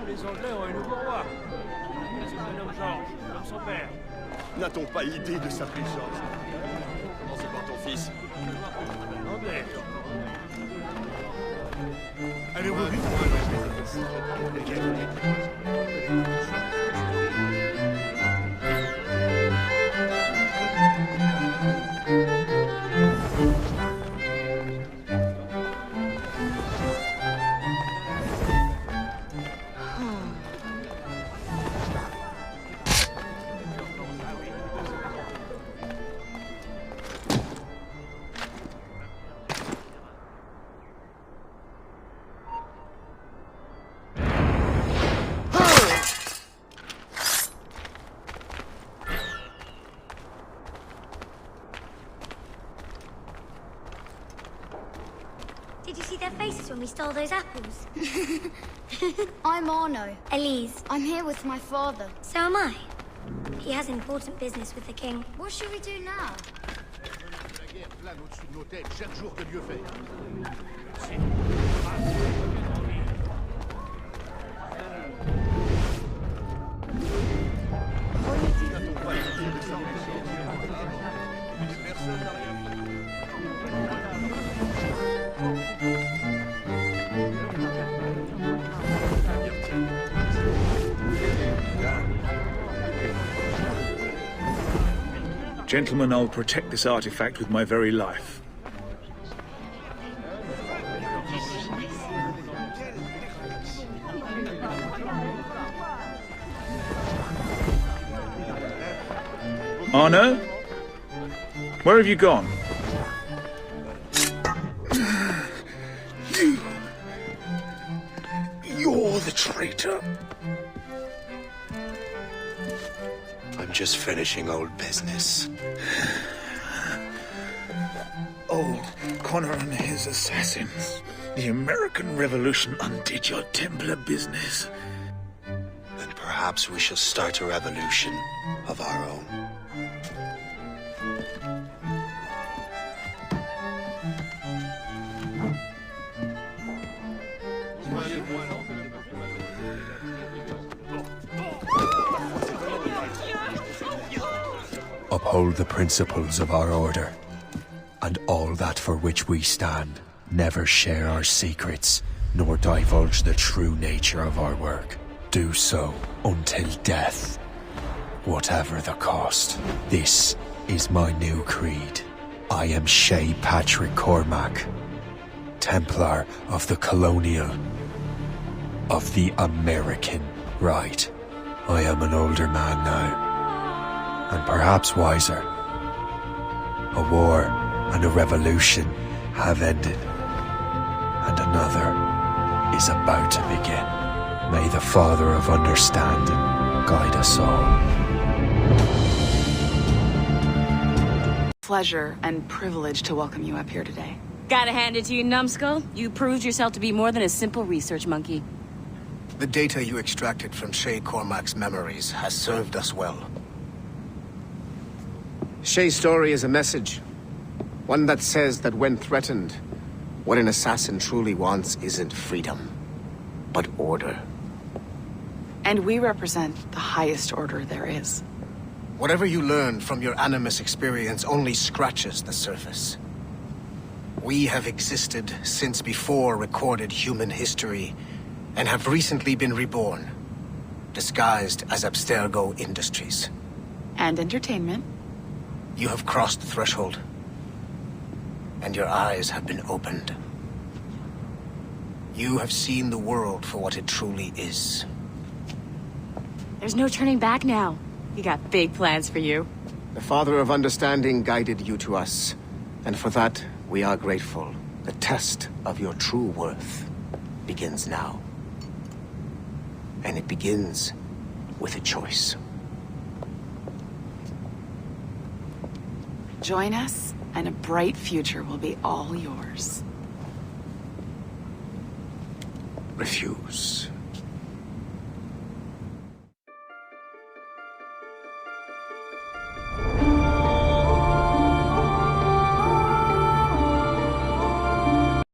Les Anglais ont un nouveau roi. C'est un homme Georges, comme son père. N'a-t-on pas idée de s'appeler Georges? Comment se porte ton fils? Anglais. Allez-vous vite? Did you see their faces when we stole those apples? I'm Arno. Elise. I'm here with my father. So am I. He has important business with the king. What should we do now? La guerre plane au-dessus de nos têtes chaque jour que Dieu fait. Gentlemen, I'll protect this artifact with my very life. Arno? Where have you gone? You're the traitor. I'm just finishing old business. Old Connor and his assassins. The American Revolution undid your Templar business. Then perhaps we shall start a revolution of our own. Uphold the principles of our order, and all that for which we stand. Never share our secrets, nor divulge the true nature of our work. Do so until death, whatever the cost. This is my new creed. I am Shay Patrick Cormac, Templar of the Colonial, of the American right. I am an older man now, and perhaps wiser. A war and a revolution have ended, and another is about to begin. May the Father of Understanding guide us all. Pleasure and privilege to welcome you up here today. Gotta hand it to you, numbskull. You proved yourself to be more than a simple research monkey. The data you extracted from Shay Cormac's memories has served us well. Shay's story is a message. One that says that when threatened, what an assassin truly wants isn't freedom, but order. And we represent the highest order there is. Whatever you learned from your Animus experience only scratches the surface. We have existed since before recorded human history, and have recently been reborn, disguised as Abstergo Industries. And entertainment. You have crossed the threshold, and your eyes have been opened. You have seen the world for what it truly is. There's no turning back now. We got big plans for you. The Father of Understanding guided you to us, and for that, we are grateful. The test of your true worth begins now. And it begins with a choice. Join us, and a bright future will be all yours. Refuse.